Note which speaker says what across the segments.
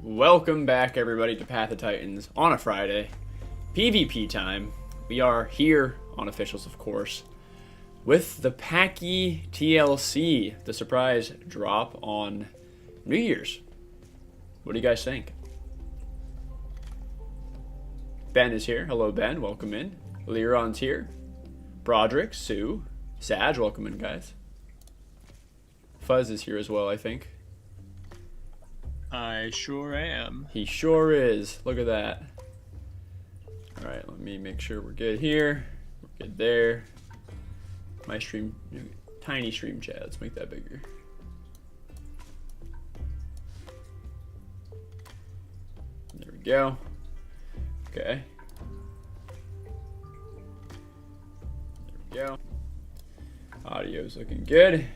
Speaker 1: Welcome back, everybody, to Path of Titans on a Friday. PvP time. We are here on Officials, of course, with the Pachy TLC, the surprise drop on New Year's. What do you guys think? Ben is here. Hello, Ben. Welcome in. Liron's here. Broderick, Sue, Sag, welcome in, guys. Fuzz is here as well, I think.
Speaker 2: I sure am.
Speaker 1: He sure is. Look at that. Alright, let me make sure we're good here. We're good there. My stream, tiny stream chat. Let's make that bigger. There we go. Okay. There we go. Audio's looking good.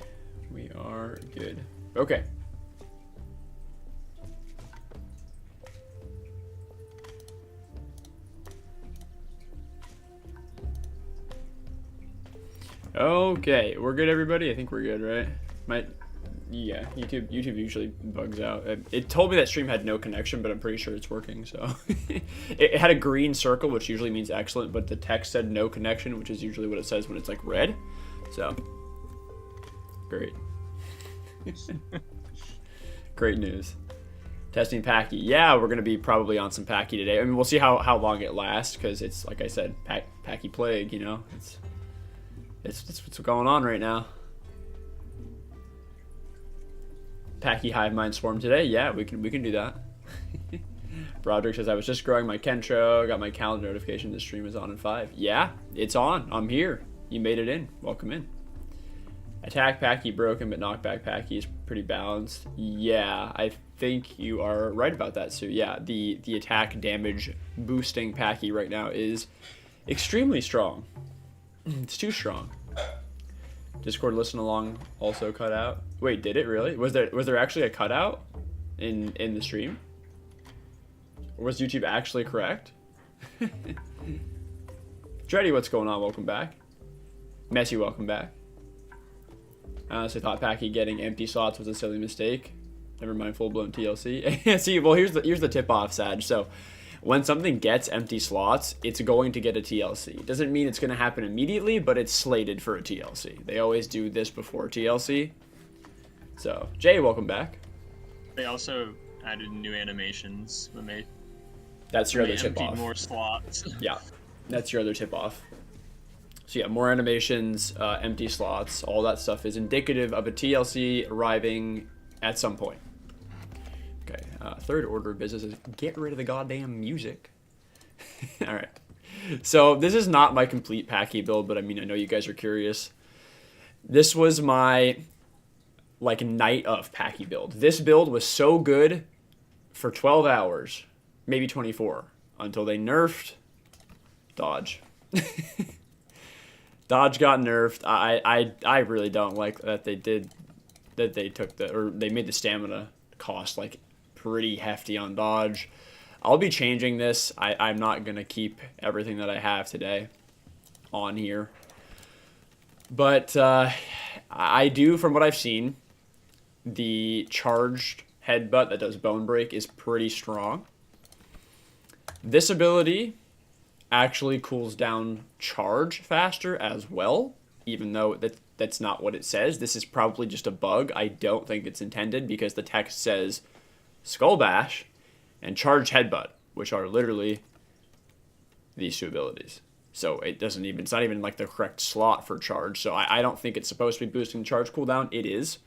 Speaker 1: We are good. Okay. Okay, we're good, everybody. I think we're good, right? Yeah, YouTube usually bugs out. It told me that stream had no connection, but I'm pretty sure it's working. So it had a green circle, which usually means excellent, but the text said no connection, which is usually what it says when it's like red. So great, great news. Testing Pachy. Yeah, we're gonna be probably on some Pachy today. I mean, we'll see how long it lasts, because it's like I said, Pachy plague. You know, it's what's going on right now. Pachy Hive Mind Swarm today. Yeah, we can do that. Broderick says, I was just growing my Kentro, got my calendar notification, the stream is on in 5. Yeah, it's on. I'm here. You made it in. Welcome in. Attack Pachy broken, but knockback Pachy is pretty balanced. Yeah, I think you are right about that. So yeah, the attack damage boosting Pachy right now is extremely strong. It's too strong. Discord listen along also cut out. Wait, did it really? Was there actually a cutout in the stream? Or was YouTube actually correct? Dreddy, what's going on? Welcome back. Messy, welcome back. I honestly thought Pachy getting empty slots was a silly mistake. Never mind full-blown TLC. See, well, here's the tip-off, Sag. So when something gets empty slots, it's going to get a TLC. It doesn't mean it's going to happen immediately, but it's slated for a TLC. They always do this before TLC. So, Jay, welcome back.
Speaker 2: They also added new animations when they
Speaker 1: That's your other tip-off.
Speaker 2: More slots.
Speaker 1: Yeah, that's your other tip-off. So yeah, more animations, empty slots, all that stuff is indicative of a TLC arriving at some point. Okay, third order of business is get rid of the goddamn music. All right. So this is not my complete Pachy build, but I mean, I know you guys are curious. This was my, like, night of Pachy build. This build was so good for 12 hours, maybe 24, until they nerfed Dodge. Dodge got nerfed. I really don't like that they made the stamina cost, like, pretty hefty on Dodge. I'll be changing this. I'm not going to keep everything that I have today on here. But I do, from what I've seen, the charged headbutt that does bone break is pretty strong. This ability actually cools down charge faster as well, even though that's not what it says. This is probably just a bug. I don't think it's intended, because the text says Skull Bash and Charged Headbutt, which are literally these two abilities. So it's not even like the correct slot for charge. So I don't think it's supposed to be boosting charge cooldown. It is.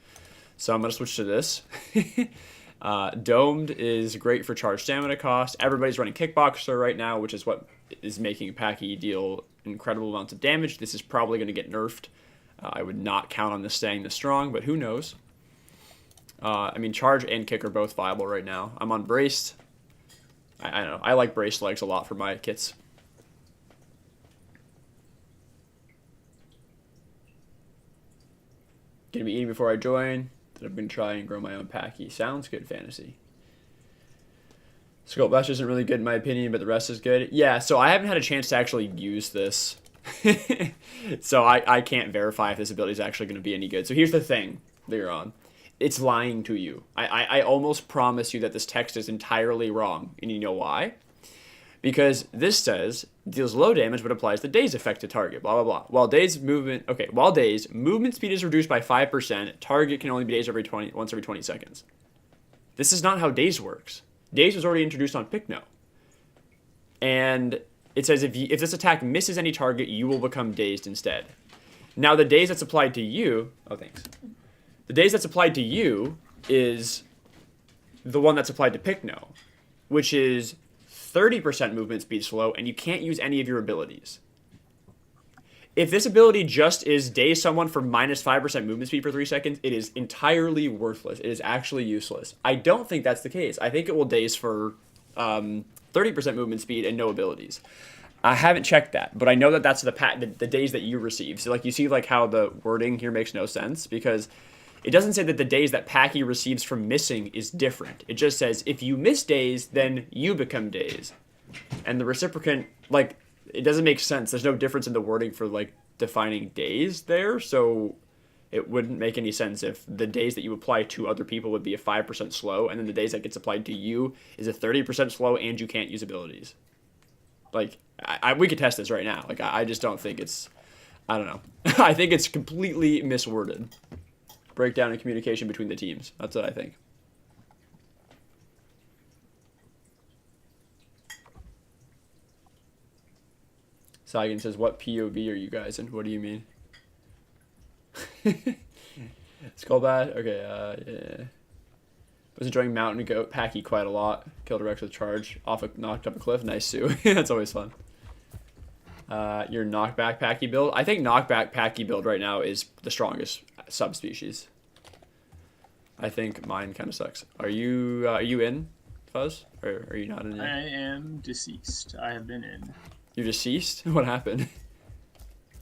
Speaker 1: So I'm going to switch to this. Domed is great for charge stamina cost. Everybody's running Kickboxer right now, which is what is making Pachy deal incredible amounts of damage. This is probably going to get nerfed. I would not count on this staying this strong, but who knows? I mean, charge and kick are both viable right now. I'm on braced. I don't know. I like braced legs a lot for my kits. Gonna be eating before I join. Then I'm gonna try and grow my own Pachy. Sounds good, Fantasy. Skull Bash isn't really good in my opinion, but the rest is good. Yeah, so I haven't had a chance to actually use this. So I can't verify if this ability is actually going to be any good. So here's the thing, Liron. it's lying to you. I almost promise you that this text is entirely wrong. And you know why? Because this says deals low damage but applies the daze effect to target, blah, blah, blah. While dazed movement speed is reduced by 5%, target can only be dazed once every 20 seconds. This is not how daze works. Daze was already introduced on Picno. And it says if this attack misses any target, you will become dazed instead. Now the daze that's applied to you, the daze that's applied to you is the one that's applied to Picno, which is 30% movement speed slow, and you can't use any of your abilities. If this ability just is daze someone for minus 5% movement speed for 3 seconds, it is entirely worthless. It is actually useless. I don't think that's the case. I think it will daze for 30% movement speed and no abilities. I haven't checked that, but I know that that's the daze that you receive. So like you see like how the wording here makes no sense, because it doesn't say that the daze that Pachy receives from missing is different. It just says if you miss daze, then you become dazed. And the reciprocant, like, it doesn't make sense. There's no difference in the wording for like defining daze there, so it wouldn't make any sense if the daze that you apply to other people would be a 5% slow, and then the daze that gets applied to you is a 30% slow, and you can't use abilities. Like, we could test this right now. Like, I just don't think it's, I don't know. I think it's completely misworded. Breakdown in communication between the teams. That's what I think. Saigan says, what POV are you guys in? What do you mean? Skull bad? Okay, yeah. Was enjoying Mountain Goat Pachy quite a lot. Killed a Rex with charge. Knocked up a cliff. Nice, Sue. That's always fun. Your knockback Pachy build. I think knockback Pachy build right now is the strongest subspecies. I think mine kind of sucks. Are you in, Fuzz? Or are you not in yet?
Speaker 2: I am deceased. I have been in.
Speaker 1: You're deceased? What happened?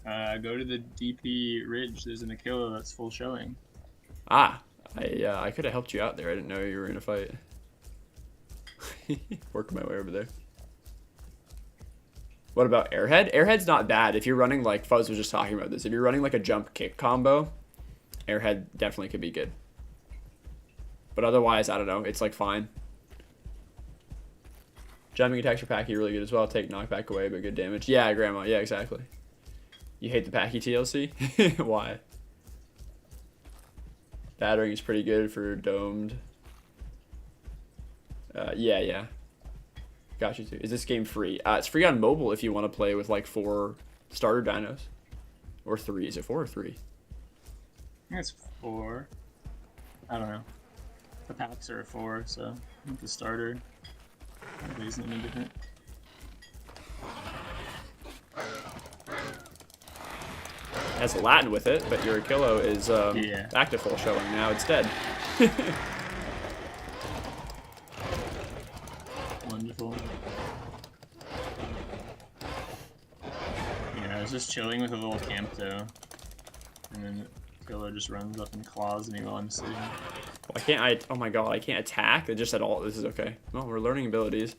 Speaker 2: Go to the DP Ridge. There's an Aquila that's full showing.
Speaker 1: Ah, I could have helped you out there. I didn't know you were in a fight. Working my way over there. What about Airhead? Airhead's not bad. If you're running, like Fuzz was just talking about this, if you're running like a jump kick combo, Airhead definitely could be good. But otherwise, I don't know. It's like fine. Jumping attacks for Pachy really good as well. Take knockback away, but good damage. Yeah, Grandma. Yeah, exactly. You hate the Pachy TLC? Why? Battering is pretty good for domed. Yeah. Got you too. Is this game free? It's free on mobile if you want to play with like 4 starter dinos. Or 3. Is it 4 or 3?
Speaker 2: I think it's 4. I don't know. The packs are a 4, so I think the starter isn't any different.
Speaker 1: It has Latin with it, but your Aquila is back to full showing. Now it's dead.
Speaker 2: Wonderful. Yeah, I was just chilling with a little camp though, and then Aquila just runs up and claws me while I'm sitting.
Speaker 1: Why can't I? Oh my god, I can't attack? It just said all. This is okay. Well, we're learning abilities.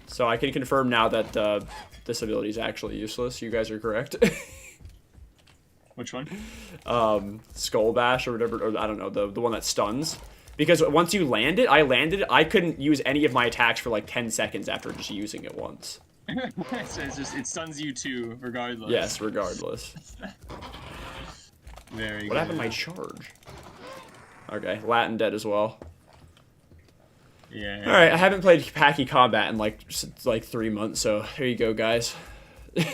Speaker 1: So I can confirm now that this ability is actually useless. You guys are correct.
Speaker 2: Which one?
Speaker 1: Skull Bash or whatever, or I don't know, the one that stuns. Because once you land it, I couldn't use any of my attacks for like 10 seconds after just using it once.
Speaker 2: So it's just, it stuns you too, regardless.
Speaker 1: Yes, regardless.
Speaker 2: Very good.
Speaker 1: What happened to my charge? Okay, Latin dead as well.
Speaker 2: Yeah.
Speaker 1: Alright, I haven't played Pachy Combat in like 3 months, so here you go, guys. A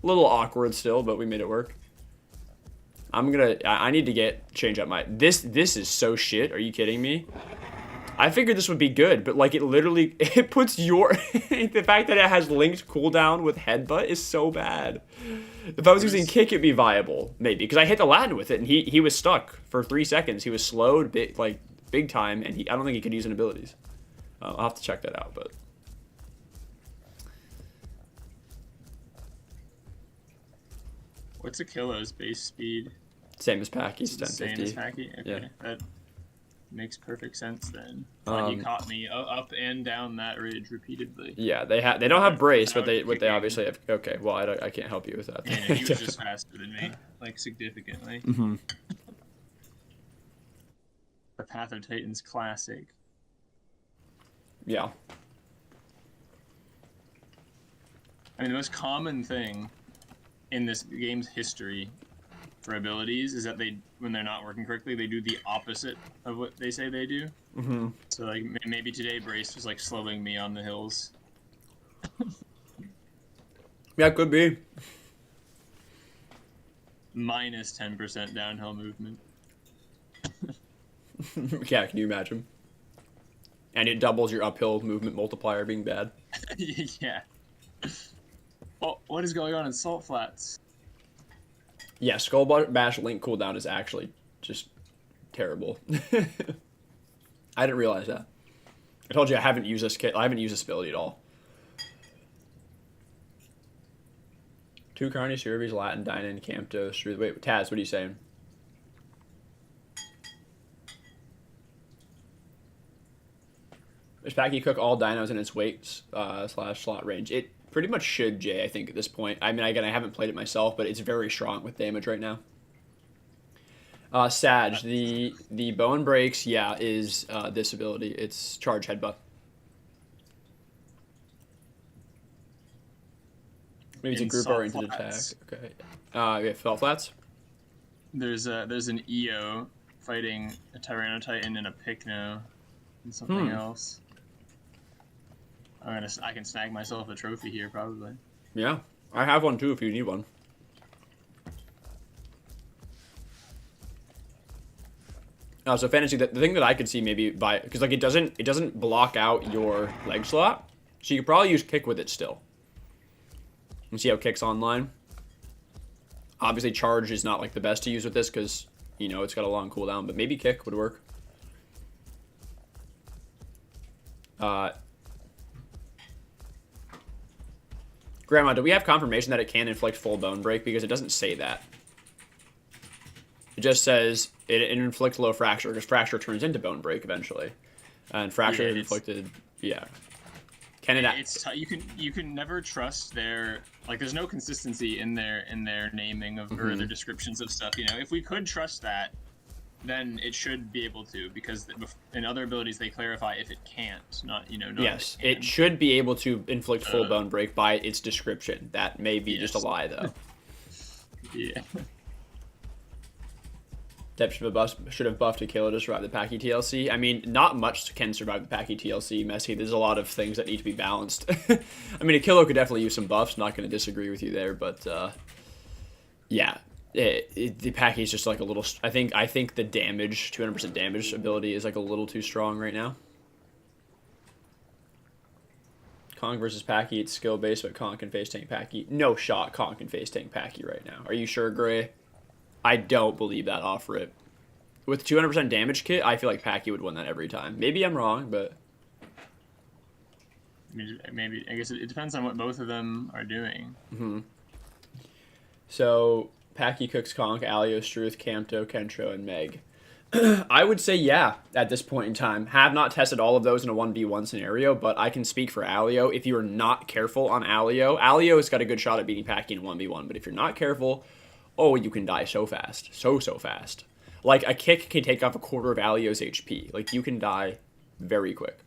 Speaker 1: little awkward still, but we made it work. I need to change up my, this is so shit, are you kidding me? I figured this would be good, but like it puts your, the fact that it has linked cooldown with headbutt is so bad. If I was using kick, it'd be viable, maybe, because I hit the Latin with it, and he was stuck for 3 seconds. He was slowed, big time, and I don't think he could use an abilities. I'll have to check that out, but.
Speaker 2: What's Aquila's base speed?
Speaker 1: Same as Pachy's, 1050.
Speaker 2: Same as Pachy? Okay.
Speaker 1: Yeah.
Speaker 2: Makes perfect sense then. He caught me up and down that ridge repeatedly.
Speaker 1: Yeah, they don't have brace, but they
Speaker 2: kicking.
Speaker 1: obviously have. Okay, well I can't help you with that.
Speaker 2: Yeah, he was just faster than me, like significantly.
Speaker 1: Mm-hmm.
Speaker 2: The Path of Titans classic.
Speaker 1: Yeah.
Speaker 2: I mean, the most common thing in this game's history for abilities is that when they're not working correctly, they do the opposite of what they say they do.
Speaker 1: Mm-hmm.
Speaker 2: So like maybe today Brace was like slowing me on the hills.
Speaker 1: Yeah, could be.
Speaker 2: Minus 10% downhill movement.
Speaker 1: Yeah, can you imagine? And it doubles your uphill movement multiplier being bad.
Speaker 2: Yeah. Oh, what is going on in Salt Flats?
Speaker 1: Yeah, Skull Bash link cooldown is actually just terrible. I didn't realize that. I told you I haven't used this kit. I haven't used this ability at all. 2 Carney, Cerebees, Latin, Dynan, Camptos. Wait, Taz, what are you saying? Does Pachy cook all dinos in its weight / slot range? It pretty much should, Jay, I think, at this point. I mean, again, I haven't played it myself, but it's very strong with damage right now. Sag, the bone breaks, yeah, is this ability. It's charge headbutt. Maybe it's a group-oriented attack. Okay. We have Fell Flats.
Speaker 2: There's an EO fighting a tyrannotitan and a Pycno and something else. I can snag myself a trophy here probably.
Speaker 1: Yeah, I have one too if you need one. So fantasy, the thing that I could see maybe because like it doesn't block out your leg slot, so you could probably use kick with it still. And see how kick's online. Obviously, charge is not like the best to use with this because it's got a long cooldown, but maybe kick would work. Grandma, do we have confirmation that it can inflict full bone break? Because it doesn't say that. It just says it inflicts low fracture, because fracture turns into bone break eventually. And fracture is inflicted, yeah. Can it?
Speaker 2: You can never trust their there's no consistency in their naming of or their descriptions of stuff. If we could trust that, then it should be able to, because in other abilities they clarify if it can't, not
Speaker 1: yes, it should be able to inflict full bone break by its description. That may be just a lie though.
Speaker 2: Yeah.
Speaker 1: Dep should have buffed a killer to survive the Pachy TLC. I mean, not much can survive the Pachy TLC, Messy. There's a lot of things that need to be balanced. I mean, a killer could definitely use some buffs. Not going to disagree with you there, but yeah, the Pachy is just like a little. I think the damage, 200% damage ability, is like a little too strong right now. Kong versus Pachy, it's skill based, but Kong can face tank Pachy. No shot, Kong can face tank Pachy right now. Are you sure, Gray? I don't believe that off rip. With 200% damage kit, I feel like Pachy would win that every time. Maybe I'm wrong, but
Speaker 2: maybe I guess it depends on what both of them are doing.
Speaker 1: So Pachy cooks Conk, Alio, Struth, Campto, Kentro, and Meg. I would say yeah at this point in time. Have not tested all of those in a 1v1 scenario, but I can speak for Alio. If you are not careful on Alio has got a good shot at beating Pachy in 1v1, but if you're not careful, oh, you can die so fast. So fast. Like, a kick can take off a quarter of Alio's HP. Like, you can die very quick.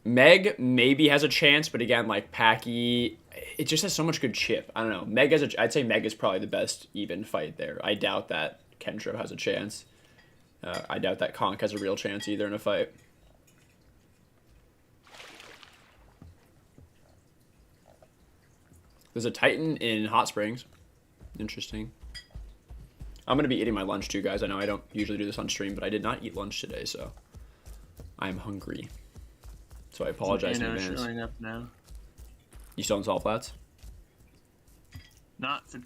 Speaker 1: Meg maybe has a chance, but again, like, Pachy, it just has so much good chip. I don't know. I'd say Meg is probably the best even fight there. I doubt that Kentro has a chance. I doubt that Conk has a real chance either in a fight. There's a Titan in Hot Springs. Interesting. I'm going to be eating my lunch too, guys. I know I don't usually do this on stream, but I did not eat lunch today, so I'm hungry. So I apologize in advance.
Speaker 2: Showing up now.
Speaker 1: You still in Salt Flats?
Speaker 2: Not for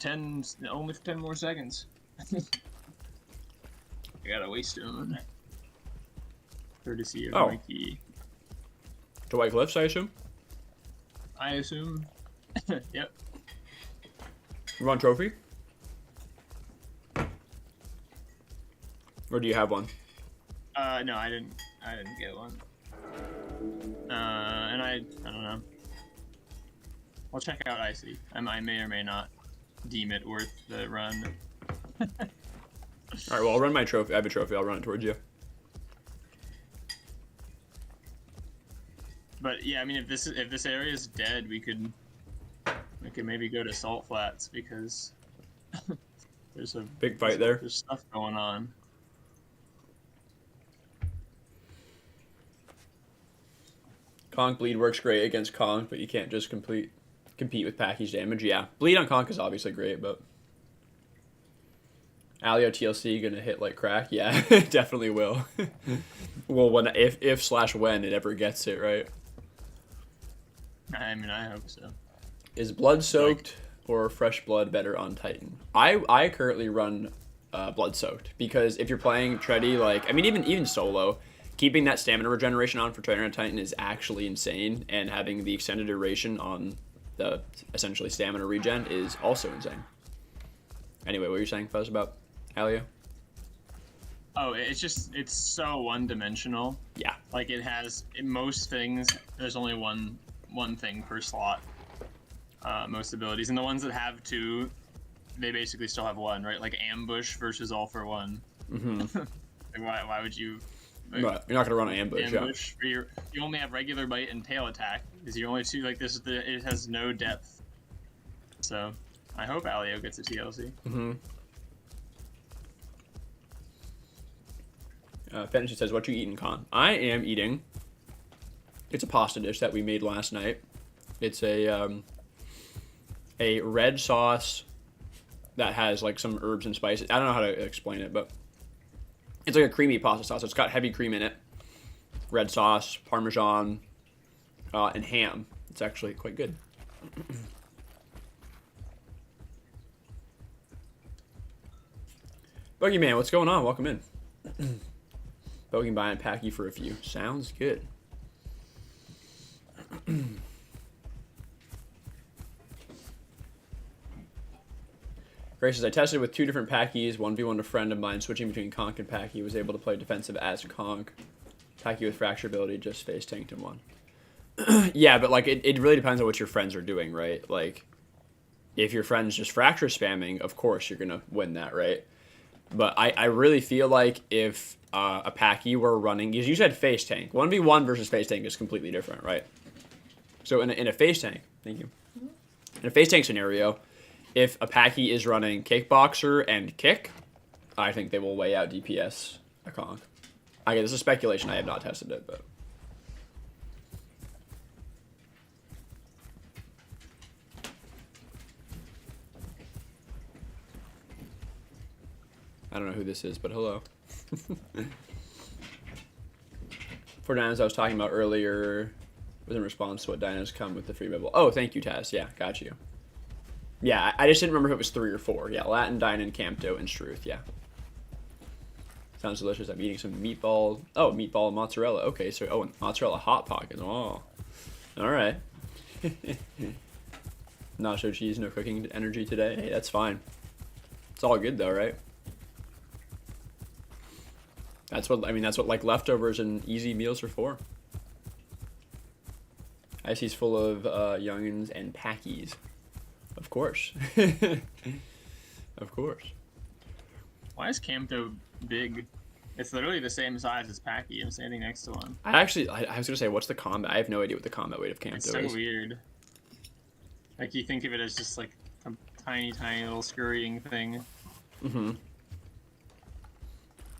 Speaker 2: only for 10 more seconds. I got a Waystone. Courtesy of Mikey.
Speaker 1: To White Cliffs, I assume?
Speaker 2: I assume. Yep.
Speaker 1: You want a trophy? Or do you have one?
Speaker 2: No, I didn't get one. And I don't know. I'll check out Icy. I may or may not deem it worth the run.
Speaker 1: All right, well, I'll run my trophy. I have a trophy. I'll run it towards you.
Speaker 2: But yeah, I mean, if this area is dead, we could maybe go to Salt Flats because there's a
Speaker 1: big fight there.
Speaker 2: There's stuff going on.
Speaker 1: Conk bleed works great against Conk, but you can't just compete with Pachy's damage. Yeah, bleed on Conk is obviously great, but allo TLC gonna hit like crack. Yeah, definitely will. Well, when it ever gets it right.
Speaker 2: I mean, I hope so.
Speaker 1: Is blood soaked or fresh blood better on Titan? I currently run blood soaked because if you're playing Treddy, like I mean even solo, keeping that stamina regeneration on for Tyrannotitan is actually insane, and having the extended duration on the essentially stamina regen is also insane. Anyway, what were you saying, Fuzz, about allo?
Speaker 2: Oh, it's so one-dimensional.
Speaker 1: Yeah.
Speaker 2: Like it has in most things. There's only one thing per slot. Most abilities, and the ones that have two, they basically still have one, right? Like ambush versus all for one.
Speaker 1: Mm-hmm.
Speaker 2: Like why would you? Like,
Speaker 1: but you're not gonna run an ambush.
Speaker 2: Yeah. You only have regular bite and tail attack. Is your only two like this? It has no depth. So, I hope allo gets a TLC.
Speaker 1: Mm-hmm. Fantasy says, "What you eating, Con?" I am eating. It's a pasta dish that we made last night. It's a red sauce that has like some herbs and spices. I don't know how to explain it, but it's like a creamy pasta sauce. It's got heavy cream in it. Red sauce, Parmesan, and ham. It's actually quite good. Bogeyman, what's going on? Welcome in. Bogeyman buying Pachy for a few. Sounds good. Grace says, I tested with two different Pachys, 1v1 a friend of mine, switching between Conk and Pachy. Was able to play defensive as Conk. Pachy with fracture ability just face tanked him one. Yeah, but like it really depends on what your friends are doing, right? Like if your friend's just fracture spamming, of course you're gonna win that, right? But I really feel like if a Pachy were running, because you said face tank, 1v1 versus face tank is completely different, right? So in a face tank, thank you. In a face tank scenario, if a Pachy is running Kickboxer and Kick, I think they will weigh out DPS a Conk. Okay, this is speculation. I have not tested it, but I don't know who this is, but hello. For dinos I was talking about earlier was in response to what dinos come with the free bubble. Oh, thank you, Taz. Yeah, got you. Yeah, I just didn't remember if it was 3 or 4. Yeah, Latin, Dynan, Campto, and Struth. Yeah. Sounds delicious. I'm eating some meatball. Oh, meatball and mozzarella. Okay, so and mozzarella hot pockets. Oh, all right. Nacho cheese, no cooking energy today. Hey, that's fine. It's all good though, right? That's what like leftovers and easy meals are for. Icy's full of youngins and Packies. Of course. Of course.
Speaker 2: Why is Campto big? It's literally the same size as Pachy. I'm standing next to one.
Speaker 1: I was gonna say, what's the combat? I have no idea what the combat weight of Campto is.
Speaker 2: It's so weird. Like you think of it as just like a tiny little scurrying thing.
Speaker 1: Mm-hmm.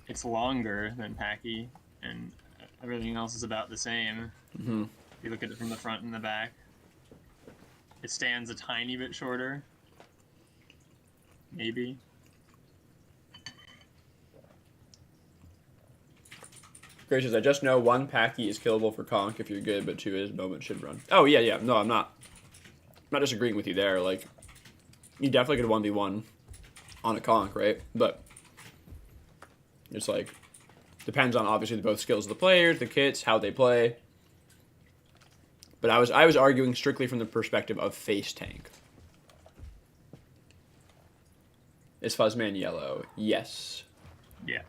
Speaker 2: It's longer than Pachy, and everything else is about the same.
Speaker 1: Mm-hmm.
Speaker 2: If you look at it from the front and the back, it stands a tiny bit shorter. Maybe.
Speaker 1: Gracious, I just know 1 Pachy is killable for Conk if you're good, but 2 is moment should run. Oh yeah. No, I'm not disagreeing with you there. Like, you definitely could 1v1 on a Conk, right? But it's like depends on obviously both skills of the players, the kits, how they play. But I was arguing strictly from the perspective of face tank. Is Fuzzman yellow? Yes.
Speaker 2: Yeah.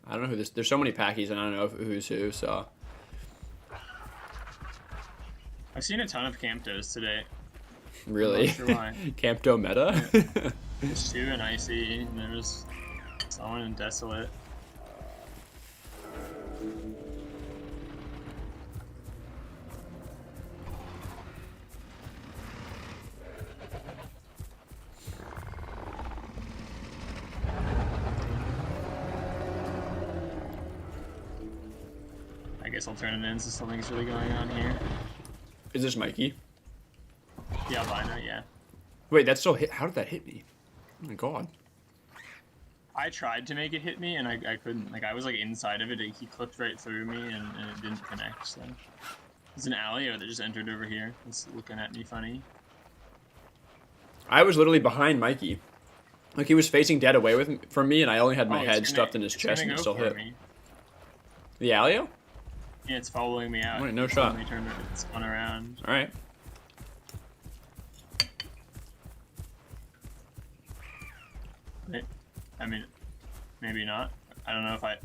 Speaker 1: I don't know who this. There's so many Packies, and I don't know who's who. So
Speaker 2: I've seen a ton of Camptos today.
Speaker 1: really,
Speaker 2: I'm not sure why.
Speaker 1: Campto meta.
Speaker 2: Yeah. There's 2 in Icy, and there's someone in Desolate. I guess I'll turn it in since something's really going on here.
Speaker 1: Is this Mikey?
Speaker 2: Yeah, albino, yeah.
Speaker 1: Wait, that still hit. How did that hit me? Oh my god.
Speaker 2: I tried to make it hit me, and I couldn't. Like, I was, like, inside of it. He clipped right through me, and it didn't connect, so... There's an allo that just entered over here. It's looking at me funny.
Speaker 1: I was literally behind Mikey. Like, he was facing dead away from me, and I only had my head stuffed in his chest, and it still hit.
Speaker 2: Me.
Speaker 1: The Alio?
Speaker 2: Yeah, it's following me out.
Speaker 1: Wait, no shot.
Speaker 2: Let me turn it, spun around.
Speaker 1: Alright.
Speaker 2: I mean, maybe not. I don't know if I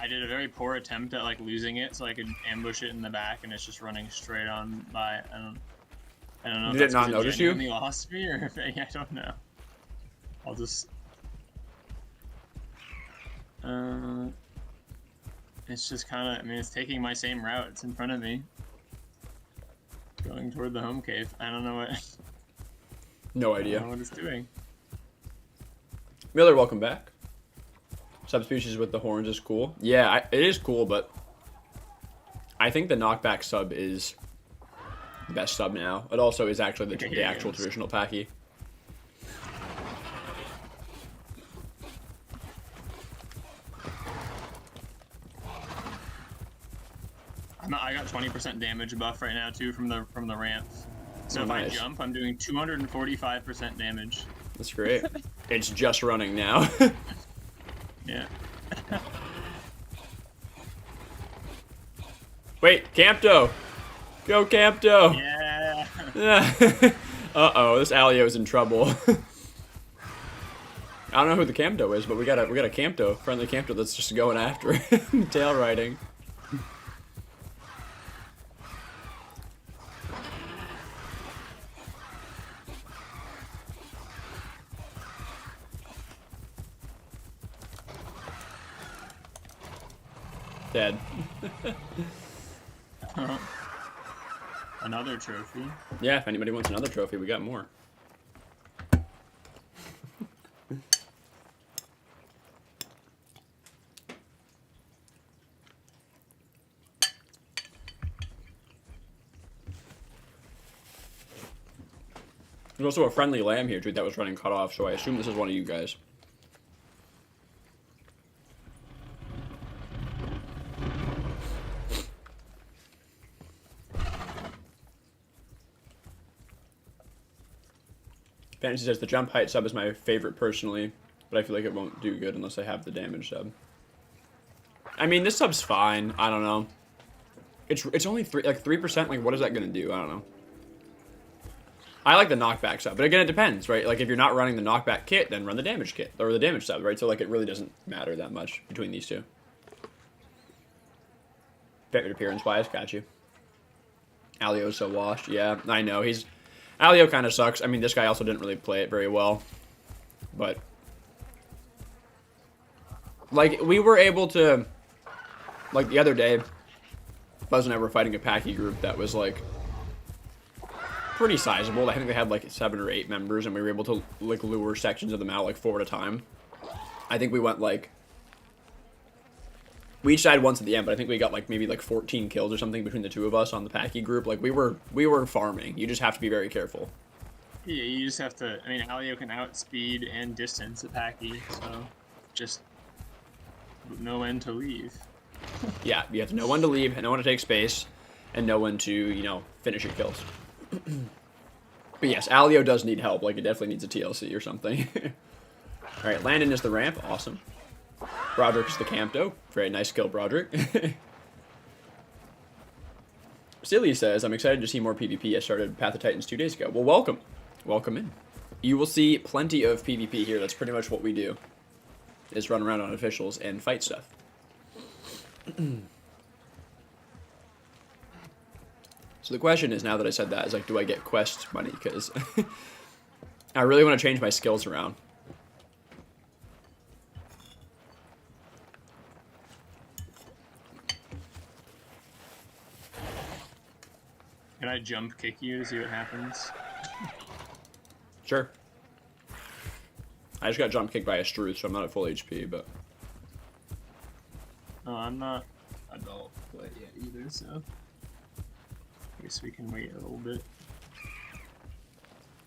Speaker 2: did a very poor attempt at like losing it, so I could ambush it in the back, and it's just running straight on by. I don't know.
Speaker 1: Did it not notice you?
Speaker 2: Genuinely lost me, or if I don't know. I'll just. It's just kind of. I mean, it's taking my same route. It's in front of me. Going toward the home cave. I don't know what.
Speaker 1: No
Speaker 2: I
Speaker 1: idea.
Speaker 2: don't know what it's doing.
Speaker 1: Miller, welcome back. Subspecies with the horns is cool. Yeah, it is cool, but I think the knockback sub is the best sub now. It also is actually the actual traditional Pachy.
Speaker 2: I got 20% damage buff right now too from the ramp. So if
Speaker 1: nice.
Speaker 2: I jump, I'm doing 245% damage.
Speaker 1: That's great. It's just running now.
Speaker 2: Yeah.
Speaker 1: Wait, Campto! Go Campto!
Speaker 2: Yeah.
Speaker 1: Uh-oh, this Alio's in trouble. I don't know who the Campto is, but we got a Campto, friendly Campto that's just going after it. Tail riding. Dead.
Speaker 2: Another trophy.
Speaker 1: Yeah, if anybody wants another trophy, we got more. There's also a friendly lamb here, dude, that was running cut off, so I assume this is one of you guys. Fantasy says the jump height sub is my favorite personally, but I feel like it won't do good unless I have the damage sub. I mean, this sub's fine. I don't know. It's only 3%. Like, what is that gonna do? I don't know. I like the knockback sub, but again, it depends, right? Like, if you're not running the knockback kit, then run the damage kit or the damage sub, right? So like, it really doesn't matter that much between these two. Favorite appearance wise, got you. Alio's so washed. Yeah, I know Alio kind of sucks. I mean, this guy also didn't really play it very well. But, like, we were able to, like, the other day, Buzz and I were fighting a Pachy group that was, like, pretty sizable. I think they had, like, 7 or 8 members, and we were able to, like, lure sections of them out, like, 4 at a time. I think we went, like, we each died once at the end, but I think we got like maybe like 14 kills or something between the two of us on the Pachy group. Like we were farming. You just have to be very careful.
Speaker 2: Yeah, you just have to. I mean, Alio can outspeed and distance a Pachy, so just know when to leave.
Speaker 1: Yeah, you have to know when to leave, and know when to take space, and know when to, you know, finish your kills. But yes, Alio does need help. Like it definitely needs a TLC or something. All right, Landon is the ramp. Awesome. Broderick is the Campto. Very nice kill, Broderick. Silly says, I'm excited to see more PvP. I started Path of Titans 2 days ago. Well, welcome. Welcome in. You will see plenty of PvP here. That's pretty much what we do. is run around on officials and fight stuff. So the question is, now that I said that, is like, do I get quest money? Because I really want to change my skills around.
Speaker 2: Can I jump kick you to see what happens?
Speaker 1: Sure. I just got jump kicked by a Struth, so I'm not at full HP, but...
Speaker 2: No, I'm not adult quite yet either, so... I guess we can wait a little bit.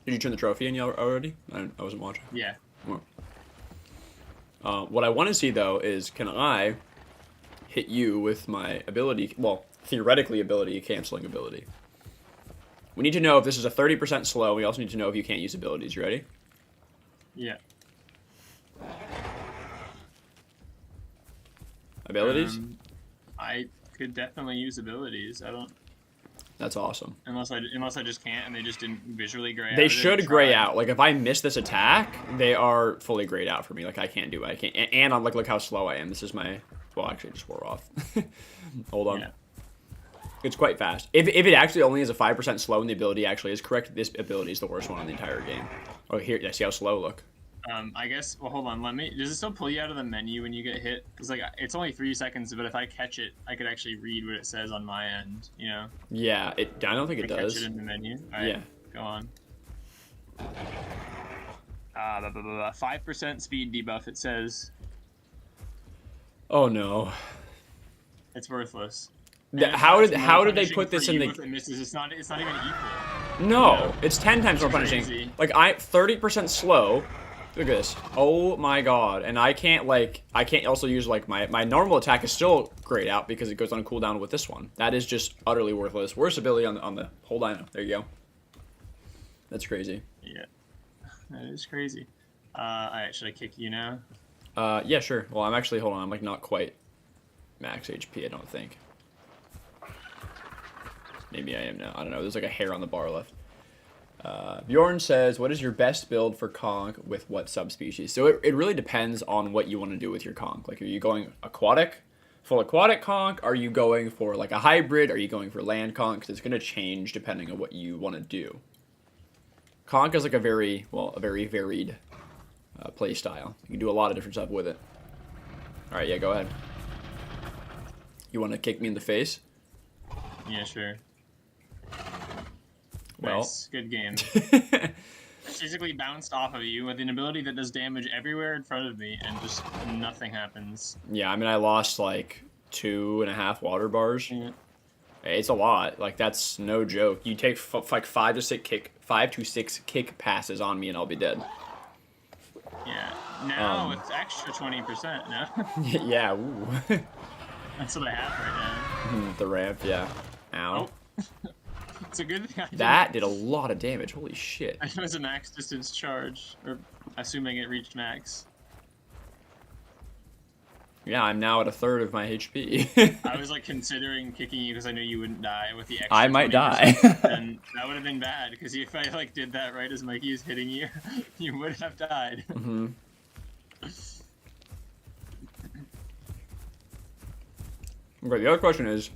Speaker 1: Did you turn the trophy in already? I wasn't watching.
Speaker 2: Yeah.
Speaker 1: Oh. What I want to see, though, is can I hit you with my ability... Well, theoretically ability, canceling ability. We need to know if this is a 30% slow. We also need to know if you can't use abilities. You ready?
Speaker 2: Yeah.
Speaker 1: Abilities?
Speaker 2: I could definitely use abilities. I don't...
Speaker 1: That's awesome.
Speaker 2: Unless I just can't, and they just didn't visually gray out.
Speaker 1: They should gray out. Like, if I miss this attack, they are fully grayed out for me. Like, I can't do it. I can't. And I'm like, look how slow I am. This is my... Well, actually, it just wore off. Hold on. Yeah. It's quite fast. If it actually only is a 5% slow and the ability actually is correct, this ability is the worst one on the entire game. Oh, here, I see how slow look.
Speaker 2: I guess, well, hold on, does it still pull you out of the menu when you get hit? Because, like, it's only 3 seconds, but if I catch it, I could actually read what it says on my end, you know?
Speaker 1: Yeah, I don't think it does.
Speaker 2: Catch it in the menu. All right, yeah. Go on. 5% speed debuff, it says.
Speaker 1: Oh, no.
Speaker 2: It's worthless.
Speaker 1: How did they put this in the...
Speaker 2: If it misses, it's not even equal.
Speaker 1: No, you know? It's 10 times more punishing. Like, 30% slow. Look at this. Oh my god. And I can't also use, like, my normal attack is still grayed out because it goes on cooldown with this one. That is just utterly worthless. Worst ability on the whole dino. There you go. That's crazy.
Speaker 2: Yeah. That is crazy. Should I kick you now?
Speaker 1: Yeah, sure. Well, I'm actually, hold on, I'm, like, not quite max HP, I don't think. Maybe I am now. I don't know. There's, like, a hair on the bar left. Bjorn says, what is your best build for conch with what subspecies? So it really depends on what you want to do with your conch. Like, are you going aquatic, full aquatic conch? Are you going for, like, a hybrid? Are you going for land conch? Because it's going to change depending on what you want to do. Conch is, like, a very varied play style. You can do a lot of different stuff with it. All right, yeah, go ahead. You want to kick me in the face?
Speaker 2: Yeah, sure.
Speaker 1: Well,
Speaker 2: nice. Good game. Physically bounced off of you with an ability that does damage everywhere in front of me, and just nothing happens.
Speaker 1: Yeah, I mean, I lost like 2.5 water bars. Yeah. It's a lot. Like, that's no joke. You take like 5 to 6 kick passes on me, and I'll be dead.
Speaker 2: Yeah. Now it's extra 20%. No.
Speaker 1: Yeah. Ooh.
Speaker 2: That's what I have right now.
Speaker 1: The ramp. Yeah. Ow.
Speaker 2: Oh. It's a good thing.
Speaker 1: That did a lot of damage. Holy shit.
Speaker 2: I know it's a max distance charge, or assuming it reached max.
Speaker 1: Yeah, I'm now at 1/3 of my HP.
Speaker 2: I was like considering kicking you because I knew you wouldn't die with the extra.
Speaker 1: I might die.
Speaker 2: And that would have been bad because if I like did that right as Mikey is hitting you, you would have died.
Speaker 1: Mm-hmm. Okay, the other question is,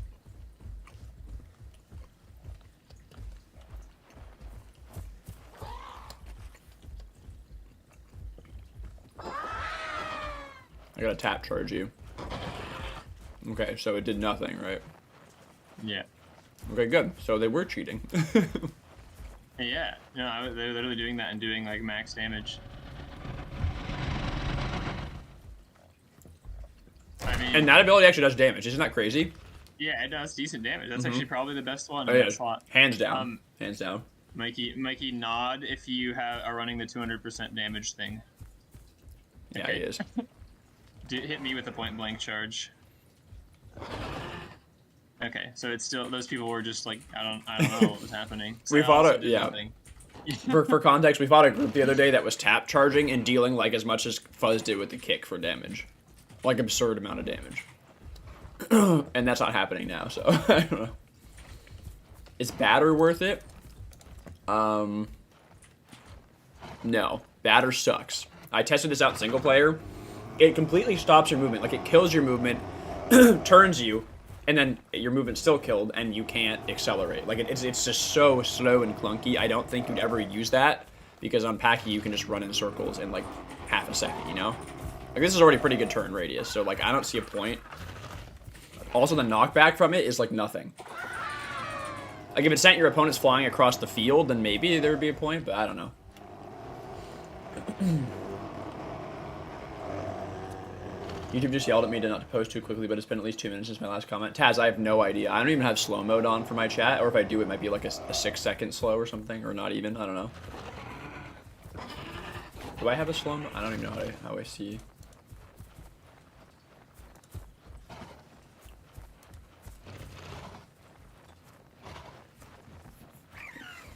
Speaker 1: I gotta tap charge you. Okay, so it did nothing, right?
Speaker 2: Yeah.
Speaker 1: Okay, good. So they were cheating.
Speaker 2: Yeah. No, they're literally doing that and doing like max damage. I mean,
Speaker 1: and that ability actually does damage. Isn't that crazy?
Speaker 2: Yeah, it does decent damage. That's actually probably the best one
Speaker 1: in
Speaker 2: that slot.
Speaker 1: Hands down. Hands down.
Speaker 2: Mikey, nod if you are running the 200% damage thing.
Speaker 1: Yeah, he is.
Speaker 2: Hit me with a point blank charge. Okay, so it's still, those people were just like, I don't know what was happening. So
Speaker 1: we fought for context, we fought a group the other day that was tap charging and dealing like as much as Fuzz did with the kick for damage. Like absurd amount of damage. And that's not happening now, so I don't know. Is batter worth it? No. Batter sucks. I tested this out in single player. it completely stops your movement. Like, it kills your movement, turns you, and then your movement's still killed, and you can't accelerate. Like, it's just so slow and clunky. I don't think you'd ever use that, because on Pachy, you can just run in circles in, like, half a second, you know? Like, this is already pretty good turn radius, so, like, I don't see a point. Also, the knockback from it is, like, nothing. Like, if it sent your opponents flying across the field, then maybe there would be a point, but I don't know. YouTube just yelled at me to not to post too quickly, but it's been at least 2 minutes since my last comment. Taz, I have no idea. I don't even have slow mode on for my chat, or if I do, it might be like a 6-second slow or something, or not even. I don't know. Do I have a slow mode? I don't even know how I see.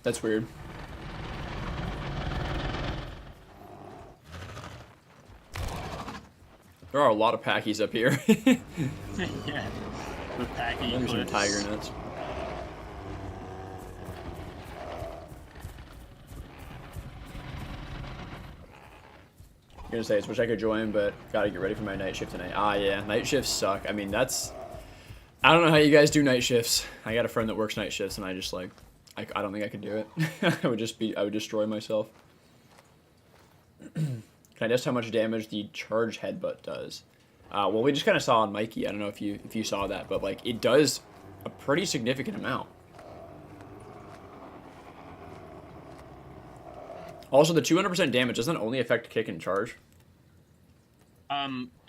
Speaker 1: That's weird. There are a lot of Packies up here.
Speaker 2: Yeah, the Pachy.
Speaker 1: Maybe some tiger nuts. I'm gonna say it's wish I could join, but gotta get ready for my night shift tonight. Ah, yeah, night shifts suck. I mean, that's. I don't know how you guys do night shifts. I got a friend that works night shifts, and I just like, I don't think I could do it. I would destroy myself. Can I test how much damage the charge headbutt does? Well, we just kind of saw on Mikey. I don't know if you saw that, but like it does a pretty significant amount. Also, the 200% damage doesn't only affect kick and charge.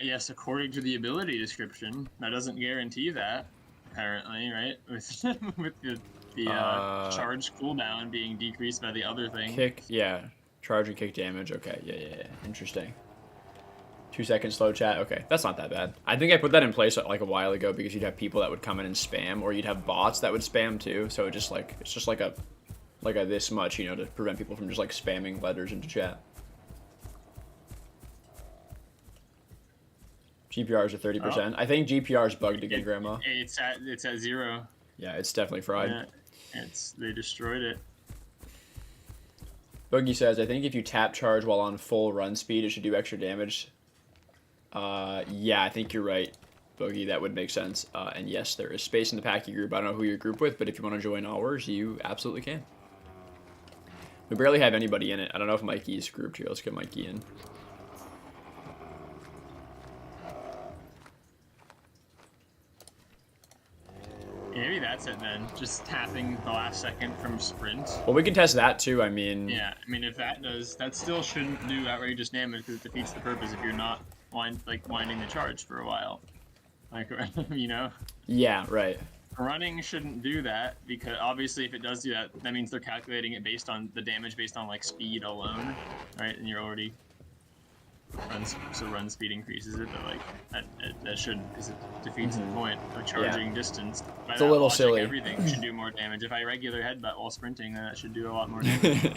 Speaker 2: Yes, according to the ability description, that doesn't guarantee that. Apparently, right? With the charge cooldown being decreased by the other thing.
Speaker 1: Kick, yeah. Charge and kick damage. Okay, yeah. Interesting. 2 second slow chat. Okay, that's not that bad. I think I put that in place like a while ago because you'd have people that would come in and spam, or you'd have bots that would spam too. So it's just like a this much, you know, to prevent people from just like spamming letters into chat. GPRs are 30%. I think GPR is bugged again, Grandma.
Speaker 2: It's at 0.
Speaker 1: Yeah, it's definitely fried.
Speaker 2: Yeah, they destroyed it.
Speaker 1: Boogie says, I think if you tap charge while on full run speed, it should do extra damage. Yeah, I think you're right, Boogie. That would make sense. And yes, there is space in the Pachy group. I don't know who you're grouped with, but if you want to join ours, you absolutely can. We barely have anybody in it. I don't know if Mikey's grouped here. Let's get Mikey in.
Speaker 2: Maybe that's it then. Just tapping the last second from sprint.
Speaker 1: Well, we can test that too. I mean...
Speaker 2: Yeah, I mean, if that does... That still shouldn't do outrageous damage because it defeats the purpose if you're not winding the charge for a while. Like, you know?
Speaker 1: Yeah, right.
Speaker 2: Running shouldn't do that because obviously if it does do that, that means they're calculating it based on the damage based on like speed alone, right? And you're already... run speed increases it, but like that shouldn't, because it defeats the point of charging distance. By
Speaker 1: it's a little
Speaker 2: logic,
Speaker 1: silly.
Speaker 2: Everything should do more damage. If I regular headbutt while sprinting, then that should do a lot more damage.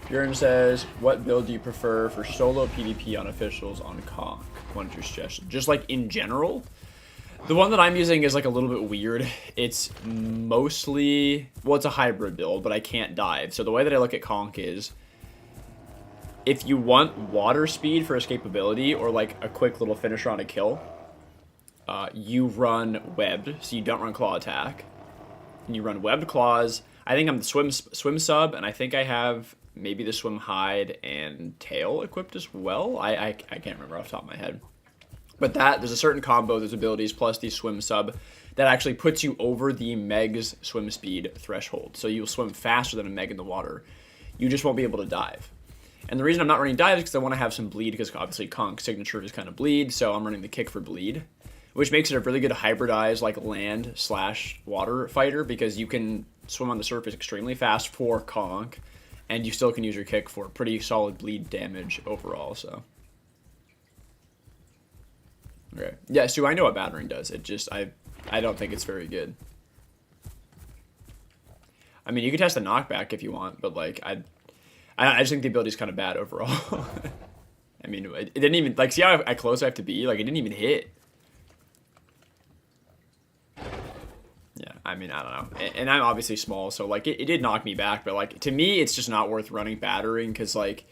Speaker 1: Bjorn says, what build do you prefer for solo PvP on officials on Conk? One suggestion. Just like in general? The one that I'm using is like a little bit weird. It's mostly, well, it's a hybrid build, but I can't dive. So the way that I look at Conk is, if you want water speed for escapability or like a quick little finisher on a kill, you run webbed, so you don't run claw attack. And you run webbed claws. I think I'm the swim sub, and I think I have maybe the swim hide and tail equipped as well. I can't remember off the top of my head. But there's a certain combo, there's abilities, plus the swim sub, that actually puts you over the Meg's swim speed threshold. So you'll swim faster than a Meg in the water. You just won't be able to dive. And the reason I'm not running dive is because I want to have some bleed, because obviously Conk's signature is kind of bleed, so I'm running the kick for bleed, which makes it a really good hybridized like land/water fighter, because you can swim on the surface extremely fast for Conk, and you still can use your kick for pretty solid bleed damage overall, so... Okay. Yeah, so I know what battering does. It just, I don't think it's very good. I mean, you can test the knockback if you want, but like, I just think the ability's kind of bad overall. I mean, it didn't even, like, see how close I have to be? Like, it didn't even hit. Yeah, I mean, I don't know. And I'm obviously small, so like it did knock me back, but like to me, it's just not worth running battering because like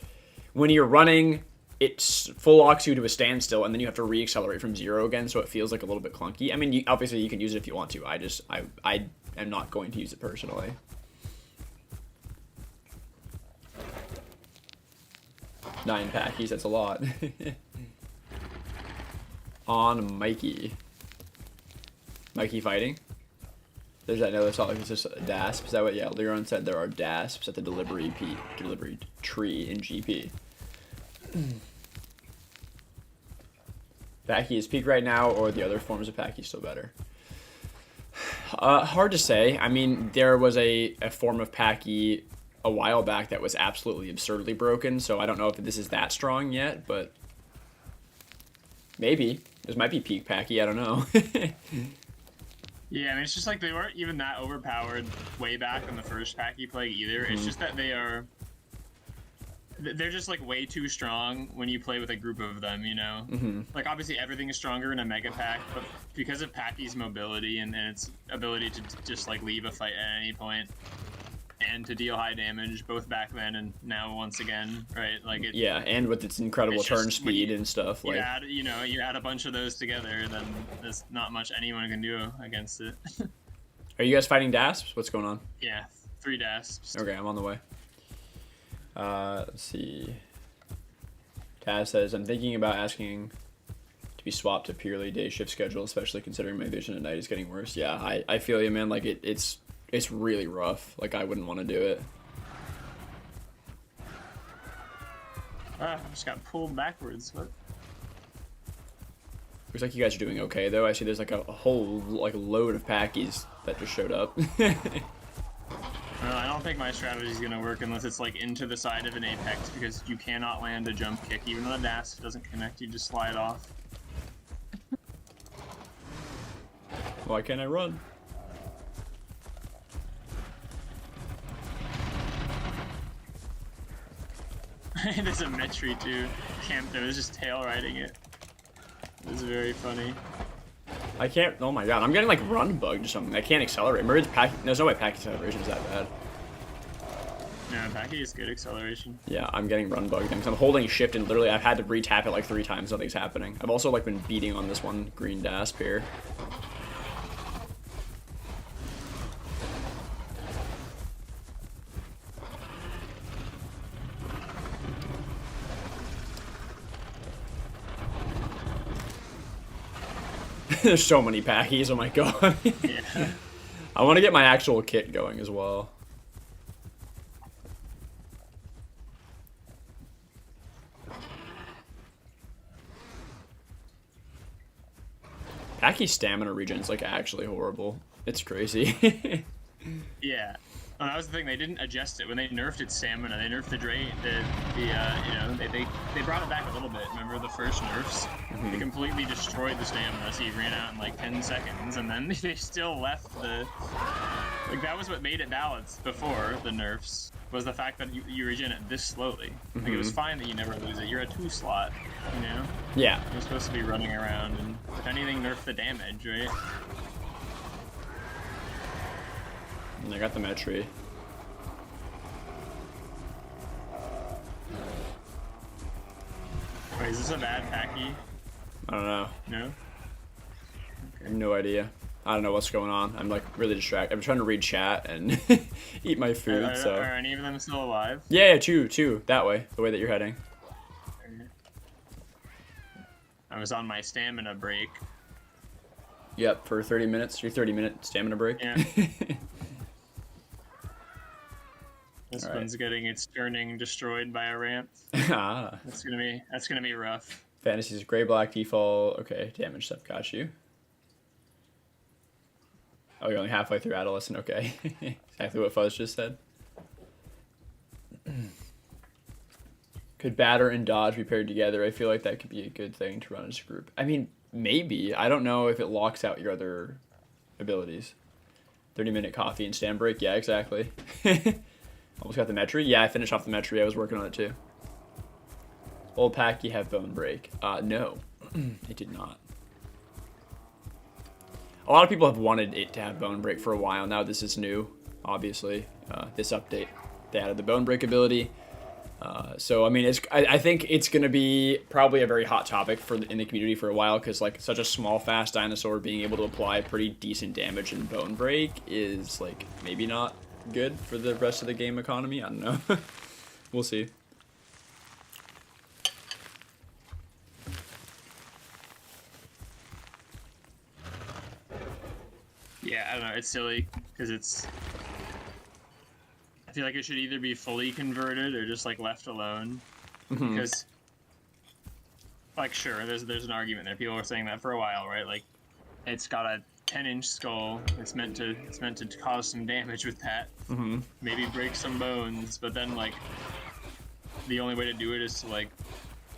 Speaker 1: when you're running, it full locks you to a standstill, and then you have to reaccelerate from 0 again, so it feels like a little bit clunky. I mean, obviously you can use it if you want to. I am not going to use it personally. Nine packies, that's a lot. On Mikey. Mikey fighting? There's that another thought, like it's just DASP. Is that what? Yeah, Leron said there are DASPs at the delivery tree in GP. Pachy is peak right now, or the other forms of Pachy still better? Hard to say. I mean, there was a form of Pachy a while back that was absolutely absurdly broken, so I don't know if this is that strong yet, but maybe. This might be peak Pachy, I don't know.
Speaker 2: Yeah, I mean, it's just like they weren't even that overpowered way back in the first Pachy Plague either. It's just that they're just like way too strong when you play with a group of them, you know? Like obviously everything is stronger in a mega pack, but because of Pachy's mobility and its ability to just like leave a fight at any point and to deal high damage both back then and now once again, right? Like it,
Speaker 1: yeah, and with its incredible turn speed and stuff.
Speaker 2: You add, you add a bunch of those together, then there's not much anyone can do against it.
Speaker 1: Are you guys fighting DASPs? What's going on?
Speaker 2: Yeah, 3 DASPs.
Speaker 1: Okay, I'm on the way. Let's see. Taz says, I'm thinking about asking to be swapped to purely day shift schedule, especially considering my vision at night is getting worse. Yeah, I feel you, man. Like, it's really rough. Like, I wouldn't want to do it.
Speaker 2: I just got pulled backwards. What?
Speaker 1: Looks like you guys are doing okay, though. I see there's, like, a whole, like, load of packies that just showed up.
Speaker 2: I don't think my strategy is going to work unless it's, like, into the side of an Apex, because you cannot land a jump kick. Even though the dash doesn't connect, you just slide off.
Speaker 1: Why can't I run?
Speaker 2: There's a Metri, too. Camped, I was just tail riding it. It was very funny.
Speaker 1: I can't. Oh my god, I'm getting like run bugged or something. I can't accelerate. Maybe it's Pachy. There's no way Pachy acceleration is that bad.
Speaker 2: No, Pachy is good acceleration.
Speaker 1: Yeah, I'm getting run bugged because I'm holding shift and literally I've had to re-tap it like 3 times. Nothing's happening. I've also like been beating on this one green DASP here. There's so many Packies, oh my god.
Speaker 2: Yeah.
Speaker 1: I want to get my actual kit going as well. Pachy stamina regen is like actually horrible. It's crazy.
Speaker 2: Yeah. Well, that was the thing. They didn't adjust it when they nerfed its stamina. They nerfed the drain. They brought it back a little bit. Remember the first nerfs? They completely destroyed the stamina, so you ran out in like 10 seconds, and then they still left the. Like that was what made it balanced before the nerfs. Was the fact that you regen it this slowly. Like it was fine that you never lose it. You're a 2 slot, you know.
Speaker 1: Yeah.
Speaker 2: You're supposed to be running around, and if anything, nerf the damage, right?
Speaker 1: And I got the Metri.
Speaker 2: Wait, is this a bad Pachy?
Speaker 1: I don't know.
Speaker 2: No? Okay.
Speaker 1: I have no idea. I don't know what's going on. I'm like really distracted. I'm trying to read chat and eat my food.
Speaker 2: Are any of them still alive?
Speaker 1: Yeah, two. That way. The way that you're heading.
Speaker 2: I was on my stamina break.
Speaker 1: Yep, for 30 minutes. Your 30-minute stamina break.
Speaker 2: Yeah. This
Speaker 1: All
Speaker 2: one's getting its turning destroyed by a ramp.
Speaker 1: Ah.
Speaker 2: That's gonna be rough.
Speaker 1: Fantasies gray black default. Okay, damage stuff got you. Oh, you're only halfway through adolescent. Okay, exactly what Fuzz just said. Could batter and dodge be paired together? I feel like that could be a good thing to run as a group. I mean, maybe. I don't know if it locks out your other abilities. 30-minute coffee and stand break. Yeah, exactly. Almost got the Metri. Yeah, I finished off the Metri. I was working on it too. Old pack, you have bone break. No, it did not. A lot of people have wanted it to have bone break for a while. Now this is new, obviously. This update, they added the bone break ability. So I mean, I think it's gonna be probably a very hot topic in the community for a while, because like such a small, fast dinosaur being able to apply pretty decent damage in bone break is like maybe not good for the rest of the game economy. I don't know. We'll see.
Speaker 2: Yeah, I don't know. It's silly because I feel like it should either be fully converted or just like left alone. Because, like, sure, there's an argument there. People were saying that for a while, right? Like, it's got a 10-inch skull. It's meant to cause some damage with that. Maybe break some bones, but then like the only way to do it is to like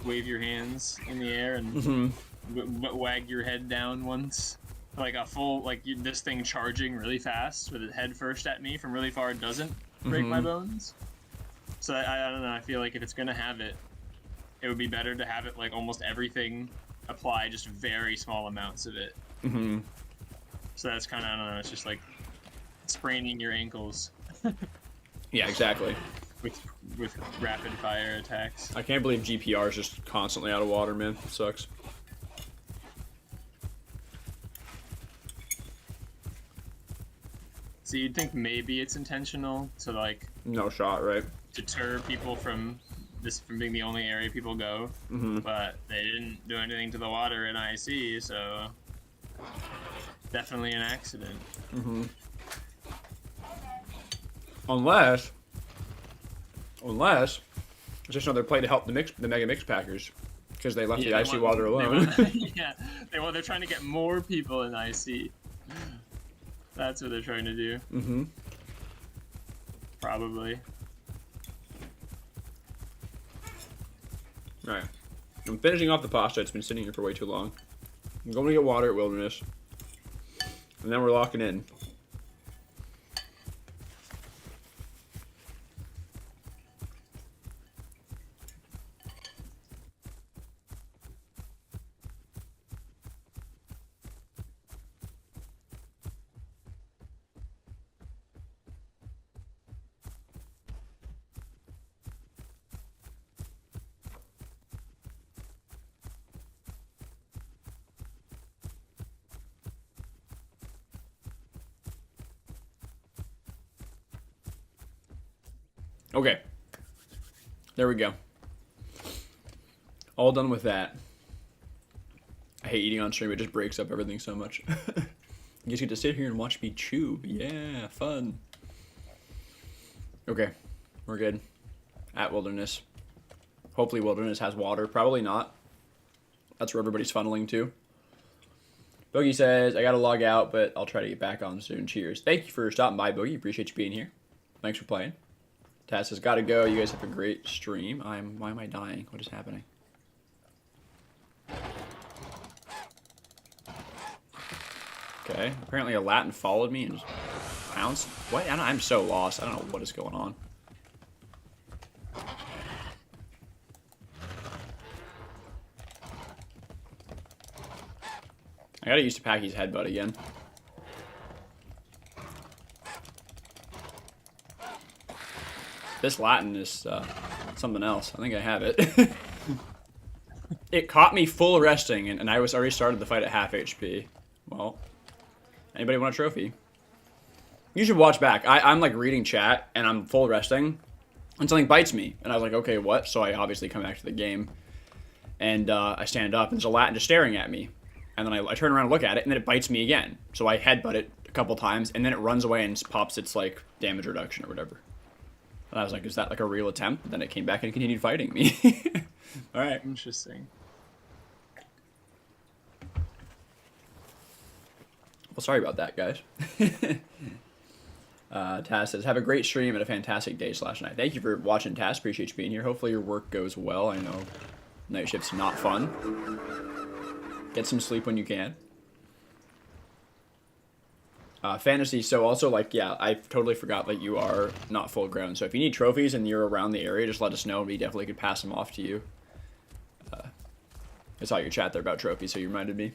Speaker 2: wave your hands in the air and wag your head down once. Like a full, like this thing charging really fast with its head first at me from really far doesn't break my bones. So I don't know, I feel like if it's gonna have it, it would be better to have it like almost everything apply just very small amounts of it. So that's kind of, I don't know, it's just like spraining your ankles.
Speaker 1: Yeah, exactly.
Speaker 2: With rapid fire attacks.
Speaker 1: I can't believe GPR is just constantly out of water, man. It sucks.
Speaker 2: So you'd think maybe it's intentional to like
Speaker 1: No shot, right?
Speaker 2: deter people from being the only area people go, but they didn't do anything to the water in IC, so definitely an accident.
Speaker 1: Unless it's just another play to help the Mega Mix Packers, because they left the IC water alone.
Speaker 2: Yeah, they're trying to get more people in IC. That's what they're trying to do. Probably.
Speaker 1: Alright. I'm finishing off the pasta. It's been sitting here for way too long. I'm going to get water at Wilderness. And then we're locking in. Okay. There we go. All done with that. I hate eating on stream. It just breaks up everything so much. You guys get to sit here and watch me chew. Yeah, fun. Okay. We're good. At Wilderness. Hopefully Wilderness has water. Probably not. That's where everybody's funneling to. Boogie says, I gotta log out, but I'll try to get back on soon. Cheers. Thank you for stopping by, Boogie. Appreciate you being here. Thanks for playing. Taz says, gotta go. You guys have a great stream. Why am I dying? What is happening? Okay. Apparently a Latin followed me and just bounced. What? I'm so lost. I don't know what is going on. I gotta use Pachy's headbutt again. This Latin is something else. I think I have it. It caught me full resting, and I was already started the fight at half HP. Well, anybody want a trophy? You should watch back. I'm like reading chat, and I'm full resting, and something bites me. And I was like, okay, what? So I obviously come back to the game, and I stand up, and there's a Latin just staring at me. And then I turn around and look at it, and then it bites me again. So I headbutt it a couple times, and then it runs away and pops its like damage reduction or whatever. And I was like, is that like a real attempt? And then it came back and continued fighting me. All right.
Speaker 2: Interesting.
Speaker 1: Well, sorry about that, guys. Taz says, have a great stream and a fantastic day / night. Thank you for watching, Taz. Appreciate you being here. Hopefully your work goes well. I know night shift's not fun. Get some sleep when you can. Fantasy, so also, like, yeah, I totally forgot that you are not full grown. So if you need trophies and you're around the area, just let us know, and we definitely could pass them off to you. I saw your chat there about trophies, so you reminded me.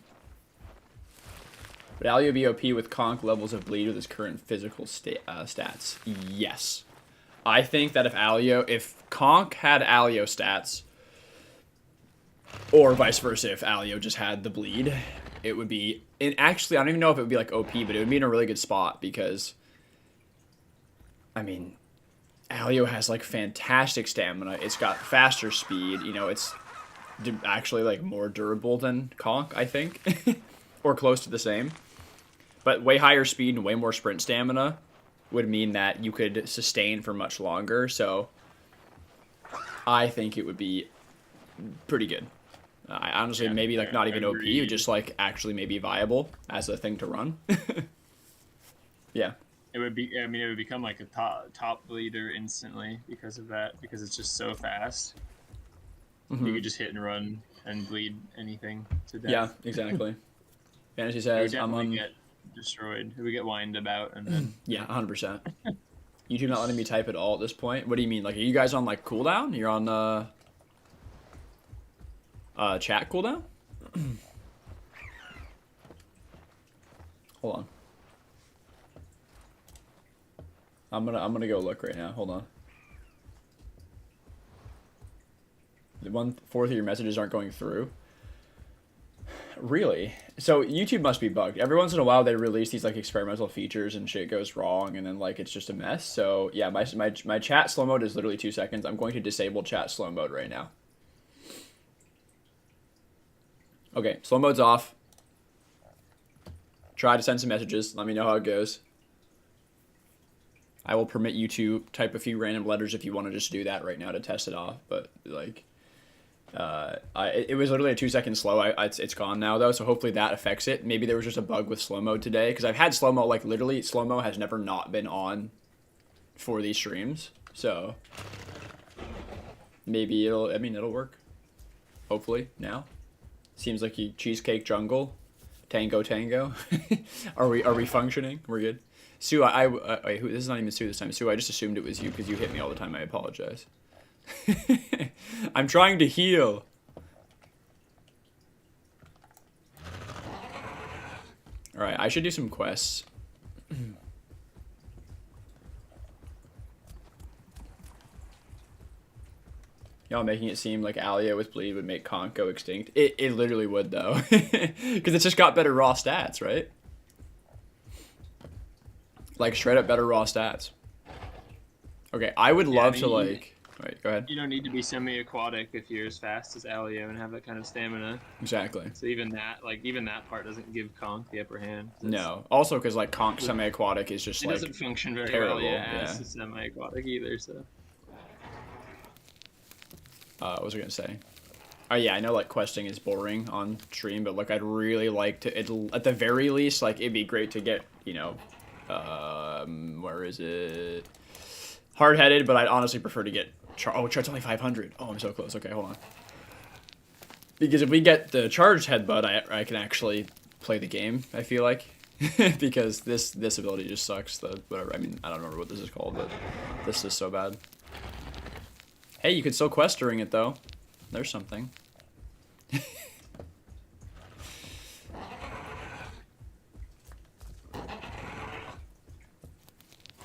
Speaker 1: Would Alio be OP with conk levels of bleed with his current physical stats? Yes. I think that if conk had Alio stats, or vice versa, if Alio just had the bleed, it would be... And actually, I don't even know if it would be like OP, but it would be in a really good spot because... I mean, Alio has like fantastic stamina. It's got faster speed. You know, it's actually like more durable than conk, I think. Or close to the same. But way higher speed and way more sprint stamina would mean that you could sustain for much longer. So I think it would be pretty good. I honestly maybe like not even OP, just like actually maybe viable as a thing to run. Yeah.
Speaker 2: It would be. I mean, it would become like a top bleeder instantly because of that. Because it's just so fast.
Speaker 1: Mm-hmm.
Speaker 2: You could just hit and run and bleed anything to death.
Speaker 1: Yeah, exactly. Fantasy says I'm on.
Speaker 2: Get destroyed. We get whined about and then.
Speaker 1: Yeah, 100%. YouTube not letting me type at all at this point. What do you mean? Like, are you guys on like cooldown? You're on chat cooldown? Hold on. I'm gonna go look right now. Hold on. The 1/4 of your messages aren't going through. Really? So YouTube must be bugged. Every once in a while they release these like experimental features and shit goes wrong and then like it's just a mess. So yeah, my chat slow mode is literally 2 seconds. I'm going to disable chat slow mode right now. Okay, slow mode's off. Try to send some messages. Let me know how it goes. I will permit you to type a few random letters if you want to just do that right now to test it off. But like, it was literally a 2 second slow. It's gone now though, so hopefully that affects it. Maybe there was just a bug with slow mode today because I've had slow mo like literally slow mo has never not been on for these streams. So maybe it'll work. Hopefully now. Seems like you cheesecake jungle, tango. Are we functioning? We're good. Sue, wait, this is not even Sue this time. Sue, I just assumed it was you because you hit me all the time. I apologize. I'm trying to heal. All right, I should do some quests. Y'all making it seem like Alio with bleed would make conk go extinct. It literally would though, because it's just got better raw stats, right? Like straight up better raw stats. Okay, I would love to like. Wait, go ahead.
Speaker 2: You don't need to be semi-aquatic if you're as fast as Alio and have that kind of stamina.
Speaker 1: Exactly.
Speaker 2: So even that part doesn't give conk the upper hand.
Speaker 1: No. Also, because like conk semi-aquatic is just like.
Speaker 2: It doesn't function very
Speaker 1: terrible,
Speaker 2: well as a semi-aquatic either. So.
Speaker 1: What was I gonna say? Oh yeah, I know like questing is boring on stream, but like I'd really like to. At the very least, like it'd be great to get where is it? Hard-headed, but I'd honestly prefer to get. Char's only 500. Oh, I'm so close. Okay, hold on. Because if we get the charged headbutt, I can actually play the game. I feel like because this ability just sucks. The whatever. I mean, I don't remember what this is called, but this is so bad. Hey, you could still quest during it, though. There's something.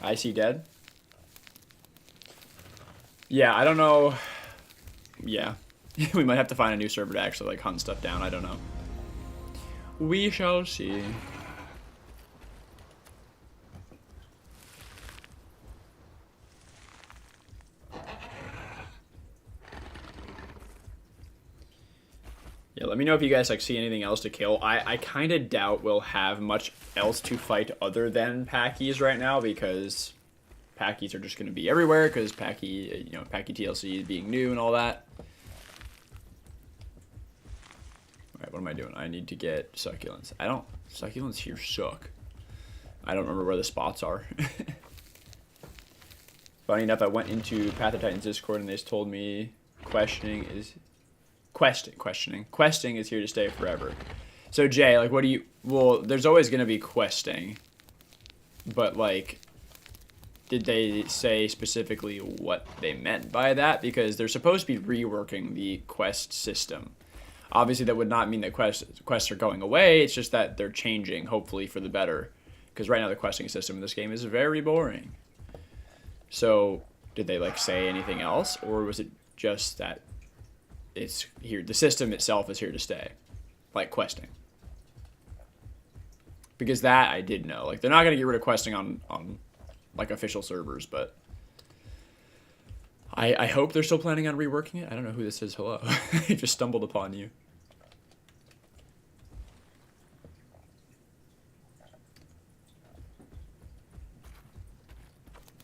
Speaker 1: I see dead. Yeah, I don't know. Yeah. We might have to find a new server to actually, like, hunt stuff down. I don't know. We shall see. Yeah, let me know if you guys like see anything else to kill. I kind of doubt we'll have much else to fight other than Pachy's right now because Pachy's are just going to be everywhere because Pachy TLC being new and all that. Alright, what am I doing? I need to get succulents. Succulents here suck. I don't remember where the spots are. Funny enough, I went into Path of Titans Discord and they told me questing is here to stay forever. So Jay, like, what do you? Well, there's always gonna be questing, but like, did they say specifically what they meant by that? Because they're supposed to be reworking the quest system. Obviously, that would not mean that quests are going away. It's just that they're changing, hopefully for the better. Because right now the questing system in this game is very boring. So, did they like say anything else, or was it just that it's here? The system itself is here to stay, like questing. Because that I did know. Like they're not gonna get rid of questing on like official servers, but I hope they're still planning on reworking it. I don't know who this is. Hello, I just stumbled upon you.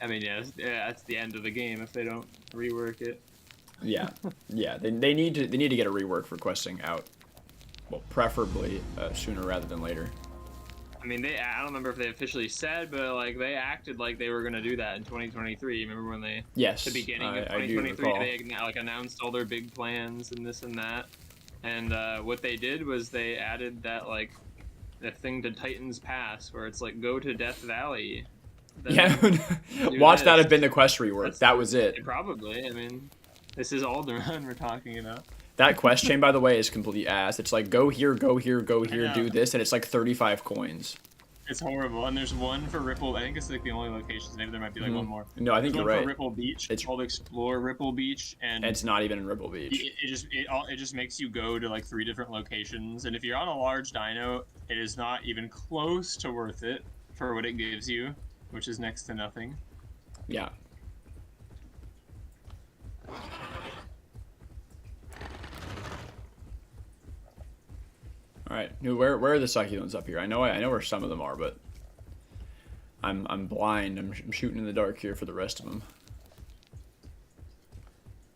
Speaker 2: I mean, yeah, that's the end of the game if they don't rework it.
Speaker 1: Yeah, yeah. They need to get a rework for questing out. Well, preferably sooner rather than later.
Speaker 2: I mean, I don't remember if they officially said, but like they acted like they were gonna do that in 2023. Remember when they?
Speaker 1: Yes.
Speaker 2: The beginning of 2023, they like announced all their big plans and this and that. And what they did was they added that like that thing to Titan's Pass where it's like go to Death Valley.
Speaker 1: Yeah, watch that have been the quest rework. That was it.
Speaker 2: Probably. I mean, this is Alderaan we're talking about.
Speaker 1: That quest chain, by the way, is complete ass. It's like go here, go here, go here, do this, and it's like 35 coins.
Speaker 2: It's horrible, and there's one for Ripple. I think it's like the only locations. Maybe there might be like one more.
Speaker 1: No, I think you're right.
Speaker 2: For Ripple Beach. It's called Explore Ripple Beach, and
Speaker 1: it's not even in Ripple Beach.
Speaker 2: It just makes you go to like 3 different locations, and if you're on a large dino, it is not even close to worth it for what it gives you, which is next to nothing.
Speaker 1: Yeah. All right, where are the succulents up here? I know where some of them are, but I'm blind. I'm shooting in the dark here for the rest of them.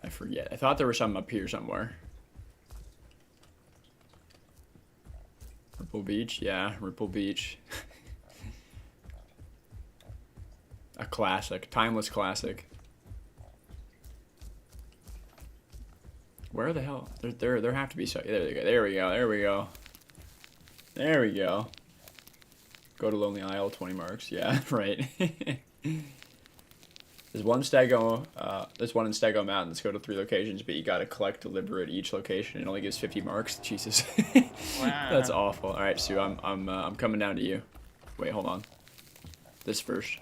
Speaker 1: I forget. I thought there was some up here somewhere. Ripple Beach, yeah, Ripple Beach. A classic, timeless classic. Where the hell? There have to be some. There we go. There we go. There we go. There we go. Go to Lonely Isle, 20 marks. Yeah, right. There's one in Stego Mountain. Let's go to 3 locations, but you gotta collect deliberate each location. It only gives 50 marks. Jesus.
Speaker 2: Wow.
Speaker 1: That's awful. All right, Sue, I'm coming down to you. Wait, hold on. This first.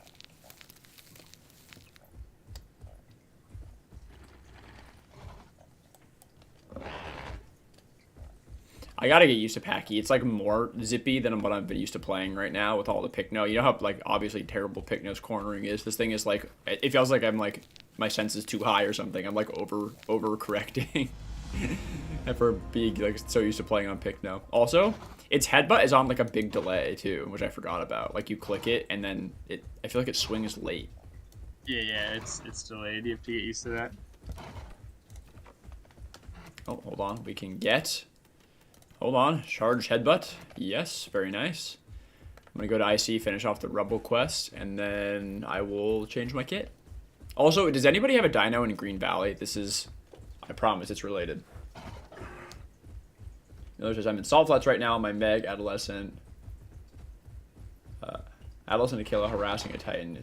Speaker 1: I gotta get used to Pachy. It's like more zippy than what I've been used to playing right now with all the Picno. You know how like obviously terrible Picno's cornering is. This thing is like it feels like I'm like my sense is too high or something. I'm like over correcting for being like so used to playing on Picno. Also, its headbutt is on like a big delay too, which I forgot about. Like you click it and then I feel like it swings late.
Speaker 2: Yeah, it's delayed. You have to get used to that.
Speaker 1: Oh, hold on. We can get. Hold on. Charge headbutt. Yes, very nice. I'm going to go to IC, finish off the Rebel quest, and then I will change my kit. Also, does anybody have a dino in Green Valley? This is, I promise, it's related. Notice I'm in Salt Flats right now. My Meg, Adolescent, Adolescent Aquila harassing a Titan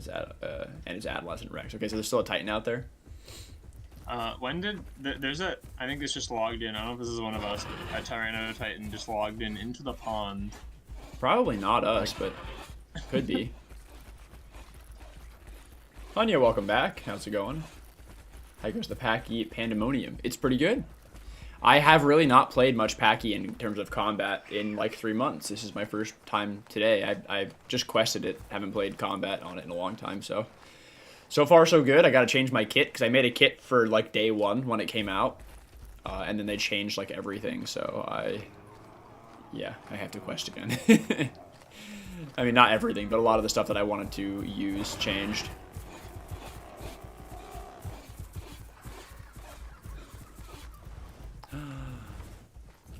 Speaker 1: and his Adolescent Rex. Okay, so there's still a Titan out there?
Speaker 2: When did there's a? I think this just logged in. I don't know if this is one of us. But a tyrannotitan just logged in into the pond.
Speaker 1: Probably not us, but could be. Anya, welcome back. How's it going? How goes the Pachy Pandemonium? It's pretty good. I have really not played much Pachy in terms of combat in like 3 months. This is my first time today. I just quested it. Haven't played combat on it in a long time, so. So far, so good. I got to change my kit because I made a kit for like day 1 when it came out. And then they changed like everything. So I have to quest again. I mean, not everything, but a lot of the stuff that I wanted to use changed.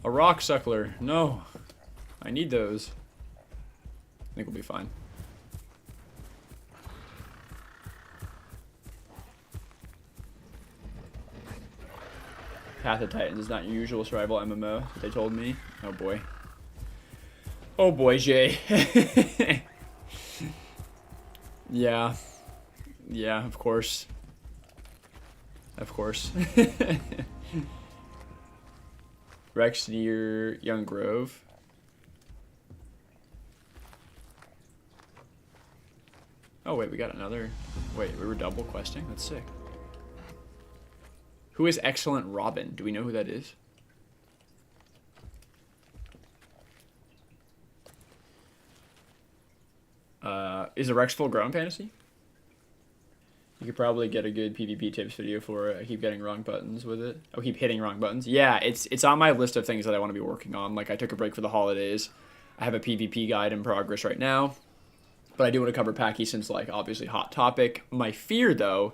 Speaker 1: A rock suckler. No. I need those. I think we'll be fine. Path of Titans is not your usual survival MMO, they told me. Oh boy. Oh boy, Jay. Yeah. Yeah, of course. Of course. Rex near Young Grove. Oh, wait, we got another. Wait, we were double questing? That's sick. Who is Excellent Robin? Do we know who that is? Is a Rex full grown fantasy? You could probably get a good PvP tips video for it. I keep getting wrong buttons with it. I keep hitting wrong buttons. Yeah, it's on my list of things that I want to be working on. Like, I took a break for the holidays. I have a PvP guide in progress right now. But I do want to cover Pachy since, like, obviously hot topic. My fear, though,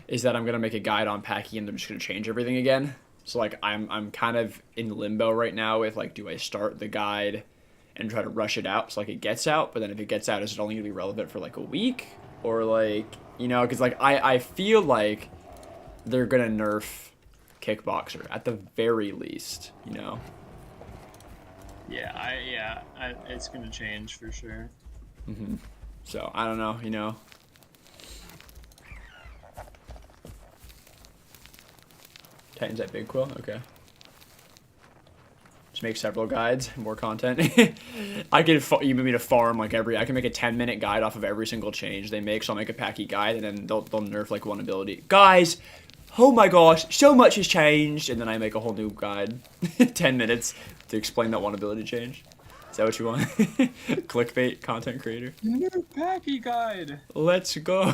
Speaker 1: is that I'm going to make a guide on Pachy and I'm just going to change everything again. So, like, I'm kind of in limbo right now with, like, do I start the guide and try to rush it out so, like, it gets out? But then if it gets out, is it only going to be relevant for, like, a week? Or, like, you know, because, like, I feel like they're going to nerf Kickboxer at the very least, you know?
Speaker 2: Yeah, it's going to change for sure.
Speaker 1: Mm-hmm. So, I don't know, you know? Titans at Big Quill? Okay. Just make several guides, more content. I could, you mean to farm like I can make a 10-minute guide off of every single change they make, so I'll make a Pachy guide, and then they'll nerf like one ability. Guys, oh my gosh, so much has changed, and then I make a whole new guide, 10 minutes to explain that one ability change. Is that what you want? Clickbait content creator?
Speaker 2: New Pachy guide!
Speaker 1: Let's go.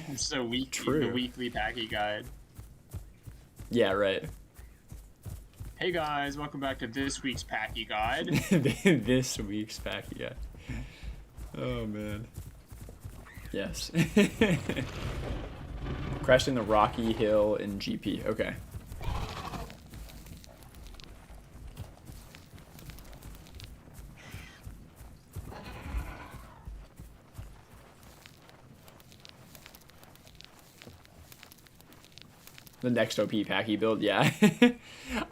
Speaker 2: It's the weekly Pachy guide.
Speaker 1: Yeah, right.
Speaker 2: Hey guys, welcome back to this week's Pachy guide.
Speaker 1: This week's Pachy guide. Oh man. Yes. Cresting the rocky hill in GP. Okay. The next OP Pachy build, yeah.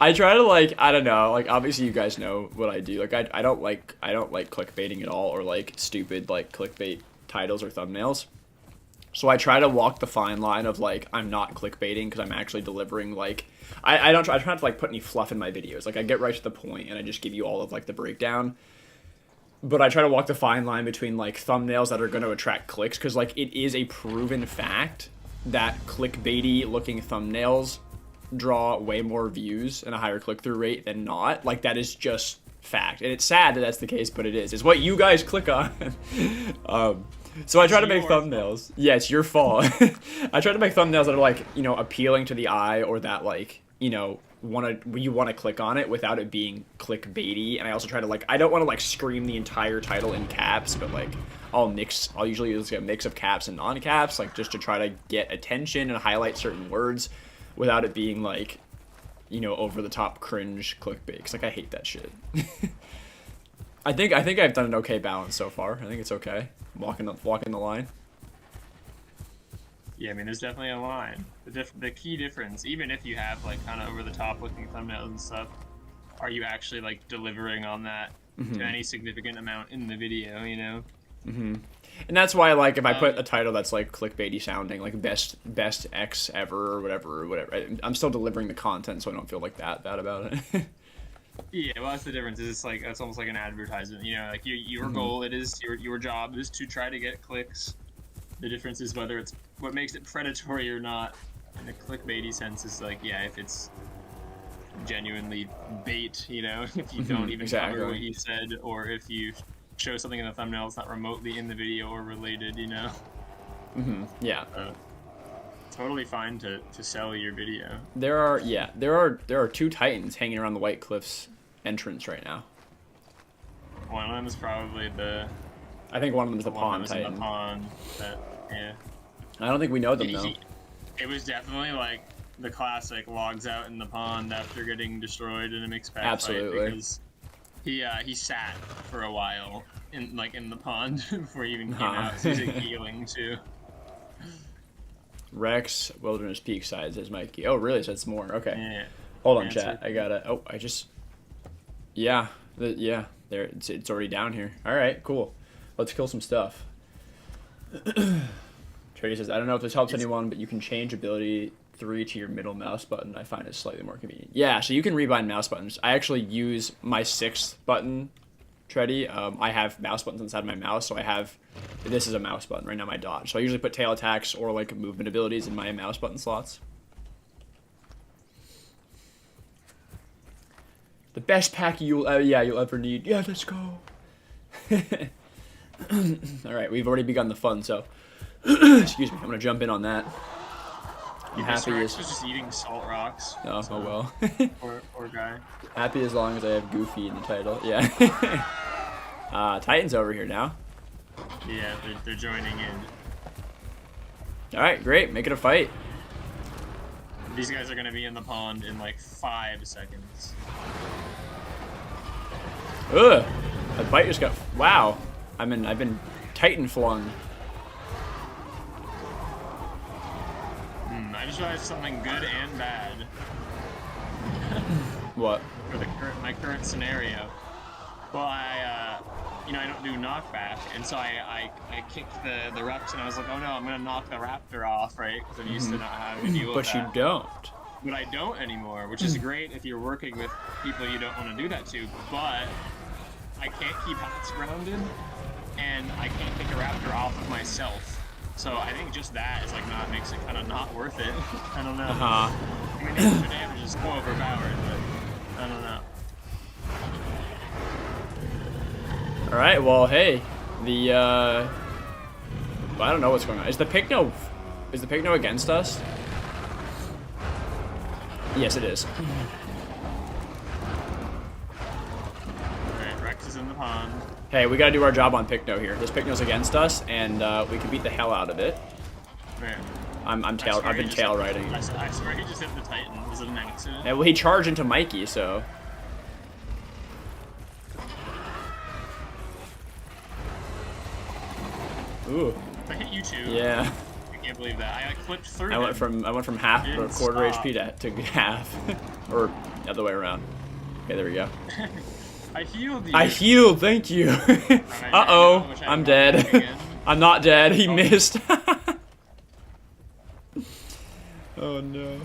Speaker 1: I try to, like, I don't know, like, obviously you guys know what I do. Like, I don't like clickbaiting at all, or like stupid like clickbait titles or thumbnails. So I try to walk the fine line of, like, I'm not clickbaiting because I'm actually delivering, like, I try not to like put any fluff in my videos. Like, I get right to the point and I just give you all of like the breakdown. But I try to walk the fine line between like thumbnails that are going to attract clicks, because like it is a proven fact that clickbaity looking thumbnails draw way more views and a higher click-through rate than not. Like, that is just fact, and it's sad that that's the case, but it is. It's what you guys click on. So I try to make thumbnails. Yeah, it's your fault. I try to make thumbnails that are, like, you know, appealing to the eye, or that, like, you know, you want to click on it without it being clickbaity. And I also try to, like, I don't want to like scream the entire title in caps, but like I'll usually use a mix of caps and non-caps, like, just to try to get attention and highlight certain words without it being like, you know, over the top cringe clickbait, because like I hate that shit. I think I've done an okay balance so far. I think it's okay. Walking the line.
Speaker 2: Yeah, I mean, there's definitely a line. The key difference, even if you have like kind of over the top looking thumbnails and stuff, are you actually like delivering on that to any significant amount in the video, you know?
Speaker 1: And that's why, like, if I put a title that's like clickbaity sounding, like best X ever or whatever, I'm still delivering the content, so I don't feel like that bad about it.
Speaker 2: Yeah, well, that's the difference. Is it's like, it's almost like an advertisement, you know, like your goal, it is your job is to try to get clicks. The difference is whether it's what makes it predatory or not. In a clickbaity sense, is like, yeah, if it's genuinely bait, you know, if you don't even cover what you said, or if you show something in the thumbnail that's not remotely in the video or related, you know.
Speaker 1: Yeah.
Speaker 2: Totally fine to sell your video.
Speaker 1: There are two Titans hanging around the White Cliffs entrance right now.
Speaker 2: One of them is probably
Speaker 1: I think one of them is the Pond Titan.
Speaker 2: The pond, yeah.
Speaker 1: I don't think we know them though.
Speaker 2: It was definitely like the classic logs out in the pond after getting destroyed in a mixed pack fight, because he sat for a while in the pond before he even came out. So he's like healing too.
Speaker 1: Rex Wilderness Peak size is my key. Oh really? So it's more. Okay.
Speaker 2: Yeah.
Speaker 1: Hold on, chat. I gotta. Oh, I just. Yeah. Yeah. There. It's already down here. All right. Cool. Let's kill some stuff. Trady says, I don't know if this helps anyone, but you can change ability 3 to your middle mouse button, I find it slightly more convenient. Yeah, so you can rebind mouse buttons. I actually use my 6th button, Treddy. I have mouse buttons inside my mouse, so I have, this is a mouse button right now, my dodge. So I usually put tail attacks or like movement abilities in my mouse button slots. The best Pachy you'll ever need. Yeah, let's go. All right, we've already begun the fun, so excuse me. I'm gonna jump in on that. I'm happy
Speaker 2: as just eating salt rocks.
Speaker 1: Oh, so, oh well.
Speaker 2: poor guy.
Speaker 1: Happy as long as I have Goofy in the title. Yeah. Titan's over here now.
Speaker 2: Yeah, they're joining in.
Speaker 1: All right, great. Make it a fight.
Speaker 2: These guys are gonna be in the pond in like 5 seconds.
Speaker 1: Ugh. That fight just got. Wow. I've been Titan flung.
Speaker 2: I just realized something good and bad.
Speaker 1: What?
Speaker 2: For my current scenario. Well, I don't do knockback, and so I kicked the reps, and I was like, oh no, I'm gonna knock the raptor off, right? Because I'm used to not having to deal with that.
Speaker 1: But you don't.
Speaker 2: But I don't anymore, which is great if you're working with people you don't want to do that to. But I can't keep hats grounded, and I can't take a raptor off of myself. So I think just that is like makes it kind of not worth it. I don't know. I mean, the extra damage is so overpowered, but I don't know.
Speaker 1: All right. Well, hey, the I don't know what's going on. Is the Picno against us? Yes, it is.
Speaker 2: Alright, Rex is in the pond.
Speaker 1: Hey, we gotta do our job on Picno here. This Picno's against us, and we can beat the hell out of it.
Speaker 2: Right.
Speaker 1: I've been tail riding.
Speaker 2: I swear he just hit the Titan. Was it an accident?
Speaker 1: Yeah, well, he charged into Mikey, so. Ooh.
Speaker 2: I hit you too.
Speaker 1: Yeah.
Speaker 2: I can't believe that. I flipped through.
Speaker 1: I went from half or quarter
Speaker 2: stop.
Speaker 1: HP to half, or the other way around. Okay, there we go.
Speaker 2: I healed you.
Speaker 1: I healed, thank you. Uh-oh, I'm dead. I'm not dead, he missed. Oh no.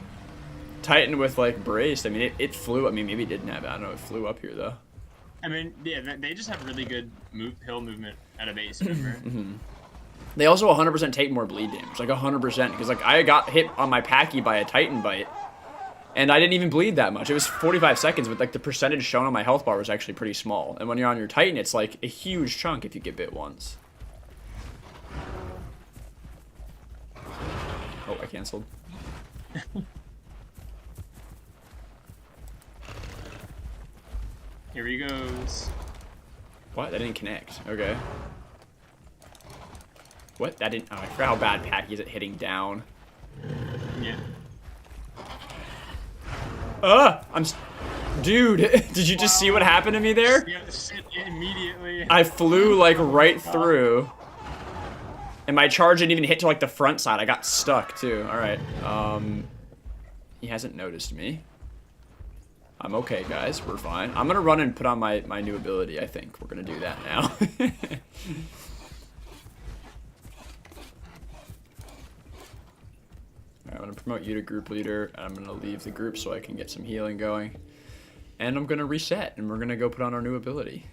Speaker 1: Titan with like braced, I mean it flew, I mean maybe it didn't have it, I don't know, it flew up here though.
Speaker 2: I mean, yeah, they just have really good hill movement at a base, remember?
Speaker 1: They also 100% take more bleed damage, like 100%, because like I got hit on my Pachy by a Titan bite. And I didn't even bleed that much. It was 45 seconds, but like the percentage shown on my health bar was actually pretty small. And when you're on your Titan, it's like a huge chunk if you get bit once. Oh, I canceled.
Speaker 2: Here he goes.
Speaker 1: What? That didn't connect. Okay. What? That didn't... Oh, I forgot how bad Pachy is at hitting down.
Speaker 2: Yeah.
Speaker 1: Dude, did you just see what happened to me there?
Speaker 2: Yeah, immediately.
Speaker 1: I flew like right through. And my charge didn't even hit to like the front side. I got stuck too. Alright. He hasn't noticed me. I'm okay, guys. We're fine. I'm gonna run and put on my new ability, I think. We're gonna do that now. I'm going to promote you to group leader, and I'm going to leave the group so I can get some healing going. And I'm going to reset, and we're going to go put on our new ability.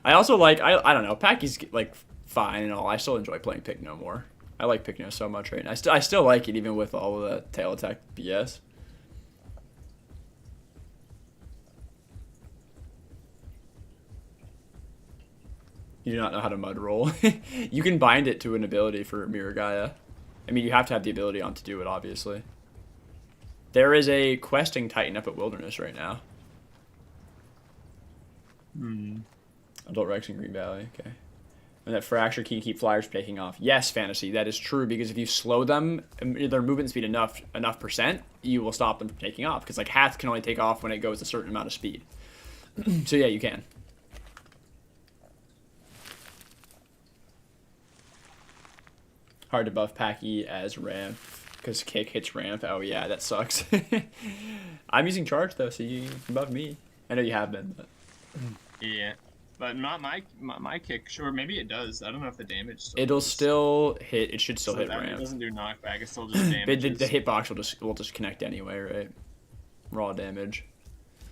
Speaker 1: I also like, I don't know, Pachy's like fine and all. I still enjoy playing Picno more. I like Picno so much right now. I still like it even with all of the tail attack BS. You do not know how to mud roll. You can bind it to an ability for Miragaya. I mean, you have to have the ability on to do it, obviously. There is a questing Titan up at Wilderness right now. Adult Rex in Green Valley, okay. And that fracture can keep flyers from taking off. Yes, Fantasy, that is true, because if you slow them, their movement speed enough percent, you will stop them from taking off. Because like hats can only take off when it goes a certain amount of speed. So yeah, you can. Hard to buff Pachy as ramp because kick hits ramp. Oh yeah, that sucks. I'm using charge though, so you can buff me. I know you have been, but
Speaker 2: yeah. But not my kick. Sure, maybe it does. I don't know if the damage still
Speaker 1: It'll
Speaker 2: goes.
Speaker 1: still hit. It should still
Speaker 2: So
Speaker 1: hit
Speaker 2: that it
Speaker 1: ramp.
Speaker 2: doesn't do knockback. It still just
Speaker 1: But
Speaker 2: damages.
Speaker 1: the hitbox will just connect anyway, right? Raw damage.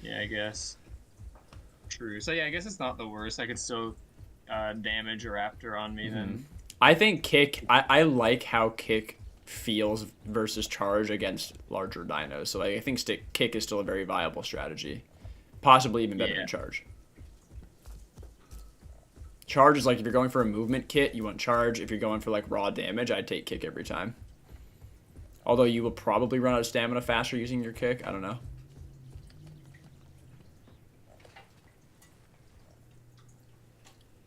Speaker 2: Yeah, I guess. True. So yeah, I guess it's not the worst. I could still damage a raptor on me then.
Speaker 1: I think kick. I like how kick feels versus charge against larger dinos. So I think kick is still a very viable strategy, possibly even better than charge. Charge is like if you're going for a movement kit, you want charge. If you're going for like raw damage, I'd take kick every time. Although you will probably run out of stamina faster using your kick. I don't know.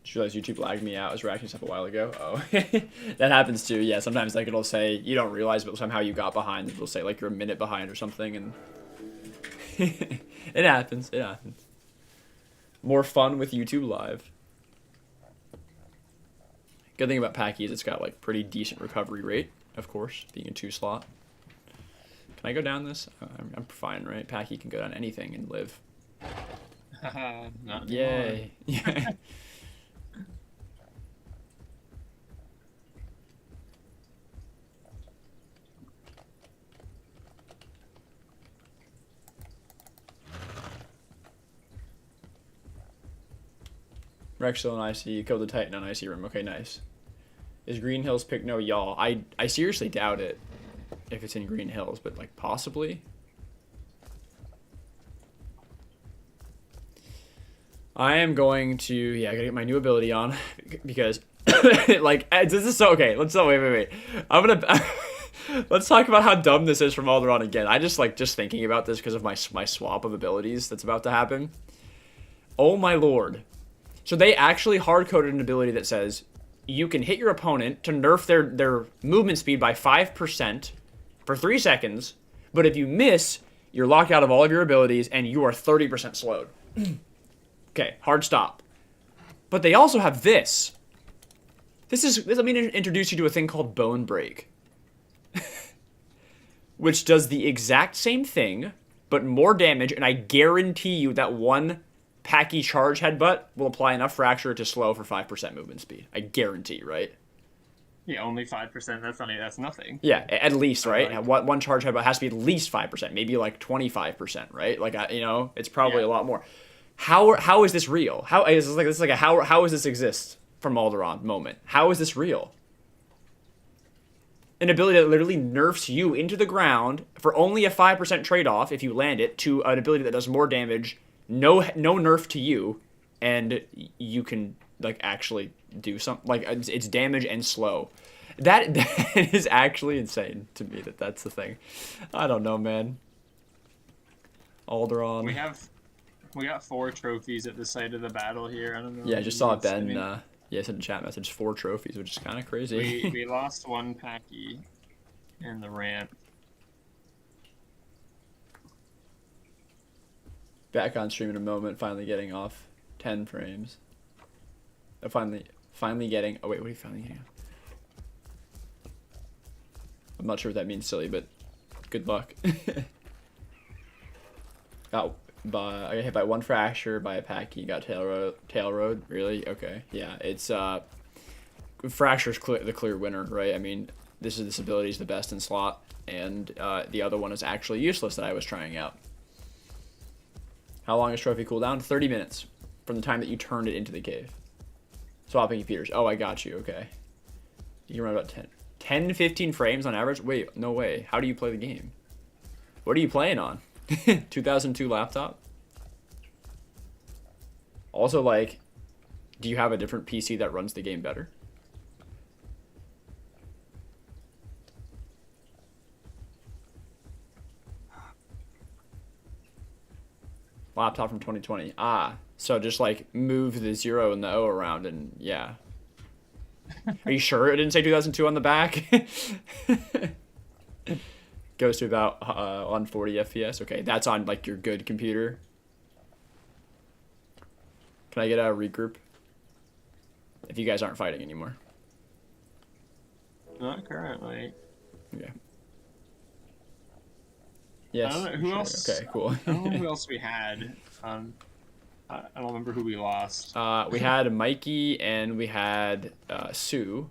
Speaker 1: Just realized YouTube lagged me out. I was reacting to stuff a while ago. Oh, that happens too. Yeah, sometimes like it'll say you don't realize, but somehow you got behind. It'll say like you're a minute behind or something, and it happens. It happens. More fun with YouTube Live. Good thing about Pachy is it's got like pretty decent recovery rate, of course, being a 2-slot. Can I go down this? I'm fine, right? Pachy can go down anything and live.
Speaker 2: Not
Speaker 1: Yay. Yeah. Rex still on IC. You killed the Titan on IC room. Okay, nice. Is Green Hills pick? No, y'all. I seriously doubt it if it's in Green Hills, but like possibly. I am going to, yeah, I gotta get my new ability on because like this is so okay. Wait. I'm gonna let's talk about how dumb this is from Alderaan again. I just thinking about this because of my swap of abilities that's about to happen. Oh my lord. So they actually hard-coded an ability that says you can hit your opponent to nerf their movement speed by 5% for 3 seconds, but if you miss, you're locked out of all of your abilities and you are 30% slowed. Okay, hard stop. But they also have this. This let me introduce you to a thing called Bone Break. Which does the exact same thing, but more damage, and I guarantee you that one Pachy charge headbutt will apply enough fracture to slow for 5% movement speed. I guarantee, right?
Speaker 2: Yeah, only 5%. That's nothing.
Speaker 1: Yeah, at least, right? One charge headbutt has to be at least 5%, maybe like 25%, right? Like, it's probably a lot more. How is this real? How is this exist from Alderaan moment? How is this real? An ability that literally nerfs you into the ground for only a 5% trade-off if you land it to an ability that does more damage. No nerf to you, and you can like actually do something. Like it's damage and slow. That is actually insane to me. That's the thing. I don't know, man. Alderaan.
Speaker 2: We got 4 trophies at the site of the battle here. I don't know.
Speaker 1: Yeah, I just saw Ben. Yeah, sent a chat message. 4 trophies, which is kind of crazy.
Speaker 2: We lost 1 Pachy in the ramp.
Speaker 1: Back on stream in a moment, finally getting off 10 frames. Finally getting... Oh, wait, what are you finally getting off? I'm not sure what that means, silly, but good luck. I got hit by 1 fracture by a Pachy, got tail road. Really? Okay. Yeah, it's... Fracture's the clear winner, right? I mean, this ability is the best in slot, and the other one is actually useless that I was trying out. How long is trophy cooldown? 30 minutes from the time that you turned it into the cave. Swapping computers. Oh, I got you. Okay. You can run about 10, 15 frames on average? Wait, no way. How do you play the game? What are you playing on? 2002 laptop? Also, like, do you have a different PC that runs the game better? Laptop from 2020. Ah, so just like move the 0 and the O around and yeah. Are you sure it didn't say 2002 on the back? Goes to about 140 FPS. Okay, that's on like your good computer. Can I get a regroup? If you guys aren't fighting anymore.
Speaker 2: Not currently.
Speaker 1: Okay. Yes.
Speaker 2: I don't know who else.
Speaker 1: Okay, cool.
Speaker 2: I don't know who else we had. I don't remember who we lost.
Speaker 1: We had Mikey and we had Sue.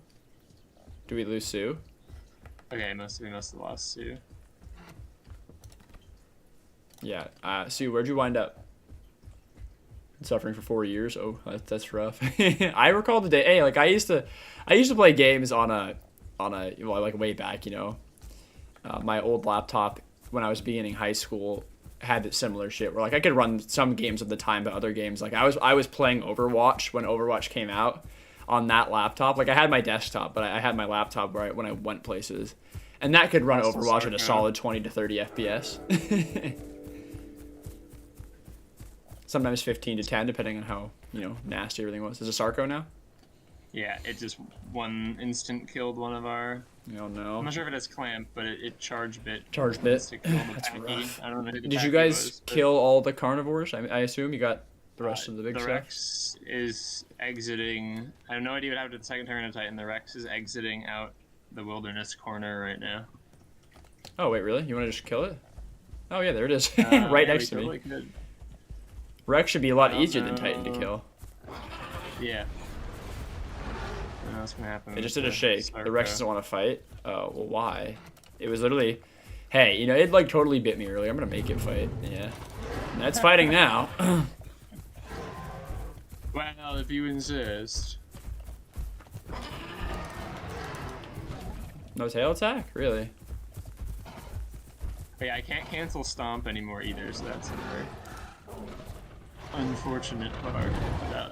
Speaker 1: Did we lose Sue?
Speaker 2: Okay, we must have lost Sue.
Speaker 1: Yeah. Sue, where'd you wind up? Suffering for 4 years. Oh, that's rough. I recall the day. Hey, like I used to play games on a well, like way back. You know, my old laptop when I was beginning high school had similar shit where like I could run some games at the time, but other games like I was playing Overwatch when Overwatch came out on that laptop. Like I had my desktop, but I had my laptop right when I went places, and that could run Overwatch at a solid 20 to 30 FPS. Sometimes 15 to 10, depending on how, you know, nasty everything was. Is it Sarko now?
Speaker 2: Yeah, it just one instant killed one of our...
Speaker 1: Oh, no.
Speaker 2: I'm not sure if it has clamp, but it charge bit.
Speaker 1: Charge bit.
Speaker 2: That's rough. I don't know who the
Speaker 1: Did you
Speaker 2: Pachy
Speaker 1: guys
Speaker 2: was,
Speaker 1: kill all the carnivores? I assume you got the rest of the big
Speaker 2: the
Speaker 1: stuff?
Speaker 2: Rex is exiting... I have no idea what happened to the second tyrannotitan. The Rex is exiting out the wilderness corner right now.
Speaker 1: Oh, wait, really? You want to just kill it? Oh, yeah, there it is. Right next to me.
Speaker 2: Could.
Speaker 1: Rex should be a lot easier than Titan to kill.
Speaker 2: Yeah. I don't know what's gonna happen.
Speaker 1: It just did a shake. The Rex doesn't want to fight. Oh, well, why? It was literally, hey, you know, it like totally bit me earlier. I'm gonna make it fight. Yeah. That's fighting now.
Speaker 2: Well, if you insist.
Speaker 1: No tail attack? Really?
Speaker 2: But yeah, I can't cancel Stomp anymore either, so that's a very unfortunate part.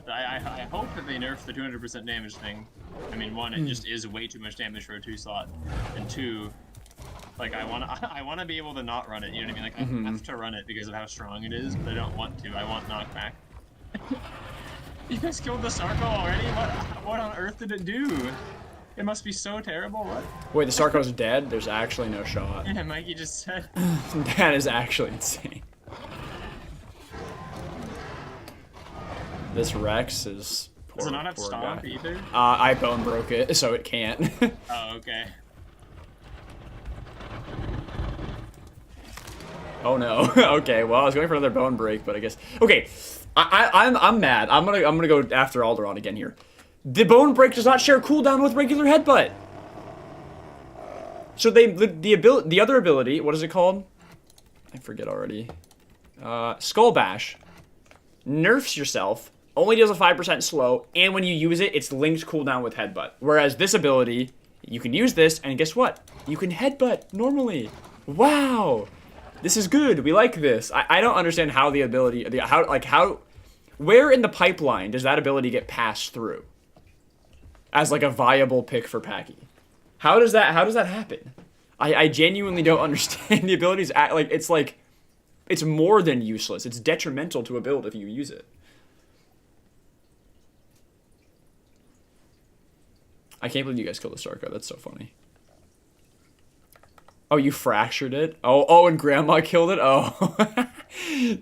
Speaker 2: I hope that they nerf the 200% damage thing. I mean, one, it just is way too much damage for a 2 slot, and 2, like I wanna be able to not run it. You know what I mean? Like I have to run it because of how strong it is, but I don't want to. I want knockback. You guys killed the Sarko already? What on earth did it do? It must be so terrible. What?
Speaker 1: Wait, the Sarko's dead? There's actually no shot.
Speaker 2: Yeah, Mikey just said.
Speaker 1: That is actually insane. This Rex is poor.
Speaker 2: Does it not have
Speaker 1: poor
Speaker 2: Stomp
Speaker 1: guy.
Speaker 2: either?
Speaker 1: I bone broke it, so it can't.
Speaker 2: Oh, okay.
Speaker 1: Oh no. Okay, well I was going for another bone break, but I guess okay. I'm mad. I'm gonna go after Alderaan again here. The bone break does not share cooldown with regular headbutt. So the other ability, what is it called? I forget already. Skull Bash nerfs yourself, only deals a 5% slow, and when you use it, it's linked cooldown with headbutt. Whereas this ability, you can use this, and guess what? You can headbutt normally. Wow, this is good. We like this. I don't understand how the ability, where in the pipeline does that ability get passed through as like a viable pick for Pachy? How does that happen? I genuinely don't understand. The abilities it's more than useless. It's detrimental to a build if you use it. I can't believe you guys killed the Sarko. That's so funny. Oh, you fractured it? Oh, and Grandma killed it? Oh.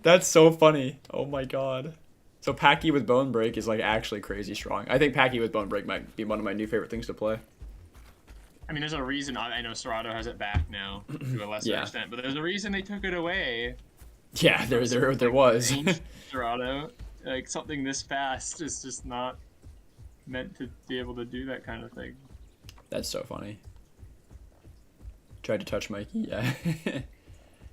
Speaker 1: That's so funny. Oh my god. So Pachy with Bone Break is like actually crazy strong. I think Pachy with Bone Break might be one of my new favorite things to play.
Speaker 2: I mean, there's a reason. I know Serato has it back now to a lesser extent, but there's a reason they took it away.
Speaker 1: Yeah, there was.
Speaker 2: Serato, like something this fast is just not meant to be able to do that kind of thing.
Speaker 1: That's so funny. Tried to touch Mikey, yeah.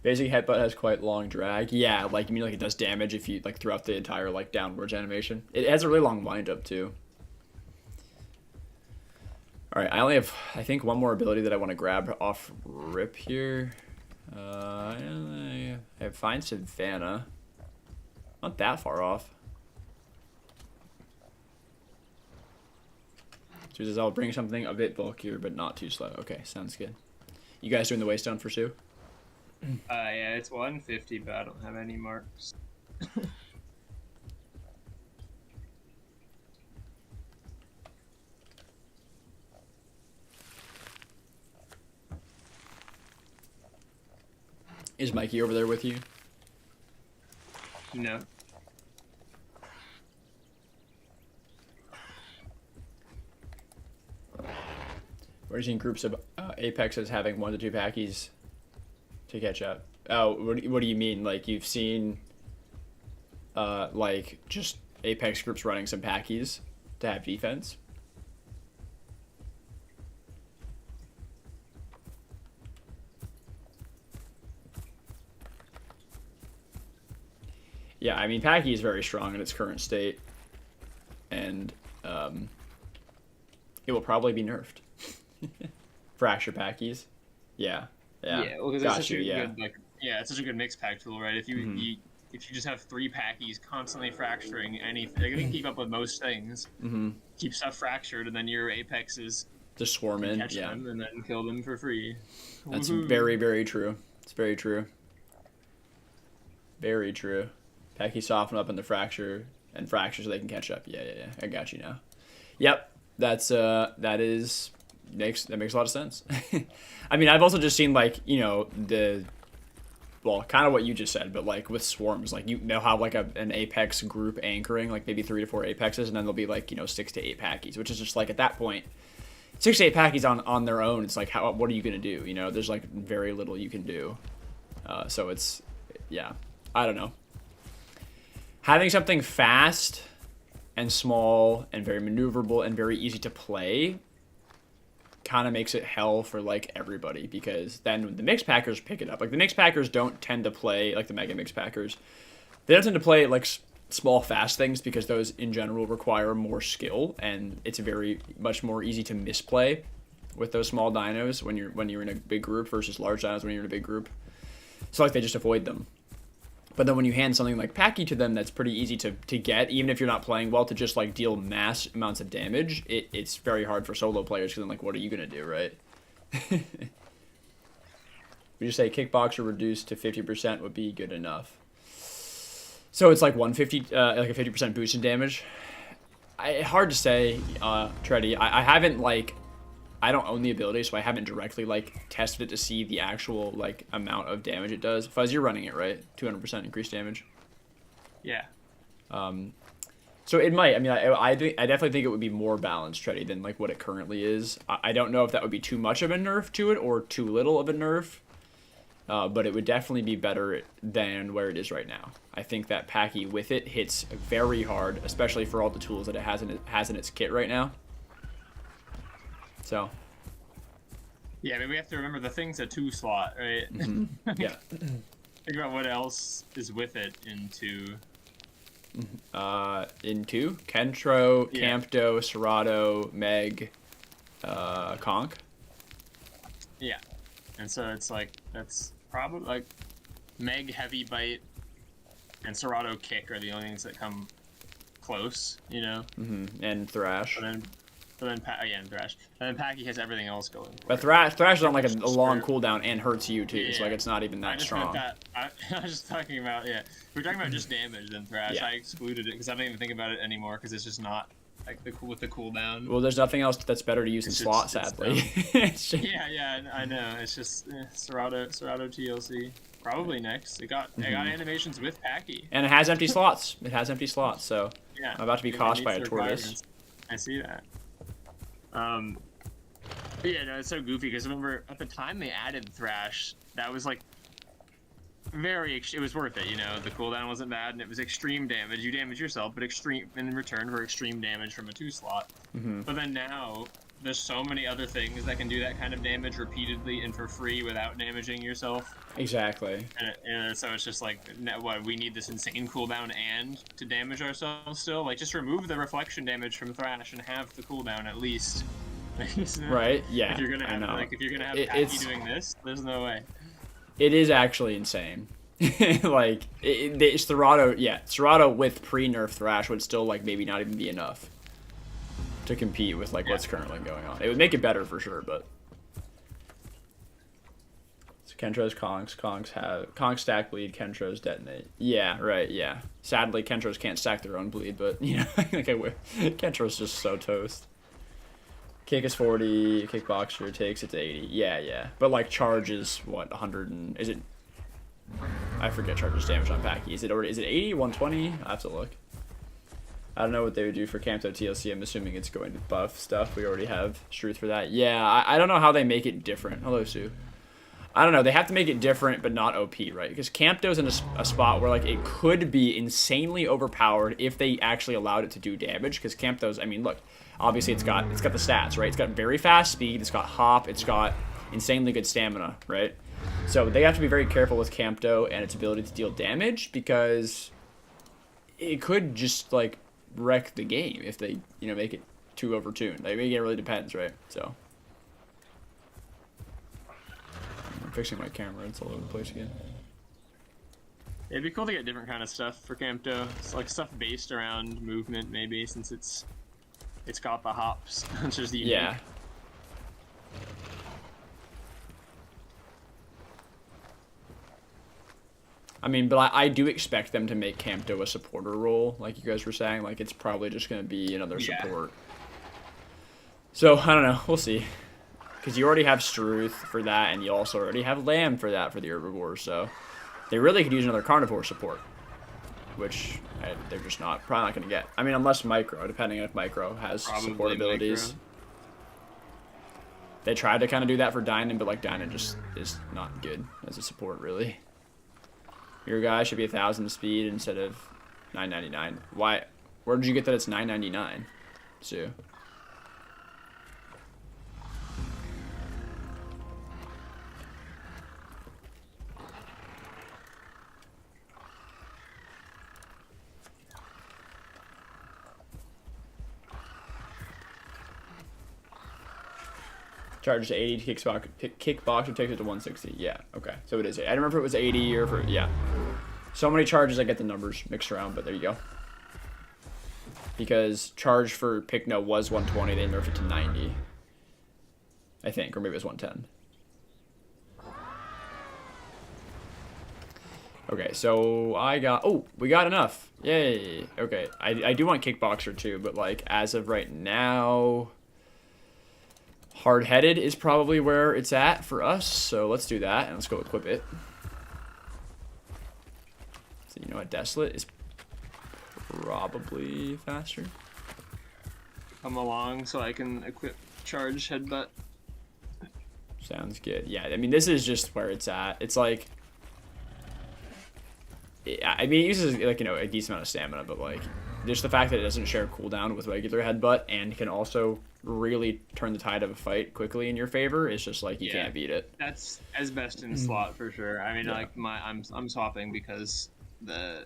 Speaker 1: Basic headbutt has quite long drag. Yeah, like you mean like it does damage if you like throughout the entire like downwards animation. It has a really long wind up too. All right, I only have I think one more ability that I want to grab off rip here. I have Fine Savannah. Not that far off. So I'll bring something a bit bulkier but not too slow. Okay, sounds good. You guys doing the waystone for Sue?
Speaker 2: Yeah, it's 150, but I don't have any marks.
Speaker 1: Is Mikey over there with you?
Speaker 2: No.
Speaker 1: We're seeing groups of Apex as having 1 to 2 Packies to catch up. Oh, what do you mean? Like you've seen like just Apex groups running some Packies to have defense. Yeah, I mean, Pachy is very strong in its current state, and it will probably be nerfed. Fracture Packies. Yeah.
Speaker 2: Yeah, well, because it's such a good, like, it's such a good mix pack tool, right? If you, if you just have 3 Packies constantly fracturing anything, they can keep up with most things. Keep stuff fractured, and then your Apexes
Speaker 1: just swarm in,
Speaker 2: catch them, and then kill them for free.
Speaker 1: That's very, very true. It's very true. Very true. Pachy soften up in the fracture and fracture so they can catch up. Yeah. I got you now. Yep. That makes a lot of sense. I mean, I've also just seen, like, you know, kind of what you just said, but like with swarms, like they'll have like an Apex group anchoring, like maybe 3 to 4 Apexes, and then there'll be like, you know, 6 to 8 Packies, which is just like at that point, 6 to 8 Packies on their own. It's like, what are you gonna do? You know, there's like very little you can do. So it's, yeah, I don't know. Having something fast and small and very maneuverable and very easy to play kind of makes it hell for like everybody, because then the mix packers pick it up. Like the mix packers don't tend to play like the mega mix packers. They don't tend to play like small fast things, because those in general require more skill, and it's very much more easy to misplay with those small dinos when you're in a big group versus large dinos when you're in a big group. So like they just avoid them. But then when you hand something like Pachy to them that's pretty easy to get, even if you're not playing well, to just like deal mass amounts of damage, it's very hard for solo players, because then like, what are you going to do, right? Would you say kickboxer reduced to 50% would be good enough? So it's like 150, like a 50% boost in damage? Hard to say, Treddy. I haven't like... I don't own the ability, so I haven't directly like tested it to see the actual like amount of damage it does. Fuzz, you're running it, right? 200% increased damage.
Speaker 2: Yeah.
Speaker 1: So it might. I mean, I definitely think it would be more balanced, Treddy, than like what it currently is. I don't know if that would be too much of a nerf to it or too little of a nerf, but it would definitely be better than where it is right now. I think that Pachy with it hits very hard, especially for all the tools that it has in its kit right now. So.
Speaker 2: Yeah, I mean, we have to remember the thing's a 2 slot, right?
Speaker 1: Yeah.
Speaker 2: Think about what else is with it in 2.
Speaker 1: In 2? Kentro, Campto, Serato, Meg, Conk.
Speaker 2: Yeah. And so it's like, that's probably like Meg Heavy Bite and Serato Kick are the only things that come close, you know?
Speaker 1: And Thrash.
Speaker 2: And Thrash. And then Pachy has everything else going.
Speaker 1: But Thrash is on like a long cooldown and hurts you too, so like it's not even that strong.
Speaker 2: I was just talking about, we're talking about just damage then Thrash. I excluded it because I don't even think about it anymore, because it's just not like with the cooldown.
Speaker 1: Well, there's nothing else that's better to use in slot, sadly.
Speaker 2: Yeah, I know. It's just Serato TLC. Probably next. It got animations with Pachy.
Speaker 1: And it has empty slots. So
Speaker 2: yeah,
Speaker 1: I'm about to be cost by a tortoise.
Speaker 2: I see that. But yeah, no, it's so goofy, because remember at the time they added Thrash, that was like it was worth it, you know. The cooldown wasn't bad, and it was extreme damage. You damage yourself, but extreme in return for extreme damage from a 2 slot. But then now there's so many other things that can do that kind of damage repeatedly and for free without damaging yourself.
Speaker 1: Exactly.
Speaker 2: And so it's just like, what, we need this insane cooldown and to damage ourselves still? Like, just remove the reflection damage from Thrash and have the cooldown at least.
Speaker 1: Right? Yeah.
Speaker 2: If you're gonna have, Pachy doing this, there's no way.
Speaker 1: It is actually insane. Like, Serato with pre-nerf Thrash would still like maybe not even be enough to compete with like what's currently going on. It would make it better for sure, but so Kentro's Kongs stack bleed, Kentro's detonate. Yeah, right, yeah. Sadly, Kentro's can't stack their own bleed, but you know, like Kentro's just so toast. Kick is 40, kickboxer takes it to 80. Yeah. But like charge is what, 100 and is it? I forget charge's damage on Pachy. Is it 80, 120? I have to look. I don't know what they would do for Campto TLC. I'm assuming it's going to buff stuff. We already have truth for that. Yeah, I don't know how they make it different. Hello, Sue. I don't know. They have to make it different, but not OP, right? Because Campto's in a spot where like it could be insanely overpowered if they actually allowed it to do damage. Because Campto's, I mean, look, obviously it's got the stats, right? It's got very fast speed. It's got hop. It's got insanely good stamina, right? So they have to be very careful with Campto and its ability to deal damage because it could just like wreck the game if they make it too overtuned. Like, it really depends, right? So. Fixing my camera, it's all over the place again.
Speaker 2: It'd be cool to get different kind of stuff for Campto. It's like stuff based around movement, maybe, since it's got the hops. It's just unique.
Speaker 1: Yeah. I mean, but I do expect them to make Campto a supporter role, like you guys were saying. Like, it's probably just going to be another support. So, I don't know. We'll see. Because you already have Struth for that, and you also already have Lamb for that for the herbivores, so they really could use another carnivore support, which they're just probably not going to get. I mean, unless Micro, depending on if Micro has probably support abilities. Micro. They tried to kind of do that for Dynan, but like Dynan just is not good as a support, really. Your guy should be 1,000 speed instead of 999. Why? Where did you get that it's 999? Sue. Charges to 80 to kickboxer takes it to 160. Yeah, okay. So it is. I don't remember if it was 80 or yeah. So many charges, I get the numbers mixed around, but there you go. Because charge for Picno was 120, they nerfed it to 90. I think, or maybe it was 110. Okay, so I got... Oh, we got enough. Yay. Okay, I do want kickboxer too, but like as of right now... Hard-headed is probably where it's at for us, so let's do that, and let's go equip it. So you know what, Desolate is probably faster.
Speaker 2: Come along so I can equip Charge Headbutt.
Speaker 1: Sounds good. Yeah, I mean, this is just where it's at. It's like... I mean, it uses, like, a decent amount of stamina, but, like, just the fact that it doesn't share cooldown with regular Headbutt and can also really turn the tide of a fight quickly in your favor is just, like, you can't beat it.
Speaker 2: That's as best in slot for sure. I mean, like, I'm swapping because the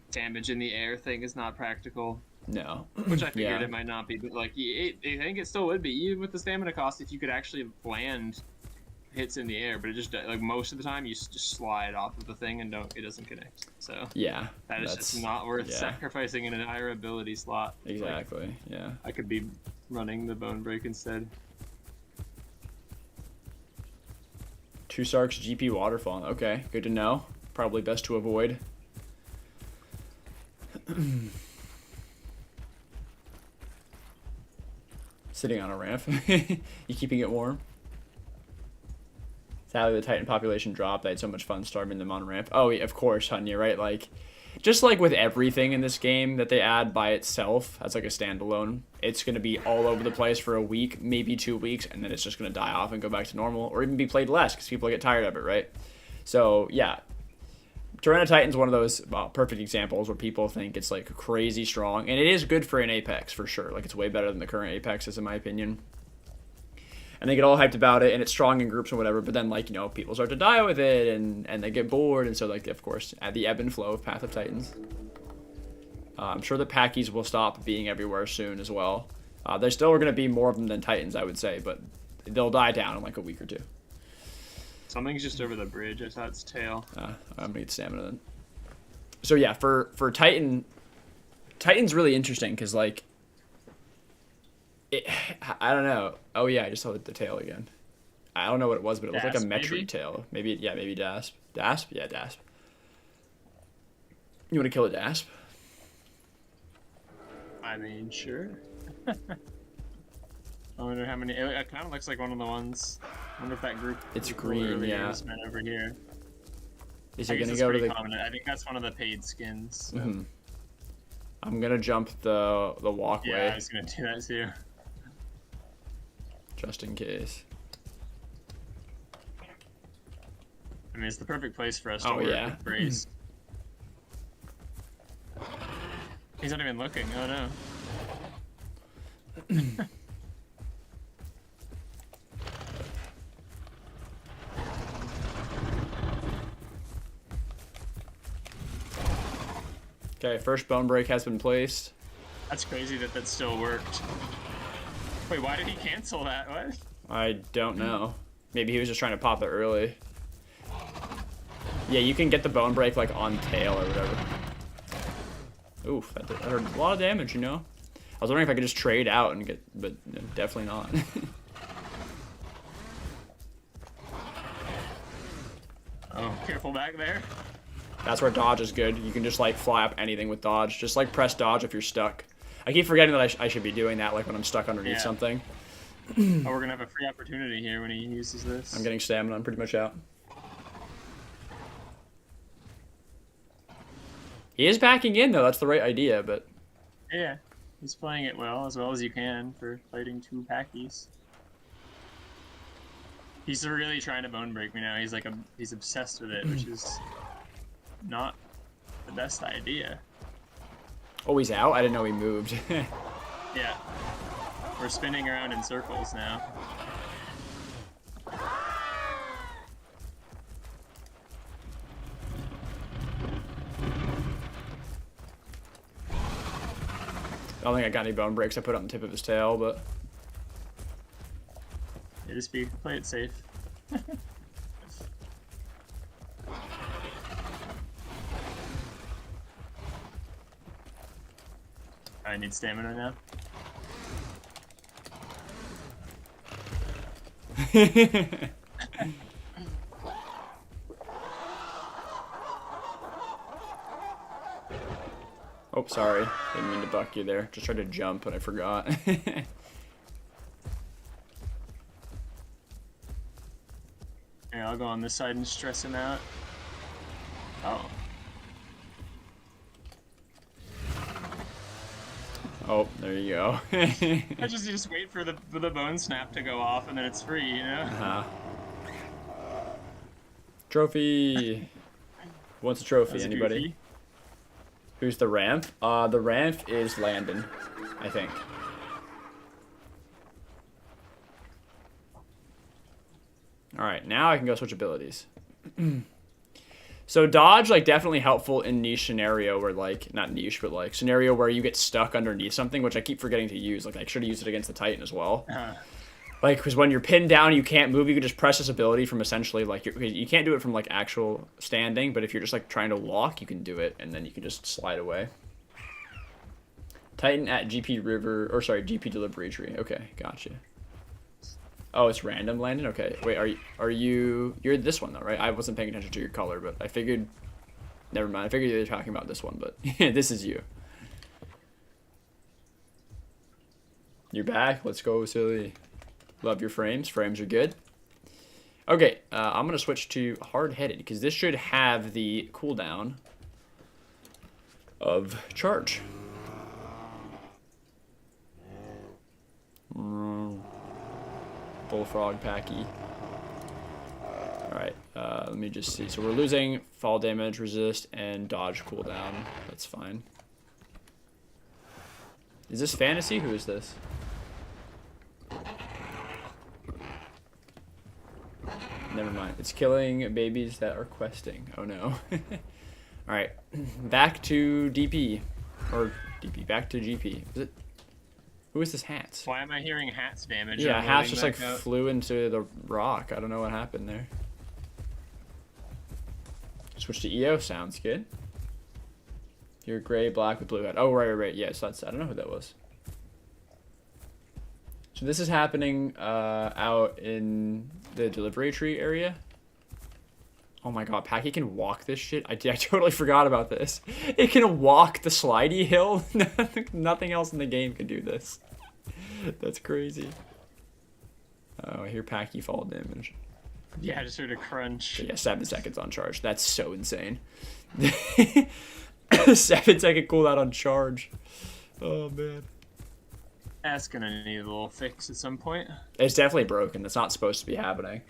Speaker 2: damage in the air thing is not practical.
Speaker 1: No.
Speaker 2: Which I figured it might not be, but, like, I think it still would be, even with the stamina cost, if you could actually land hits in the air, but it just, like, most of the time you just slide off of the thing and it doesn't connect. So
Speaker 1: yeah,
Speaker 2: that is just not worth sacrificing in an higher ability slot.
Speaker 1: Exactly.
Speaker 2: Like,
Speaker 1: yeah,
Speaker 2: I could be running the Bone Break instead.
Speaker 1: 2 Sarks GP Waterfall. Okay, good to know. Probably best to avoid. Sitting on a ramp. You keeping it warm? Sadly, the Titan population dropped. I had so much fun starving them on ramp. Oh, yeah, of course, hun, you're right. Like, just like with everything in this game that they add by itself as like a standalone, it's going to be all over the place for a week, maybe 2 weeks, and then it's just going to die off and go back to normal, or even be played less because people get tired of it, right? So, yeah. Tyrannotitan's one of those perfect examples where people think it's like crazy strong, and it is good for an Apex for sure. Like, it's way better than the current Apexes in my opinion. And they get all hyped about it, and it's strong in groups and whatever, but then, like, people start to die with it, and they get bored, and so, like, of course, at the ebb and flow of Path of Titans. I'm sure the Packies will stop being everywhere soon as well. There still are going to be more of them than Titans, I would say, but they'll die down in, like, a week or two.
Speaker 2: Something's just over the bridge. I saw its tail.
Speaker 1: I'm going to get stamina then. So, yeah, for Titan's really interesting, because, like, I don't know. Oh yeah, I just saw the tail again. I don't know what it was, but it looked like a Metri tail. Maybe Dasp. Dasp? Yeah, Dasp. You want to kill a Dasp?
Speaker 2: I mean, sure. I wonder how many. It kind of looks like one of the ones. I wonder if that group.
Speaker 1: It's green, yeah.
Speaker 2: Over here.
Speaker 1: Is it gonna go to the?
Speaker 2: Common. I think that's one of the paid skins. So.
Speaker 1: Mm-hmm. I'm gonna jump the walkway.
Speaker 2: Yeah, I was gonna do that too.
Speaker 1: Just in case.
Speaker 2: I mean, it's the perfect place for us to
Speaker 1: Oh,
Speaker 2: work
Speaker 1: yeah.
Speaker 2: with Brace. He's not even looking. Oh, no.
Speaker 1: Okay, first bone break has been placed.
Speaker 2: That's crazy that that still worked. Wait, why did he cancel that? What?
Speaker 1: I don't know. Maybe he was just trying to pop it early. Yeah, you can get the bone break like on tail or whatever. Oof, that hurt a lot of damage, you know? I was wondering if I could just trade out and get, but no, definitely not.
Speaker 2: Oh, careful back there.
Speaker 1: That's where dodge is good. You can just like fly up anything with dodge. Just like press dodge if you're stuck. I keep forgetting that I should be doing that like when I'm stuck underneath something.
Speaker 2: Oh, we're gonna have a free opportunity here when he uses this.
Speaker 1: I'm getting stamina. I'm pretty much out. He is backing in though. That's the right idea, but
Speaker 2: Yeah, he's playing it well as you can for fighting two Pachy's. He's really trying to bone break me now. He's like he's obsessed with it, which is not the best idea.
Speaker 1: oh, he's out. I didn't know he moved.
Speaker 2: Yeah, we're spinning around in circles now.
Speaker 1: I don't think I got any bone breaks. I put it on the tip of his tail, but
Speaker 2: Yeah, just play it safe. I need stamina now.
Speaker 1: oh, sorry. Didn't mean to buck you there. Just tried to jump, but I forgot.
Speaker 2: Yeah, I'll go on this side and stress him out. Oh.
Speaker 1: oh, there you go.
Speaker 2: I just wait for the bone snap to go off and then it's free, you know?
Speaker 1: Uh-huh. Trophy. Who wants a trophy? Anybody?
Speaker 2: Goofy.
Speaker 1: Who's the ramp? The ramp is Landon, I think. Alright, now I can go switch abilities. So dodge, like, definitely helpful in niche scenario where, like, not niche, but, like, scenario where you get stuck underneath something, which I keep forgetting to use. Like, I should have used it against the Titan as well. Like, because when you're pinned down, you can't move, you can just press this ability from essentially, like, you can't do it from, like, actual standing, but if you're just, like, trying to walk, you can do it, and then you can just slide away. Titan at GP River, or sorry, GP Delivery Tree. Okay, gotcha. Oh, it's random, Landon? Okay, wait, you're this one, though, right? I wasn't paying attention to your color, but I figured, never mind, I figured you were talking about this one, but this is you. You're back? Let's go, silly. Love your frames. Frames are good. Okay, I'm going to switch to hard-headed, because this should have the cooldown of charge. Bullfrog Pachy. Alright, let me just see. So we're losing fall damage, resist, and dodge cooldown. That's fine. Is this fantasy? Who is this? Never mind. It's killing babies that are questing. Oh no. Alright. Back to DP. Or DP. Back to GP. Is it? Who is this Hats?
Speaker 2: Why am I hearing Hats damage?
Speaker 1: Yeah,
Speaker 2: I'm
Speaker 1: Hats just like
Speaker 2: loading back out.
Speaker 1: flew into the rock. I don't know what happened there. Switch to EO. Sounds good. You're gray, black with blue hat. Oh, right. Yes, that's. I don't know who that was. So this is happening out in the delivery tree area. Oh my god, Pachy can walk this shit. I totally forgot about this. It can walk the slidey hill. Nothing else in the game can do this. That's crazy. Oh, I hear Pachy fall damage.
Speaker 2: Yeah, I just heard a crunch.
Speaker 1: So yeah, 7 seconds on charge. That's so insane. 7-second cooldown on charge. Oh man.
Speaker 2: That's gonna need a little fix at some point.
Speaker 1: It's definitely broken. That's not supposed to be happening.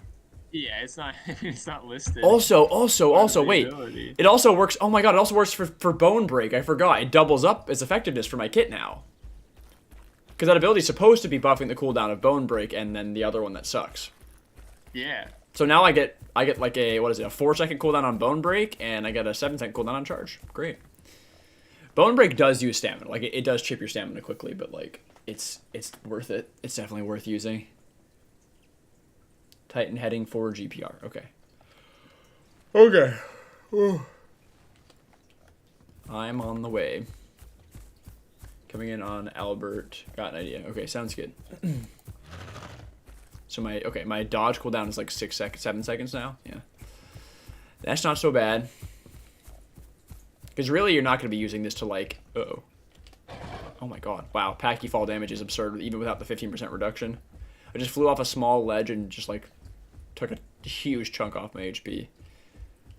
Speaker 2: Yeah, it's not it's not listed.
Speaker 1: Also,
Speaker 2: The
Speaker 1: wait.
Speaker 2: ability.
Speaker 1: It also works. Oh my god, it also works for Bone Break. I forgot. It doubles up its effectiveness for my kit now. Because that ability is supposed to be buffing the cooldown of Bone Break and then the other one that sucks.
Speaker 2: Yeah.
Speaker 1: So now I get like a, what is it, a 4-second cooldown on Bone Break, and I get a 7-second cooldown on Charge. Great. Bone Break does use stamina. Like, it does chip your stamina quickly, but, like, it's worth it. It's definitely worth using. Titan heading for GPR. Okay. Okay. Ooh. I'm on the way. Coming in on Albert. Got an idea. Okay, sounds good. So my dodge cooldown is like 7 seconds now. Yeah. That's not so bad. Because really, you're not going to be using this to, like, uh-oh. Oh my god. Wow, Pachy fall damage is absurd, even without the 15% reduction. I just flew off a small ledge and just, like, took a huge chunk off my HP.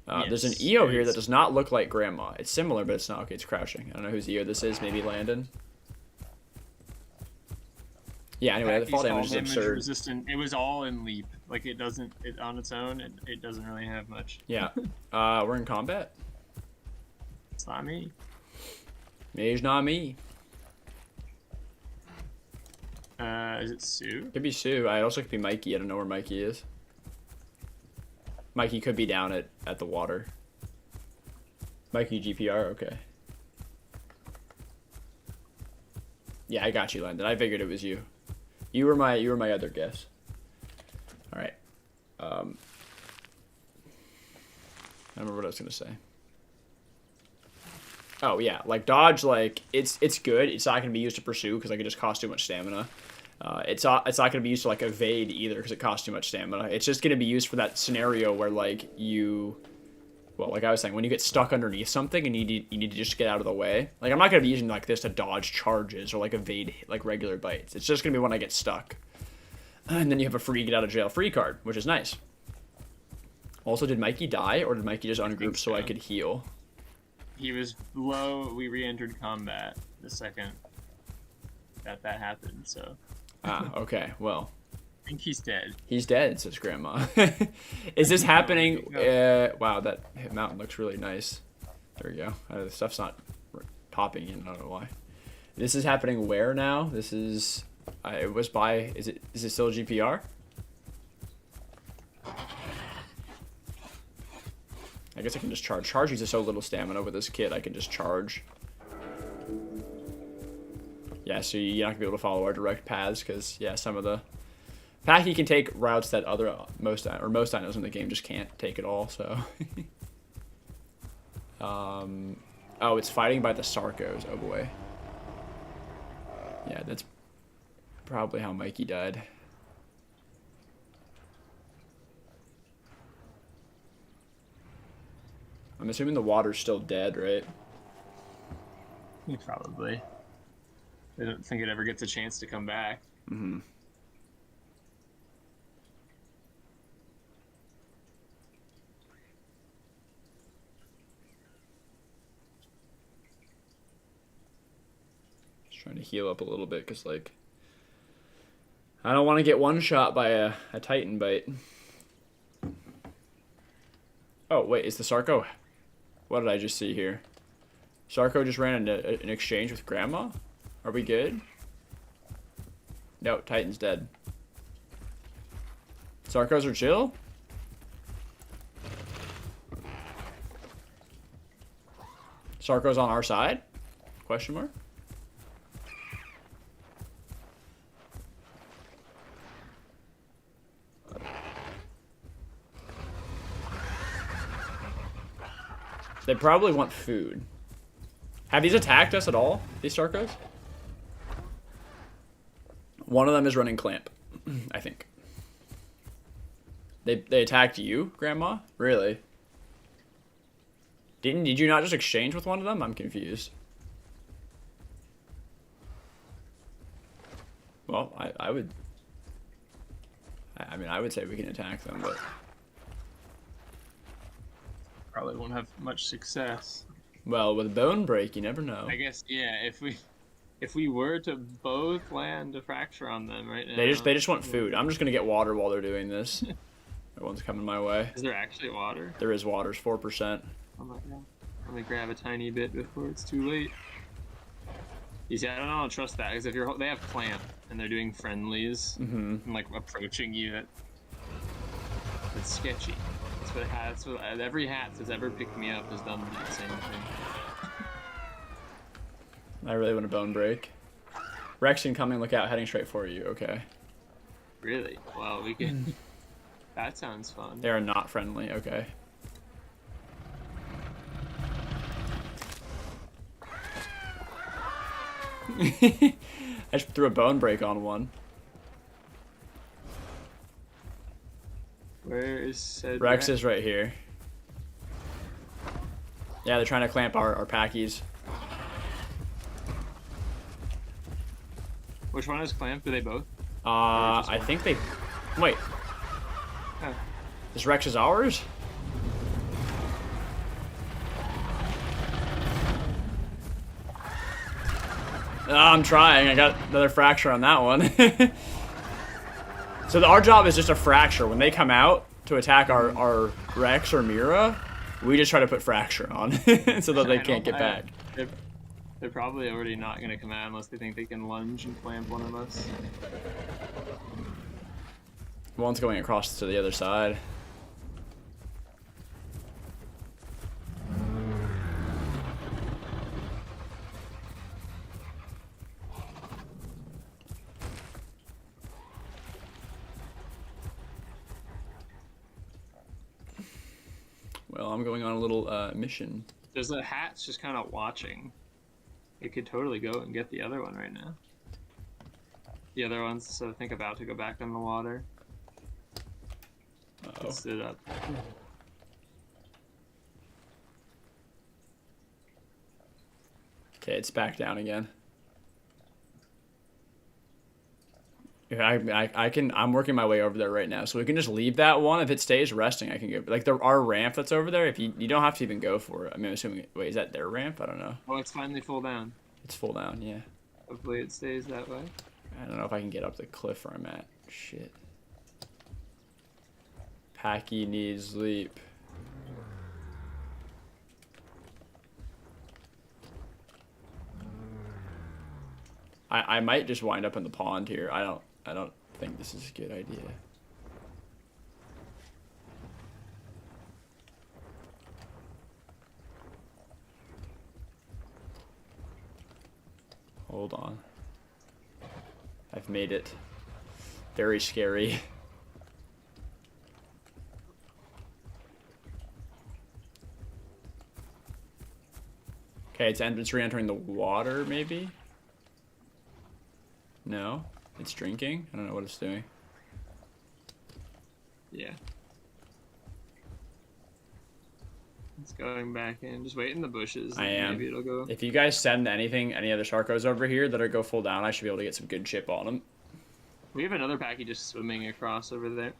Speaker 2: Yes,
Speaker 1: there's an EO here that does not look like Grandma. It's similar, but it's not. Okay, it's crouching. I don't know whose EO this is. Maybe Landon. Yeah, anyway, the fall damage is absurd.
Speaker 2: Resistant. It was all in leap. Like, it doesn't, on its own, it doesn't really have much.
Speaker 1: Yeah. We're in combat.
Speaker 2: It's not me.
Speaker 1: Mage, not me.
Speaker 2: Is it Sue?
Speaker 1: Could be Sue. I also could be Mikey. I don't know where Mikey is. Mikey could be down at the water. Mikey GPR, okay. Yeah, I got you, Landon. I figured it was you. You were my other guess. All right. I don't remember what I was gonna say. Oh yeah, like dodge, like it's good. It's not gonna be used to pursue because like it just costs too much stamina. It's not gonna be used to like evade either because it costs too much stamina. It's just gonna be used for that scenario where like well, like I was saying, when you get stuck underneath something and you need to just get out of the way. Like I'm not gonna be using like this to dodge charges or like evade like regular bites. It's just gonna be when I get stuck. And then you have a free get out of jail free card, which is nice. Also, did Mikey die or did Mikey just ungroup so I could heal?
Speaker 2: He was low. We re-entered combat the second that happened. So.
Speaker 1: Ah, okay. Well.
Speaker 2: I think he's dead.
Speaker 1: He's dead, says Grandma. Is this happening? Wow, that mountain looks really nice. There we go. The stuff's not popping in. I don't know why. This is happening where now? This is. It was by. Is it still GPR? I guess I can just charge. Charge uses so little stamina with this kit. I can just charge. Yeah, so you're not gonna be able to follow our direct paths because yeah, some of the Pachy can take routes that most dinos in the game just can't take at all. So, oh, it's fighting by the Sarcos. Oh boy. Yeah, that's probably how Mikey died. I'm assuming the water's still dead, right?
Speaker 2: Probably. I don't think it ever gets a chance to come back.
Speaker 1: Mm-hmm. Just trying to heal up a little bit, because, like, I don't want to get one shot by a Titan bite. Oh, wait, is the Sarco... What did I just see here? Sarco just ran an exchange with Grandma? Are we good? No, Titan's dead. Sarcos are chill? Sarco's on our side? Question mark? They probably want food. Have these attacked us at all, these Sarcos? One of them is running Clamp, I think. They attacked you, Grandma? Really? Did you not just exchange with one of them? I'm confused. Well, I would... I mean, I would say we can attack them, but...
Speaker 2: Probably won't have much success.
Speaker 1: Well, with Bone Break, you never know.
Speaker 2: I guess, yeah, if we were to both land a fracture on them right now...
Speaker 1: They just want food. I'm just gonna get water while they're doing this. One's coming my way.
Speaker 2: Is there actually water?
Speaker 1: There is water. 4%.
Speaker 2: Oh my god. Let me grab a tiny bit before it's too late. You see, I don't know how to trust that, because if they have clamp and they're doing friendlies and like approaching you, that's sketchy. That's what every hat that's ever picked me up has done that same thing.
Speaker 1: I really want a bone break. Rex incoming, look out, heading straight for you. Okay.
Speaker 2: Really? Well, we can. That sounds fun.
Speaker 1: They are not friendly. Okay. I just threw a bone break on one.
Speaker 2: Where is said
Speaker 1: Rex is right here. Yeah, they're trying to clamp our packies.
Speaker 2: Which one is clamped? Do they both?
Speaker 1: I think they... Wait.
Speaker 2: Oh.
Speaker 1: This Rex is ours? I'm trying. I got another fracture on that one. So our job is just a fracture. When they come out to attack our Rex or Mira, we just try to put fracture on so that they can't get back.
Speaker 2: They're probably already not going to come out unless they think they can lunge and clamp one of us.
Speaker 1: One's going across to the other side. Well, I'm going on a little mission.
Speaker 2: There's a hat's just kind of watching. It could totally go and get the other one right now. The other one's, I think, about to go back in the water.
Speaker 1: Uh-oh.
Speaker 2: It stood up.
Speaker 1: Okay, it's back down again. I'm working my way over there right now, so we can just leave that one. If it stays resting, I can go. Like our ramp that's over there. If you don't have to even go for it. I mean, I'm assuming. Wait, is that their ramp? I don't know.
Speaker 2: Oh, it's finally full down.
Speaker 1: It's full down. Yeah.
Speaker 2: Hopefully it stays that way.
Speaker 1: I don't know if I can get up the cliff where I'm at. Shit. Pachy needs sleep. I might just wind up in the pond here. I don't think this is a good idea. Hold on. I've made it very scary. Okay, it's re-entering the water, maybe? No? It's drinking? I don't know what it's doing.
Speaker 2: Yeah. It's going back in. Just wait in the bushes.
Speaker 1: I am.
Speaker 2: Maybe it'll go.
Speaker 1: If you guys send any other Sarcos over here that are go full down, I should be able to get some good chip on them.
Speaker 2: We have another Pachy just swimming across over there.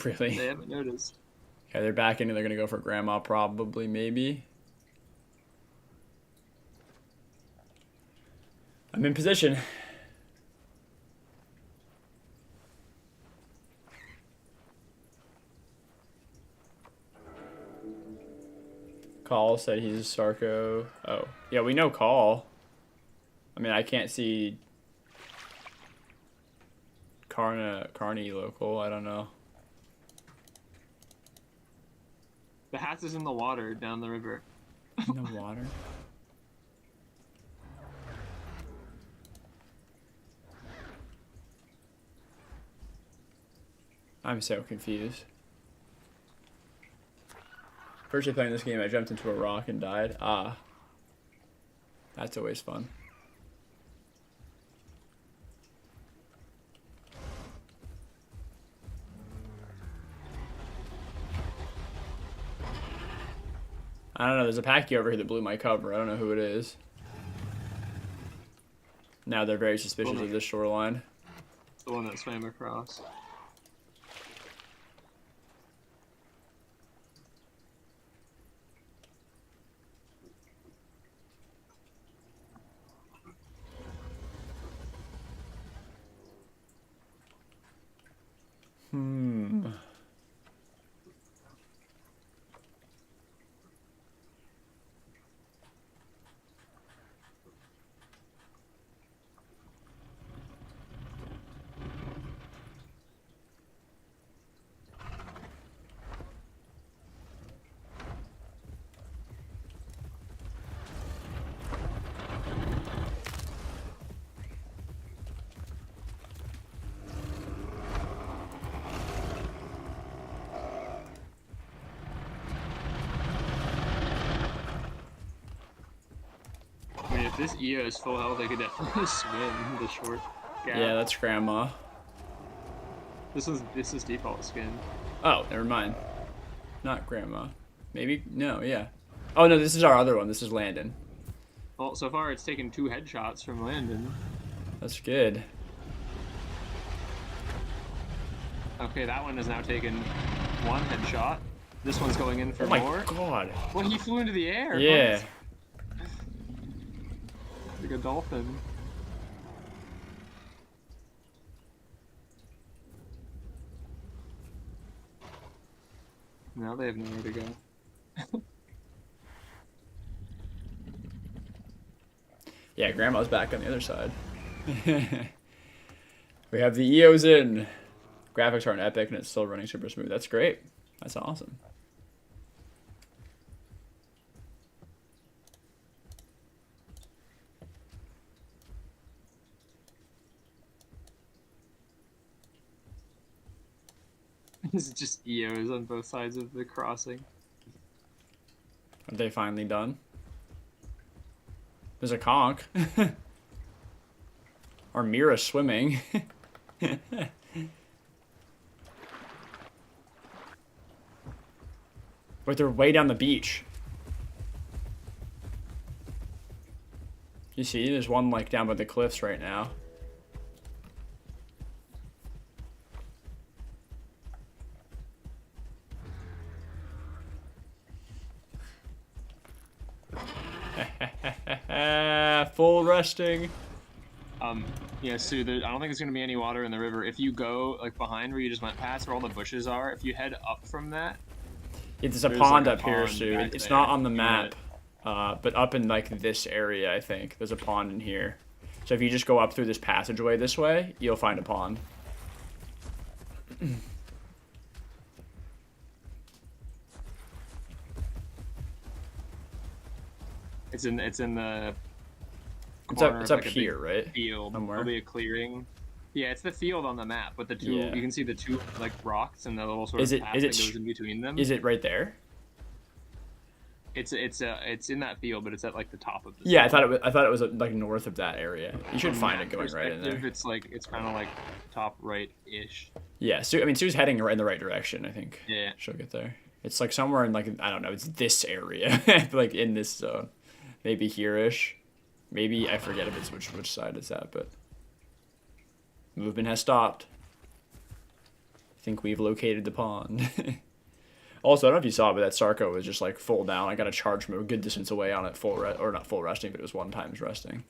Speaker 1: Really?
Speaker 2: They haven't noticed.
Speaker 1: Okay, they're back in and they're going to go for Grandma probably, maybe. I'm in position. Call said he's a Sarco. Oh, yeah, we know Call. I mean, I can't see Carney local. I don't know.
Speaker 2: The hat is in the water down the river.
Speaker 1: In the water? I'm so confused. First day playing this game, I jumped into a rock and died. Ah. That's always fun. I don't know, there's a Pachy over here that blew my cover. I don't know who it is. Now they're very suspicious of this shoreline.
Speaker 2: It's the one that swam across. if this EO is full health, I could definitely swim the short gap.
Speaker 1: Yeah, that's grandma.
Speaker 2: This is default skin.
Speaker 1: Oh, never mind. Not grandma. Maybe? No, yeah. Oh, no, this is our other one. This is Landon.
Speaker 2: Well, so far it's taken 2 headshots from Landon.
Speaker 1: That's good.
Speaker 2: Okay, that one has now taken 1 headshot. This one's going in for
Speaker 1: more.
Speaker 2: Oh my
Speaker 1: god.
Speaker 2: Well, he flew into the air.
Speaker 1: Yeah.
Speaker 2: What? Like a dolphin. Now they have nowhere to go.
Speaker 1: Yeah, grandma's back on the other side. We have the EOs in. Graphics aren't epic and it's still running super smooth. That's great. That's awesome.
Speaker 2: This is just EOs on both sides of the crossing.
Speaker 1: Are they finally done? There's a conch. Or Mira swimming. Wait, they're way down the beach. You see, there's one like down by the cliffs right now. Full resting.
Speaker 2: Yeah, Sue, I don't think there's gonna be any water in the river. If you go like behind where you just went past where all the bushes are, if you head up from that,
Speaker 1: There's a pond
Speaker 2: like a
Speaker 1: up here,
Speaker 2: pond
Speaker 1: Sue.
Speaker 2: back
Speaker 1: It's
Speaker 2: there.
Speaker 1: not on the map, but up in like this area, I think there's a pond in here. So if you just go up through this passageway this way, you'll find a pond.
Speaker 2: it's in the
Speaker 1: It's
Speaker 2: corner
Speaker 1: up
Speaker 2: of, like, a
Speaker 1: here,
Speaker 2: big
Speaker 1: right?
Speaker 2: field.
Speaker 1: Somewhere.
Speaker 2: There'll be a clearing. Yeah, it's the field on the map, but the 2
Speaker 1: Yeah.
Speaker 2: you can see the 2 like rocks and the little sort
Speaker 1: Is
Speaker 2: of
Speaker 1: it-
Speaker 2: path
Speaker 1: is
Speaker 2: that
Speaker 1: it
Speaker 2: goes in between them.
Speaker 1: Is it right there?
Speaker 2: It's in that field, but it's at like the top of the.
Speaker 1: Yeah,
Speaker 2: field.
Speaker 1: I thought it was like north of that area. You should
Speaker 2: From
Speaker 1: find
Speaker 2: that
Speaker 1: it going right in
Speaker 2: perspective,
Speaker 1: there.
Speaker 2: It's kind of like top right-ish.
Speaker 1: Yeah, Sue. I mean, Sue's heading in the right direction. I think.
Speaker 2: Yeah.
Speaker 1: She'll get there. It's like somewhere in like I don't know. It's this area, like in this zone, maybe here-ish. Maybe I forget if it's which side it's at, but movement has stopped. I think we've located the pond. Also, I don't know if you saw it, but that Sarko was just like full down. I got a charge from a good distance away on it, or not full resting, but it was 1 times resting.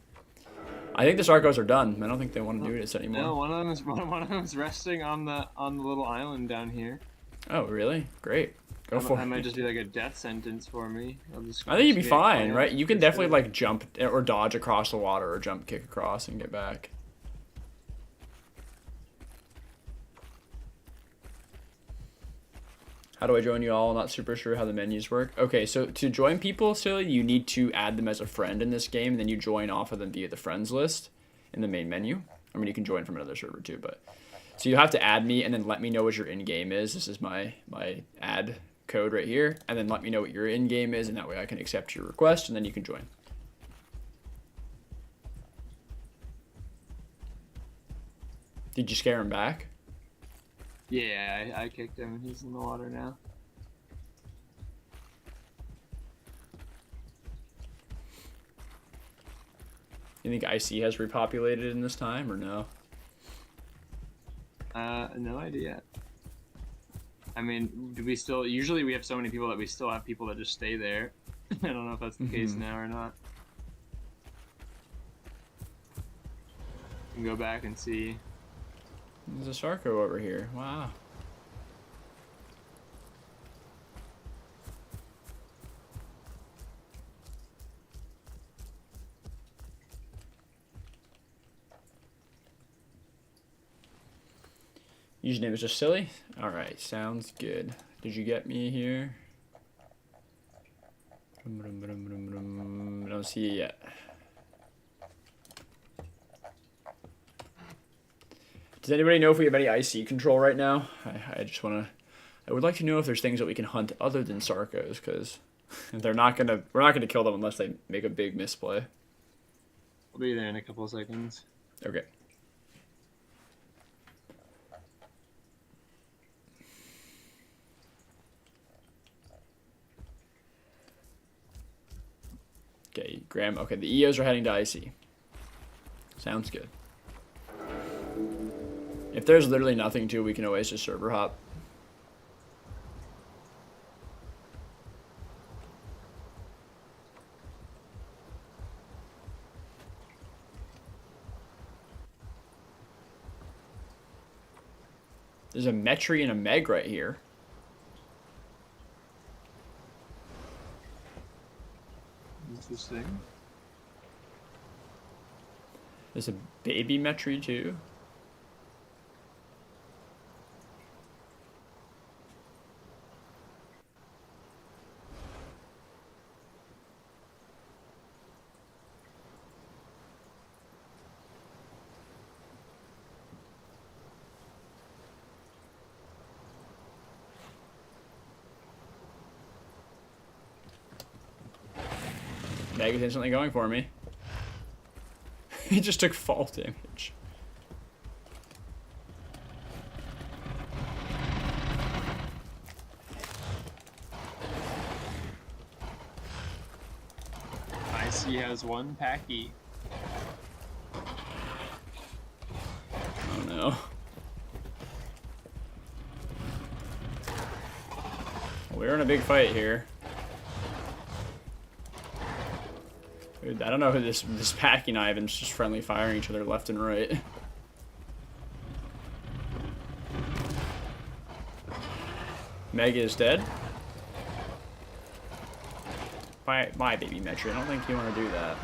Speaker 1: I think the Sarkos are done. I don't think they want to do this anymore.
Speaker 2: No, one of them is resting on the little island down here.
Speaker 1: Oh, really? Great. Go for
Speaker 2: That
Speaker 1: it.
Speaker 2: might just be like a death sentence for me.
Speaker 1: I think you'd be
Speaker 2: get
Speaker 1: fine,
Speaker 2: caught
Speaker 1: right? You can
Speaker 2: for
Speaker 1: definitely
Speaker 2: sure.
Speaker 1: like jump or dodge across the water or jump kick across and get back. How do I join you all? Not super sure how the menus work. Okay, so to join people, Silly, you need to add them as a friend in this game, and then you join off of them via the friends list in the main menu. I mean, you can join from another server too, but so you have to add me and then let me know what your in-game is. This is my add code right here, and then let me know what your in-game is, and that way I can accept your request, and then you can join. Did you scare him back?
Speaker 2: Yeah, I kicked him. He's in the water now.
Speaker 1: You think IC has repopulated in this time, or no?
Speaker 2: No idea. I mean, do we still... Usually we have so many people that we still have people that just stay there. I don't know if that's the case now or not. We can go back and see.
Speaker 1: There's a Sarko over here. Wow. Username is just silly? Alright, sounds good. Did you get me here? I don't see it yet. Does anybody know if we have any IC control right now? I just want to... I would like to know if there's things that we can hunt other than Sarkos, because we're not gonna kill them unless they make a big misplay.
Speaker 2: I'll be there in a couple of seconds.
Speaker 1: Okay. Okay, Graham. Okay, the EOs are heading to IC. Sounds good. If there's literally nothing to, we can always just server hop. There's a Metri and a Meg right here.
Speaker 2: Interesting.
Speaker 1: There's a baby Metri too. Meg is instantly going for me. He just took fall damage.
Speaker 2: IC has one Pachy.
Speaker 1: Oh no. We're in a big fight here. Dude, I don't know who this Pachy and Ivan's just friendly firing each other left and right. Meg is dead. My baby Metri. I don't think you want to do that.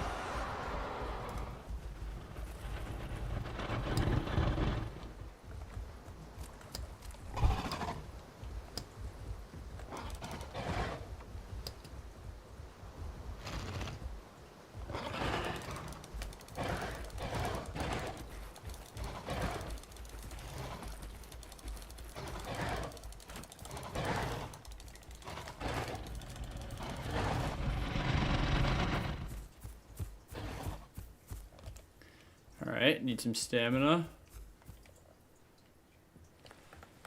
Speaker 1: Alright, need some stamina.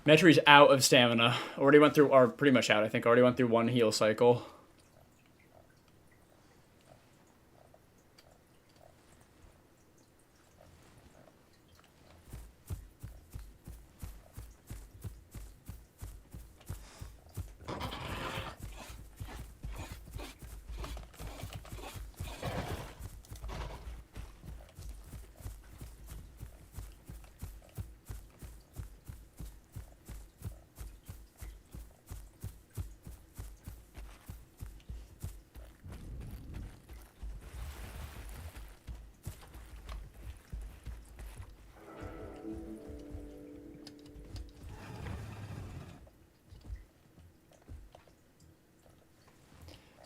Speaker 1: Metri's out of stamina. Already went through, or pretty much out, I think. Already went through one heal cycle.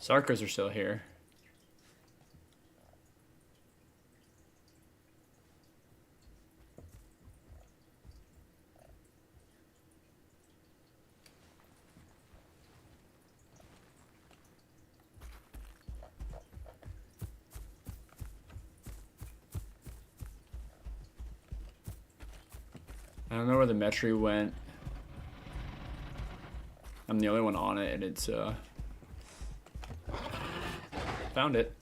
Speaker 1: Sarkos are still here. I don't know where the Metri went. I'm the only one on it, and it's found it.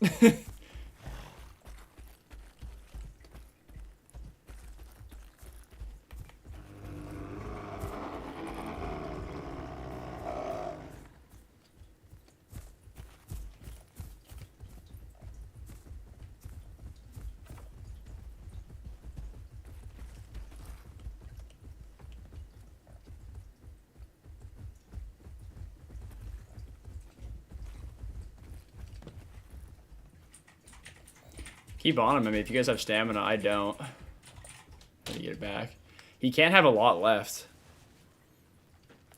Speaker 1: Keep on him. I mean, if you guys have stamina, I don't. How do you get it back? He can't have a lot left.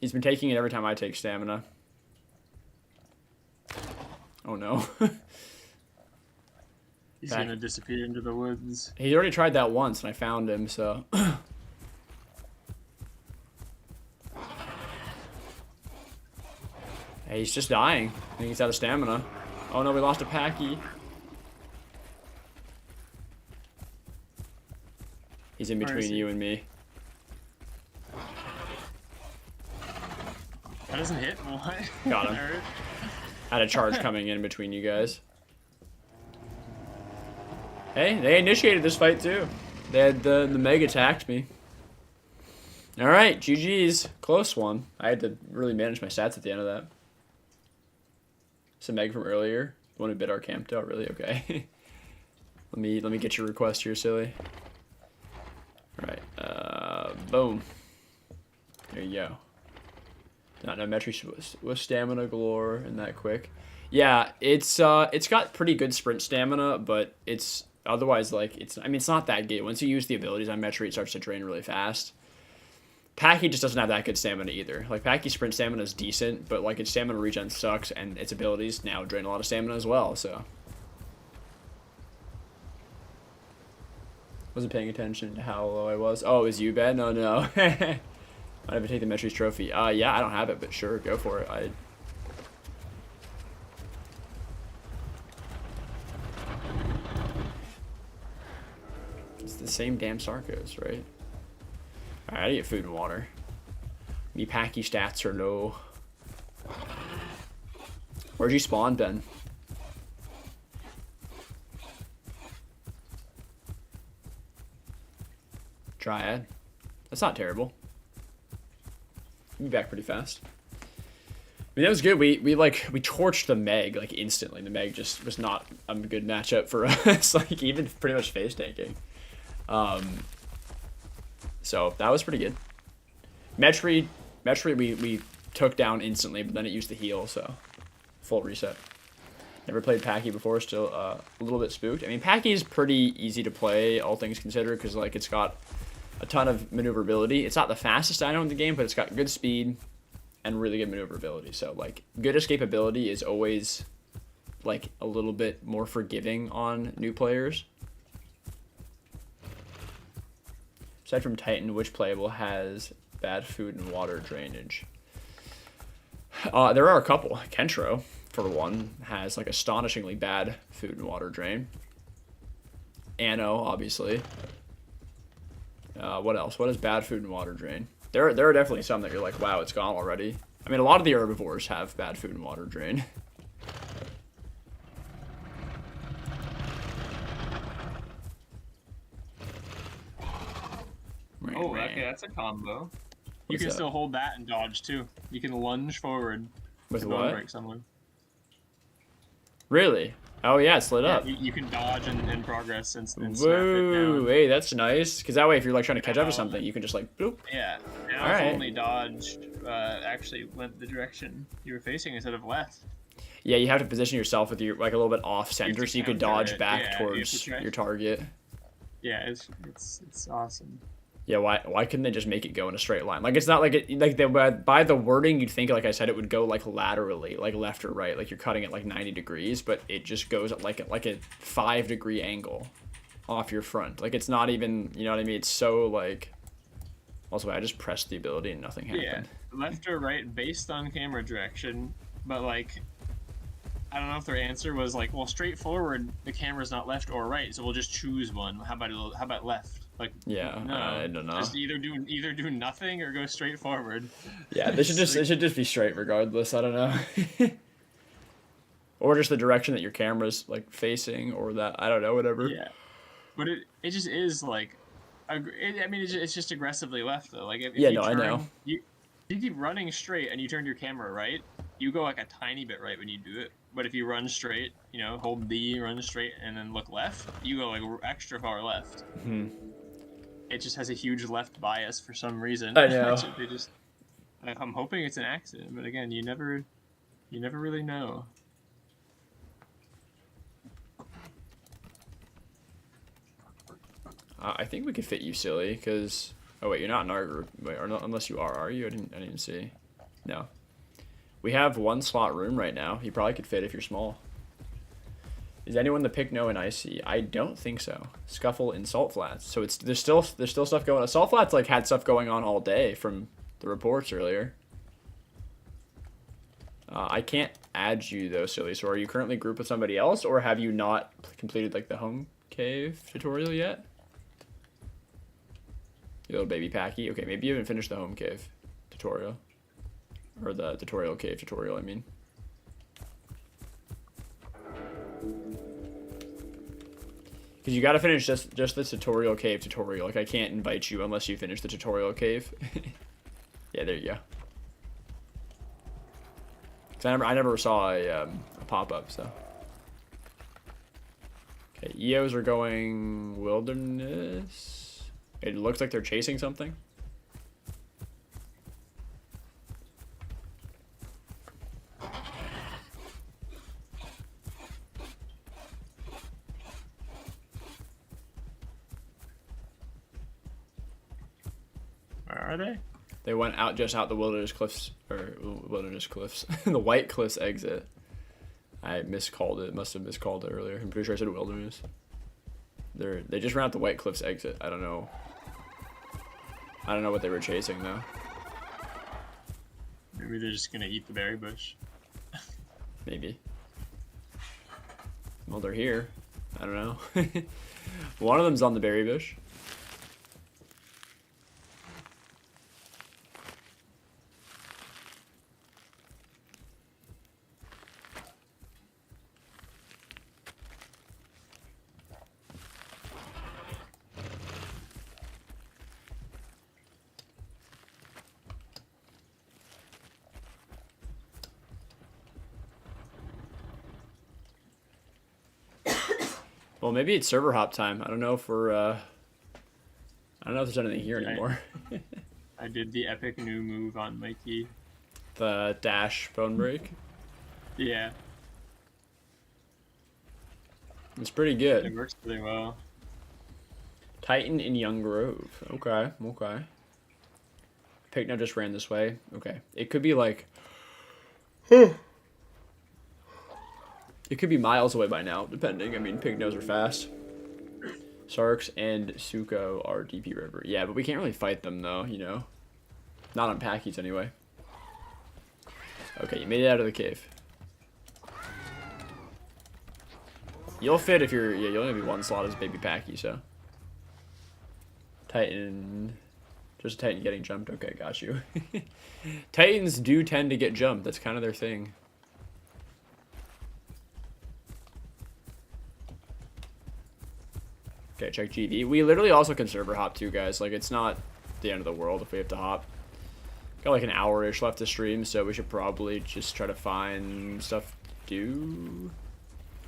Speaker 1: He's been taking it every time I take stamina. Oh no.
Speaker 2: He's gonna disappear into the woods.
Speaker 1: He already tried that once and I found him, so. Hey, he's just dying. I think he's out of stamina. Oh no, we lost a Pachy. He's in between you and me.
Speaker 2: That doesn't hit. What?
Speaker 1: Got him. Had a charge coming in between you guys. Hey, they initiated this fight too. They had the Meg attacked me. All right, GG's. Close one. I had to really manage my stats at the end of that. Some Meg from earlier. The one who bit our camp out. Really? Okay. let me get your request here, silly. All right. Boom. There you go. Not no Metry with stamina galore and that quick. Yeah, it's got pretty good sprint stamina, but it's otherwise like it's not that good. Once you use the abilities on Metry, it starts to drain really fast. Pachy just doesn't have that good stamina either. Like Pachy's sprint stamina is decent, but like its stamina regen sucks, and its abilities now drain a lot of stamina as well. So wasn't paying attention to how low I was. Oh, it was you, Ben? No, no. Might have to take the Metry's trophy. Yeah, I don't have it, but sure, go for it. It's the same damn Sarkos, right? Alright, I need food and water. Me Pachy stats are low. Where'd you spawn, Ben? Triad. That's not terrible. We'll be back pretty fast. I mean, that was good. We torched the Meg like instantly. The Meg just was not a good matchup for us. Like even pretty much face tanking. So that was pretty good. Metry we took down instantly, but then it used the heal, so full reset. Never played Pachy before, still a little bit spooked. I mean, Pachy is pretty easy to play, all things considered, because like it's got a ton of maneuverability. It's not the fastest I know in the game, but it's got good speed and really good maneuverability. So like good escapability is always like a little bit more forgiving on new players. Aside from Titan, which playable has bad food and water drainage? There are a couple. Kentro, for one, has like astonishingly bad food and water drain. Anno, obviously. What else? What is bad food and water drain? There are definitely some that you're like, wow, it's gone already. I mean, a lot of the herbivores have bad food and water drain.
Speaker 2: Oh, okay, that's a combo. You can still hold that and dodge too. You can lunge forward.
Speaker 1: With what?
Speaker 2: Break someone.
Speaker 1: Really? Oh yeah, it's lit up.
Speaker 2: You can dodge and progress and snap it
Speaker 1: Whoa,
Speaker 2: down.
Speaker 1: hey, that's nice. Because that way, if you're like trying to catch up to something, you can just like boop.
Speaker 2: Yeah. Now
Speaker 1: All right.
Speaker 2: only dodged actually went the direction you were facing instead of left.
Speaker 1: Yeah, you have to position yourself with your like a little bit off center, so you could dodge back towards your target.
Speaker 2: Yeah, it's awesome.
Speaker 1: Yeah, why couldn't they just make it go in a straight line? Like it's not like by the wording you'd think, like I said, it would go like laterally, like left or right, like you're cutting it like 90 degrees, but it just goes at like a 5-degree angle off your front. Like it's not even, you know what I mean? It's so like. Also, I just pressed the ability and nothing happened.
Speaker 2: Yeah, left or right based on camera direction, but like. I don't know if their answer was like, well, straightforward, the camera's not left or right, so we'll just choose one. How about left? Like,
Speaker 1: yeah,
Speaker 2: no,
Speaker 1: I don't know.
Speaker 2: Just either do nothing or go straight forward.
Speaker 1: Yeah, they should just be straight regardless. I don't know. Or just the direction that your camera's like facing, or that I don't know, whatever.
Speaker 2: Yeah, but it just is like, I mean, it's just aggressively left though. Like if
Speaker 1: yeah,
Speaker 2: you
Speaker 1: no,
Speaker 2: turn,
Speaker 1: I know.
Speaker 2: You keep running straight and you turn your camera right, you go like a tiny bit right when you do it. But if you run straight, you know, hold D, run straight, and then look left, you go like extra far left.
Speaker 1: Mm-hmm.
Speaker 2: It just has a huge left bias for some reason.
Speaker 1: I know.
Speaker 2: I'm hoping it's an accident, but again, you never really know.
Speaker 1: I think we could fit you, silly, because oh wait, you're not in our group. Wait, or not, unless you are you? I didn't even see. No. We have 1 slot room right now. You probably could fit if you're small. Is anyone the pick no and icy? I don't think so. Scuffle in Salt Flats. So there's still stuff going on. Salt Flats like had stuff going on all day from the reports earlier. I can't add you though, silly. So are you currently grouped with somebody else, or have you not completed like the home cave tutorial yet? You little baby Pachy. Okay, maybe you haven't finished the home cave tutorial. Or the tutorial cave tutorial, I mean. Because you gotta finish just the tutorial cave tutorial. Like, I can't invite you unless you finish the tutorial cave. Yeah, there you go. Cause I never saw a pop-up, so. Okay, EOs are going wilderness. It looks like they're chasing something.
Speaker 2: Where are they?
Speaker 1: They went out just out the wilderness cliffs, or wilderness cliffs, the White Cliffs exit. I miscalled it. Must have miscalled it earlier. I'm pretty sure I said wilderness. They just ran out the White Cliffs exit. I don't know. I don't know what they were chasing though.
Speaker 2: Maybe they're just gonna eat the berry bush.
Speaker 1: Maybe. Well, they're here. I don't know. One of them's on the berry bush. Well, maybe it's server hop time. I don't know if we're, I don't know if there's anything here anymore.
Speaker 2: I did the epic new move on Mikey.
Speaker 1: The dash bone break.
Speaker 2: Yeah.
Speaker 1: It's pretty good.
Speaker 2: It works really well.
Speaker 1: Titan in Young Grove. Okay, okay. Pigno just ran this way. Okay. It could be like... It could be miles away by now, depending. I mean, Pignos are fast. Sarks and Suko are DP River. Yeah, but we can't really fight them, though, you know? Not on Pachy's, anyway. Okay, you made it out of the cave. You'll fit if you're... Yeah, you'll only be one slot as baby Pachy, so... Titan... Just Titan getting jumped. Okay, got you. Titans do tend to get jumped. That's kind of their thing. Okay, check GD. We literally also can server hop too, guys. Like, it's not the end of the world if we have to hop. Got like an hour-ish left to stream, so we should probably just try to find stuff to do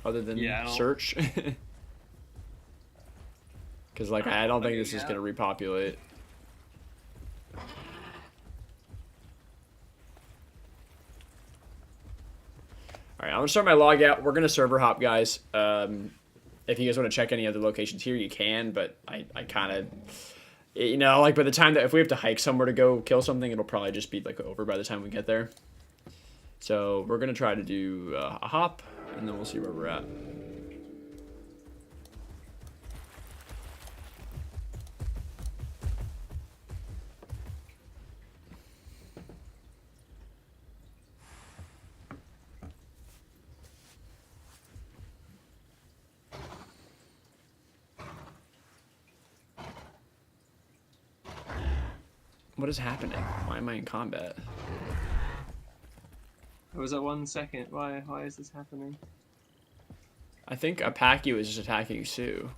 Speaker 1: other than search. Because, like, I don't think this is going to repopulate. Alright, I'm going to start my log out. We're going to server hop, guys. If you guys want to check any other locations here, you can, but I kind of, you know, like by the time that if we have to hike somewhere to go kill something, it'll probably just be like over by the time we get there. So we're going to try to do a hop, and then we'll see where we're at. What is happening? Why am I in combat?
Speaker 2: It was at 1 second. Why is this happening?
Speaker 1: I think a Pachy was just attacking Sue.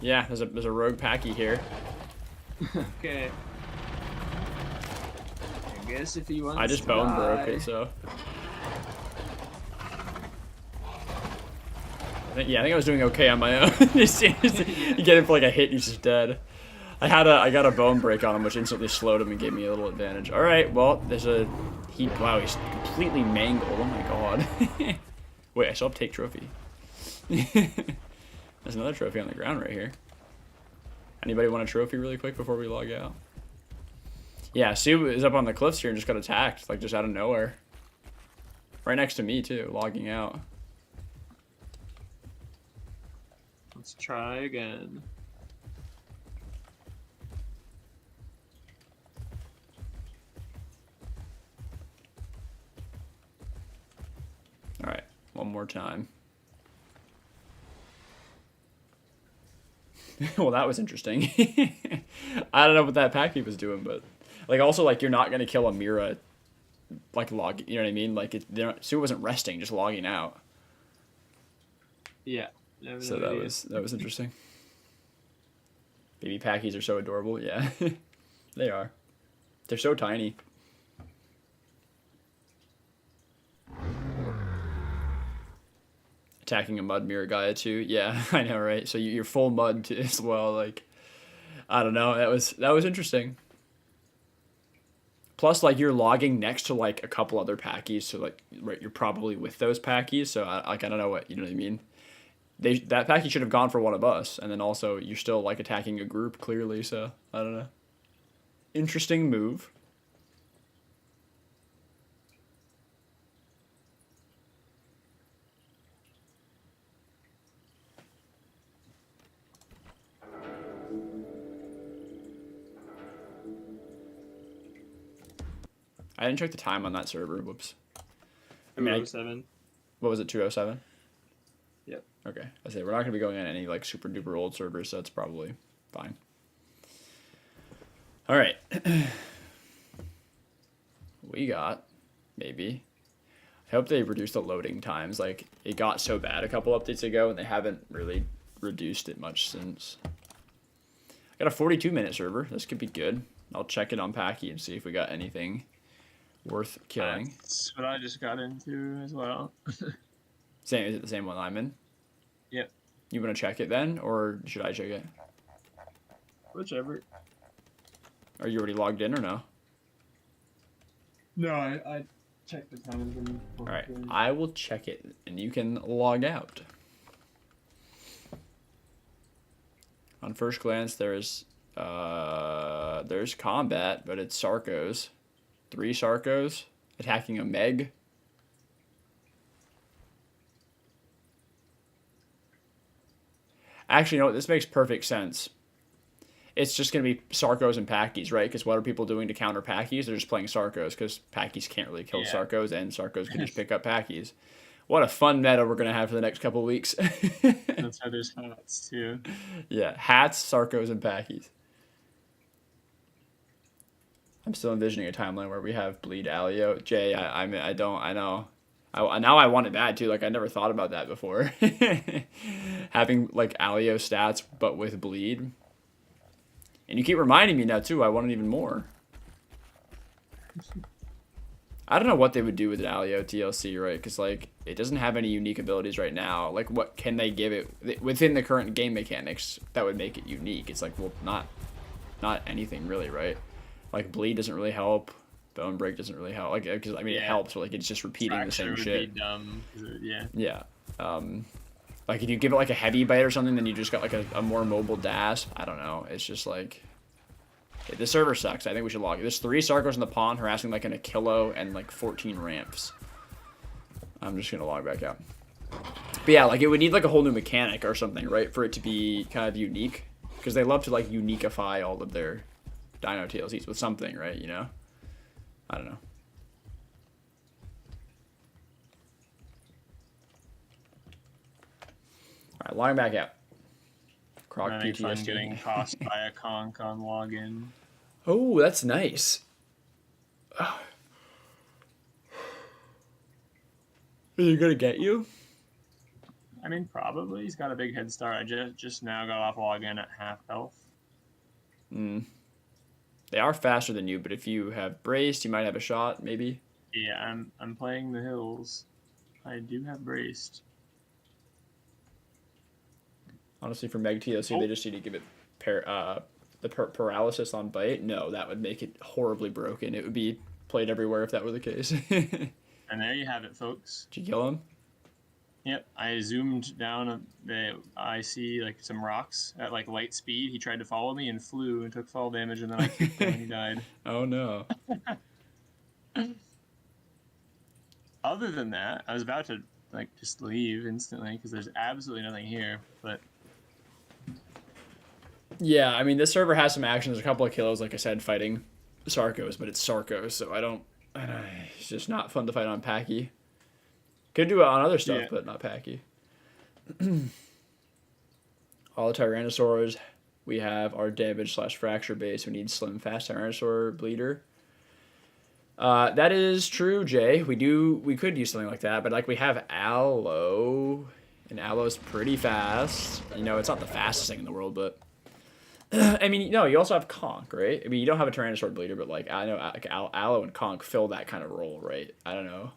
Speaker 1: Yeah, there's a rogue Pachy here.
Speaker 2: Okay. I guess if he wants
Speaker 1: I just
Speaker 2: to
Speaker 1: bone
Speaker 2: die.
Speaker 1: broke it, so. I think I was doing okay on my own. You get him for like a hit, he's just dead. I got a bone break on him, which instantly slowed him and gave me a little advantage. All right, well, wow, he's completely mangled. Oh my god. Wait, I still have take trophy. There's another trophy on the ground right here. Anybody want a trophy really quick before we log out? Yeah, Sue is up on the cliffs here and just got attacked, like just out of nowhere. Right next to me too, logging out.
Speaker 2: Let's try again.
Speaker 1: All right, one more time. Well, that was interesting. I don't know what that Pachy was doing, but like also like you're not gonna kill a Mira like log. You know what I mean? Like Sue wasn't resting, just logging out.
Speaker 2: Yeah.
Speaker 1: So that was interesting. Baby Packies are so adorable. Yeah, they are. They're so tiny. Attacking a mud mirror Gaia too. Yeah, I know, right? So you're full mud too, as well. Like, I don't know. That was interesting. Plus, like you're logging next to like a couple other Packies, so like right, you're probably with those Packies. So I don't know what you know what I mean. That Packy should have gone for one of us, and then also you're still like attacking a group clearly. So I don't know. Interesting move. I didn't check the time on that server. Whoops. I mean,
Speaker 2: 207.
Speaker 1: What was it? 207.
Speaker 2: Yep.
Speaker 1: Okay. I say we're not gonna be going on any like super duper old servers, so it's probably fine. All right. We got maybe. I hope they reduce the loading times. Like it got so bad a couple updates ago, and they haven't really reduced it much since. I got a 42-minute server. This could be good. I'll check it on Pachy and see if we got anything worth killing.
Speaker 2: That's what I just got into as well.
Speaker 1: Same, is it the same one I'm in?
Speaker 2: Yep.
Speaker 1: You want to check it then, or should I check it?
Speaker 2: Whichever.
Speaker 1: Are you already logged in or no?
Speaker 2: No, I checked the times.
Speaker 1: All right, I will check it, and you can log out. On first glance, there's combat, but it's Sarcos. 3 Sarcos attacking a Meg. Actually, you know what? This makes perfect sense. It's just going to be Sarcos and Packies, right? Because what are people doing to counter Packies? They're just playing Sarcos because Packies can't really kill Sarcos, and Sarcos can just pick up Packies. What a fun meta we're going to have for the next couple of weeks.
Speaker 2: That's how there's hats, too.
Speaker 1: Yeah, hats, Sarcos, and Packies. I'm still envisioning a timeline where we have bleed Alio. Jay, I know. Now I want it bad too. Like I never thought about that before. Having like Alio stats but with bleed. And you keep reminding me now too. I want it even more. I don't know what they would do with an Alio TLC, right? Because like it doesn't have any unique abilities right now. Like what can they give it within the current game mechanics that would make it unique? It's like well, not anything really, right? Like bleed doesn't really help. Bone break doesn't really help. Like because I mean it helps, but like it's just repeating the same shit.
Speaker 2: Be dumb.
Speaker 1: Yeah. Like if you give it like a heavy bite or something, then you just got like a more mobile dash. I don't know. It's just like the server sucks. I think we should log it. There's 3 Sarcos in the pond harassing like an Achillo and like 14 ramps. I'm just gonna log back out. But yeah, like it would need like a whole new mechanic or something, right, for it to be kind of unique. Because they love to like uniquify all of their Dino TLCs with something, right? You know? I don't know. All right, logging back out. Croc PTSD.
Speaker 2: Getting tossed by a conch on login.
Speaker 1: Oh, that's nice. Oh. Is he gonna get you?
Speaker 2: I mean, probably. He's got a big head start. I just now got off login at half health.
Speaker 1: They are faster than you, but if you have braced, you might have a shot, maybe.
Speaker 2: Yeah, I'm playing the hills. I do have braced.
Speaker 1: Honestly, for Meg TLC, they just need to give it paralysis on bite. No, that would make it horribly broken. It would be played everywhere if that were the case.
Speaker 2: And there you have it, folks.
Speaker 1: Did you kill him?
Speaker 2: Yep, I zoomed down. I see like some rocks at like light speed. He tried to follow me and flew and took fall damage, and then I kicked him and he died.
Speaker 1: Oh no.
Speaker 2: Other than that, I was about to like just leave instantly because there's absolutely nothing here. But
Speaker 1: yeah, I mean this server has some action. There's a couple of kills, like I said, fighting Sarcos, but it's Sarcos, so I don't. It's just not fun to fight on Pachy. Could do it on other stuff, but not Pachy. all the Tyrannosaurs. We have our damage / fracture base. We need slim, fast Tyrannosaur bleeder. That is true, Jay. We could use something like that, but like we have allo, and allo's pretty fast. You know, it's not the fastest thing in the world, but I mean, no, you also have conch, right? I mean, you don't have a Tyrannosaur bleeder, but like I know like, allo and conch fill that kind of role, right? I don't know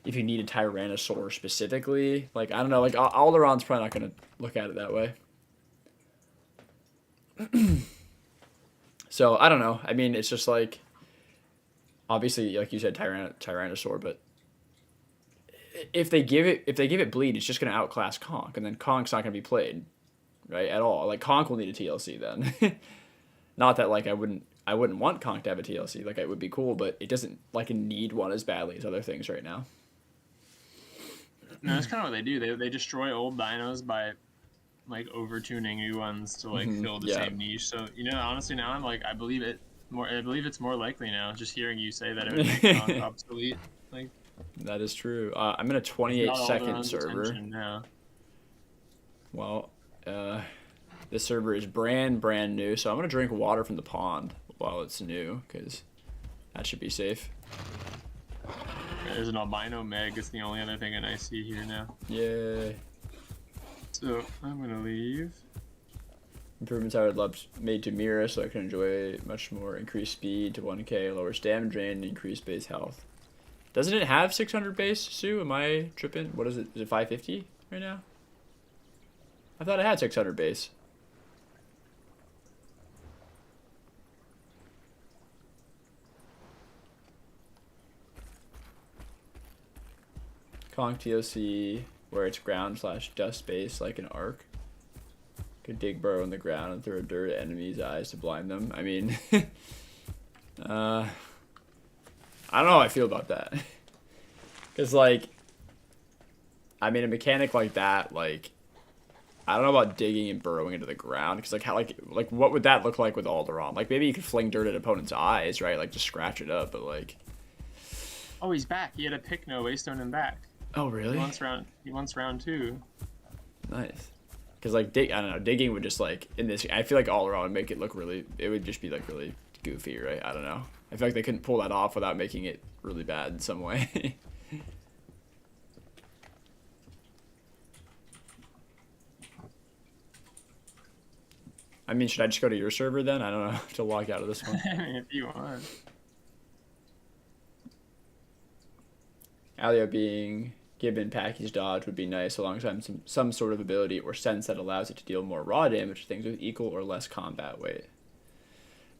Speaker 1: if you need a Tyrannosaur specifically. Like I don't know, like Alderon's probably not gonna look at it that way. So I don't know. I mean, it's just like obviously, like you said, Tyrannosaur, but if they give it bleed, it's just gonna outclass conch, and then conch's not gonna be played, right, at all. Like conch will need a TLC then. Not that like I wouldn't want conch to have a TLC. Like it would be cool, but it doesn't like need one as badly as other things right now.
Speaker 2: No, that's kind of what they do. They destroy old dinos by like over tuning new ones to like fill the same niche. So you know, honestly, now I'm like I believe it's more likely now. Just hearing you say that it would make conch obsolete. Like
Speaker 1: that is true. I'm in a 28-second server.
Speaker 2: Now.
Speaker 1: Well, this server is brand new, so I'm gonna drink water from the pond while it's new, because that should be safe.
Speaker 2: There's an albino meg. It's the only other thing that I see here now.
Speaker 1: Yay.
Speaker 2: So I'm gonna leave.
Speaker 1: Improvements I would love made to Mira so I can enjoy much more increased speed to 1k, lower stamina drain, and increased base health. Doesn't it have 600 base, Sue? Am I tripping? What is it? Is it 550 right now? I thought it had 600 base. Conch TLC, where it's ground / dust base like an arc. Could dig burrow in the ground and throw dirt at enemies' eyes to blind them. I mean, I don't know how I feel about that. Because, like, I mean, a mechanic like that, like, I don't know about digging and burrowing into the ground. Because, like, how, like, what would that look like with Alderon? Like, maybe you could fling dirt at opponent's eyes, right? Like, just scratch it up, but, like...
Speaker 2: Oh, he's back. He had a Pycno waystone him back.
Speaker 1: Oh, really?
Speaker 2: He wants round 2.
Speaker 1: Nice. Because, like, I don't know, digging would just, like, in this, I feel like Alderon would make it look really, it would just be, like, really goofy, right? I don't know. I feel like they couldn't pull that off without making it really bad in some way. I mean, should I just go to your server then? I don't know, to log out of this one.
Speaker 2: If you want.
Speaker 1: Alio being given package dodge would be nice alongside some sort of ability or sense that allows it to deal more raw damage to things with equal or less combat weight.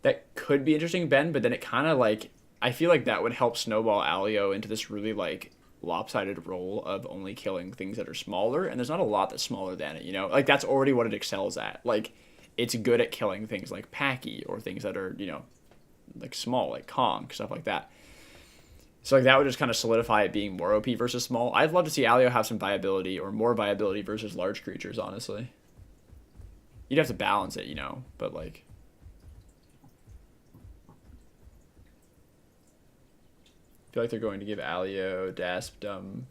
Speaker 1: That could be interesting, Ben, but then it kind of like, I feel like that would help snowball Alio into this really like lopsided role of only killing things that are smaller, and there's not a lot that's smaller than it, you know? Like that's already what it excels at. Like it's good at killing things like Pachy or things that are, you know, like small, like conch, stuff like that. So like that would just kind of solidify it being more OP versus small. I'd love to see Alio have some viability or more viability versus large creatures, honestly. You'd have to balance it, you know, but like... I feel like they're going to give Alio Daspdom...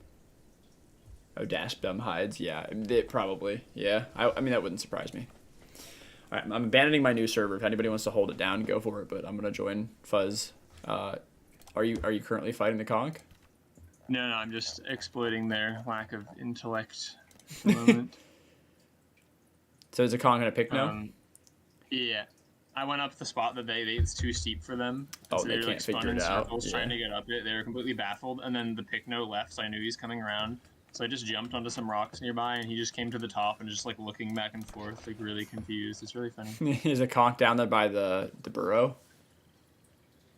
Speaker 1: Oh, Daspdom hides, yeah. It probably, yeah. I mean, that wouldn't surprise me. Alright, I'm abandoning my new server. If anybody wants to hold it down, go for it, but I'm going to join Fuzz. Are you currently fighting the conch?
Speaker 2: No, I'm just exploiting their lack of intellect at the moment.
Speaker 1: So is a conch gonna pick now?
Speaker 2: Yeah. I went up the spot that it's too steep for them.
Speaker 1: Oh,
Speaker 2: so
Speaker 1: they can't figure it out.
Speaker 2: Yeah. Trying to get up it. They were completely baffled, and then the Pycno left, so I knew he was coming around. So I just jumped onto some rocks nearby, and he just came to the top and just like looking back and forth, like really confused. It's really funny.
Speaker 1: Is a conch down there by the burrow?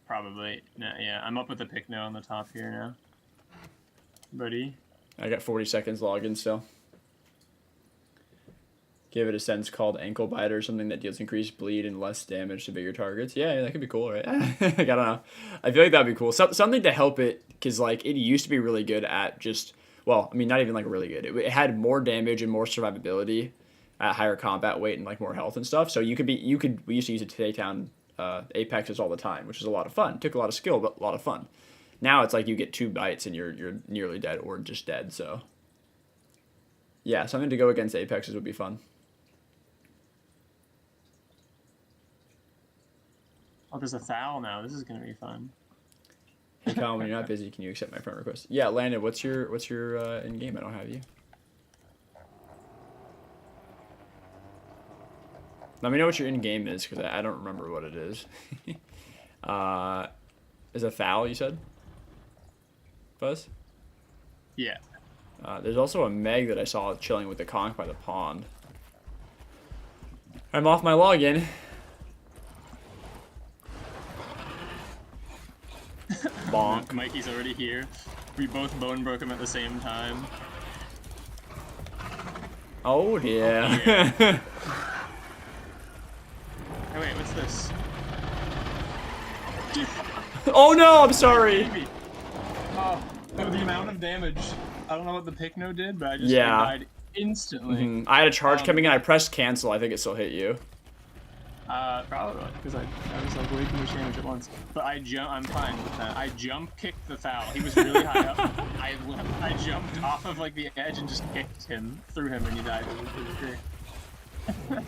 Speaker 2: Probably. No, yeah, I'm up with the Pycno on the top here now. Buddy.
Speaker 1: I got 40 seconds login still. Give it a sense called ankle biter, something that deals increased bleed and less damage to bigger targets. Yeah, that could be cool, right? Like, I don't know. I feel like that'd be cool. Something to help it, because like it used to be really good at just, well, I mean, not even like really good. It had more damage and more survivability at higher combat weight and like more health and stuff. So we used to use it to take down apexes all the time, which is a lot of fun. Took a lot of skill, but a lot of fun. Now it's like you get 2 bites and you're nearly dead or just dead. So yeah, something to go against apexes would be fun.
Speaker 2: Oh, there's a foul now. This is gonna be fun.
Speaker 1: Hey Colin, when you're not busy, can you accept my friend request? Yeah, Landon, what's your in game? I don't have you. Let me know what your in game is, because I don't remember what it is. Is a foul, you said? Buzz?
Speaker 2: Yeah.
Speaker 1: There's also a Meg that I saw chilling with the conch by the pond. I'm off my login. Bonk.
Speaker 2: Mikey's already here. We both bone broke him at the same time.
Speaker 1: Oh, yeah.
Speaker 2: Oh, yeah. Oh, wait, what's this?
Speaker 1: Oh, no, I'm sorry.
Speaker 2: Oh, the amount of damage. I don't know what the Picno did, but I just
Speaker 1: Yeah.
Speaker 2: died instantly.
Speaker 1: I had a charge coming in. I pressed cancel. I think it still hit you.
Speaker 2: Probably, because I was like way too much damage at once. But I'm fine with that. I jump kicked the foul. He was really high up. I jumped off of like the edge and just kicked him, threw him, and he died. It was great.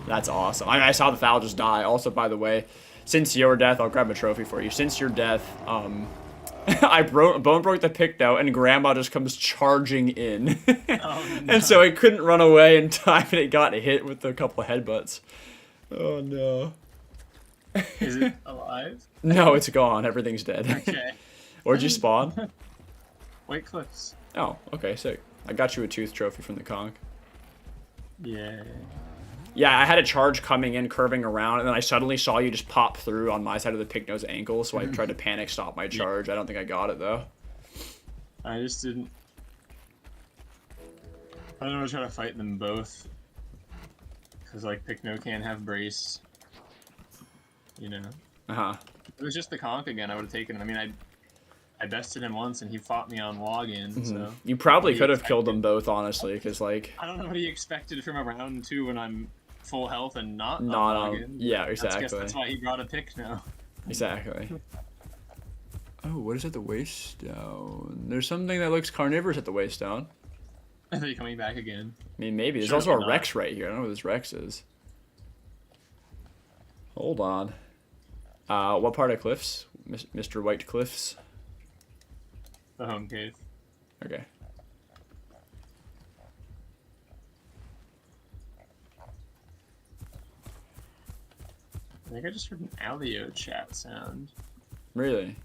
Speaker 1: That's awesome. I saw the foul just die. Also, by the way, since your death, I'll grab a trophy for you. Since your death, I bone broke the Picno, and Grandma just comes charging in.
Speaker 2: Oh, no.
Speaker 1: And so it couldn't run away in time, and it got hit with a couple headbutts. Oh, no.
Speaker 2: Is it alive?
Speaker 1: No, it's gone. Everything's dead.
Speaker 2: Okay.
Speaker 1: Where'd you spawn?
Speaker 2: White Cliffs.
Speaker 1: Oh, okay, sick. I got you a tooth trophy from the conch.
Speaker 2: Yeah.
Speaker 1: Yeah, I had a charge coming in, curving around, and then I suddenly saw you just pop through on my side of the Picno's ankle, so I tried to panic stop my charge. I don't think I got it, though.
Speaker 2: I just didn't... I don't know, try to fight them both. Because, like, Picno can't have brace. You know?
Speaker 1: Uh-huh.
Speaker 2: If it was just the conch again, I would have taken him. I mean, I bested him once, and he fought me on login, so...
Speaker 1: You probably could have killed them both, honestly, because, like...
Speaker 2: I don't know what he expected from a round 2 when I'm full health and not on login.
Speaker 1: Yeah, exactly.
Speaker 2: I guess that's why he brought a pick now.
Speaker 1: Exactly. Oh, what is at the waist down? There's something that looks carnivorous at the waist down.
Speaker 2: Are they coming back again?
Speaker 1: I mean, maybe. There's
Speaker 2: Sure,
Speaker 1: also a
Speaker 2: not.
Speaker 1: Rex right here. I don't know what this Rex is. Hold on. What part of Cliffs? Mr. White Cliffs?
Speaker 2: The home cave.
Speaker 1: Okay.
Speaker 2: I think I just heard an Alio chat sound.
Speaker 1: Really?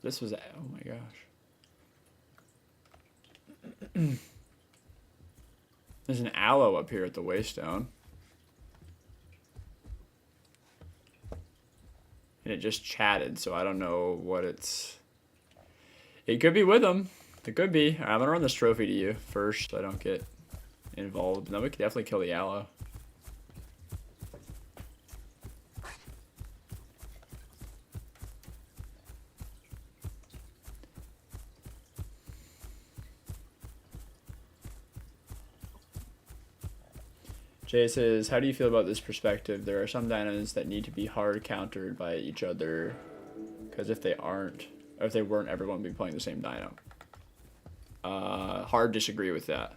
Speaker 1: This was... Oh my gosh. There's an allo up here at the waist down. And it just chatted, so I don't know what it's... It could be with him. It could be. I'm gonna run this trophy to you first so I don't get involved. Then we could definitely kill the allo. Jay says, how do you feel about this perspective? There are some dinos that need to be hard countered by each other, because if they aren't, or if they weren't, everyone would be playing the same dino. Hard disagree with that.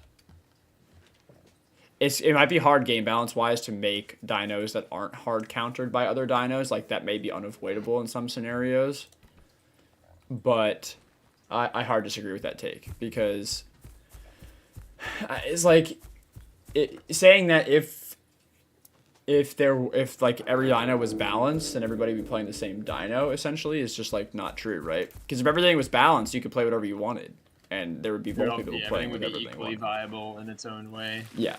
Speaker 1: It might be hard game balance wise to make dinos that aren't hard countered by other dinos. Like, that may be unavoidable in some scenarios. But I hard disagree with that take, because it's like saying that if like every dino was balanced and everybody would be playing the same dino essentially is just like not true, right? Because if everything was balanced, you could play whatever you wanted, and there would be multiple people playing with everything.
Speaker 2: Equally viable in its own way.
Speaker 1: Yeah,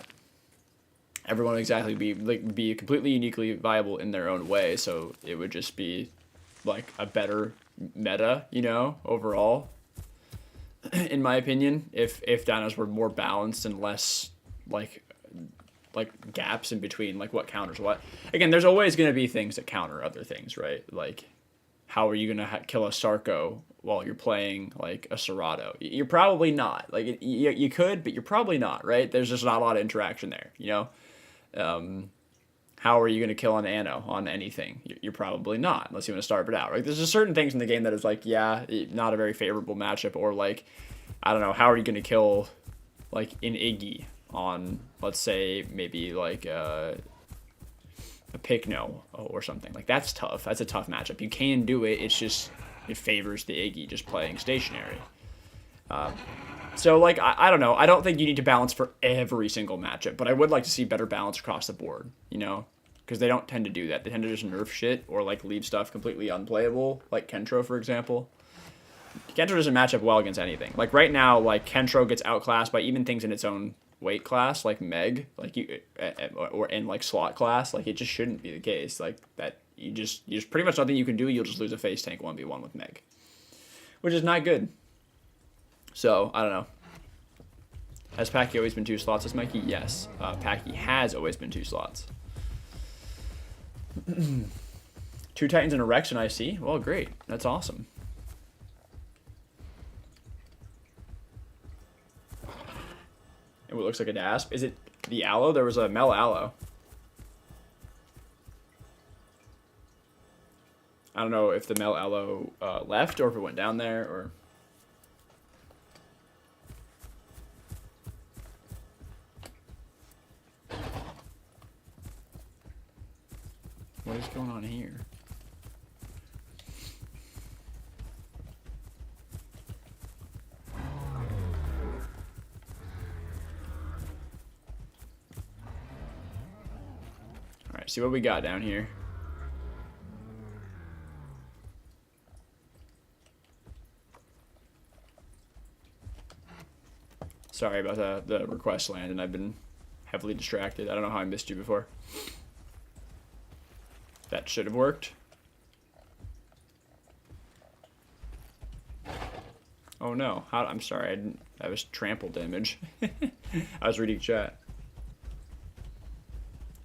Speaker 1: everyone would exactly be completely uniquely viable in their own way. So it would just be like a better meta, you know, overall. In my opinion, if dinos were more balanced and less like gaps in between, like what counters what. Again, there's always going to be things that counter other things, right? Like, how are you going to kill a Sarco while you're playing like a Serato? You're probably not. Like, you could, but you're probably not, right? There's just not a lot of interaction there, you know? How are you going to kill an Anno on anything? You're probably not, unless you want to starve it out, right? There's just certain things in the game that is like, yeah, not a very favorable matchup, or like, I don't know, how are you going to kill like an Iggy on, let's say, maybe like a Picno or something. Like, that's tough. That's a tough matchup. You can do it. It's just, it favors the Iggy just playing stationary. So, like, I don't know. I don't think you need to balance for every single matchup, but I would like to see better balance across the board, you know? Because they don't tend to do that. They tend to just nerf shit or, like, leave stuff completely unplayable, like Kentro, for example. Kentro doesn't match up well against anything. Like, right now, like, Kentro gets outclassed by even things in its own weight class, like Meg, like you, or in, like, slot class. Like, it just shouldn't be the case. Like, that, there's pretty much nothing you can do. You'll just lose a face tank 1v1 with Meg. Which is not good. So, I don't know. Has Pachy always been 2 slots as Mikey? Yes. Pachy has always been 2 slots. 2 Titans and a Rex and IC? Well, great. That's awesome. And what looks like a Dasp? Is it the Allo? There was a Mel Allo. I don't know if the Mel Allo left or if it went down there or... What is going on here? Alright, see what we got down here. Sorry about the request land, and I've been heavily distracted. I don't know how I missed you before. That should have worked. Oh no, I'm sorry, that was trample damage. I was reading chat.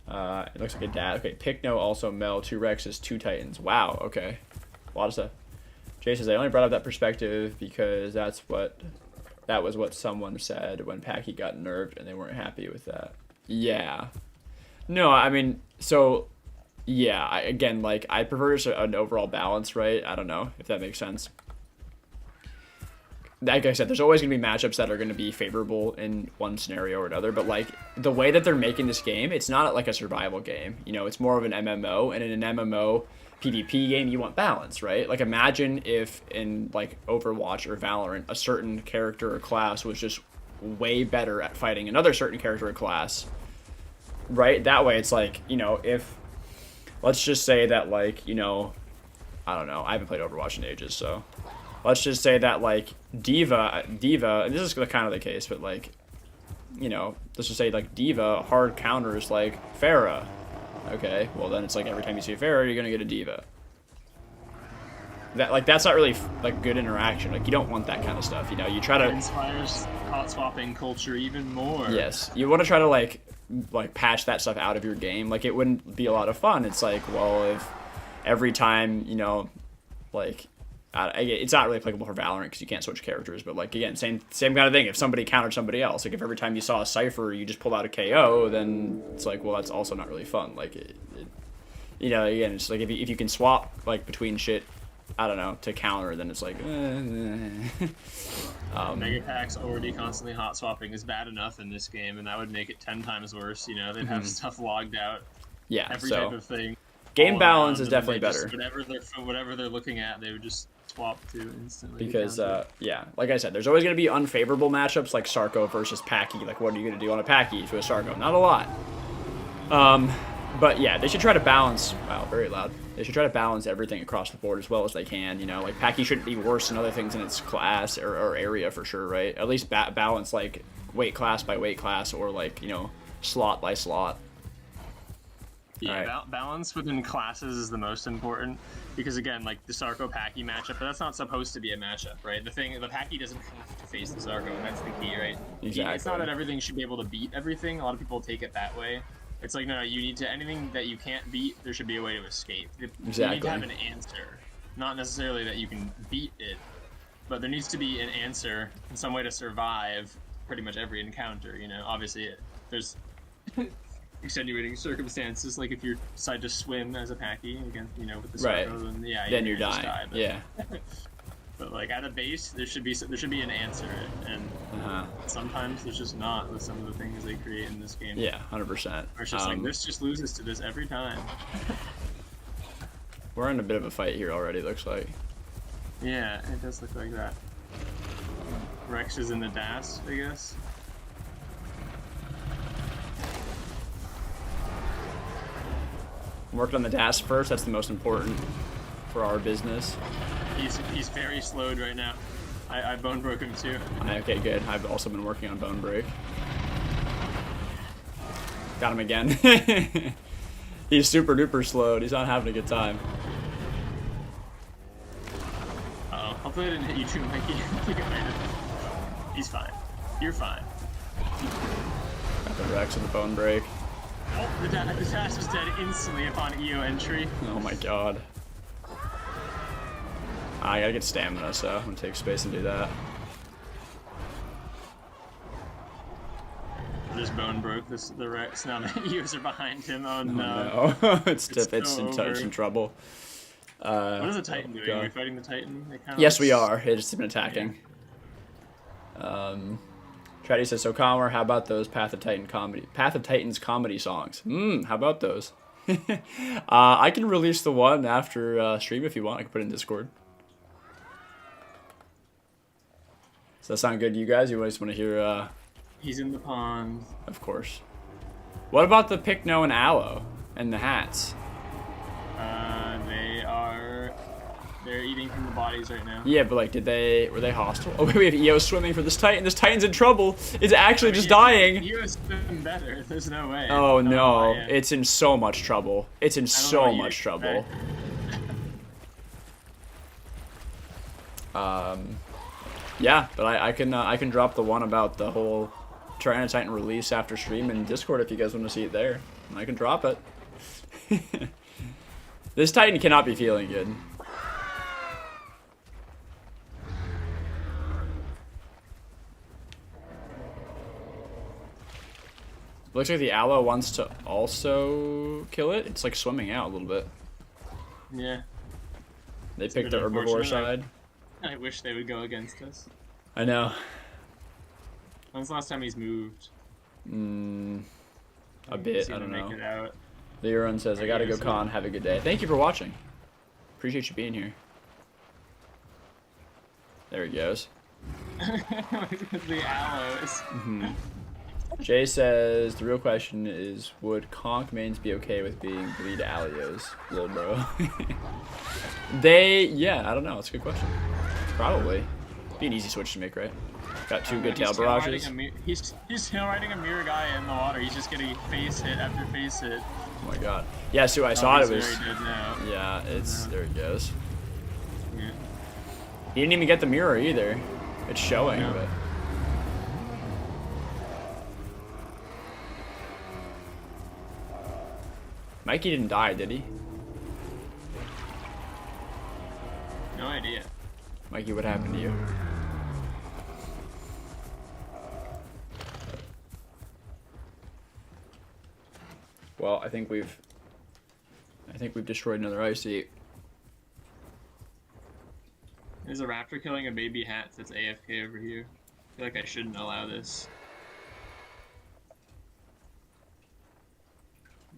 Speaker 1: It looks like a dad. Okay, Picno, also Mel, 2 Rexes, 2 Titans. Wow, okay. A lot of stuff. Jay says, I only brought up that perspective because that was what someone said when Pachy got nerfed and they weren't happy with that. Yeah. No, I mean, so... Yeah, again, like, I prefer just an overall balance, right? I don't know if that makes sense. Like I said, there's always going to be matchups that are going to be favorable in one scenario or another, but, like, the way that they're making this game, it's not like a survival game. You know, it's more of an MMO, and in an MMO PvP game, you want balance, right? Like, imagine if in, like, Overwatch or Valorant, a certain character or class was just way better at fighting another certain character or class, right? That way, it's like, you know, if... Let's just say that, like, you know, I don't know. I haven't played Overwatch in ages, so let's just say that, like, D.Va, and this is kind of the case, but, like, you know, let's just say, like, D.Va hard counters, like, Pharah. Okay, well, then it's like every time you see a Pharah, you're going to get a D.Va. That, like, that's not really, like, good interaction. Like, you don't want that kind of stuff, you know? You try to...
Speaker 2: It inspires hot swapping culture even more.
Speaker 1: Yes. You want to try to, like patch that stuff out of your game. Like, it wouldn't be a lot of fun. It's like, well, if every time, you know, like, it's not really applicable for Valorant because you can't switch characters, but, like, again, same kind of thing. If somebody countered somebody else, like, if every time you saw a Cypher you just pulled out a KO, then it's like, well, that's also not really fun. Like, you know, again, it's like, if you can swap, like, between shit, I don't know, to counter, then it's like,
Speaker 2: Mega packs already constantly hot swapping is bad enough in this game, and that would make it 10 times worse. You know, they'd have stuff logged out.
Speaker 1: Yeah,
Speaker 2: every
Speaker 1: so
Speaker 2: type of thing.
Speaker 1: Game balance is definitely better.
Speaker 2: Whatever they're looking at, they would just swap to instantly.
Speaker 1: Because yeah, like I said, there's always going to be unfavorable matchups like Sarko versus Pachy. Like, what are you going to do on a Pachy to a Sarko? Not a lot. But yeah, they should try to balance. Wow, very loud. They should try to balance everything across the board as well as they can. You know, like, Pachy shouldn't be worse than other things in its class or area for sure, right? At least balance, like, weight class by weight class, or, like, you know, slot by slot.
Speaker 2: Yeah, right. Balance within classes is the most important, because, again, like, the Sarko Pachy matchup, but that's not supposed to be a matchup, right? The Pachy doesn't have to face the Sarko, and that's the key, right?
Speaker 1: Exactly.
Speaker 2: It's not that everything should be able to beat everything. A lot of people take it that way. It's like, no, you need to, anything that you can't beat, there should be a way to escape.
Speaker 1: Exactly.
Speaker 2: You need to have an answer. Not necessarily that you can beat it, but there needs to be an answer and some way to survive pretty much every encounter, you know? Obviously, there's extenuating circumstances, like if you decide to swim as a Pachy against, you know, with the
Speaker 1: Right.
Speaker 2: circle, then yeah,
Speaker 1: Then
Speaker 2: you're
Speaker 1: you're
Speaker 2: gonna
Speaker 1: dying.
Speaker 2: just die,
Speaker 1: Yeah.
Speaker 2: but like at a base, there should be an answer, and sometimes there's just not with some of the things they create in this game.
Speaker 1: Yeah, 100%.
Speaker 2: Or it's just like this just loses to this every time.
Speaker 1: We're in a bit of a fight here already, looks like.
Speaker 2: Yeah, it does look like that. Rex is in the DAS, I guess.
Speaker 1: I'm working on the DAS first. That's the most important for our business.
Speaker 2: He's very slowed right now. I bone broke him too.
Speaker 1: Okay, good. I've also been working on bone break. Got him again. He's super duper slowed. He's not having a good time.
Speaker 2: Uh-oh. Hopefully I didn't hit you too, Mikey. I think I might have. He's fine. You're fine.
Speaker 1: Got the Rex with the bone break.
Speaker 2: Oh, the dash was dead instantly upon EO entry.
Speaker 1: Oh my god. I gotta get stamina, so I'm gonna take space and do that.
Speaker 2: Just bone broke the Rex. Now the EOs are behind him. Oh
Speaker 1: no.
Speaker 2: no.
Speaker 1: it's in trouble.
Speaker 2: What is the Titan doing? Are we fighting the Titan?
Speaker 1: Yes, we are. It's been attacking. Yeah. Treddy says, so Khanware, how about those Path of Titans comedy songs? How about those? I can release the one after stream if you want. I can put it in Discord. Does that sound good to you guys? You just want to hear...
Speaker 2: He's in the pond.
Speaker 1: Of course. What about the Picno and Allo and the hats?
Speaker 2: They're eating from the bodies right now.
Speaker 1: Yeah, but like, were they hostile? Oh, we have EO swimming for this Titan. This Titan's in trouble. It's actually just dying.
Speaker 2: EO's swimming better. There's no way.
Speaker 1: Oh no, it's in so much trouble. It's in so much trouble. Yeah, but I can drop the one about the whole tyrannotitan release after stream in Discord if you guys want to see it there. I can drop it. This Titan cannot be feeling good. Looks like the Allo wants to also kill it. It's like swimming out a little bit.
Speaker 2: Yeah.
Speaker 1: They picked the herbivore side.
Speaker 2: I wish they would go against us.
Speaker 1: I know.
Speaker 2: When's the last time he's moved?
Speaker 1: A bit, I don't know.
Speaker 2: Make it out.
Speaker 1: Leon says, I gotta go con, have a good day. Thank you for watching. Appreciate you being here. There he goes.
Speaker 2: The Allos.
Speaker 1: Jay says, the real question is, would conk mains be okay with being bleed allios? Lil bro. Yeah, I don't know. It's a good question. Probably. Be an easy switch to make, right? Got two good tail barrages.
Speaker 2: He's tail riding a mirror guy in the water. He's just getting face hit after face hit.
Speaker 1: Oh my god. Yeah, so I saw it was...
Speaker 2: Very dead now.
Speaker 1: Yeah, it's... There he goes.
Speaker 2: Yeah.
Speaker 1: He didn't even get the mirror either. It's showing, but... Mikey didn't die, did he?
Speaker 2: No idea.
Speaker 1: Mikey, what happened to you? Well, I think we've destroyed another icy.
Speaker 2: There's a raptor killing a baby hat that's AFK over here. I feel like I shouldn't allow this.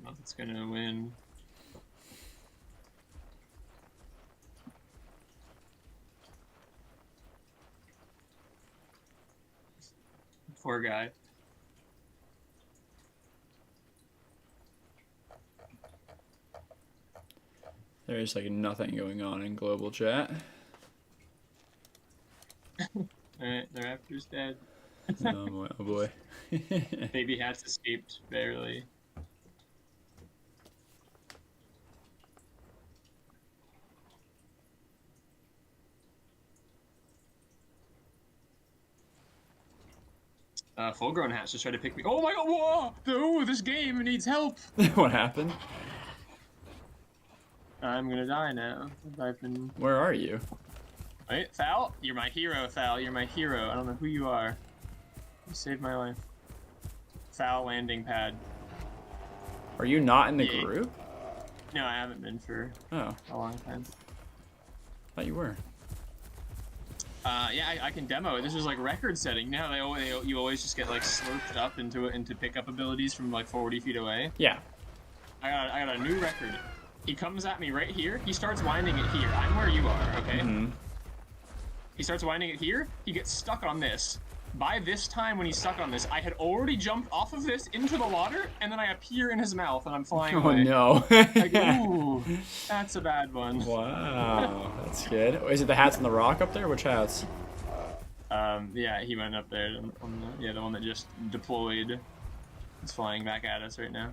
Speaker 2: Nothing's gonna win. Poor guy.
Speaker 1: There's like nothing going on in global chat.
Speaker 2: Alright, the raptor's dead.
Speaker 1: Oh boy. Oh boy.
Speaker 2: Baby hat's escaped barely. Full-grown hats just tried to pick me. Oh my god! Whoa! Oh, this game needs help.
Speaker 1: What happened?
Speaker 2: I'm gonna die now. I've been.
Speaker 1: Where are you?
Speaker 2: Wait, Thal? You're my hero, Thal. You're my hero. I don't know who you are. You saved my life. Thal landing pad.
Speaker 1: Are you not in the
Speaker 2: Yeah.
Speaker 1: group?
Speaker 2: No, I haven't been for
Speaker 1: Oh,
Speaker 2: a long time.
Speaker 1: thought you were.
Speaker 2: Yeah, I can demo it. This is like record setting. Now you always just get like slurped up into pickup abilities from like 40 feet away.
Speaker 1: Yeah.
Speaker 2: I got a new record. He comes at me right here. He starts winding it here. I'm where you are, okay?
Speaker 1: Mm-hmm.
Speaker 2: He starts winding it here. He gets stuck on this. By this time, when he's stuck on this, I had already jumped off of this into the water, and then I appear in his mouth, and I'm flying
Speaker 1: Oh
Speaker 2: away.
Speaker 1: no.
Speaker 2: Like, ooh, that's a bad one.
Speaker 1: Wow, that's good. Is it the hats on the rock up there? Which hats?
Speaker 2: Yeah, he went up there. The one that just deployed. It's flying back at us right now.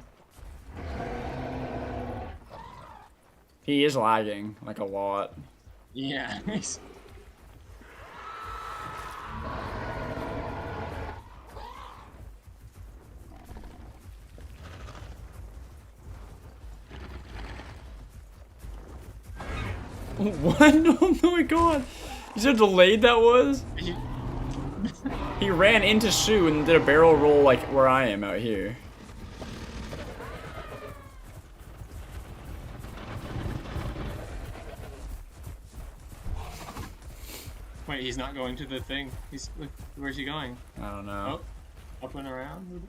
Speaker 1: He is lagging, like a lot.
Speaker 2: Yeah.
Speaker 1: What? Oh my god. You see how delayed that was? He ran into Sue and did a barrel roll like where I am out here.
Speaker 2: Wait, he's not going to the thing. Look, where's he going?
Speaker 1: I don't know.
Speaker 2: Oh, up and around.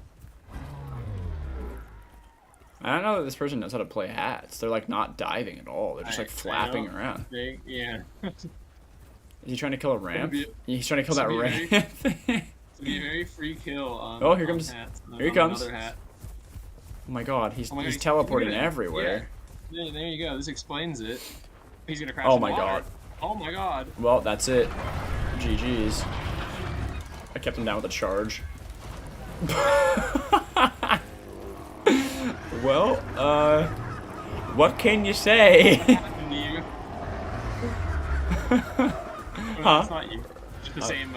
Speaker 1: I don't know that this person knows how to play hats. They're like not diving at all. They're just like flapping around.
Speaker 2: Yeah.
Speaker 1: Is he trying to kill a ramp?
Speaker 2: Be,
Speaker 1: He's trying to kill that ramp.
Speaker 2: It's be a very free kill on.
Speaker 1: Oh, here comes.
Speaker 2: Hats,
Speaker 1: Here he comes.
Speaker 2: Hat.
Speaker 1: Oh my god, he's
Speaker 2: Oh my
Speaker 1: he's
Speaker 2: God,
Speaker 1: teleporting everywhere.
Speaker 2: Yeah. There you go. This explains it. He's gonna crash.
Speaker 1: Oh
Speaker 2: in the
Speaker 1: my
Speaker 2: water.
Speaker 1: god.
Speaker 2: Oh my god.
Speaker 1: Well, that's it. GG's. I kept him down with a charge. Well, what can you say?
Speaker 2: What happened to you?
Speaker 1: Huh?
Speaker 2: It's not you. Just the same.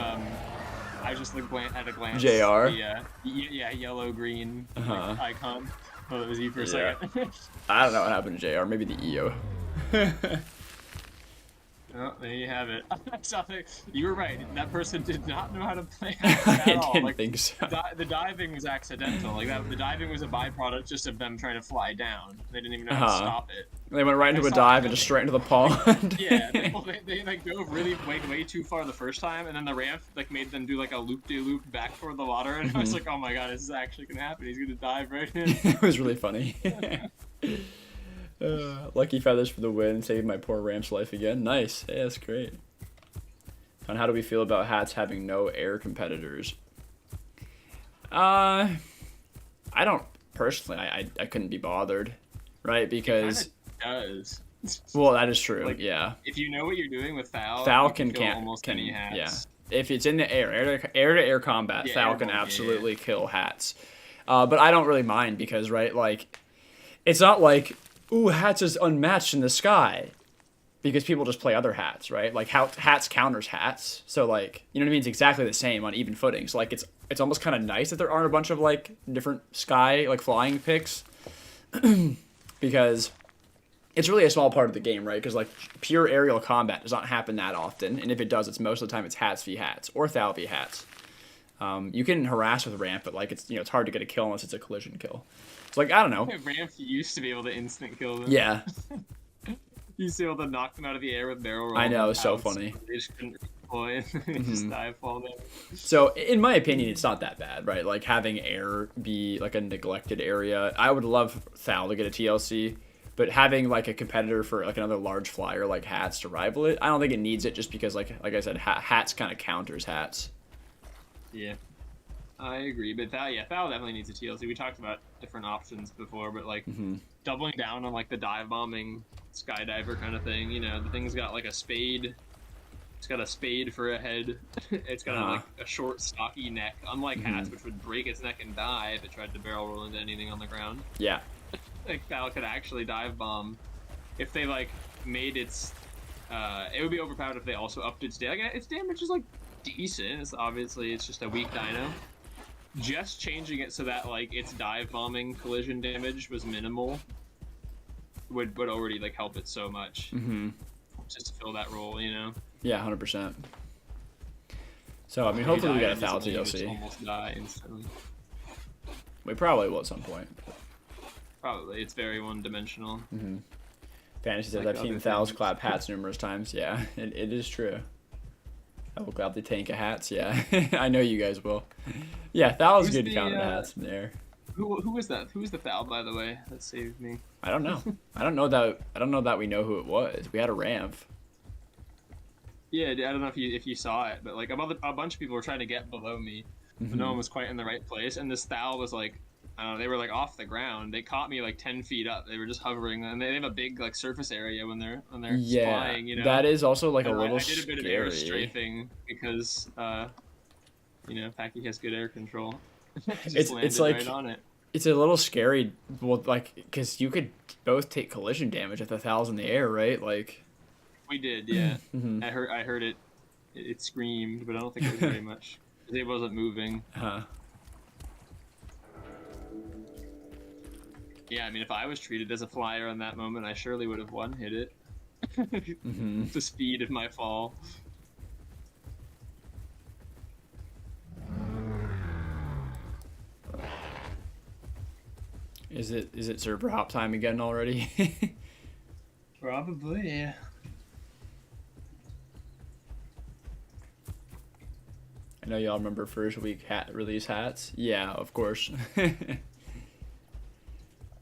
Speaker 2: I just looked at a glance.
Speaker 1: JR?
Speaker 2: Yeah, yellow green
Speaker 1: Uh-huh.
Speaker 2: like, icon. Oh, it was you for a
Speaker 1: Yeah.
Speaker 2: second.
Speaker 1: I don't know what happened to JR. Maybe the EO.
Speaker 2: Oh, there you have it. You were right. That person did not know how to play at all.
Speaker 1: I didn't
Speaker 2: Like,
Speaker 1: think so.
Speaker 2: The diving was accidental. Like that, the diving was a byproduct just of them trying to fly down. They didn't even know how to stop it.
Speaker 1: They went right into a
Speaker 2: saw
Speaker 1: dive
Speaker 2: it
Speaker 1: and just straight into the pond.
Speaker 2: Yeah, they like dove really way too far the first time, and then the ramp like made them do like a loop-de-loop back toward the water, and I was like, oh my god, this is actually gonna happen. He's gonna dive right in.
Speaker 1: It was really funny. Lucky feathers for the win. Saved my poor ramp's life again. Nice. Yeah, that's great. And how do we feel about hats having no air competitors? I don't personally. I couldn't be bothered, right? Because
Speaker 2: It does.
Speaker 1: well, that is true.
Speaker 2: Like,
Speaker 1: yeah.
Speaker 2: If you know what you're doing with Thal,
Speaker 1: Falcon
Speaker 2: you can kill
Speaker 1: can't.
Speaker 2: almost any hats.
Speaker 1: Yeah. If it's in the air-to-air combat,
Speaker 2: Yeah,
Speaker 1: Falcon
Speaker 2: airborne,
Speaker 1: absolutely kill hats. But I don't really mind because, right, like, it's not like, ooh, hats is unmatched in the sky. Because people just play other hats, right? Like, hats counters hats. So, like, you know what I mean? It's exactly the same on even footing. So, like, it's almost kind of nice that there aren't a bunch of, like, different sky, like, flying picks. Because it's really a small part of the game, right? Because, like, pure aerial combat does not happen that often. And if it does, it's most of the time it's hats v hats. Or Thal v hats. You can harass with ramp, but, like, it's, it's hard to get a kill unless it's a collision kill. It's like, I don't know.
Speaker 2: Ramp used to be able to instant kill them.
Speaker 1: Yeah.
Speaker 2: You used to be able to knock them out of the air with barrel roll.
Speaker 1: I know,
Speaker 2: and
Speaker 1: so
Speaker 2: pounce.
Speaker 1: funny.
Speaker 2: They just couldn't deploy. They just dive fall down.
Speaker 1: So, in my opinion, it's not that bad, right? Like, having air be, like, a neglected area. I would love Thal to get a TLC, but having, like, a competitor for, like, another large flyer like hats to rival it, I don't think it needs it just because, like I said, hats kind of counters hats.
Speaker 2: Yeah. I agree, but Thal definitely needs a TLC. We talked about different options before, but, like, doubling down on, like, the dive bombing skydiver kind of thing, the thing's got, like, a spade. It's got a spade for a head. It's got a short, stocky neck, unlike hats, which would break its neck and die if it tried to barrel roll into anything on the ground.
Speaker 1: Yeah.
Speaker 2: Like, Thal could actually dive bomb. If they, like, made its... it would be overpowered if they also upped its damage. Like, its damage is, like, decent. It's just a weak dino. Just changing it so that, like, its dive bombing collision damage was minimal would already, like, help it so much. Just to fill that role,
Speaker 1: Yeah, 100%. So, I mean, hopefully we get a Thal TLC.
Speaker 2: Almost die instantly.
Speaker 1: We probably will at some point.
Speaker 2: Probably. It's very one-dimensional.
Speaker 1: Fantasy says,
Speaker 2: Like
Speaker 1: I've seen
Speaker 2: other
Speaker 1: Thal's
Speaker 2: things.
Speaker 1: clap hats numerous times. Yeah, it is true. I will gladly tank a hats. Yeah, I know you guys will. Yeah, Thal's
Speaker 2: Who's
Speaker 1: good
Speaker 2: the
Speaker 1: counting hats in there.
Speaker 2: who was that? Who was the Thal, by the way? That saved me.
Speaker 1: I don't know. I don't know that we know who it was. We had a ramp.
Speaker 2: Yeah, I don't know if you saw it, but like a bunch of people were trying to get below me, but no one was quite in the right place. And this Thal was like, I don't know, they were like off the ground. They caught me like 10 feet up. They were just hovering, and they have a big like surface area when they're
Speaker 1: Yeah,
Speaker 2: flying. You know,
Speaker 1: that is also like a
Speaker 2: and
Speaker 1: little
Speaker 2: I did a bit of air
Speaker 1: scary.
Speaker 2: strafing because Pachy has good air control. Just
Speaker 1: It's
Speaker 2: landed
Speaker 1: like
Speaker 2: right on it.
Speaker 1: it's a little scary. Well, like because you could both take collision damage if the Thal's in the air, right? Like.
Speaker 2: We did, yeah. I heard it. It screamed, but I don't think it was very much. It wasn't moving.
Speaker 1: Huh.
Speaker 2: Yeah, I mean, if I was treated as a flyer in that moment, I surely would have one-hit it. The speed of my fall.
Speaker 1: Is it server hop time again already?
Speaker 2: Probably, yeah.
Speaker 1: I know y'all remember first week hat release hats. Yeah, of course.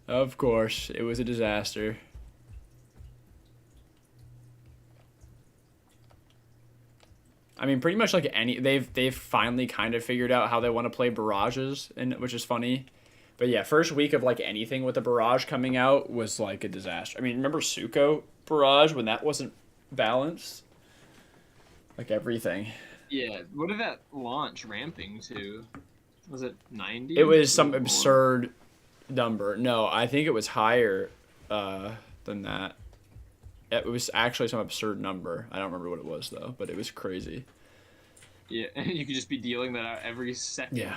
Speaker 1: Of course, it was a disaster. I mean, pretty much like they've finally kind of figured out how they want to play barrages, and which is funny. But yeah, first week of like anything with a barrage coming out was like a disaster. I mean, remember Suko barrage when that wasn't balanced? Like everything.
Speaker 2: Yeah, what did that launch ramping to? Was it 90?
Speaker 1: It was some absurd number. No, I think it was higher than that. It was actually some absurd number. I don't remember what it was though, but it was crazy.
Speaker 2: Yeah, you could just be dealing that out every second.
Speaker 1: Yeah.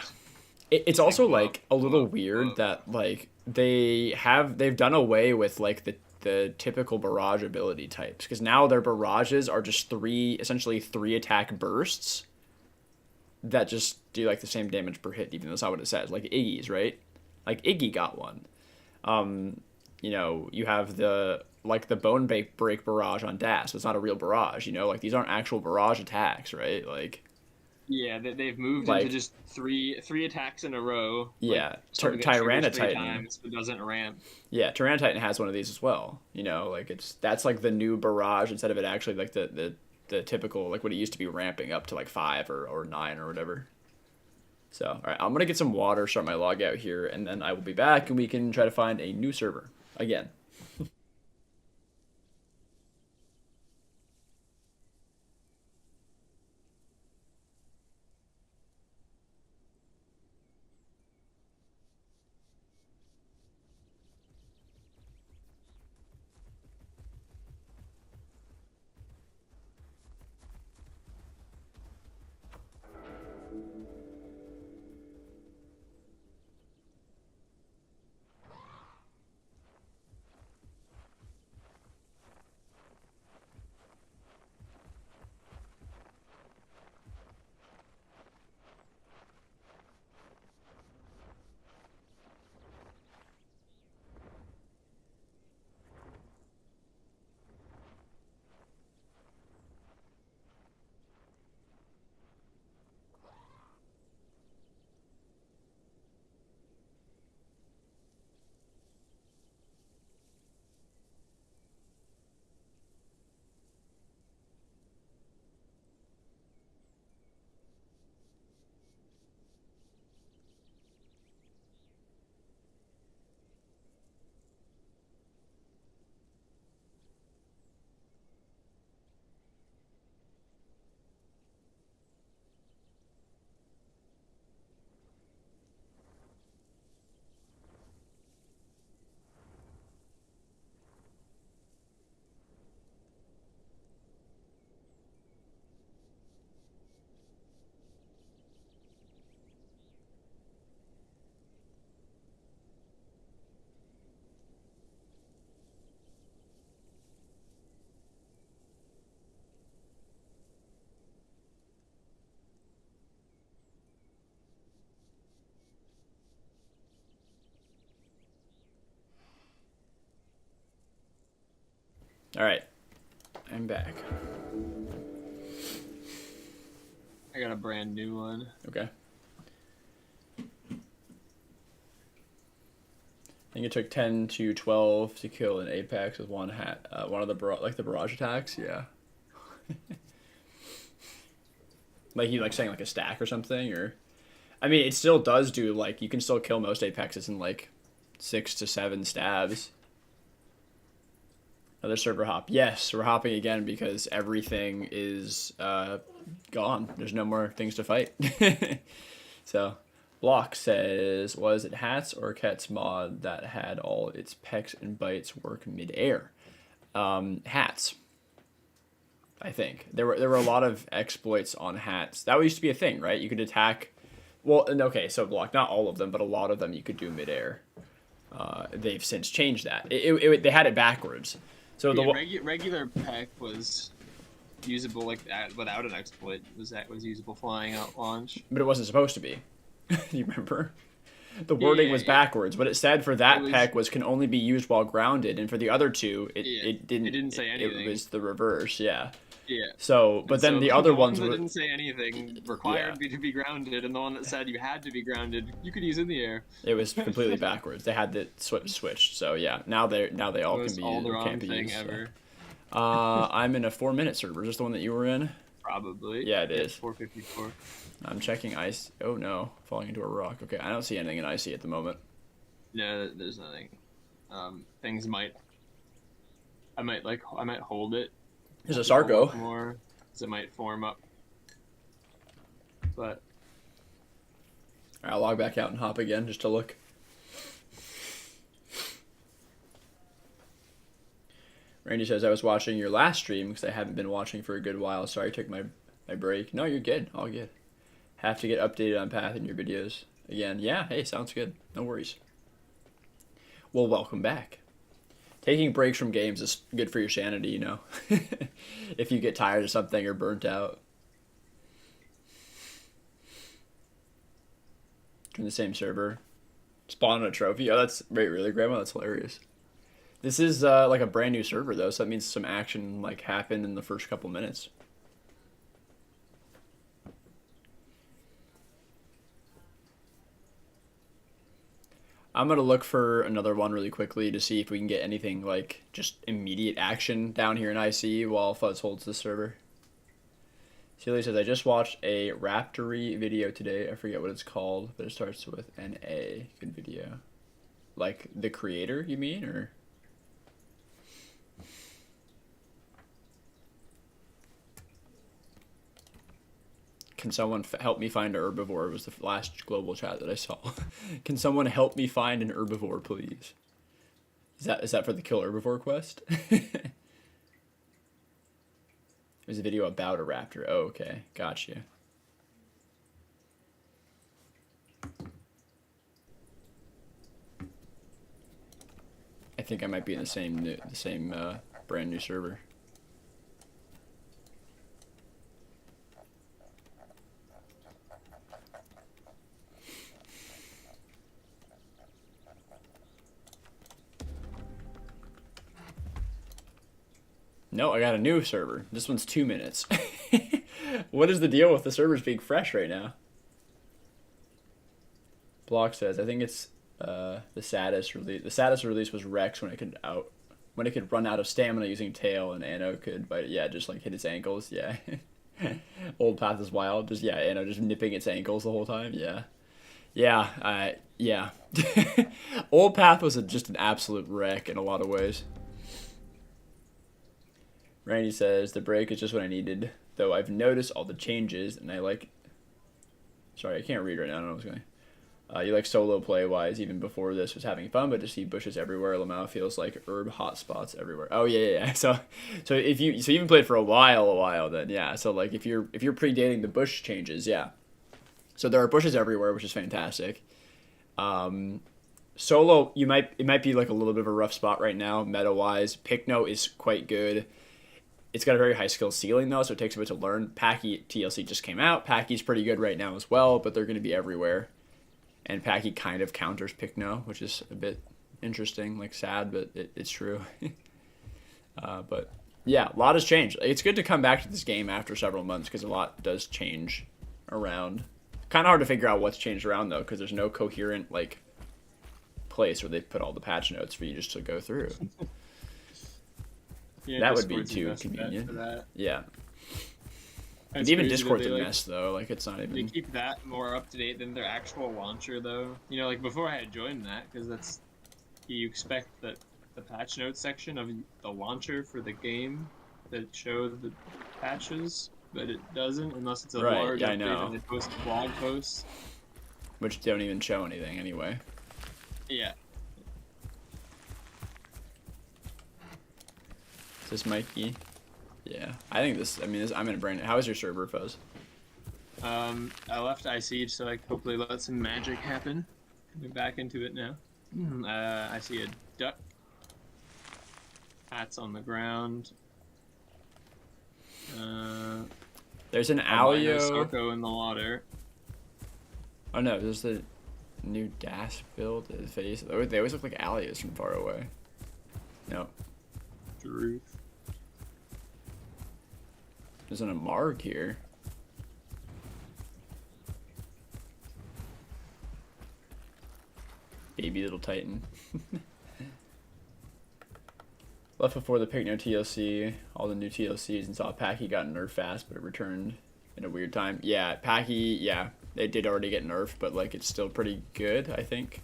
Speaker 1: It's also like a little weird that like they've done away with like the typical barrage ability types because now their barrages are just essentially three attack bursts that just do like the same damage per hit, even though that's not what it says. Like Iggy's, right? Like Iggy got one. You have the bone break barrage on Das, but it's not a real barrage. Like these aren't actual barrage attacks, right? Like.
Speaker 2: Yeah, they've moved
Speaker 1: Like,
Speaker 2: into just three attacks in a row.
Speaker 1: Yeah,
Speaker 2: like, something that triggers three
Speaker 1: tyrannotitan.
Speaker 2: times but doesn't ramp.
Speaker 1: Yeah, tyrannotitan has one of these as well. Like that's like the new barrage instead of it actually like the typical like what it used to be ramping up to like 5 or 9 or whatever. So all right, I'm gonna get some water, start my log out here, and then I will be back and we can try to find a new server again. All right. I'm back.
Speaker 2: I got a brand new one.
Speaker 1: Okay. I think it took 10 to 12 to kill an Apex with one hat. One of the barrage attacks. Yeah. Like you saying like a stack or something, or I mean it still does do like you can still kill most Apexes in like 6 to 7 stabs. Another server hop. Yes, we're hopping again because everything is gone. There's no more things to fight. So, Block says, was it Hats or Ket's mod that had all its pecs and bites work midair? Hats. I think there were a lot of exploits on Hats. That used to be a thing, right? You could attack. Well, okay, so Block, not all of them, but a lot of them you could do midair. They've since changed that. They had it backwards. So
Speaker 2: yeah, regular peck was usable like that without an exploit. Was usable flying out launch?
Speaker 1: But it wasn't supposed to be. You remember? The wording was backwards. What it said for that peck was can only be used while grounded, and for the other two, it didn't.
Speaker 2: It didn't say anything.
Speaker 1: It was the reverse. Yeah.
Speaker 2: Yeah.
Speaker 1: So, but then the other ones
Speaker 2: that didn't say anything required me to be grounded, and the one that said you had to be grounded, you could use in the air.
Speaker 1: It was completely backwards. They had the switched. So yeah, now they all can be used.
Speaker 2: The wrong thing ever.
Speaker 1: So. I'm in a 4-minute server. Is this the one that you were in?
Speaker 2: Probably.
Speaker 1: Yeah, it is.
Speaker 2: 454.
Speaker 1: I'm checking ice. Oh no, falling into a rock. Okay, I don't see anything in icy at the moment.
Speaker 2: No, there's nothing. Things might. I might hold it.
Speaker 1: There's a Sarco.
Speaker 2: More, because it might form up. But
Speaker 1: I'll log back out and hop again just to look. Randy says, I was watching your last stream because I haven't been watching for a good while. Sorry I took my break. No, you're good. All good. Have to get updated on Path in your videos again. Yeah, hey, sounds good. No worries. Well, welcome back. Taking breaks from games is good for your sanity, you know. If you get tired of something or burnt out. In the same server. Spawn on a trophy. Oh, that's really, Grandma? That's hilarious. This is like a brand new server, though, so that means some action like happened in the first couple minutes. I'm going to look for another one really quickly to see if we can get anything like just immediate action down here in IC while Fuzz holds the server. Celia says, I just watched a Raptory video today. I forget what it's called, but it starts with an A. Good video. Like the creator, you mean? Or can someone help me find an herbivore? Was the last global chat that I saw. Can someone help me find an herbivore, please? Is that for the kill herbivore quest? There's a video about a raptor. Oh, okay. Gotcha. I think I might be in the same brand new server. No, I got a new server. This one's 2 minutes. What is the deal with the servers being fresh right now? Block says, I think it's the saddest release. The saddest release was Rex when it could run out of stamina using tail, and Anno could, but yeah, just like hit its ankles. Yeah. Old Path is wild. Just Anno just nipping its ankles the whole time. Yeah. Yeah. Old Path was just an absolute wreck in a lot of ways. Randy says, the break is just what I needed, though I've noticed all the changes, and I like... Sorry, I can't read right now, I don't know what's going on. You like solo play-wise, even before this was having fun, but to see bushes everywhere, Lamau feels like herb hotspots everywhere. Oh, yeah. So if you even played for a while then, yeah. So, like, if you're predating the bush changes, yeah. So there are bushes everywhere, which is fantastic. Solo, it might be, like, a little bit of a rough spot right now, meta-wise. Picno is quite good. It's got a very high skill ceiling, though, so it takes a bit to learn. Pachy TLC just came out. Pachy's pretty good right now as well, but they're going to be everywhere. And Pachy kind of counters Picno, which is a bit interesting, like sad, but it's true. But yeah, a lot has changed. It's good to come back to this game after several months because a lot does change around. Kind of hard to figure out what's changed around though, because there's no coherent like place where they put all the patch notes for you just to go through.
Speaker 2: Yeah,
Speaker 1: That would be
Speaker 2: Discord's the
Speaker 1: too
Speaker 2: best bet
Speaker 1: convenient.
Speaker 2: for that.
Speaker 1: Yeah. And
Speaker 2: It's
Speaker 1: even
Speaker 2: crazy that
Speaker 1: Discord's
Speaker 2: they,
Speaker 1: a
Speaker 2: like,
Speaker 1: mess though. Like it's not
Speaker 2: they
Speaker 1: even.
Speaker 2: keep that more up to date than their actual launcher, though. You know, like before I had joined that, because that's you expect that the patch notes section of the launcher for the game that shows the patches, but it doesn't unless it's a
Speaker 1: Right,
Speaker 2: large
Speaker 1: yeah, I
Speaker 2: update
Speaker 1: know.
Speaker 2: and they post blog posts.
Speaker 1: Which don't even show anything anyway.
Speaker 2: Yeah.
Speaker 1: Is this Mikey? Yeah. I think this, I mean, this, I'm in a brain. How is your server, Fuzz?
Speaker 2: I left iSiege, so I hopefully let some magic happen. Coming back into it now. I see a duck. Hats on the ground.
Speaker 1: There's an
Speaker 2: albino
Speaker 1: allo.
Speaker 2: Soko in the water.
Speaker 1: Oh no, there's the new dash build. The face. They always look like allios from far away. No.
Speaker 2: Truth.
Speaker 1: There's an Amarg here. Baby little Titan. Left before the Pachy TLC, all the new TLCs, and saw Pachy got nerfed fast, but it returned in a weird time. Yeah, Pachy, yeah, they did already get nerfed, but like it's still pretty good, I think.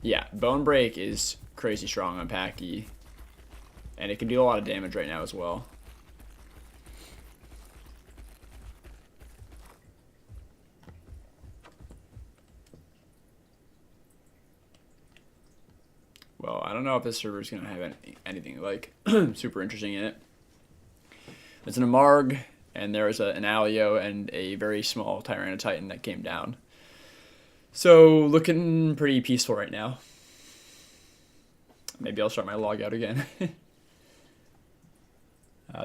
Speaker 1: Yeah, Bone Break is crazy strong on Pachy, and it can do a lot of damage right now as well. Well, I don't know if this server is going to have anything like super interesting in it. It's an Amarg, and there was an Alio and a very small tyrannotitan that came down. So, looking pretty peaceful right now. Maybe I'll start my log out again.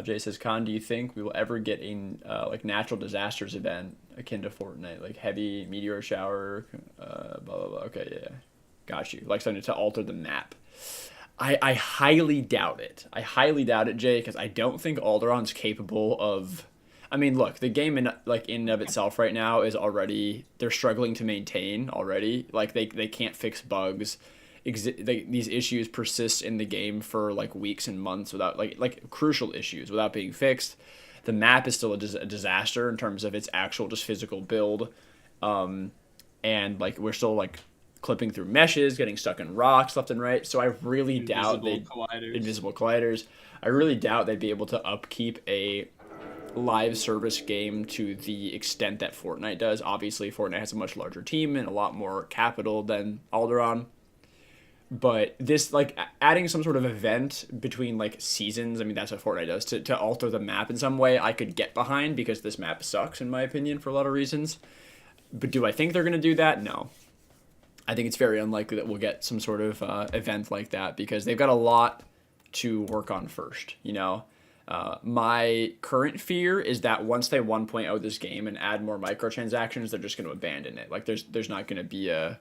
Speaker 1: Jay says, Khan, do you think we will ever get a like natural disasters event akin to Fortnite, like heavy meteor shower, blah blah blah? Okay, yeah, got you. Like something to alter the map. I highly doubt it. I highly doubt it, Jay, because I don't think Alderon's capable of. I mean, look, the game in and of itself right now is already they're struggling to maintain already. Like they can't fix bugs. These issues persist in the game for like weeks and months without like crucial issues without being fixed. The map is still a disaster in terms of its actual just physical build, and like we're still like clipping through meshes, getting stuck in rocks left and right. So I really doubt invisible colliders. I really doubt they'd be able to upkeep a live service game to the extent that Fortnite does. Obviously, Fortnite has a much larger team and a lot more capital than Alderon. But this, like, adding some sort of event between, like, seasons, I mean, that's what Fortnite does, to alter the map in some way, I could get behind because this map sucks, in my opinion, for a lot of reasons. But do I think they're going to do that? No. I think it's very unlikely that we'll get some sort of event like that because they've got a lot to work on first, you know? My current fear is that once they 1.0 this game and add more microtransactions, they're just going to abandon it. Like, there's not going to be a...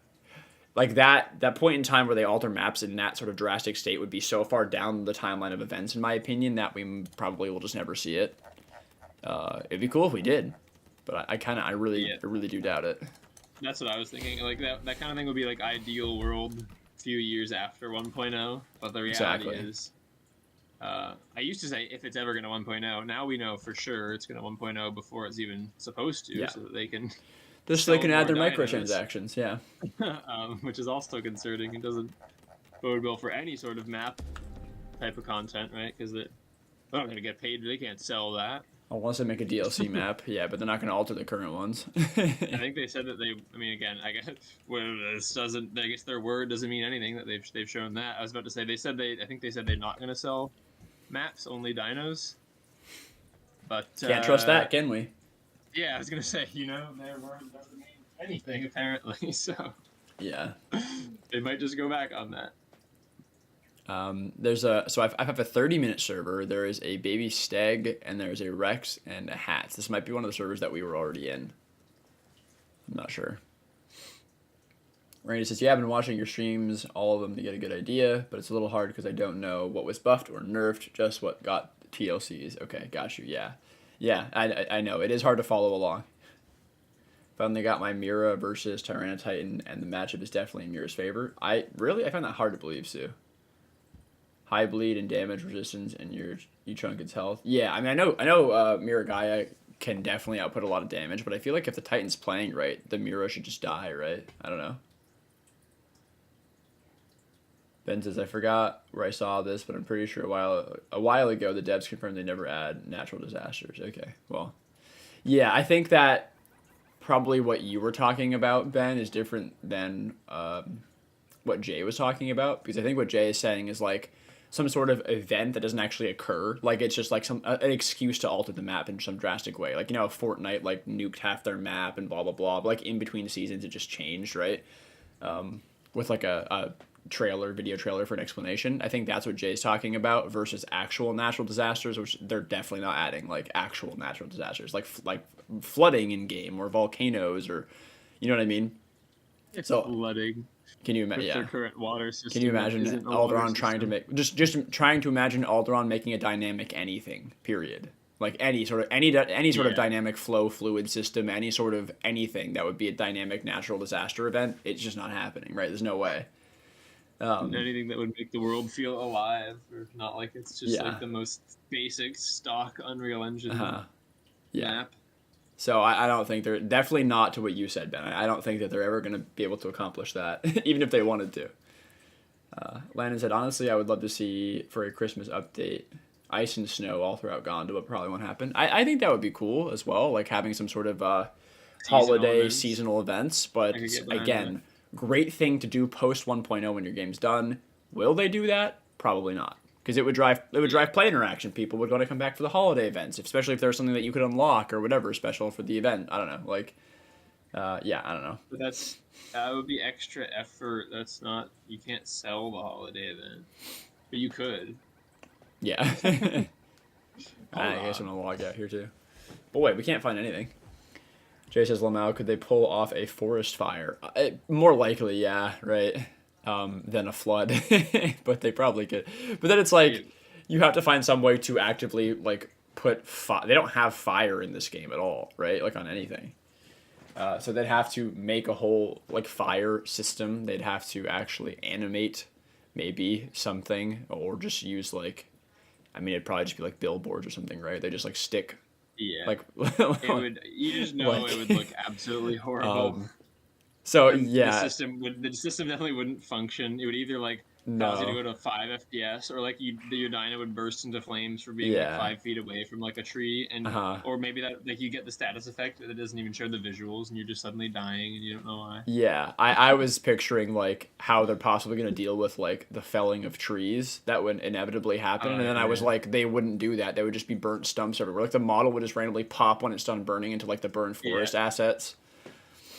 Speaker 1: Like, that point in time where they alter maps in that sort of drastic state would be so far down the timeline of events, in my opinion, that we probably will just never see it. It'd be cool if we did, but I really do doubt it.
Speaker 2: That's what I was thinking. Like, that kind of thing would be, like, ideal world a few years after 1.0, but the reality is... I used to say if it's ever going to 1.0. Now we know for sure it's going to 1.0 before it's even supposed to, so that they can...
Speaker 1: Just so they can add their microtransactions, yeah.
Speaker 2: Which is also concerning. It doesn't bode well for any sort of map type of content, right? Because they're not going to get paid. They can't sell that.
Speaker 1: Unless they make a DLC map, yeah, but they're not going to alter the current ones.
Speaker 2: I think they said that they. I mean, again, I guess this doesn't. I guess their word doesn't mean anything that they've shown that. I was about to say they said they. I think they said they're not going to sell maps, only dinos. But
Speaker 1: can't trust that, can we?
Speaker 2: Yeah, I was gonna say, you know, their word doesn't mean anything apparently, so
Speaker 1: yeah,
Speaker 2: they might just go back on that.
Speaker 1: I have a 30-minute server. There is a baby stag and there's a Rex and a Hats. This might be one of the servers that we were already in. I'm not sure. Randy says, yeah, I've been watching your streams, all of them, to get a good idea, but it's a little hard because I don't know what was buffed or nerfed, just what got TLCs. Okay, got you, yeah. Yeah, I know. It is hard to follow along. Finally got my Mira versus tyrannotitan, and the matchup is definitely in Mira's favor. I find that hard to believe, Sue. High bleed and damage resistance, and you chunk its health. Yeah, I mean, I know Mira Gaia can definitely output a lot of damage, but I feel like if the Titan's playing right, the Mira should just die, right? I don't know. Ben says, I forgot where I saw this, but I'm pretty sure a while ago the devs confirmed they never add natural disasters. Okay, well, yeah, I think that probably what you were talking about, Ben, is different than what Jay was talking about, because I think what Jay is saying is like some sort of event that doesn't actually occur. Like it's just like an excuse to alter the map in some drastic way. Like, you know, Fortnite like nuked half their map and blah blah blah. But like in between seasons, it just changed, right? With like a video trailer for an explanation. I think that's what Jay's talking about versus actual natural disasters, which they're definitely not adding like actual natural disasters, like flooding in game or volcanoes or, you know what I mean?
Speaker 2: It's
Speaker 1: so
Speaker 2: flooding.
Speaker 1: Can you imagine? Yeah.
Speaker 2: Their current water system.
Speaker 1: Can you imagine Alderaan trying to make just trying to imagine Alderaan making a dynamic anything? Period. Like any sort of dynamic flow fluid system, any sort of anything that would be a dynamic natural disaster event. It's just not happening, right? There's no way.
Speaker 2: Anything that would make the world feel alive, or not like it's just like the most basic stock Unreal Engine map.
Speaker 1: So I don't think they're definitely not to what you said, Ben. I don't think that they're ever going to be able to accomplish that, even if they wanted to. Landon said, honestly, I would love to see for a Christmas update ice and snow all throughout Gonda, but probably won't happen. I think that would be cool as well, like having some sort of seasonal events. But again, great thing to do post 1.0 when your game's done. Will they do that? Probably not. Because it would drive play interaction. People would want to come back for the holiday events, especially if there's something that you could unlock or whatever special for the event. I don't know. Like, I don't know.
Speaker 2: But that would be extra effort. That's not, you can't sell the holiday event, but you could.
Speaker 1: Yeah. I guess I'm gonna log out here too. But wait, we can't find anything. Jay says, Lamau, could they pull off a forest fire? More likely, yeah, right. Than a flood, but they probably could. But then it's like you have to find some way to actively like put fire. They don't have fire in this game at all, right? Like on anything. So they'd have to make a whole like fire system. They'd have to actually animate maybe something, or just use like, I mean, it'd probably just be like billboards or something, right? They just like stick.
Speaker 2: Yeah.
Speaker 1: Like
Speaker 2: it would. You just know it would look absolutely horrible.
Speaker 1: So
Speaker 2: the system definitely wouldn't function. It would either like cause you to go to 5 FPS, or like your dyno would burst into flames for being like 5 feet away from like a tree, and or maybe that like you get the status effect that doesn't even show the visuals, and you're just suddenly dying and you don't know why.
Speaker 1: Yeah, I was picturing like how they're possibly going to deal with like the felling of trees that would inevitably happen, and then I was like, they wouldn't do that. They would just be burnt stumps everywhere. Like the model would just randomly pop when it's done burning into like the burned forest assets.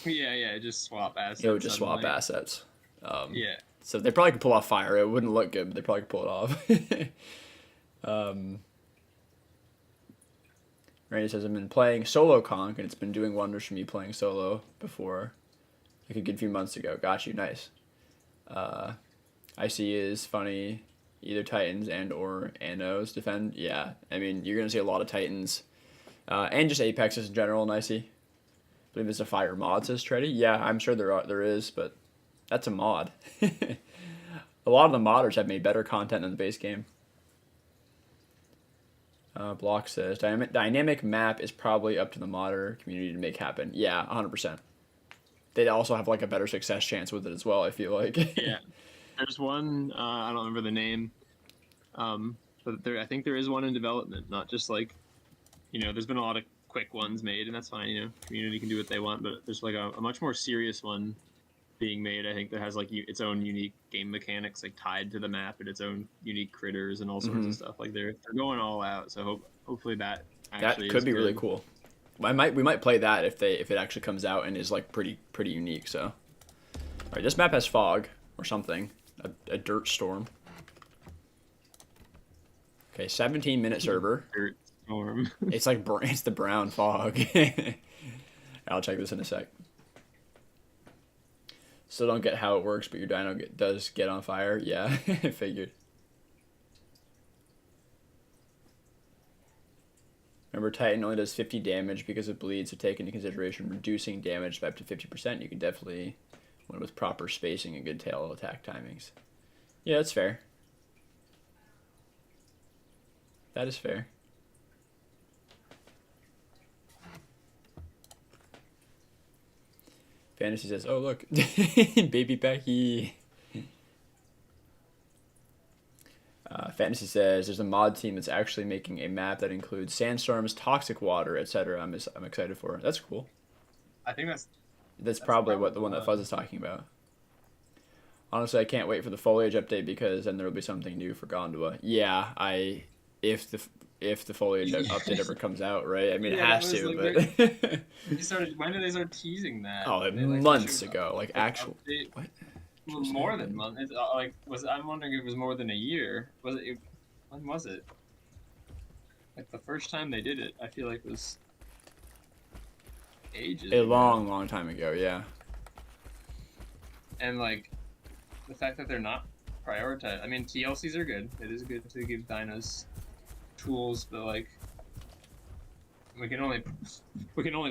Speaker 2: Yeah, just swap assets.
Speaker 1: It would just swap assets.
Speaker 2: Yeah.
Speaker 1: So they probably could pull off fire. It wouldn't look good, but they probably could pull it off. Randy says, I've been playing solo conk, and it's been doing wonders for me playing solo before. Like a good few months ago. Got you, nice. IC is funny. Either Titans and or Anos defend. Yeah, I mean, you're going to see a lot of Titans. And just Apexes in general in IC. I believe there's a fire mod, says Treddy. Yeah, I'm sure there is, but that's a mod. A lot of the modders have made better content than the base game. Block says, dynamic map is probably up to the modder community to make happen. Yeah, 100%. They'd also have like a better success chance with it as well, I feel like.
Speaker 2: Yeah. There's one, I don't remember the name, but I think there is one in development, not just like, there's been a lot of quick ones made, and that's fine, community can do what they want, but there's like a much more serious one being made, I think, that has like its own unique game mechanics like tied to the map and its own unique critters and all sorts of stuff. Like they're going all out, so hopefully that actually
Speaker 1: could be good. Really cool. We might play that if it actually comes out and is like pretty unique. So all right, this map has fog or something, a dirt storm. Okay, 17-minute server.
Speaker 2: Dirt storm.
Speaker 1: It's like it's the brown fog. I'll check this in a sec. Still don't get how it works, but your dino does get on fire. Yeah, I figured. Remember, Titan only does 50 damage because of bleed, so take into consideration reducing damage by up to 50%. You can definitely win with proper spacing and good tail attack timings. Yeah, that's fair. That is fair. Fantasy says, oh, look. Baby Becky. Fantasy says, there's a mod team that's actually making a map that includes sandstorms, toxic water, etc. I'm excited for it. That's cool.
Speaker 2: I think
Speaker 1: that's probably what the one that Fuzz is talking about. Honestly, I can't wait for the foliage update because then there will be something new for Gondola. Yeah, if the foliage update ever comes out, right? I mean, it has to,
Speaker 2: like, but when did they start teasing that?
Speaker 1: Oh, months ago, like actual
Speaker 2: update?
Speaker 1: What?
Speaker 2: Well, more than months. I'm wondering if it was more than a year. When was it? Like the first time they did it, I feel like it was ages.
Speaker 1: A long time ago, yeah.
Speaker 2: And like the fact that they're not prioritized. I mean, TLCs are good. It is good to give dinos tools, but like we can only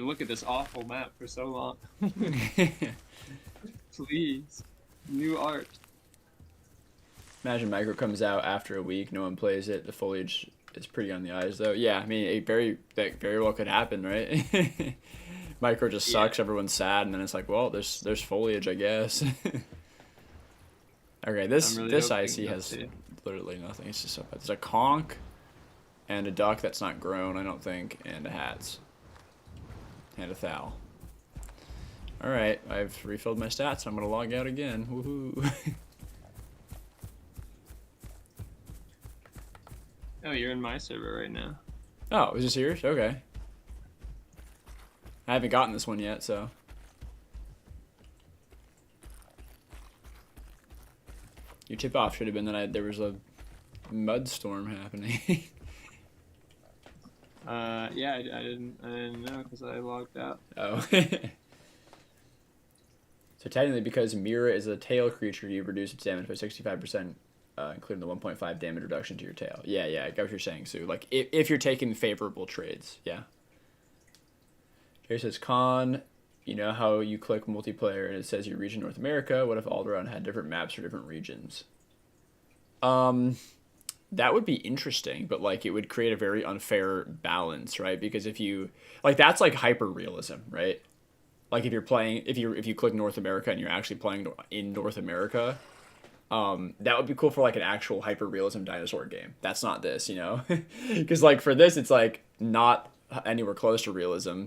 Speaker 2: look at this awful map for so long. Please, new art.
Speaker 1: Imagine Micro comes out after a week, no one plays it. The foliage is pretty on the eyes, though. Yeah, I mean, that very well could happen, right? Micro just sucks. Everyone's sad, and then it's like, well, there's foliage, I guess. Okay, this IC has literally nothing. It's just there's a conch and a duck that's not grown, I don't think, and a hats and a thal. All right, I've refilled my stats. I'm gonna log out again. Woohoo!
Speaker 2: Oh, you're in my server right now.
Speaker 1: Oh, is this yours? Okay. I haven't gotten this one yet, so. Your tip off should have been that there was a mud storm happening.
Speaker 2: Yeah, I didn't know because I logged out.
Speaker 1: Oh. So technically, because Mira is a tail creature, you reduce its damage by 65%, including the 1.5 damage reduction to your tail. Yeah, I get what you're saying, Sue. Like, if you're taking favorable trades, yeah. Jerry says, Con, you know how you click multiplayer and it says your region North America? What if Alderaan had different maps for different regions? That would be interesting, but like it would create a very unfair balance, right? Because if you like, that's like hyper realism, right? Like if you're playing, if you click North America and you're actually playing in North America, that would be cool for like an actual hyper realism dinosaur game. That's not this, you know, because like for this, it's like not anywhere close to realism.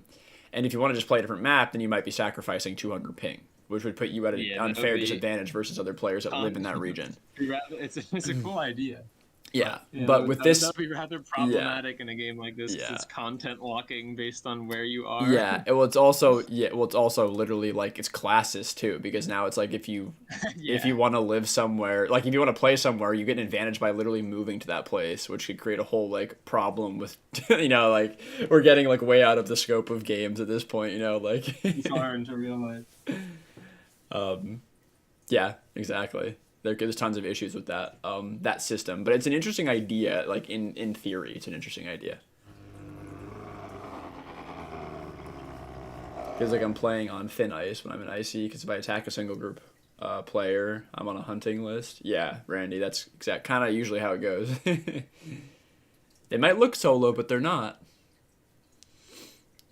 Speaker 1: And if you want to just play a different map, then you might be sacrificing 200 ping, which would put you at an unfair disadvantage versus other players that live in that region.
Speaker 2: It's a cool idea.
Speaker 1: Yeah, but with this,
Speaker 2: that would be rather problematic in a game like this. Yeah. It's content locking based on where you are.
Speaker 1: Yeah, it's also literally like it's classist too, because now it's like if you want to live somewhere, like if you want to play somewhere, you get an advantage by literally moving to that place, which could create a whole like problem with like we're getting like way out of the scope of games at this point, like
Speaker 2: it's far into real life.
Speaker 1: Yeah, exactly. There's tons of issues with that that system, but it's an interesting idea. Like in theory, it's an interesting idea. Feels like I'm playing on thin ice when I'm in icy, because if I attack a single group player, I'm on a hunting list. Yeah, Randy, that's kind of usually how it goes. They might look solo, but they're not.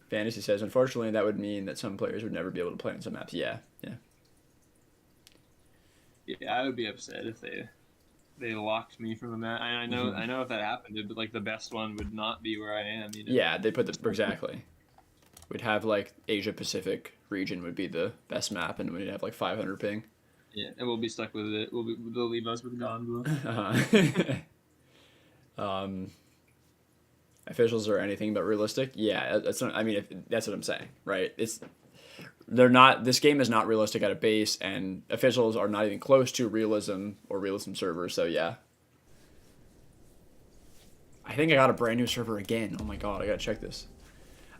Speaker 1: Fantasy says, unfortunately, that would mean that some players would never be able to play on some maps. Yeah.
Speaker 2: Yeah, I would be upset if they locked me from a map. I know if that happened, but like the best one would not be where I am.
Speaker 1: Yeah, they put exactly. We'd have like Asia Pacific region would be the best map, and we'd have like 500 ping.
Speaker 2: Yeah, and we'll be stuck with it. They'll leave us with Gondola.
Speaker 1: Officials are anything but realistic. Yeah, that's what I'm saying, right? They're not. This game is not realistic at a base, and officials are not even close to realism or realism servers. So yeah, I think I got a brand new server again. Oh my god, I gotta check this.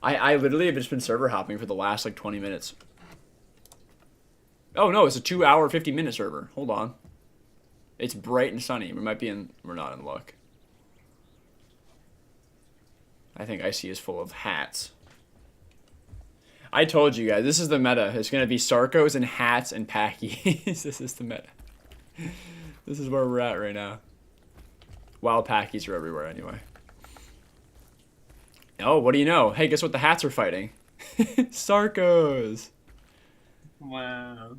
Speaker 1: I literally have just been server hopping for the last like 20 minutes. Oh no, it's a 2-hour, 50-minute server. Hold on. It's bright and sunny. We might be in. We're not in luck. I think IC is full of hats. I told you guys, this is the meta. It's gonna be Sarcos and hats and Packies. This is the meta. This is where we're at right now. Wild Packies are everywhere anyway. Oh, what do you know? Hey, guess what the hats are fighting? Sarcos.
Speaker 2: Wow.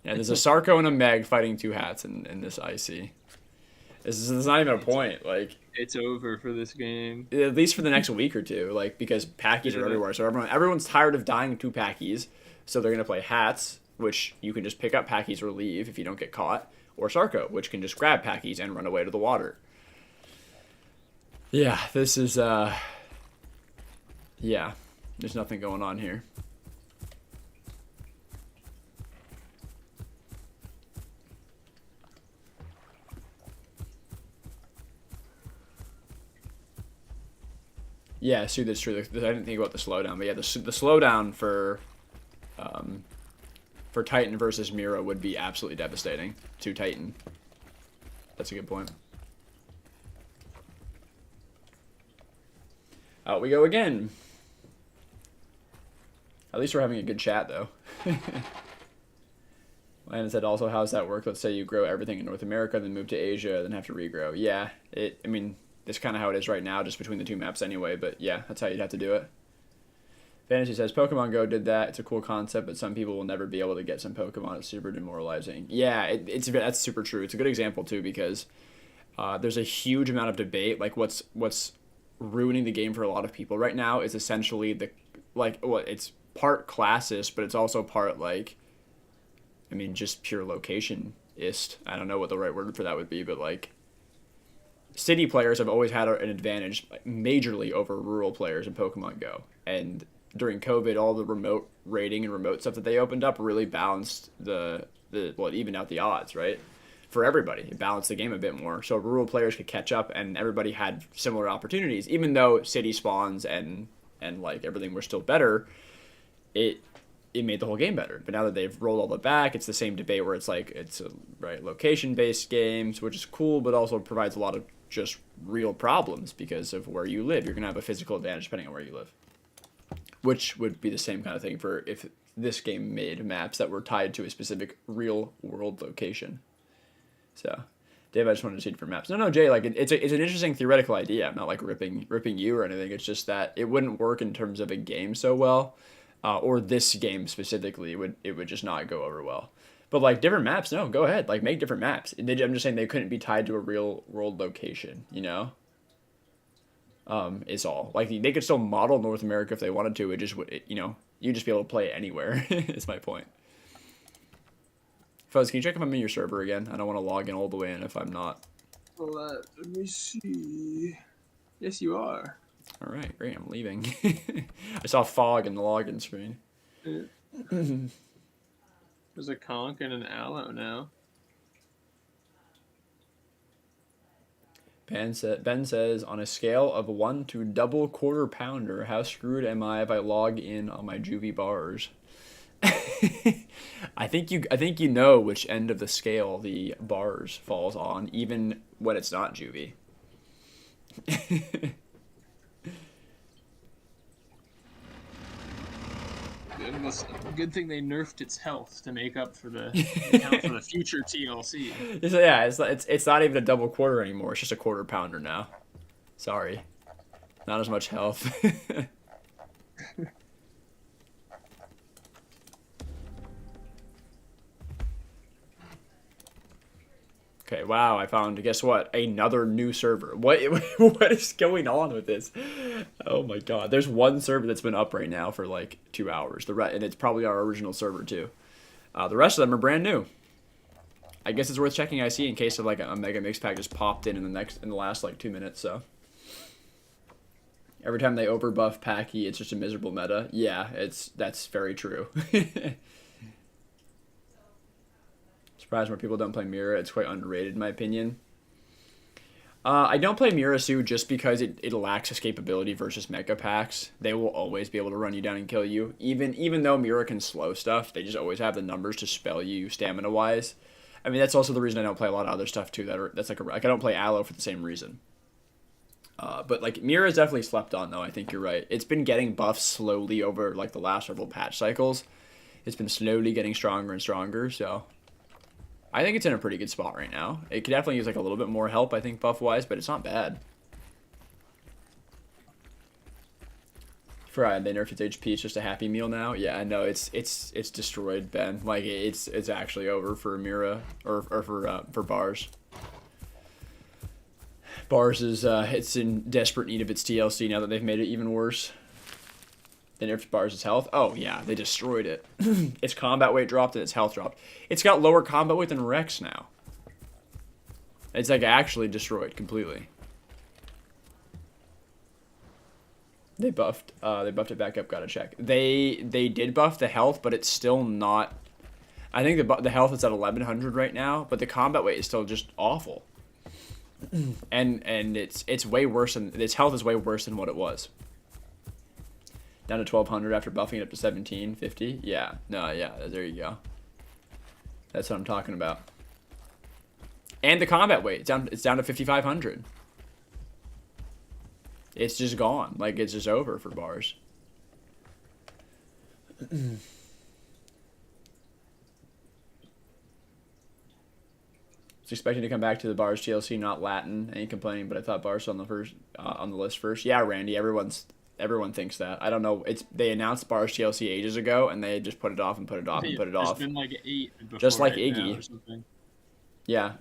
Speaker 1: Yeah, there's a Sarco and a Meg fighting two hats in this IC. This is not even a point. Like,
Speaker 2: it's over for this game.
Speaker 1: at least for the next week or two. Like, because Packies are everywhere, so everyone's tired of dying to Packies, so they're gonna play hats, which you can just pick up Packies or leave if you don't get caught, or Sarco, which can just grab Packies and run away to the water. Yeah, this is yeah, there's nothing going on here. Yeah, see, that's true. I didn't think about the slowdown, but yeah, the slowdown for Titan versus Mira would be absolutely devastating to Titan. That's a good point. Out we go again. At least we're having a good chat, though. Landon said, also, how's that work? Let's say you grow everything in North America, then move to Asia, then have to regrow. Yeah, I mean, that's kind of how it is right now, just between the two maps anyway, but yeah, that's how you'd have to do it. Fantasy says, Pokemon Go did that. It's a cool concept, but some people will never be able to get some Pokemon. It's super demoralizing. Yeah, that's super true. It's a good example, too, because there's a huge amount of debate. Like, what's ruining the game for a lot of people right now is essentially it's part classist, but it's also part, like, I mean, just pure location-ist. I don't know what the right word for that would be, but, like, city players have always had an advantage, like, majorly over rural players in Pokemon Go. And during COVID, all the remote raiding and remote stuff that they opened up really balanced it evened out the odds, right? For everybody, it balanced the game a bit more. So rural players could catch up, and everybody had similar opportunities. Even though city spawns and like everything were still better, it made the whole game better. But now that they've rolled all it back, it's the same debate where it's like it's location-based games, which is cool, but also provides a lot of just real problems because of where you live. You're gonna have a physical advantage depending on where you live, which would be the same kind of thing for if this game made maps that were tied to a specific real-world location. So, Dave, I just wanted to see different maps. No, Jay, like it's an interesting theoretical idea. I'm not like ripping you or anything. It's just that it wouldn't work in terms of a game so well, or this game specifically. It would just not go over well. But like different maps, no, go ahead. Like make different maps. I'm just saying they couldn't be tied to a real world location. You know. Is all. Like they could still model North America if they wanted to. It just would, you'd just be able to play it anywhere. Is my point. Fuzz, can you check if I'm in your server again? I don't want to log in all the way in if I'm not.
Speaker 2: Let me see. Yes, you are.
Speaker 1: All right, great. I'm leaving. I saw fog in the login screen.
Speaker 2: There's a conch and an allo now.
Speaker 1: Ben says, on a scale of 1 to double quarter pounder, how screwed am I if I log in on my juvie bars? I think you know which end of the scale the bars falls on, even when it's not juvie.
Speaker 2: Good thing they nerfed its health to make up for the account for the future TLC.
Speaker 1: Yeah, it's not even a double quarter anymore. It's just a quarter pounder now. Sorry, not as much health. Okay, wow, I found, guess what? Another new server. What is going on with this? Oh my god. There's one server that's been up right now for like 2 hours. And it's probably our original server too. The rest of them are brand new. I guess it's worth checking IC in case of like a mega mix pack just popped in the last like 2 minutes, so. Every time they overbuff Pachy, it's just a miserable meta. Yeah, that's very true. Surprised more people don't play Mira. It's quite underrated in my opinion. I don't play Mirasu just because it lacks escapability versus Mega Packs. They will always be able to run you down and kill you. Even though Mira can slow stuff, they just always have the numbers to spell you stamina wise. I mean, that's also the reason I don't play a lot of other stuff too. That's like I don't play Allo for the same reason. But like Mira is definitely slept on though. I think you're right. It's been getting buffed slowly over like the last several patch cycles. It's been slowly getting stronger and stronger. So I think it's in a pretty good spot right now. It could definitely use like a little bit more help, I think, buff wise, but it's not bad. For they nerfed its HP, it's just a happy meal now. Yeah, I know it's destroyed, Ben. Like it's actually over for Mira or for Bars. Bars is it's in desperate need of its TLC now that they've made it even worse. They nerfed Bars' health. Oh yeah, they destroyed it. Its combat weight dropped and its health dropped. It's got lower combat weight than Rex now. It's like actually destroyed completely. They buffed it back up. Gotta check. They did buff the health, but it's still not. I think the health is at 1100 right now, but the combat weight is still just awful. and it's way worse than its health is way worse than what it was. Down to 1200 after buffing it up to 1750. Yeah, no, yeah, there you go. That's what I'm talking about. And the combat weight, it's down to 5500. It's just gone. Like it's just over for Bars. Expecting to come back to the Bars TLC, not Latin. Ain't complaining, but I thought Bars on the list first. Yeah, Randy, everyone thinks that. I don't know. They announced Bars TLC ages ago, and they just put it off and put it off and put it off.
Speaker 2: There's been like 8 before,
Speaker 1: just like
Speaker 2: right
Speaker 1: Iggy.
Speaker 2: or something.
Speaker 1: Yeah.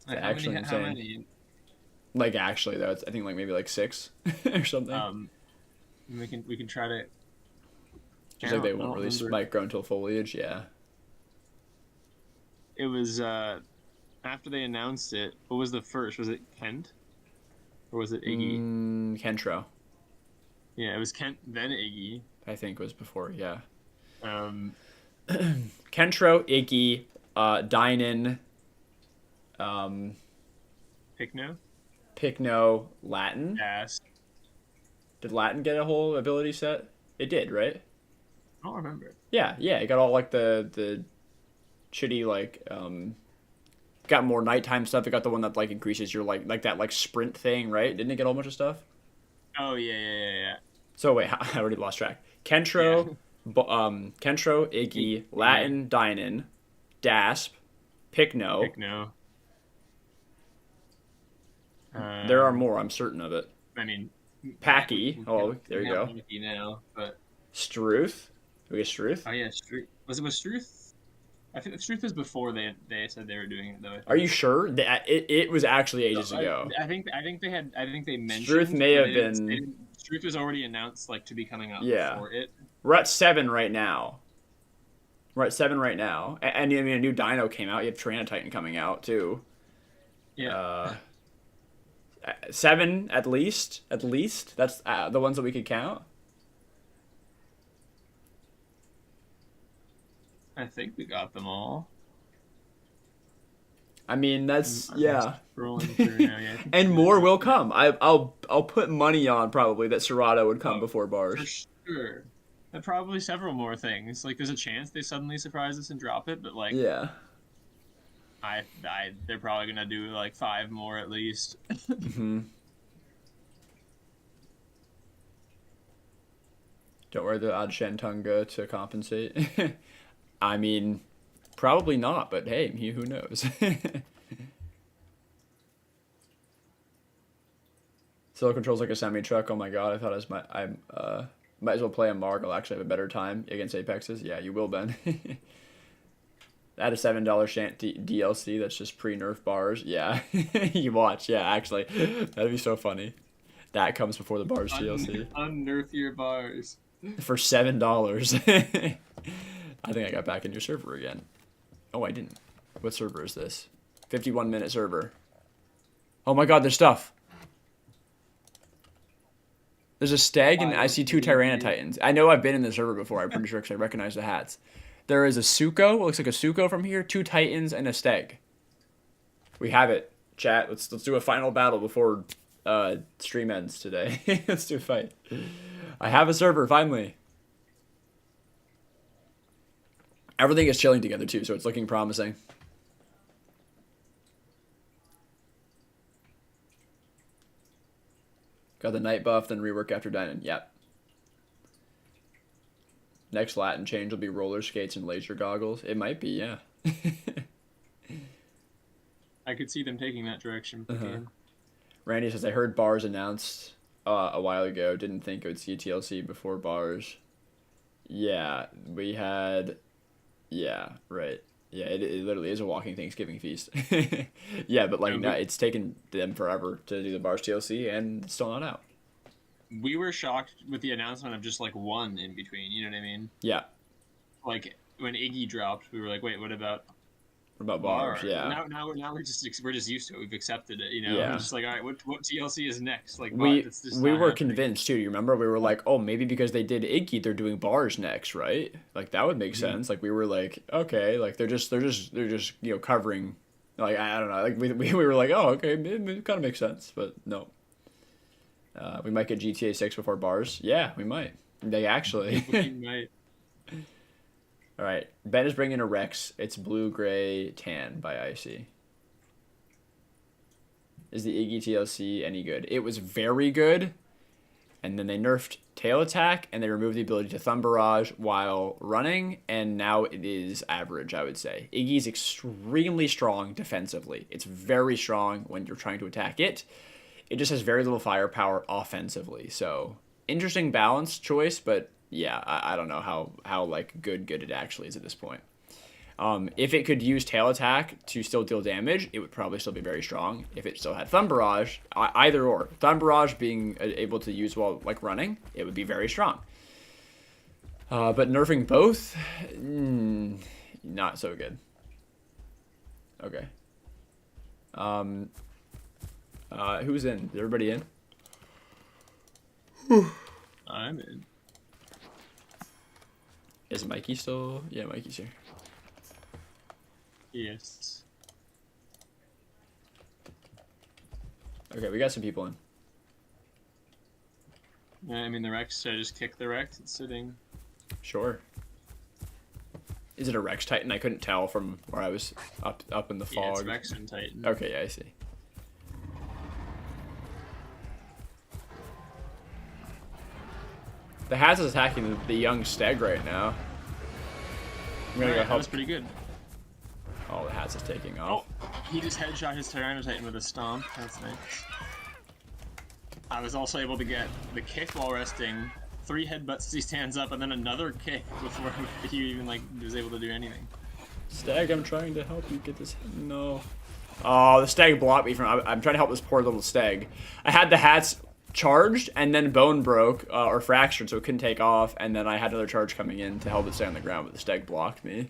Speaker 2: Like,
Speaker 1: actually
Speaker 2: how
Speaker 1: insane.
Speaker 2: many?
Speaker 1: Like actually though, I think like maybe like 6 or something.
Speaker 2: We can try to.
Speaker 1: Just like they won't release like grow until foliage. Yeah.
Speaker 2: It was after they announced it. What was the first? Was it Kent, or was it Iggy?
Speaker 1: Kentro.
Speaker 2: Yeah, it was Kent, then Iggy.
Speaker 1: I think was before. Yeah.
Speaker 2: Kentro,
Speaker 1: Iggy, Dynan, Picno, Latin.
Speaker 2: Yes.
Speaker 1: Did Latin get a whole ability set? It did, right?
Speaker 2: I don't remember.
Speaker 1: Yeah, it got all like the shitty like got more nighttime stuff. It got the one that like increases your like that like sprint thing, right? Didn't it get a whole bunch of stuff?
Speaker 2: Oh yeah.
Speaker 1: So wait, I already lost track. Kentro, Kentro, Iggy, Latin, Dynan, Dasp, Picno. There are more. I'm certain of it.
Speaker 2: I mean,
Speaker 1: Pachy. Oh, there you go.
Speaker 2: Pachy now, but
Speaker 1: Struth. We get Struth.
Speaker 2: Oh yeah, Struth. Was Struth? I think Struth was before they said they were doing it though.
Speaker 1: Are you sure? It was actually ages ago.
Speaker 2: I think they mentioned
Speaker 1: Struth may have been.
Speaker 2: Struth was already announced like to be coming out before it.
Speaker 1: We're at 7 right now. And I mean a new Dino came out. You have Tyrannotitan coming out too.
Speaker 2: Yeah.
Speaker 1: 7 at least. That's the ones that we could count.
Speaker 2: I think we got them all.
Speaker 1: I mean, that's yeah.
Speaker 2: Scrolling through now, yeah.
Speaker 1: And more will come. I'll put money on probably that Serato would come before Bars.
Speaker 2: For sure. And probably several more things. Like there's a chance they suddenly surprise us and drop it, but like
Speaker 1: yeah.
Speaker 2: They're probably gonna do like 5 more at least.
Speaker 1: Mm-hmm. Don't wear the odd Shantunga to compensate. I mean, probably not, but hey, who knows? Still controls like a semi-truck. Oh my god, I thought I might as well play a Marg. I'll actually have a better time against Apexes. Yeah, you will, Ben. Add a $7 DLC that's just pre-nerf Bars. Yeah, you watch. Yeah, actually, that'd be so funny. That comes before the Bars DLC.
Speaker 2: Unnerf your Bars.
Speaker 1: For $7. I think I got back in your server again. Oh, I didn't. What server is this? 51-minute server. Oh my god, there's stuff. There's a stag and I see 2 Tyrannotitans. I know I've been in the server before. I'm pretty sure because I recognize the hats. There is a Suko. It looks like a Suko from here. 2 Titans and a stag. We have it. Chat, let's do a final battle before stream ends today. Let's do a fight. I have a server finally. Everything is chilling together too, so it's looking promising. Got the night buff, then rework after dining. Yep. Next Latin change will be roller skates and laser goggles. It might be, yeah.
Speaker 2: I could see them taking that direction.
Speaker 1: Randy says, I heard bars announced a while ago. Didn't think it would see TLC before bars. Yeah, we had... Yeah, right. Yeah, it literally is a walking Thanksgiving feast. Yeah, but like, no, it's taken them forever to do the bars TLC, and it's still not out.
Speaker 2: We were shocked with the announcement of just like one in between. You know what I mean?
Speaker 1: Yeah.
Speaker 2: Like when Iggy dropped, we were like, wait, what about
Speaker 1: bars? Yeah.
Speaker 2: Now we're just used to it. We've accepted it. You know.
Speaker 1: Yeah.
Speaker 2: We're just like, all right, what TLC is next? Like
Speaker 1: we were convinced too. You remember? We were like, oh, maybe because they did Iggy, they're doing bars next, right? Like that would make sense. Like we were like, okay, like they're just covering. Like I don't know. Like we were like, oh, okay, it kind of makes sense, but no. We might get GTA 6 before bars. Yeah, we might. They actually.
Speaker 2: We might.
Speaker 1: All right. Ben is bringing a Rex. It's blue, gray, tan by IC. Is the Iggy TLC any good? It was very good. And then they nerfed tail attack and they removed the ability to thumb barrage while running. And now it is average, I would say. Iggy's extremely strong defensively. It's very strong when you're trying to attack it. It just has very little firepower offensively. So interesting balance choice, but yeah, I don't know how like good it actually is at this point. If it could use tail attack to still deal damage, it would probably still be very strong. If it still had thumb barrage, either or, thumb barrage being able to use while like running, it would be very strong. But nerfing both, not so good. Okay. Who's in? Is everybody in?
Speaker 2: I'm in.
Speaker 1: Is Mikey still? Yeah, Mikey's here.
Speaker 2: Yes.
Speaker 1: Okay, we got some people in.
Speaker 2: Yeah, I mean the Rex. Should I just kick the Rex? It's sitting.
Speaker 1: Sure. Is it a Rex Titan? I couldn't tell from where I was up in the fog.
Speaker 2: Yeah, it's Rex and Titan.
Speaker 1: Okay, yeah, I see. The Haz is attacking the young Steg right now. I'm gonna go help.
Speaker 2: That was pretty good.
Speaker 1: Oh, the Haz is taking off.
Speaker 2: Oh, he just headshot his tyrannotitan with a stomp. That's nice. I was also able to get the kick while resting, 3 headbutts as he stands up, and then another kick before he even like was able to do anything.
Speaker 1: Stag, I'm trying to help you get this. No. Oh, the Stag blocked me from. I'm trying to help this poor little Stag. I had the hats charged, and then bone broke or fractured, so it couldn't take off. And then I had another charge coming in to help it stay on the ground, but the Stag blocked me.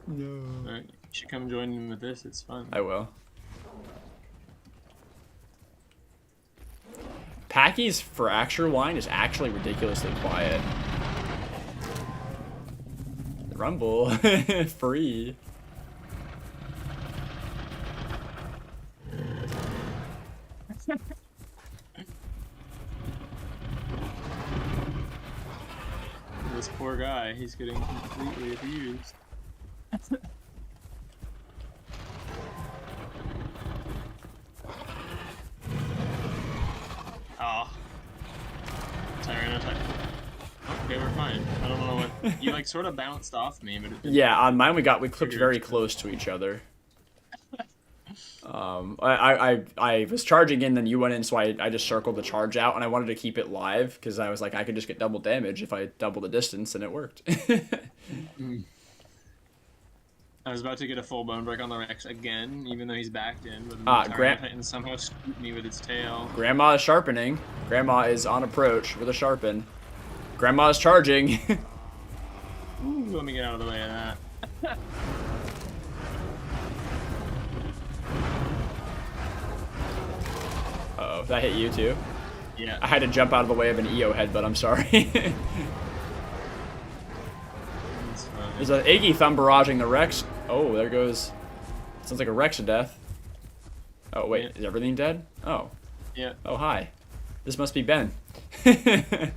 Speaker 1: No.
Speaker 2: All right, you should come join me with this. It's fun.
Speaker 1: I will. Pachy's fracture line is actually ridiculously quiet. Rumble. Free.
Speaker 2: This poor guy, he's getting completely abused. Oh. Tyrannotitan. Okay, we're fine. I don't know what... You, like, sort of bounced off me, but...
Speaker 1: Yeah, on mine we clipped very close to each other. I was charging in, then you went in, so I just circled the charge out, and I wanted to keep it live, because I was like, I could just get double damage if I double the distance, and it worked.
Speaker 2: I was about to get a full bone break on the Rex again, even though he's backed in, but the Tyrannotitan somehow scooped me with its tail.
Speaker 1: Grandma is sharpening. Grandma is on approach with a sharpen. Grandma is charging.
Speaker 2: Ooh, let me get out of the way of that.
Speaker 1: Uh-oh, that hit you too?
Speaker 2: Yeah.
Speaker 1: I had to jump out of the way of an EO headbutt, I'm sorry. There's an Iggy thumb barraging the Rex. Oh, there goes. Sounds like a Rex to death. Oh, wait.
Speaker 2: Yeah.
Speaker 1: Is everything dead? Oh.
Speaker 2: Yeah.
Speaker 1: Oh, hi. This must be Ben.
Speaker 2: Yeah.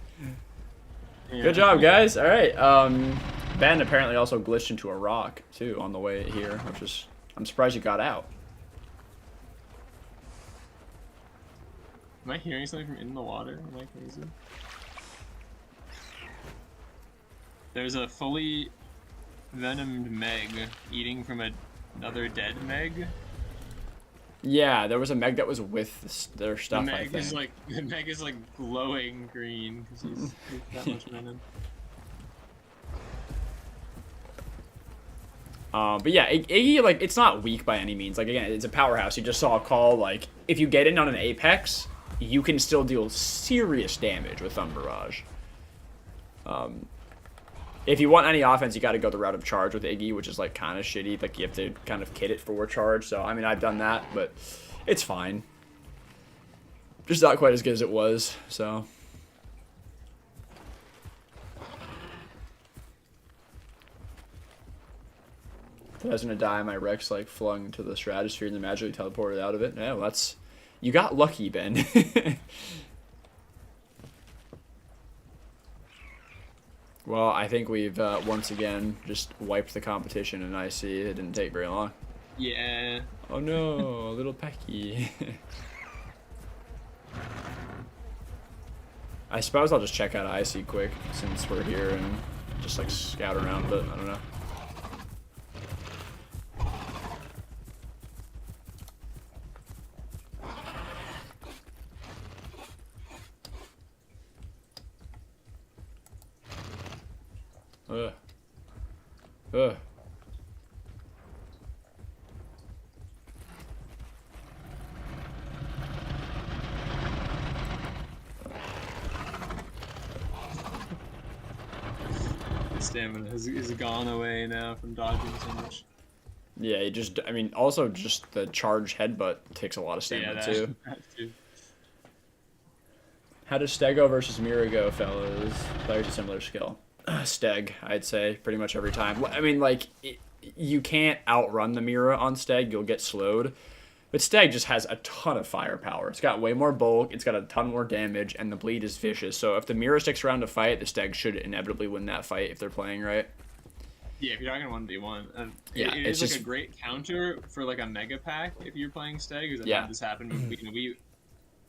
Speaker 1: Good job, guys. All right. Ben apparently also glitched into a rock, too, on the way here, which is... I'm surprised he got out.
Speaker 2: Am I hearing something from in the water? Am I crazy? There's a fully venomed Meg eating from another dead Meg.
Speaker 1: Yeah, there was a Meg that was with their stuff,
Speaker 2: the
Speaker 1: I
Speaker 2: Meg
Speaker 1: think.
Speaker 2: is like the Meg is like glowing green because he's that much venom.
Speaker 1: But yeah, Iggy, like, it's not weak by any means. Like, again, it's a powerhouse. You just saw a call, like, if you get in on an Apex, you can still deal serious damage with Thumb Barrage. If you want any offense, you got to go the route of charge with Iggy, which is, like, kind of shitty. Like, you have to kind of kit it for charge. So, I mean, I've done that, but it's fine. Just not quite as good as it was, so... If I was gonna die, my Rex like flung into the stratosphere and then magically teleported out of it. Yeah, well, that's... You got lucky, Ben. Well, I think we've once again just wiped the competition in IC. It didn't take very long.
Speaker 2: Yeah.
Speaker 1: Oh no, little Pachy. I suppose I'll just check out IC quick since we're here and just like scout around, but I don't know. Ugh. Ugh.
Speaker 2: Stamina is gone away now from dodging so much.
Speaker 1: Yeah, you just, I mean, also just the charge headbutt takes a lot of stamina too.
Speaker 2: That too.
Speaker 1: How does Stego versus Mira go, fellas? Players a similar skill. Steg, I'd say, pretty much every time. I mean, like, you can't outrun the Mira on Steg. You'll get slowed. But Steg just has a ton of firepower. It's got way more bulk. It's got a ton more damage, and the bleed is vicious. So if the Mira sticks around to fight, the Steg should inevitably win that fight if they're playing right.
Speaker 2: Yeah, if you're not gonna 1v1,
Speaker 1: yeah,
Speaker 2: it is like a great counter for like a mega pack if you're playing Steg. Because I've had this happen when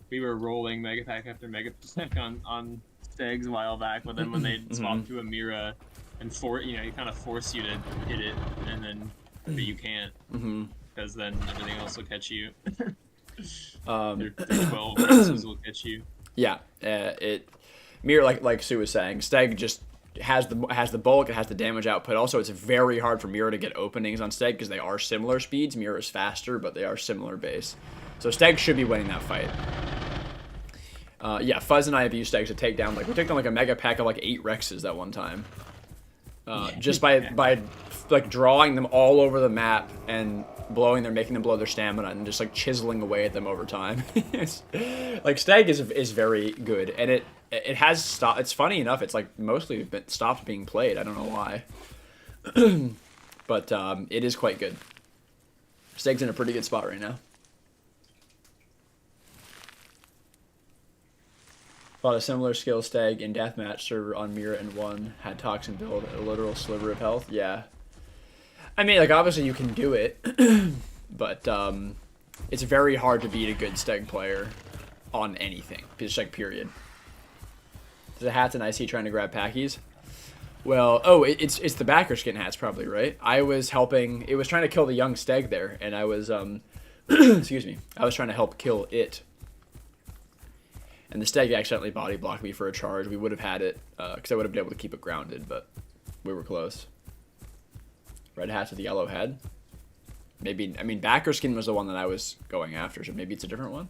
Speaker 2: we were rolling mega pack after mega pack on Stegs a while back, but then when they swapped to a Mira and it kind of force you to hit it, and then but you can't because then everything else will catch you. Their 12 races will catch you.
Speaker 1: Yeah, Mira, like Sue was saying, Steg just has the bulk, it has the damage output. Also, it's very hard for Mira to get openings on Steg because they are similar speeds. Mira is faster, but they are similar base. So Steg should be winning that fight. Yeah, Fuzz and I have used Stegs to take down, like, we took down like a mega pack of like 8 Rexes that one time. Just by like drawing them all over the map and making them blow their stamina and just like chiseling away at them over time. Like Steg is very good, and it has stopped. It's funny enough, it's like mostly been stopped being played. I don't know why. But it is quite good. Steg's in a pretty good spot right now. Fought a similar skill Steg in deathmatch server on Mira and won. Had toxin build, a literal sliver of health. Yeah. I mean, like, obviously you can do it, but it's very hard to beat a good Steg player on anything. Just like, period. There's a hats and I see trying to grab Packies. Well, oh, it's the backer skin hats probably, right? I was helping, it was trying to kill the young Steg there, and I was, excuse me, I was trying to help kill it. And the Steg accidentally body blocked me for a charge. We would have had it, because I would have been able to keep it grounded, but we were close. Red hats with the yellow head. Maybe, I mean, backer skin was the one that I was going after, so maybe it's a different one.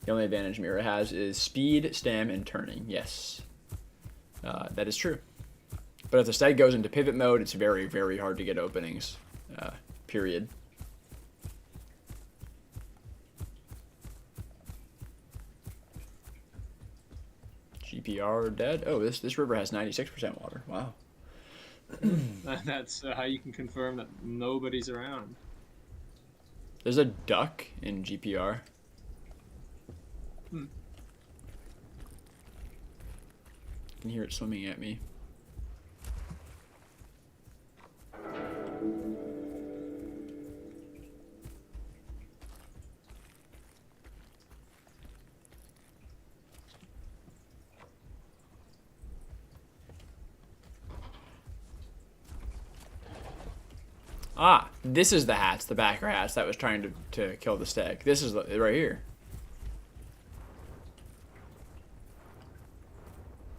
Speaker 1: The only advantage Mira has is speed, stam, and turning. Yes. That is true. But if the Steg goes into pivot mode, it's very, very hard to get openings. Period. GPR dead? Oh, this river has 96% water. Wow.
Speaker 2: That's how you can confirm that nobody's around.
Speaker 1: There's a duck in GPR.
Speaker 3: Hmm.
Speaker 1: I can hear it swimming at me. Ah, this is the hats, the backer hats that was trying to kill the stag. This is right here.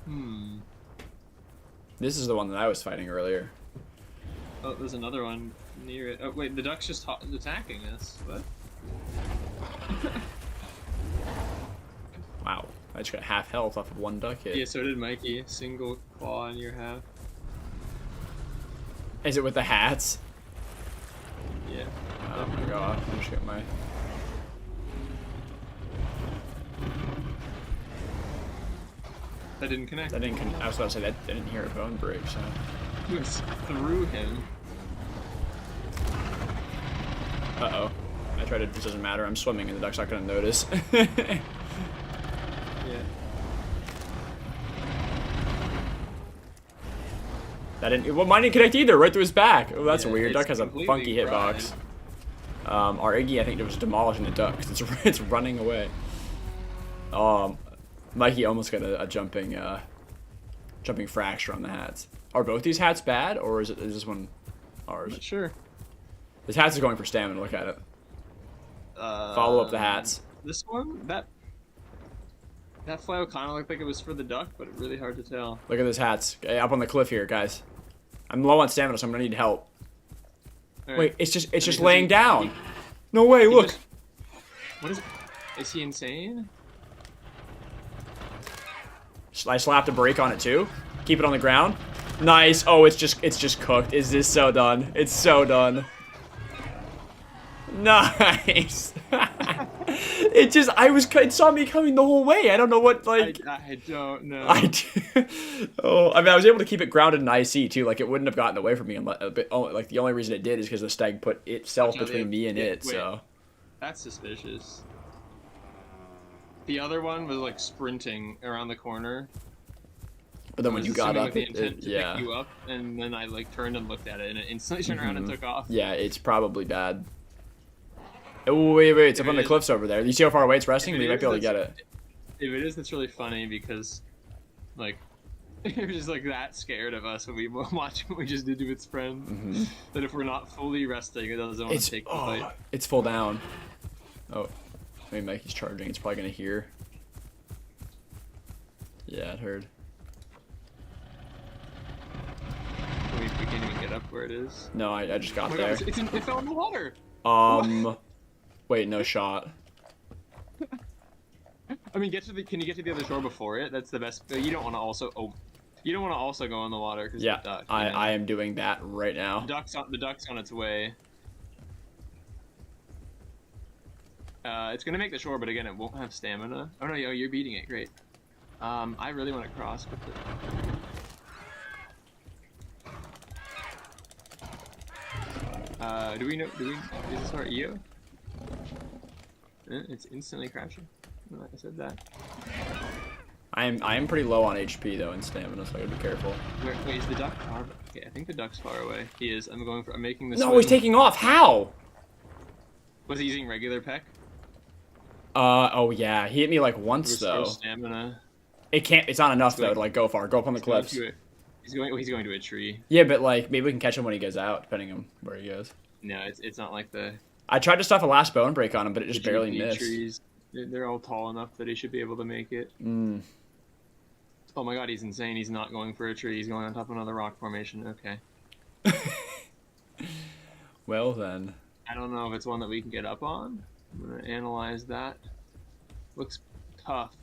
Speaker 3: Hmm.
Speaker 1: This is the one that I was fighting earlier.
Speaker 3: Oh, there's another one near it. Oh, wait, the duck's just attacking us. What?
Speaker 1: Wow, I just got half health off of one duck hit.
Speaker 3: Yeah, so did Mikey. Single claw in your half.
Speaker 1: Is it with the hats?
Speaker 3: Yeah.
Speaker 1: I'm gonna go off and just get my...
Speaker 3: That didn't connect.
Speaker 1: I was about to say that I didn't hear a bone break, so...
Speaker 3: It was through him.
Speaker 1: Uh-oh. I tried to... It doesn't matter. I'm swimming and the duck's not gonna notice.
Speaker 3: Yeah.
Speaker 1: That didn't... Well, mine didn't connect either. Right through his back. Oh, that's
Speaker 3: Yeah,
Speaker 1: weird.
Speaker 3: it's
Speaker 1: Duck has a funky
Speaker 3: completely
Speaker 1: hitbox. Our Iggy, I think, was demolishing the duck. 'Cause it's running away. Mikey almost got a jumping fracture on the hats. Are both these hats bad, or is this one ours?
Speaker 3: Not sure.
Speaker 1: This hats is going for stamina. Look at it. Follow up the hats.
Speaker 3: This one? That flail kind of looked like it was for the duck, but it's really hard to tell.
Speaker 1: Look at those hats. Okay, up on the cliff here, guys. I'm low on stamina, so I'm gonna need help.
Speaker 3: Right.
Speaker 1: Wait, it's just laying down. No way, look.
Speaker 3: What is it? Is he insane?
Speaker 1: I slapped a brake on it too. Keep it on the ground. Nice. Oh, it's just cooked. Is this so done? It's so done. Nice. It saw me coming the whole way. I don't know what, like.
Speaker 3: I don't know.
Speaker 1: Oh, I mean, I was able to keep it grounded in IC too. Like, it wouldn't have gotten away from me. Like, the only reason it did is because the stag put itself between me and it.
Speaker 3: Wait.
Speaker 1: So.
Speaker 3: That's suspicious. The other one was like sprinting around the corner.
Speaker 1: But then when you got up,
Speaker 3: pick
Speaker 1: yeah.
Speaker 3: you up, and then I like turned and looked at it, and it instantly turned around and took off.
Speaker 1: Yeah, it's probably bad. Oh, wait, it's up on the cliffs over there. You see how far away it's resting? We might be able to get it.
Speaker 3: If it is, that's really funny because, like, you're just like that scared of us when we watch what we just did to its friend. That if we're not fully resting, it doesn't want to take the fight.
Speaker 1: It's full down. Oh, maybe Mikey's charging. It's probably gonna hear. Yeah, it heard.
Speaker 3: We can't even get up where it is.
Speaker 1: No, I just got
Speaker 3: Oh my
Speaker 1: there.
Speaker 3: God, it fell in the water.
Speaker 1: Wait, no shot.
Speaker 3: I mean, can you get to the other shore before it? That's the best. You don't want to also. Oh, you don't want to also go in the water because
Speaker 1: Yeah,
Speaker 3: the duck.
Speaker 1: I am doing that right now.
Speaker 3: The duck's on its way. It's gonna make the shore, but again, it won't have stamina. Oh no, you're beating it. Great. I really want to cross, but do we know? Is this our EO? It's instantly crashing. I said that.
Speaker 1: I am pretty low on HP though and stamina, so I gotta be careful.
Speaker 3: Wait, is the duck far? Okay, I think the duck's far away. He is. I'm making this.
Speaker 1: No, he's taking off. How?
Speaker 3: Was he using regular peck?
Speaker 1: Oh yeah, he hit me like once though.
Speaker 3: Stamina.
Speaker 1: It's not enough though to like go far. Go up on the cliffs.
Speaker 3: He's going to a tree.
Speaker 1: Yeah, but like maybe we can catch him when he goes out, depending on where he goes.
Speaker 3: No, it's not like the.
Speaker 1: I tried to stuff a last bone break on him, but it just barely missed.
Speaker 3: Trees. They're all tall enough that he should be able to make it. Oh my God, he's insane. He's not going for a tree. He's going on top of another rock formation. Okay.
Speaker 1: Well then.
Speaker 3: I don't know if it's one that we can get up on. I'm gonna analyze that. Looks tough.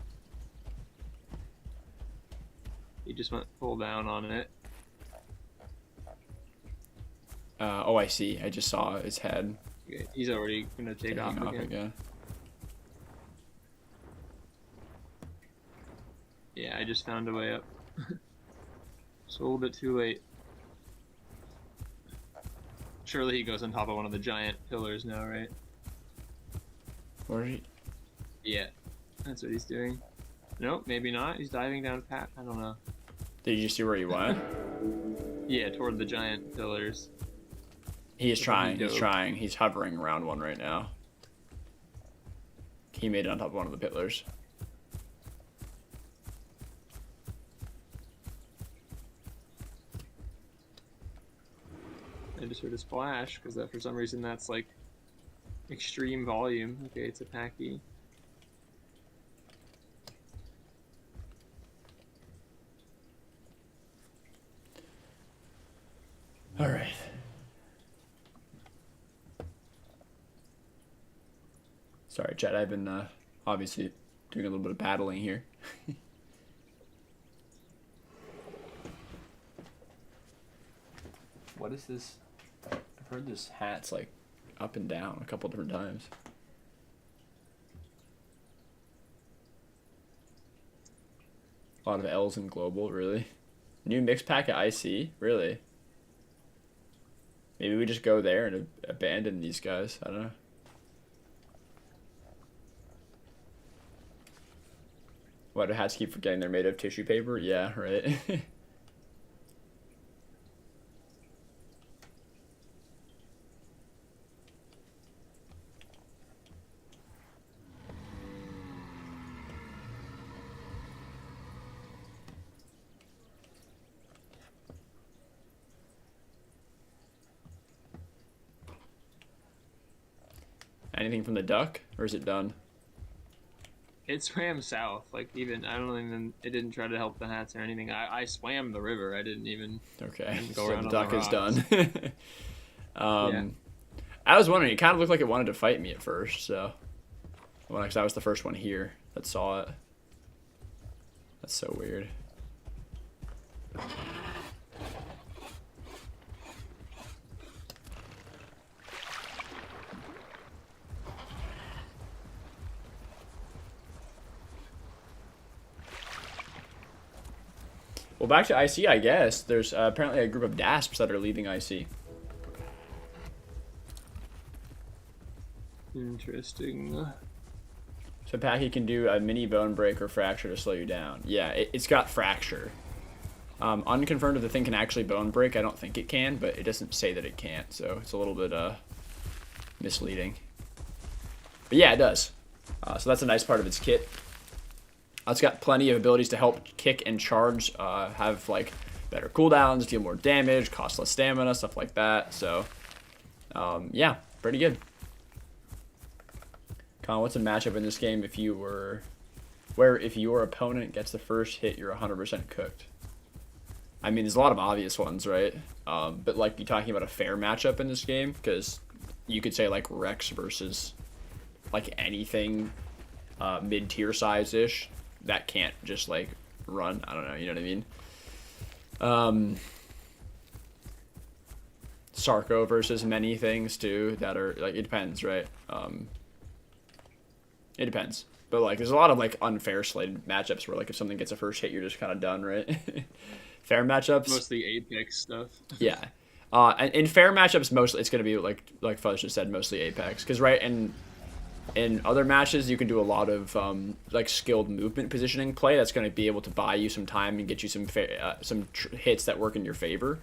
Speaker 3: He just went full down on it.
Speaker 1: Oh, I see. I just saw his head.
Speaker 3: Okay, he's already gonna take off again. Yeah, I just found a way up. Just a little bit too late. Surely he goes on top of one of the giant pillars now, right?
Speaker 1: Where he?
Speaker 3: Yeah, that's what he's doing. Nope, maybe not. He's diving down Pat. I don't know.
Speaker 1: Did you see where he went?
Speaker 3: Yeah, toward the giant pillars.
Speaker 1: He is trying.
Speaker 3: Dope.
Speaker 1: He's trying. He's hovering around one right now. He made it on top of one of the pillars.
Speaker 3: I just heard a splash because that for some reason that's like extreme volume. Okay, it's a Pachy.
Speaker 1: All right. Sorry, Chad. I've been obviously doing a little bit of battling here. What is this? I've heard this hat's like up and down a couple different times. A lot of L's in global, really. New mix pack at IC, really. Maybe we just go there and abandon these guys. I don't know. Why do hats keep forgetting they're made of tissue paper? Yeah, right. Anything from the duck, or is it done?
Speaker 3: It swam south. Like even I don't even. It didn't try to help the hats or anything. I swam the river. I didn't even.
Speaker 1: Okay,
Speaker 3: go
Speaker 1: so
Speaker 3: around
Speaker 1: the
Speaker 3: on
Speaker 1: duck
Speaker 3: the
Speaker 1: is
Speaker 3: rocks.
Speaker 1: done.
Speaker 3: Yeah.
Speaker 1: I was wondering. It kind of looked like it wanted to fight me at first, so. Well, because I was the first one here that saw it. That's so weird. Well, back to IC, I guess. There's apparently a group of DASPs that are leaving IC.
Speaker 3: Interesting.
Speaker 1: So Pachy can do a mini bone break or fracture to slow you down. Yeah, it's got fracture. Unconfirmed if the thing can actually bone break. I don't think it can, but it doesn't say that it can't. So it's a little bit misleading. But yeah, it does. So that's a nice part of its kit. It's got plenty of abilities to help kick and charge, have like better cooldowns, deal more damage, cost less stamina, stuff like that. So yeah, pretty good. Con, what's a matchup in this game if your opponent gets the first hit, you're 100% cooked? I mean, there's a lot of obvious ones, right? But like, you talking about a fair matchup in this game? Because you could say like Rex versus like anything mid-tier size-ish that can't just like run. I don't know, you know what I mean? Sarko versus many things too that are like, it depends, right? It depends. But like, there's a lot of like unfair slated matchups where like if something gets a first hit, you're just kind of done, right? Fair matchups.
Speaker 3: Mostly Apex stuff.
Speaker 1: Yeah. And in fair matchups, mostly it's gonna be like Fuzz just said, mostly Apex. Because right, in other matches, you can do a lot of like skilled movement positioning play that's going to be able to buy you some time and get you some hits that work in your favor.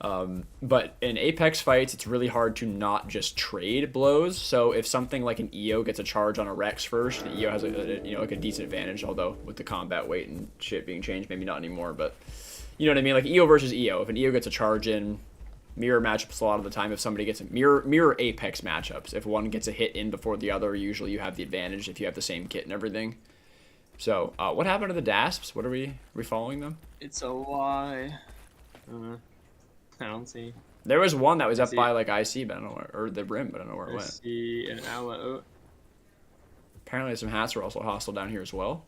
Speaker 1: But in Apex fights, it's really hard to not just trade blows. So if something like an EO gets a charge on a Rex first, the EO has like a decent advantage. Although with the combat weight and shit being changed, maybe not anymore. But you know what I mean? Like EO versus EO. If an EO gets a charge in, mirror matchups a lot of the time. If somebody gets a mirror Apex matchups, if one gets a hit in before the other, usually you have the advantage if you have the same kit and everything. So what happened to the DASPs? What are we following them?
Speaker 3: It's a lie. I don't see.
Speaker 1: There was one that was up by like IC, but I don't know where, or the rim, but I don't know where it went.
Speaker 3: I see an allo.
Speaker 1: Apparently some hats are also hostile down here as well.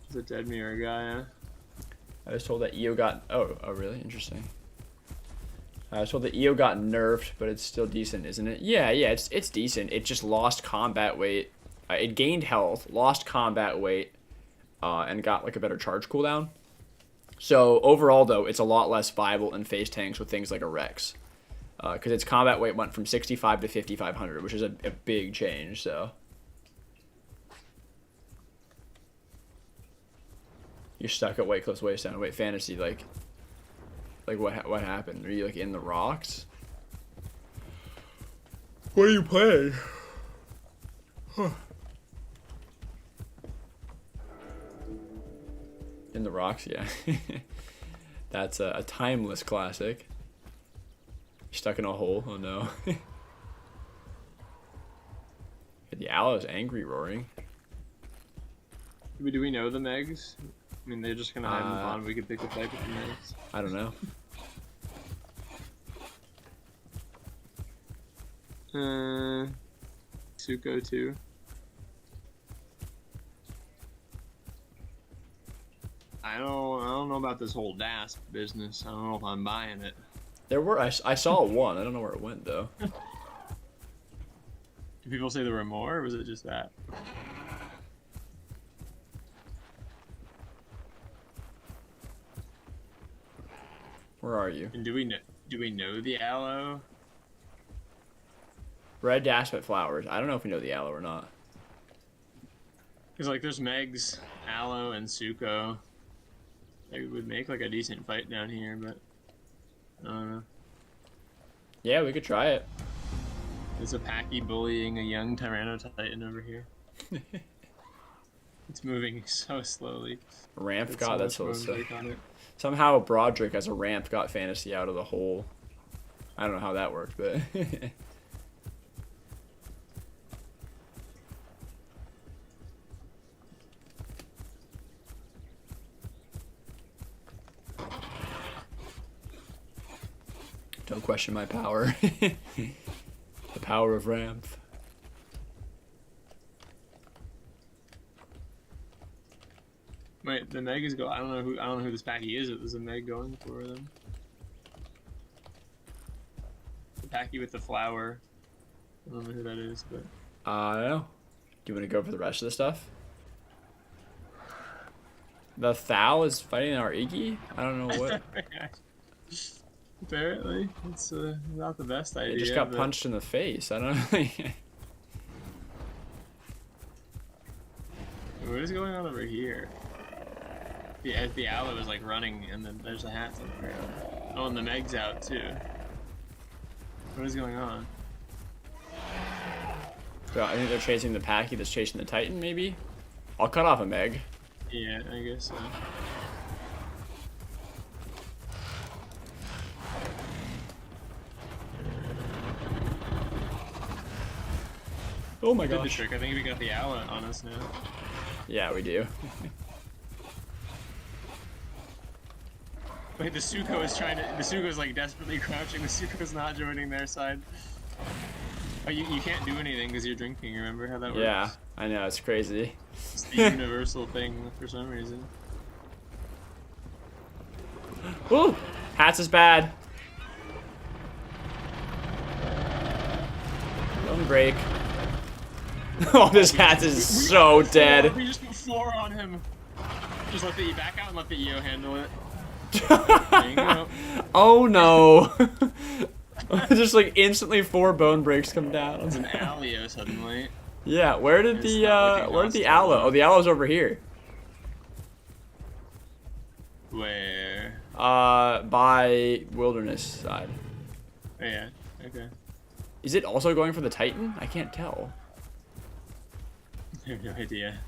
Speaker 3: It's a dead mirror guy, huh?
Speaker 1: I was told that EO got... Oh, really? Interesting. I was told that EO got nerfed, but it's still decent, isn't it? Yeah, it's decent. It just lost combat weight. It gained health, lost combat weight, and got like a better charge cooldown. So overall, though, it's a lot less viable in face tanks with things like a Rex. Because its combat weight went from 65 to 5,500, which is a big change, so. You're stuck at White Cliff's Waste Down. Wait, Fantasy, like what happened? Are you, like, in the rocks? What are you playing? Huh. In the rocks, yeah. That's a timeless classic. You're stuck in a hole. Oh no. The Allow's angry roaring.
Speaker 3: Do we know the Megs? I mean, they're just gonna have them on. We could pick a fight with the Megs.
Speaker 1: I don't know.
Speaker 3: Suko too. I don't know about this whole DASP business. I don't know if I'm buying it.
Speaker 1: There were I saw one. I don't know where it went though.
Speaker 3: Do people say there were more, or was it just that?
Speaker 1: Where are you?
Speaker 3: And do we know the Allo?
Speaker 1: Red Daspet Flowers. I don't know if we know the Allo or not.
Speaker 3: Because like there's Megs, Allo, and Suko. It would make like a decent fight down here, but I don't know.
Speaker 1: Yeah, we could try it.
Speaker 3: There's a Pachy bullying a young tyrannotitan over here. It's moving so slowly.
Speaker 1: Ramp
Speaker 3: It's
Speaker 1: got
Speaker 3: so
Speaker 1: that's
Speaker 3: much
Speaker 1: so
Speaker 3: room on it.
Speaker 1: Somehow Broderick as a ramp got Fantasy out of the hole. I don't know how that worked, but don't question my power. The power of ramp.
Speaker 3: Wait, the Meg is go. I don't know who this Pachy is. There's a Meg going for them. The Pachy with the flower. I don't know who that is, but
Speaker 1: I don't know. Do you want to go for the rest of the stuff? The Thal is fighting our Iggy? I don't know what.
Speaker 3: Apparently, it's not the best idea.
Speaker 1: It just got
Speaker 3: but...
Speaker 1: punched in the face. I don't know.
Speaker 3: What is going on over here? The Allo is like running, and then there's a hat somewhere. Oh, and the Meg's out too. What is going on?
Speaker 1: So I think they're chasing the Pachy that's chasing the Titan, maybe? I'll cut off a Meg.
Speaker 3: Yeah, I guess so.
Speaker 1: Oh my
Speaker 3: Did the
Speaker 1: gosh.
Speaker 3: trick. I think we got the Allo on us now.
Speaker 1: Yeah, we do.
Speaker 3: Wait, the Suko is trying to. The Suko is like desperately crouching. The Suko is not joining their side. Oh, you can't do anything because you're drinking. Remember how that works?
Speaker 1: Yeah, I know, it's crazy.
Speaker 3: It's the universal thing for some reason.
Speaker 1: Woo! Hats is bad. Don't break. Oh, this hat is so dead.
Speaker 3: We just put 4 on him. Just let the back out and let the EO handle it. There you go.
Speaker 1: Oh no. Just like instantly 4 bone breaks come down.
Speaker 3: It's an Allo suddenly.
Speaker 1: Yeah, where did
Speaker 3: It's
Speaker 1: the
Speaker 3: not looking
Speaker 1: where did the
Speaker 3: hostile.
Speaker 1: Allo? Oh, the Allo's over here.
Speaker 3: Where?
Speaker 1: By Wilderness side.
Speaker 3: Oh, yeah. Okay.
Speaker 1: Is it also going for the Titan? I can't tell.
Speaker 3: I have no idea.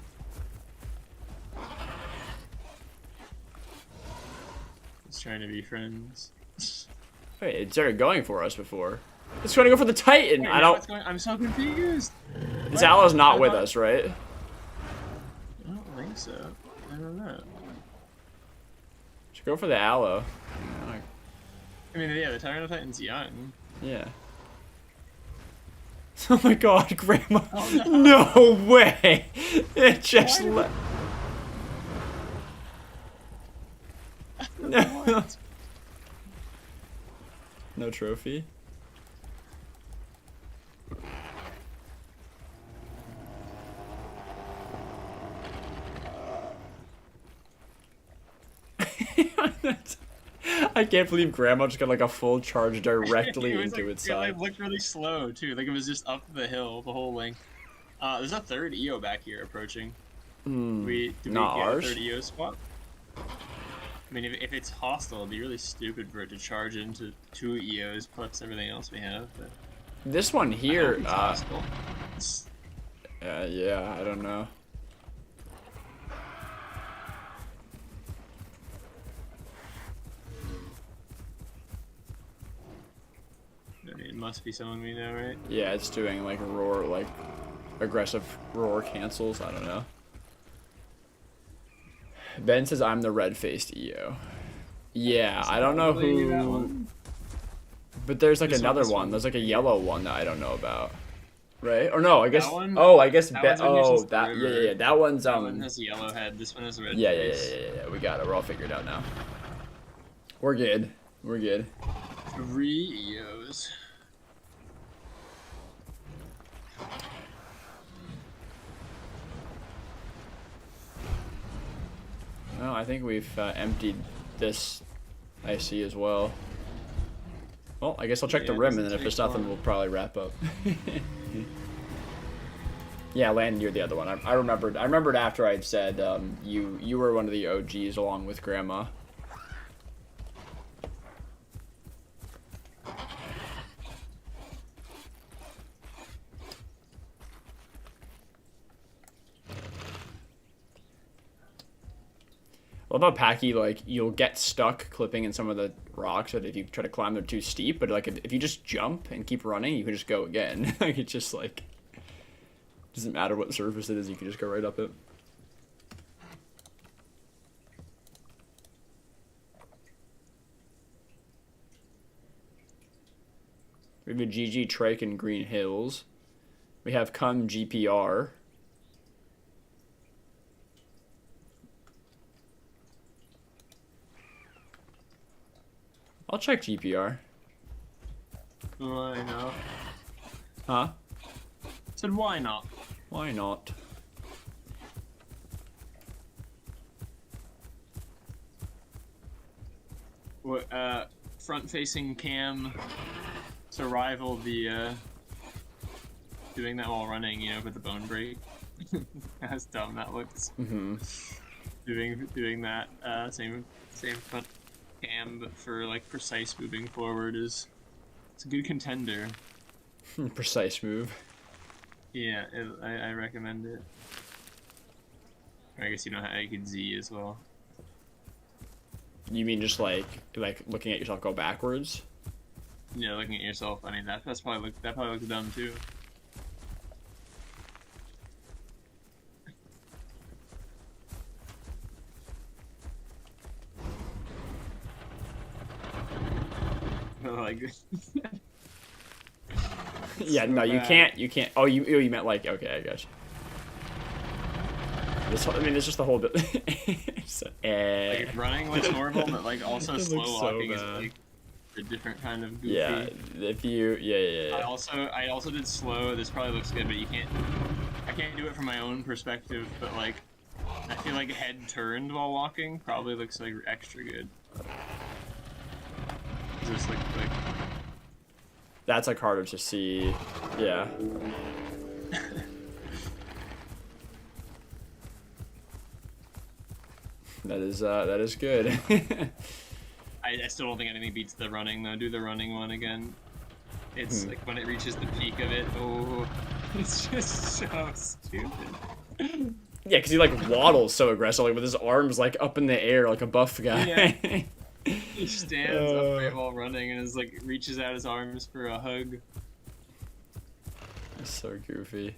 Speaker 3: It's trying to be friends.
Speaker 1: Wait, it started going for us before. It's trying to go for the Titan.
Speaker 3: Wait,
Speaker 1: I
Speaker 3: now
Speaker 1: don't.
Speaker 3: it's going, I'm so confused.
Speaker 1: This Allo's not with us, right?
Speaker 3: I don't think so. I don't know.
Speaker 1: Should go for the Allo.
Speaker 3: I mean, yeah, the Tyrannotitan's young.
Speaker 1: Yeah. Oh my god, Grandma.
Speaker 3: Oh,
Speaker 1: no way! It just
Speaker 3: Why did
Speaker 1: left. No. No trophy? I can't believe Grandma just got like a full charge directly into its side.
Speaker 2: It looked really slow too. Like it was just up the hill the whole length. There's a third EO back here approaching. Do we get
Speaker 1: ours?
Speaker 2: a third EO spot? I mean, if it's hostile, it'd be really stupid for it to charge into 2 EOs plus everything else we have. But
Speaker 1: this one here,
Speaker 2: hostile.
Speaker 1: yeah, I don't know.
Speaker 2: I mean, it must be someone we know, right?
Speaker 1: Yeah, it's doing like roar, like aggressive roar cancels. I don't know. Ben says I'm the red-faced EO. Yeah, I don't know who. But there's like another one. There's like a yellow one that I don't know about. Right? Or no, I guess. Oh, I guess. Oh, that. Yeah. That one's
Speaker 2: That one has a yellow head. This one has a red.
Speaker 1: Yeah. We got it. We're all figured out now. We're good. We're good.
Speaker 2: 3 EOs.
Speaker 1: No, I think we've emptied this IC as well. Well, I guess I'll check the rim, and then if there's nothing, we'll probably wrap up. Yeah, Landon, you're the other one. I remembered after I'd said you were one of the OGs along with Grandma. What about Pachy? Like, you'll get stuck clipping in some of the rocks if you try to climb, they're too steep. But like, if you just jump and keep running, you can just go again. Like, it's just like, doesn't matter what surface it is, you can just go right up it. We have a GG Trike in Green Hills. We have Come GPR. I'll check GPR.
Speaker 2: Why not?
Speaker 1: Huh?
Speaker 2: Said why not?
Speaker 1: Why not?
Speaker 2: What, front-facing cam to rival the, doing that while running, you know, with the bone break. That's dumb that looks.
Speaker 1: Mm-hmm.
Speaker 2: Doing that, same front cam, but for, like, precise moving forward it's a good contender.
Speaker 1: Precise move.
Speaker 2: Yeah, I recommend it. I guess you know how you can Z as well.
Speaker 1: You mean just like looking at yourself go backwards?
Speaker 2: Yeah, looking at yourself. I mean that probably looks dumb too. Like.
Speaker 1: Yeah,
Speaker 2: So
Speaker 1: no, you
Speaker 2: bad.
Speaker 1: can't. Oh, you meant like, okay, I got you. I mean, it's just the whole bit.
Speaker 2: Like running looks normal, but like also
Speaker 1: It
Speaker 2: slow
Speaker 1: looks so
Speaker 2: walking is
Speaker 1: bad.
Speaker 2: like a different kind of goofy.
Speaker 1: Yeah, if you, yeah.
Speaker 2: I also did slow. This probably looks good, but I can't do it from my own perspective. But like, I feel like head turned while walking probably looks like extra good. Just like.
Speaker 1: That's like harder to see. Yeah. That is good.
Speaker 2: I still don't think anything beats the running though. Do the running one again. It's like when it reaches the peak of it. Oh, it's just so stupid.
Speaker 1: Yeah, because he like waddles so aggressively with his arms like up in the air like a buff guy.
Speaker 2: Yeah. He stands upright while running and is like reaches out his arms for a hug.
Speaker 1: That's so goofy.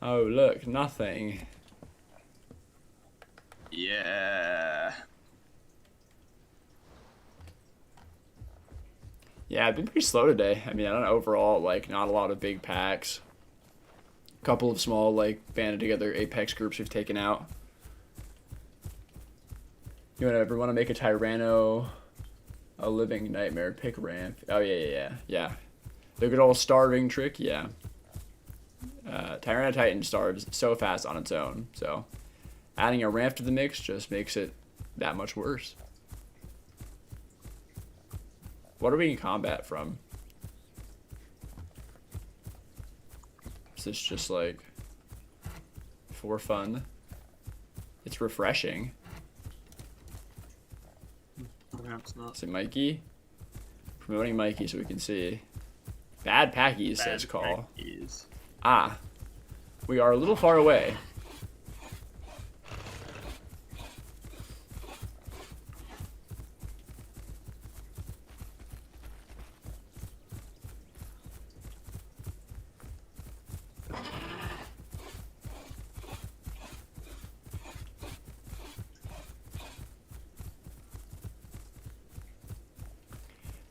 Speaker 1: Oh look, nothing.
Speaker 2: Yeah.
Speaker 1: Yeah, I've been pretty slow today. I mean, I don't know, overall, like, not a lot of big packs. A couple of small, like, banded together Apex groups we've taken out. You ever want to make a Tyranno a living nightmare? Pick ramp. Oh, yeah. The good old starving trick, yeah. Tyrannotitan starves so fast on its own, so adding a ramp to the mix just makes it that much worse. What are we in combat from? Is this just like for fun? It's refreshing.
Speaker 3: Perhaps not.
Speaker 1: Is it Mikey? Promoting Mikey so we can see. Bad Pachy says call.
Speaker 2: Packies.
Speaker 1: Ah. We are a little far away.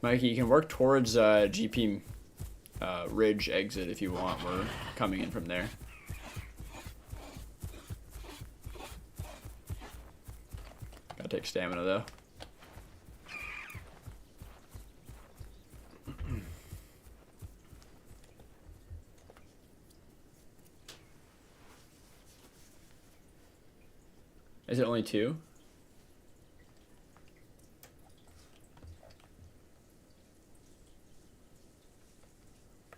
Speaker 1: Mikey, you can work towards GP Ridge exit if you want. We're coming in from there. Gotta take stamina though. Is it only 2?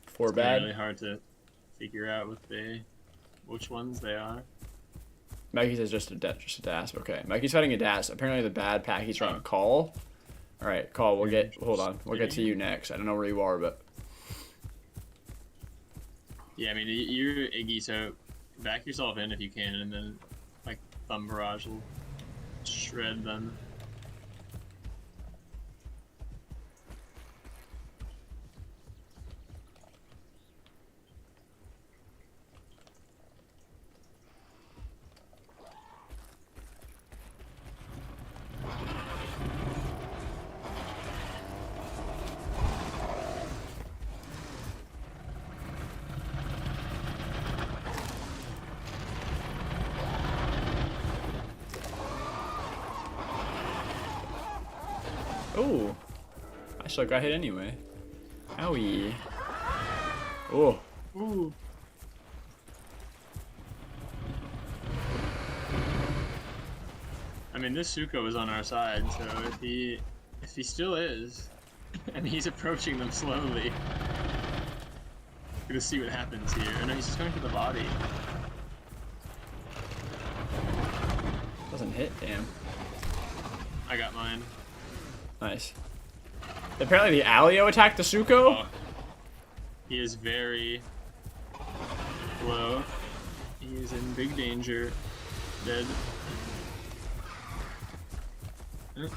Speaker 1: Four bad.
Speaker 2: It's really hard to figure out which ones they are.
Speaker 1: Mikey says just a DAS. Okay, Mikey's fighting a DAS. Apparently the bad Packy's trying to call. All right, call. Hold on. We'll get to you next. I don't know where you are, but
Speaker 2: Yeah, I mean you're Iggy, so back yourself in if you can, and then like Thumb Barrage will shred them.
Speaker 1: oh, I still got hit anyway. Owie. Oh.
Speaker 2: Ooh. I mean, this Suko is on our side, so if he still is, and he's approaching them slowly, gonna see what happens here. Oh no, he's just going for the body.
Speaker 1: Doesn't hit, damn.
Speaker 2: I got mine.
Speaker 1: Nice. Apparently the allo attacked the Suko?
Speaker 2: Oh, he is very low. He is in big danger. Dead. Oh, okay.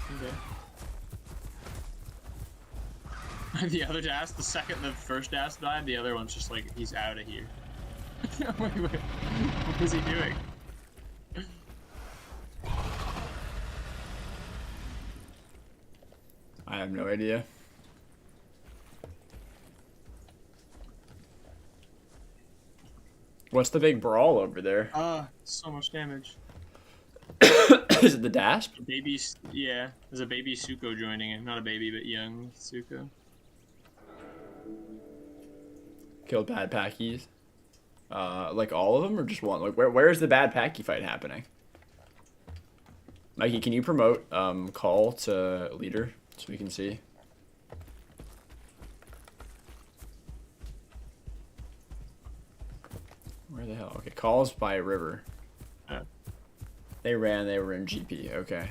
Speaker 2: The other DAS, the second the first DAS died, the other one's just like, he's out of here. Wait, what is he doing?
Speaker 1: I have no idea. What's the big brawl over there?
Speaker 2: So much damage.
Speaker 1: Is it the DAS?
Speaker 2: Baby, yeah, there's a baby Suko joining it. Not a baby, but young Suko.
Speaker 1: Killed bad Packies. Like all of them or just one? Like where's the bad Packy fight happening? Mikey, can you promote call to leader so we can see? Where the hell? Okay, calls by river. They ran, they were in GP, okay.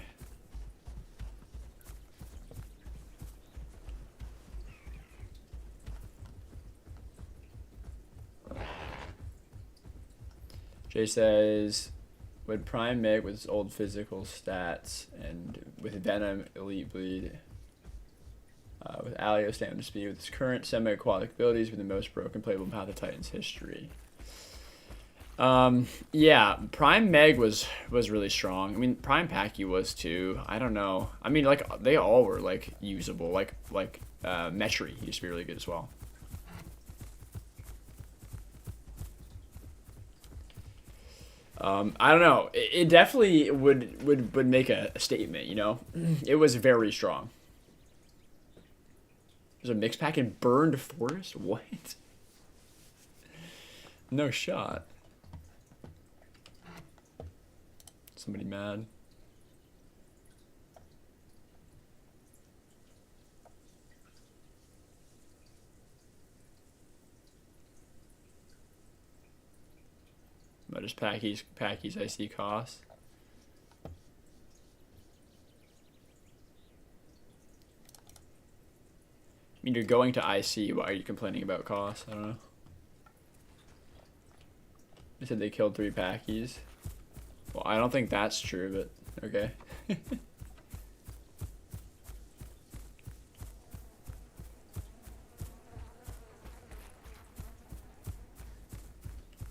Speaker 1: Jay says, would Prime Meg with his old physical stats and with Venom, Elite Bleed, with Alio stamina speed, with his current semi-aquatic abilities, with the most broken playable Path of Titans history. Yeah, Prime Meg was really strong. I mean, Prime Packy was too. I don't know. I mean, like they all were like usable. Like Metri used to be really good as well. I don't know. It definitely would make a statement. You know, it was very strong. There's a mix pack in Burned Forest. What? No shot. Somebody mad. But just Pachy's IC cost. I mean, you're going to IC. Why are you complaining about cost? I don't know. They said they killed 3 Pachy's. Well, I don't think that's true, but okay.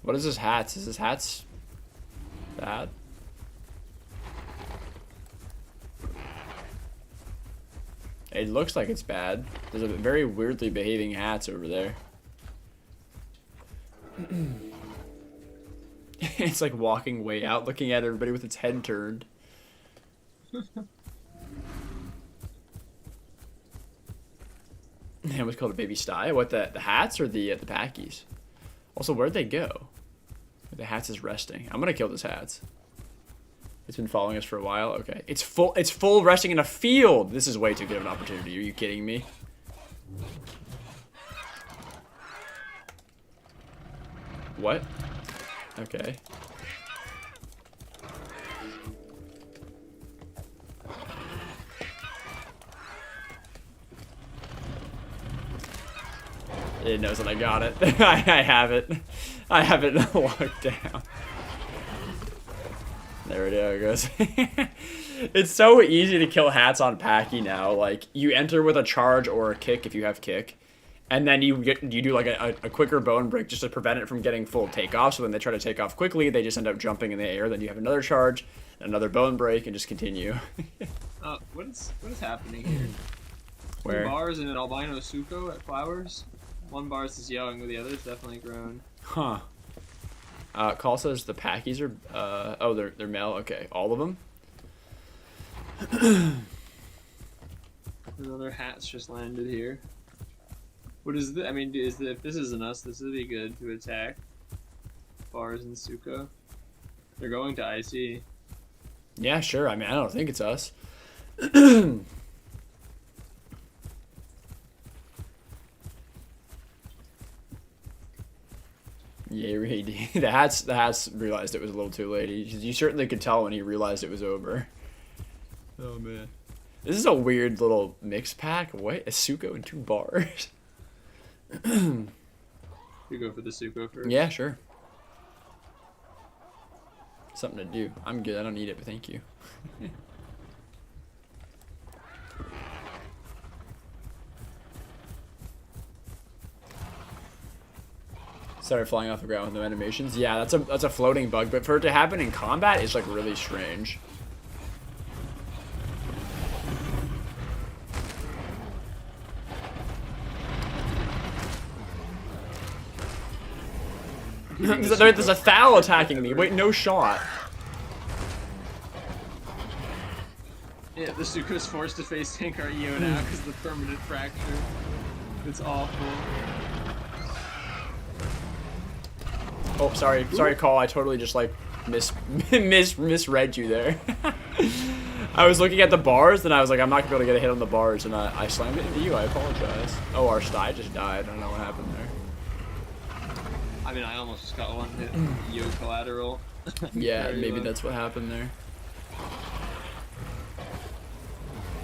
Speaker 1: What is this hats? Is this hats bad? It looks like it's bad. There's a very weirdly behaving hats over there. It's like walking way out, looking at everybody with its head turned. It was called a baby sty. What, the hats or the Packies? Also, where'd they go? The hats is resting. I'm gonna kill this hats. It's been following us for a while. Okay, it's full resting in a field. This is way too good of an opportunity. Are you kidding me? What? Okay. It knows that I got it. I have it. I have it locked down. There it goes. It's so easy to kill hats on Pachy now. Like, you enter with a charge or a kick if you have kick. And then you do like a quicker bone break just to prevent it from getting full takeoff. So when they try to take off quickly, they just end up jumping in the air. Then you have another charge, another bone break, and just continue.
Speaker 3: What is happening here?
Speaker 1: Where?
Speaker 3: 2 bars and an albino Suko at flowers. 1 bar is young, the other's definitely grown.
Speaker 1: Huh. Call says the Packies are oh, they're male. Okay, all of them.
Speaker 3: Another hat's just landed here. What is the? I mean, if this isn't us, this would be good to attack. Bars and Suko. They're going to IC.
Speaker 1: Yeah, sure. I mean, I don't think it's us. Yeah, really. The hats realized it was a little too late. You certainly could tell when he realized it was over. Oh man, this is a weird little mix pack. What? A Suko and 2 bars.
Speaker 3: You go for the Suko first.
Speaker 1: Yeah, sure. Something to do. I'm good. I don't need it, but thank you. Started flying off the ground with no animations. Yeah, that's a floating bug, but for it to happen in combat, it's like really strange. There's a Thal attacking me. Wait, no shot.
Speaker 3: Yeah, the Suko's forced to face tank our EO now because of the permanent fracture. It's awful.
Speaker 1: Oh, sorry, Call. I totally just like misread you there. I was looking at the bars, and I was like, I'm not gonna be able to get a hit on the bars, and I slammed it into you. I apologize. Oh, our Sty just died. I don't know what happened there.
Speaker 3: I mean, I almost just got 1 hit EO collateral.
Speaker 1: Yeah, maybe that's what happened there.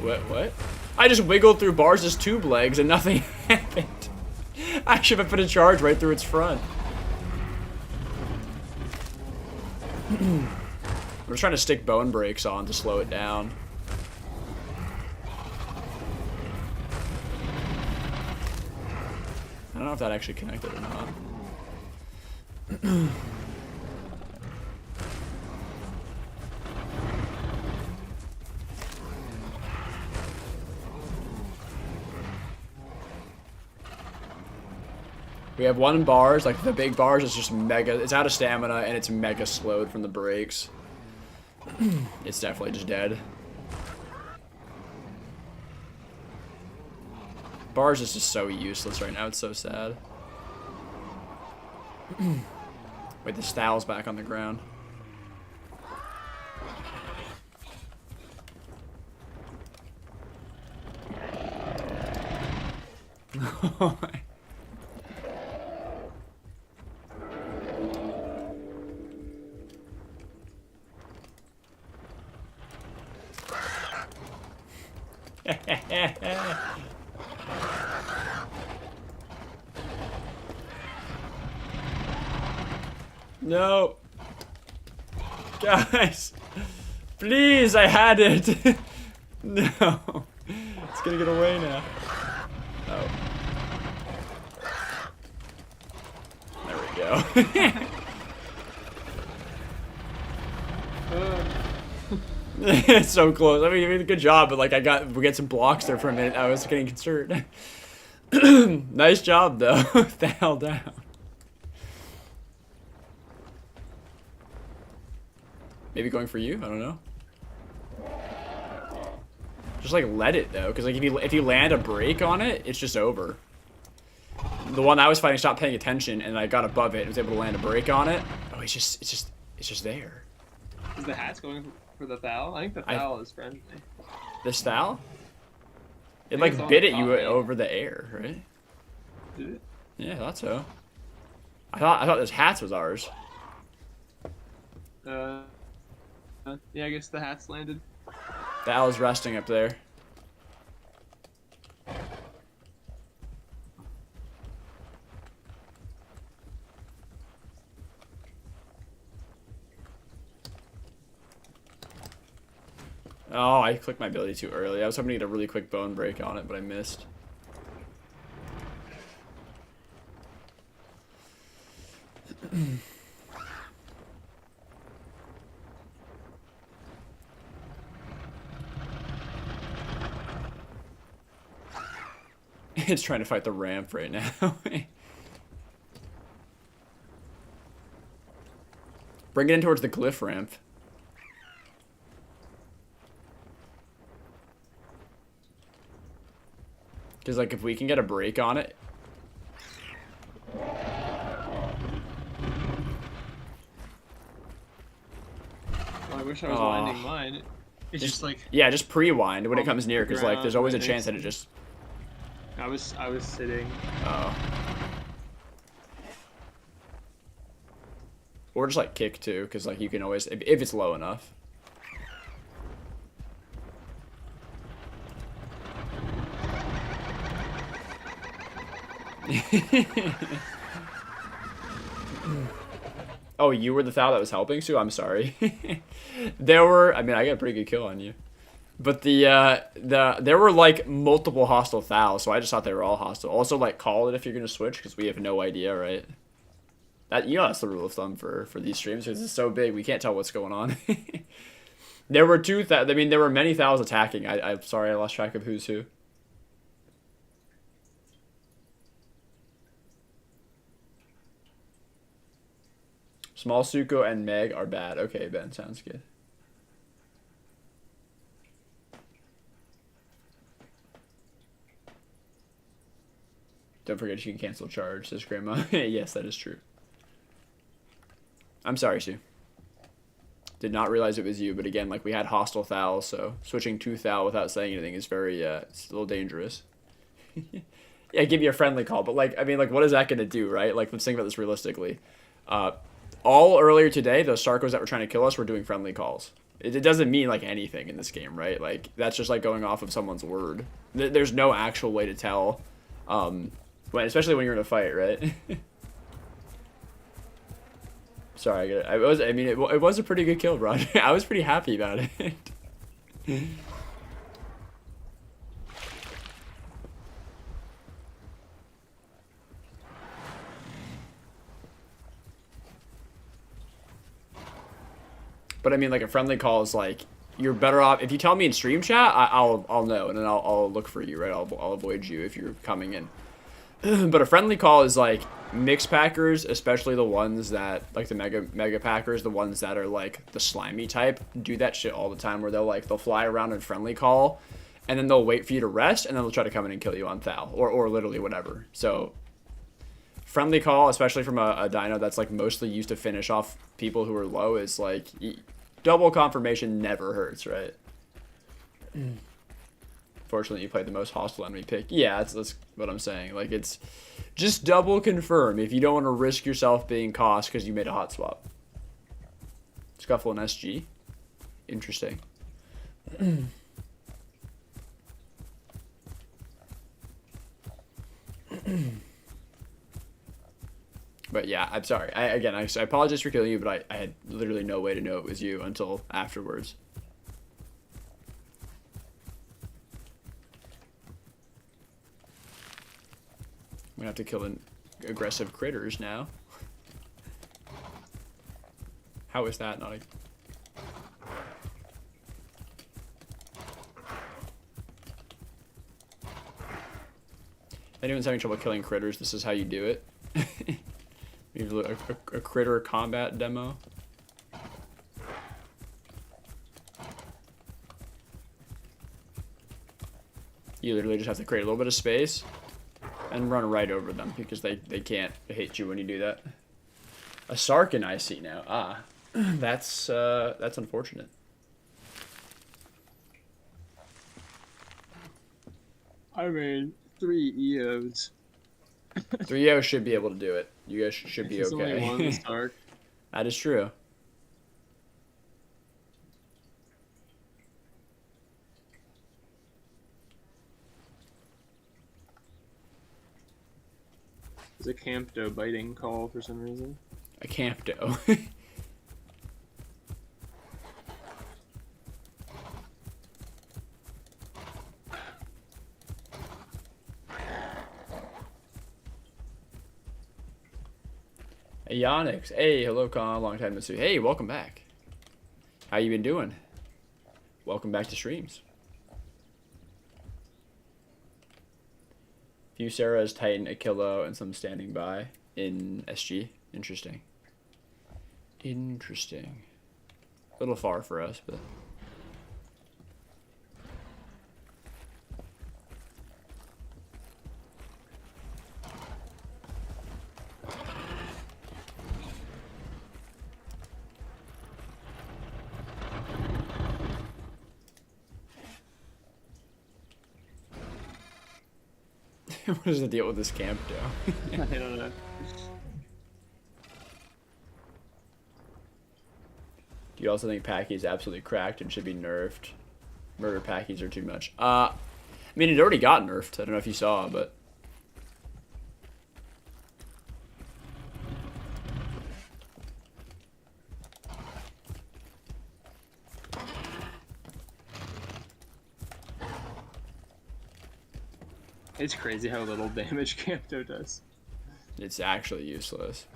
Speaker 1: What? I just wiggled through Bars' tube legs and nothing happened. I should have put a charge right through its front. We're trying to stick bone breaks on to slow it down. I don't know if that actually connected or not. We have 1 bars, like the big bars is just mega, it's out of stamina and it's mega slowed from the breaks. It's definitely just dead. Bars is just so useless right now, it's so sad. Wait, the Stow's back on the ground. I... No. Guys. Please, I had it. No. It's gonna get away now. Oh. There we go. It's so close. I mean, you did a good job, but like we got some blocks there for a minute. I was getting concerned. Nice job though. The hell down. Maybe going for you? I don't know. Just like let it though, because like if you land a break on it, it's just over. The one I was fighting stopped paying attention, and I got above it and was able to land a break on it. Oh, it's just there.
Speaker 3: Is the hat's going for the Thal? I think the Thal is friendly.
Speaker 1: This Thal? It like bit at you over the air, right?
Speaker 3: Did it?
Speaker 1: Yeah, I thought so. I thought this hats was ours.
Speaker 3: Yeah, I guess the hat's landed.
Speaker 1: Thal is resting up there. Oh, I clicked my ability too early. I was hoping to get a really quick bone break on it, but I missed. It's trying to fight the ramp right now. Bring it in towards the glyph ramp. Because, like, if we can get a break on it...
Speaker 3: I wish I was winding mine.
Speaker 2: It's just like...
Speaker 1: Yeah, just pre-wind when it comes near, because, like, there's always a chance that it just...
Speaker 3: I was sitting.
Speaker 1: Oh. Or just, like, kick, too, because, like, you can always... If it's low enough. Oh, you were the Thal that was helping, Sue? I'm sorry. There were... I mean, I got a pretty good kill on you. But there were, like, multiple hostile Thals, so I just thought they were all hostile. Also, like, call it if you're going to switch, because we have no idea, right? That, you know, that's the rule of thumb for these streams, because it's so big, we can't tell what's going on. There were I mean, there were many Thals attacking. I'm sorry, I lost track of who's who. Small Suko and Meg are bad. Okay, Ben, sounds good. Don't forget you can cancel charge, says Grandma. Yes, that is true. I'm sorry, Sue. Did not realize it was you, but again, like, we had hostile Thal, so switching to Thal without saying anything is very, it's a little dangerous. Yeah, give you a friendly call, but, like, I mean, like, what is that going to do, right? Like, let's think about this realistically. All earlier today, those Sarkos that were trying to kill us were doing friendly calls. It doesn't mean, like, anything in this game, right? Like, that's just, like, going off of someone's word. There's no actual way to tell, especially when you're in a fight, right? Sorry, it was a pretty good kill, bro. I was pretty happy about it. But I mean, like, a friendly call is like, you're better off if you tell me in stream chat. I'll know, and then I'll look for you, right? I'll avoid you if you're coming in. But a friendly call is like mixed packers, especially the ones that like the mega packers, the ones that are like the slimy type, do that shit all the time where they'll fly around in friendly call, and then they'll wait for you to rest, and then they'll try to come in and kill you on Thal or literally whatever. So friendly call, especially from a dino that's like mostly used to finish off people who are low, is like double confirmation never hurts, right? Fortunately, you played the most hostile enemy pick. Yeah, that's what I'm saying. Like, it's just double confirm if you don't want to risk yourself being cost because you made a hot swap. Scuffle and SG. Interesting. But yeah, I'm sorry. I apologize for killing you, but I had literally no way to know it was you until afterwards. I'm gonna have to kill aggressive critters now. How is that not a... If anyone's having trouble killing critters, this is how you do it. You have a critter combat demo. You literally just have to create a little bit of space and run right over them because they can't hit you when you do that. A Sarkin I see now. Ah, that's unfortunate.
Speaker 3: I mean, 3 EOs.
Speaker 1: 3 EOs should be able to do it. You guys should be
Speaker 3: There's only
Speaker 1: okay.
Speaker 3: one Stark.
Speaker 1: That is true.
Speaker 3: There's a Campto biting call for some reason.
Speaker 1: A Campto. Hey, Yonix. Hey, hello, Con. Long time no see. Hey, welcome back. How you been doing? Welcome back to streams. Few Sarah's Titan, Achillo, and some standing by in SG. Interesting. Interesting. A little far for us, but... What is the deal with this camp, Joe?
Speaker 3: I don't know.
Speaker 1: Do you also think Pachy is absolutely cracked and should be nerfed? Murder Pachy's are too much. I mean, it already got nerfed. I don't know if you saw, but...
Speaker 3: It's crazy how little damage Campto does.
Speaker 1: It's actually useless.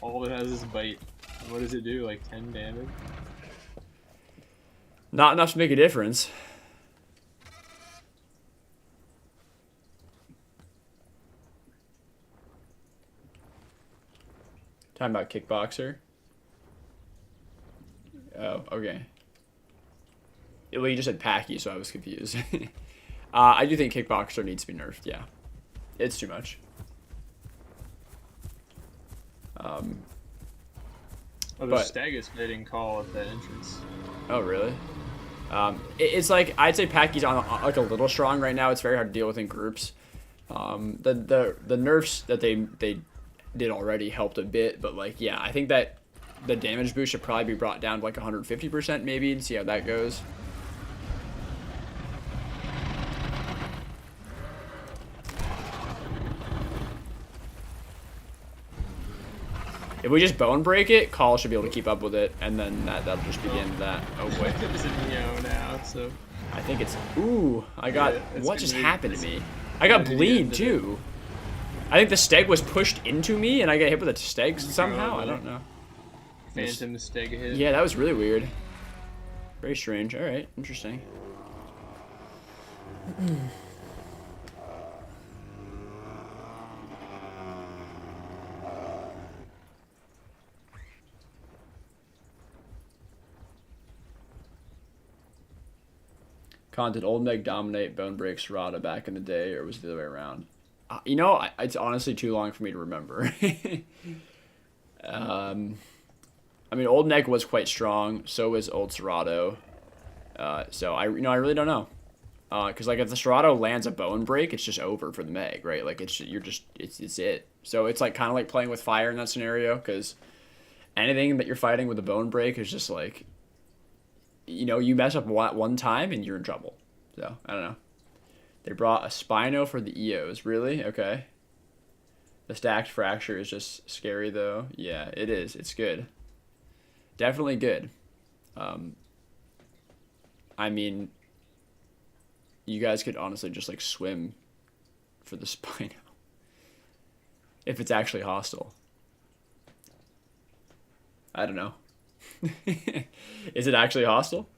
Speaker 3: All it has is bite. What does it do? Like 10 damage?
Speaker 1: Not enough to make a difference. Talking about Kickboxer? Oh, okay. Well, you just said Pachy, so I was confused. I do think Kickboxer needs to be nerfed, yeah. It's too much.
Speaker 3: Oh, there's
Speaker 1: but-
Speaker 3: Stagus biting call at the entrance.
Speaker 1: Oh, really? It's like, I'd say Pachy's on like a little strong right now. It's very hard to deal with in groups. The nerfs that they did already helped a bit, but like, yeah, I think that the damage boost should probably be brought down to like 150% maybe and see how that goes. If we just bone break it, Call should be able to keep up with it, and then that'll just be the end of that. Oh boy.
Speaker 3: There's a Neo now, so...
Speaker 1: I think it's... Ooh, I got...
Speaker 3: Yeah, it's
Speaker 1: what just
Speaker 3: gonna be-
Speaker 1: happened to me? I got
Speaker 3: gonna be the
Speaker 1: bleed,
Speaker 3: end of
Speaker 1: too. I think the steg was pushed into me, and I got hit with a steg somehow. I
Speaker 3: Probably.
Speaker 1: don't know.
Speaker 3: Phantom Steg hit.
Speaker 1: Yeah, that was really weird. Very strange. Alright, interesting. Con, did Old Meg dominate Bone Break Serrata back in the day, or was it the other way around? You know, it's honestly too long for me to remember. I mean, Old Meg was quite strong. So was Old Serato. So I really don't know. Because like if the Serato lands a Bone Break, it's just over for the Meg, right? Like it's it. So it's like kind of like playing with fire in that scenario. Because anything that you're fighting with a Bone Break is just like, you know, you mess up one time and you're in trouble. So I don't know. They brought a Spino for the EOs. Really? Okay. The stacked fracture is just scary though. Yeah, it is. It's good. Definitely good. I mean, you guys could honestly just like swim for the Spino if it's actually hostile. I don't know. Is it actually hostile?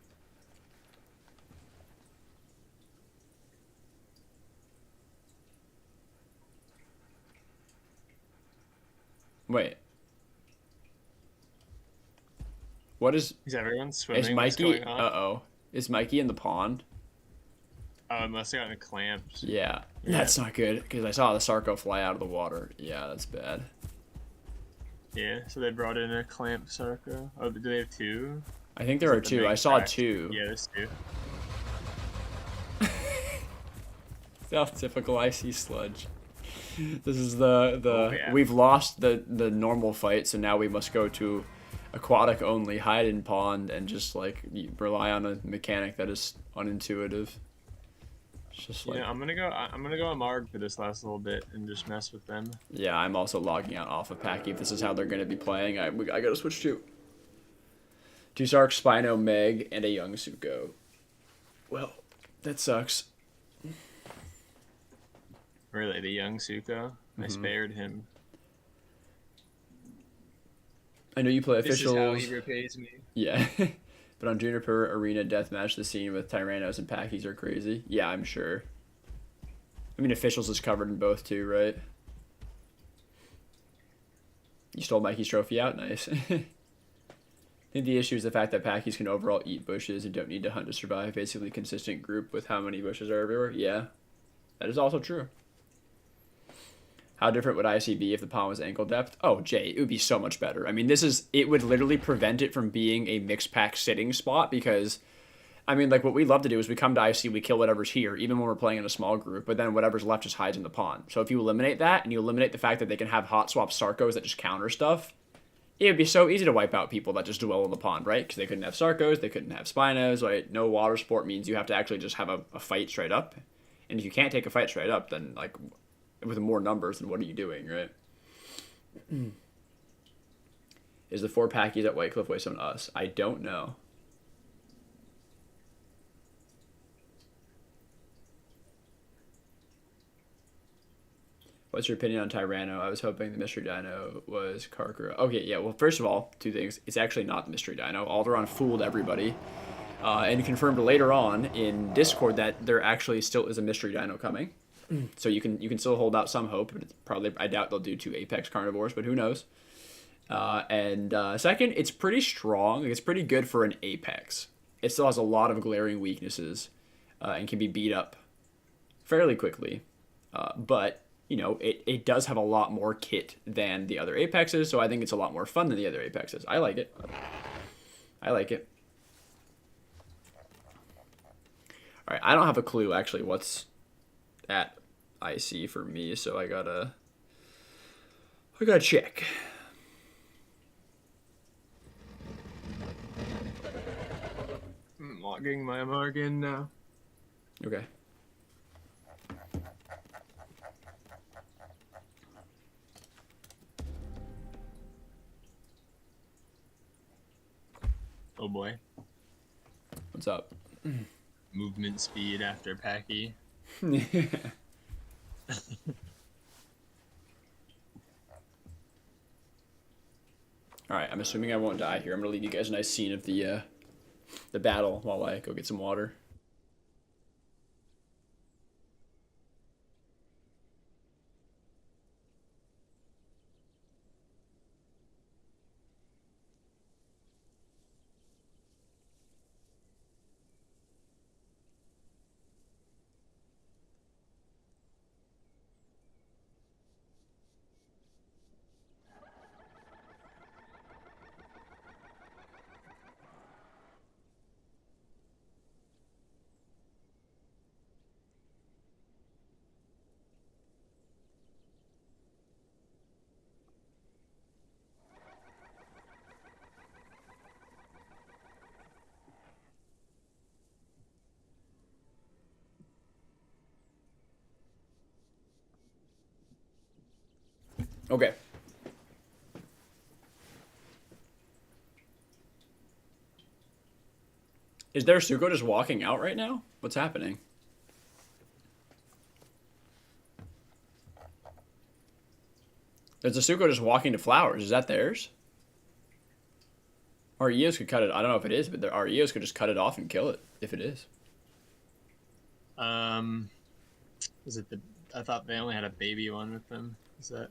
Speaker 1: Wait. What is
Speaker 3: everyone swimming?
Speaker 1: is
Speaker 3: What's
Speaker 1: Mikey?
Speaker 3: going on?
Speaker 1: Uh-oh. Is Mikey in the pond?
Speaker 3: Oh, it must have gotten clamped.
Speaker 1: Yeah. That's not good because I saw the Sarco fly out of the water. Yeah, that's bad.
Speaker 3: Yeah, so they brought in a clamp Sarco. Oh, do they have two?
Speaker 1: I think there are two. I saw two.
Speaker 3: Yeah, there's two.
Speaker 1: Typical icy sludge. This is the
Speaker 3: yeah.
Speaker 1: we've lost the normal fight, so now we must go to aquatic only, hide in pond, and just like rely on a mechanic that is unintuitive. It's just like,
Speaker 3: Yeah, I'm gonna go Amarg for this last little bit and just mess with them.
Speaker 1: yeah, I'm also logging out off of Pachy. If this is how they're gonna be playing, I gotta switch to two Sark, Spino, Meg, and a young Suko. Well, that sucks.
Speaker 3: Really, the young Suko? I spared him.
Speaker 1: I know you play
Speaker 3: This
Speaker 1: officials.
Speaker 3: is how he repays me.
Speaker 1: Yeah. But on Juniper Arena Deathmatch, the scene with Tyrannos and Packies are crazy. Yeah, I'm sure. I mean, officials is covered in both too, right? You stole Mikey's trophy out? Nice. I think the issue is the fact that Packies can overall eat bushes and don't need to hunt to survive. Basically, consistent group with how many bushes are everywhere. Yeah, that is also true. How different would IC be if the pond was ankle depth? Oh, Jay, it would be so much better. I mean, it would literally prevent it from being a mixed pack sitting spot because, I mean, like what we love to do is we come to IC, we kill whatever's here, even when we're playing in a small group, but then whatever's left just hides in the pond. So if you eliminate that and you eliminate the fact that they can have hot swap Sarcos that just counter stuff, it would be so easy to wipe out people that just dwell in the pond, right? Because they couldn't have Sarcos, they couldn't have Spinos, right? No water sport means you have to actually just have a fight straight up. And if you can't take a fight straight up, then like with more numbers, then what are you doing, right? Is the 4 Packies at White Cliff Way on us? I don't know. What's your opinion on Tyranno? I was hoping the Mystery Dino was Karkura. Okay, yeah, well, first of all, two things. It's actually not the Mystery Dino. Alderaan fooled everybody. And confirmed later on in Discord that there actually still is a Mystery Dino coming. So you can still hold out some hope, but it's probably, I doubt they'll do 2 Apex Carnivores, but who knows. And second, it's pretty strong. It's pretty good for an Apex. It still has a lot of glaring weaknesses and can be beat up fairly quickly. But, you know, it does have a lot more kit than the other Apexes, so I think it's a lot more fun than the other Apexes. I like it. I like it. All right, I don't have a clue, actually, what's at IC for me, so I gotta check.
Speaker 3: I'm logging my Amarg in now.
Speaker 1: Okay.
Speaker 3: Oh boy.
Speaker 1: What's up?
Speaker 3: Movement speed after Pachy.
Speaker 1: Alright, I'm assuming I won't die here. I'm gonna leave you guys a nice scene of the battle while I go get some water. Okay. Is there Suko just walking out right now? What's happening? There's a Suko just walking to flowers. Is that theirs? Our EOS could cut it. I don't know if it is, but our EOS could just cut it off and kill it if it is.
Speaker 2: Is it the? I thought they only had a baby one with them. Is that?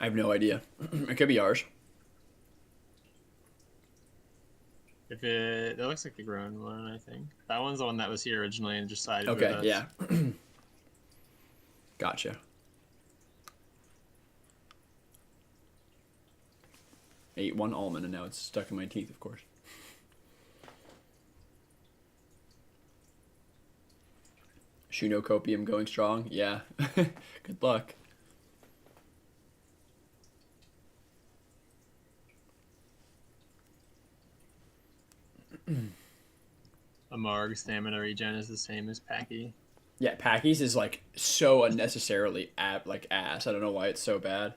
Speaker 1: I have no idea. It could be ours.
Speaker 2: If it looks like the grown one, I think that one's the one that was here originally and just sided with
Speaker 1: Okay,
Speaker 2: us.
Speaker 1: yeah. Gotcha. Ate one almond and now it's stuck in my teeth, of course. Shunocopium going strong? Yeah. Good luck.
Speaker 2: A Marg stamina regen is the same as Pachy.
Speaker 1: Yeah, Pachy's is like so unnecessarily ass. I don't know why it's so bad.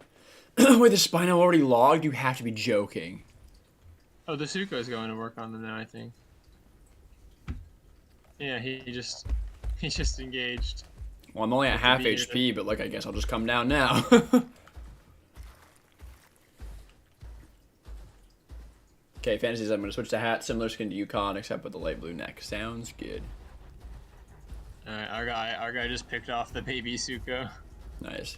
Speaker 1: With the Spino already logged, you have to be joking.
Speaker 2: Oh, the Suko's going to work on them now, I think. Yeah, he just engaged.
Speaker 1: Well, I'm only at half HP, but like I guess I'll just come down now. Okay, fantasies. I'm gonna switch to hat, similar skin to Yukon, except with the light blue neck. Sounds good.
Speaker 2: All right, our guy just picked off the baby Suko.
Speaker 1: Nice.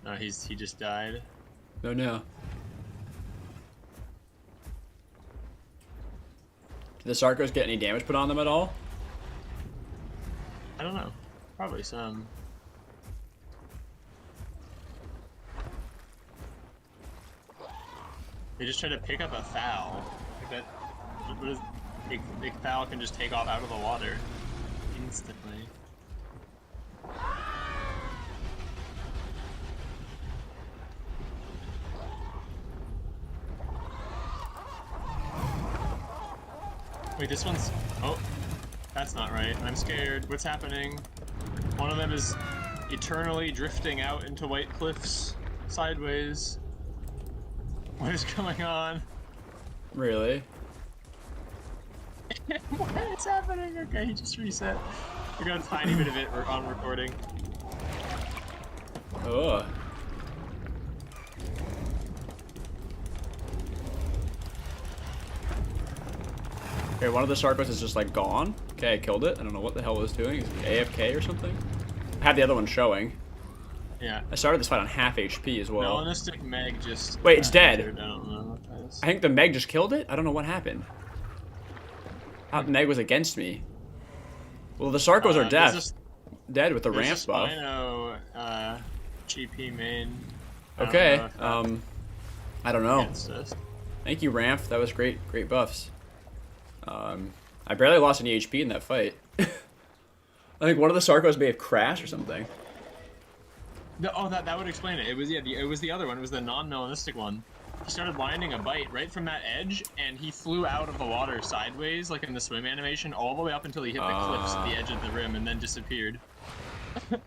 Speaker 2: No, he just died.
Speaker 1: No, no. Did the Sarkos get any damage put on them at all?
Speaker 2: I don't know. Probably some. They just tried to pick up a foul. Like that. What is, big foul can just take off out of the water instantly. Wait, this one's... Oh, that's not right. I'm scared. What's happening? One of them is eternally drifting out into white cliffs sideways. What is going on?
Speaker 1: Really?
Speaker 2: What's happening? Okay, he just reset. We got a tiny bit of it on recording.
Speaker 1: Ugh. Okay, one of the Sarkos is just like gone. Okay, I killed it. I don't know what the hell it was doing. Is it AFK or something? I had the other one showing.
Speaker 2: Yeah.
Speaker 1: I started this fight on half HP as well.
Speaker 2: Melanistic Meg just...
Speaker 1: Wait, it's dead.
Speaker 2: I don't know what that is.
Speaker 1: I think the Meg just killed it? I don't know what happened. I thought the Meg was against me. Well, the Sarkos are dead with the ramp buff.
Speaker 2: Spino, GP main.
Speaker 1: Okay, I don't know.
Speaker 2: Us.
Speaker 1: Thank you, Ramp. That was great buffs. I barely lost any HP in that fight. I think one of the Sarkos may have crashed or something.
Speaker 2: No, oh, that would explain it. It was it was the other one. It was the non-melanistic one. He started landing a bite right from that edge, and he flew out of the water sideways, like in the swim animation, all the way up until he hit the cliffs at the edge of the rim, and then disappeared. I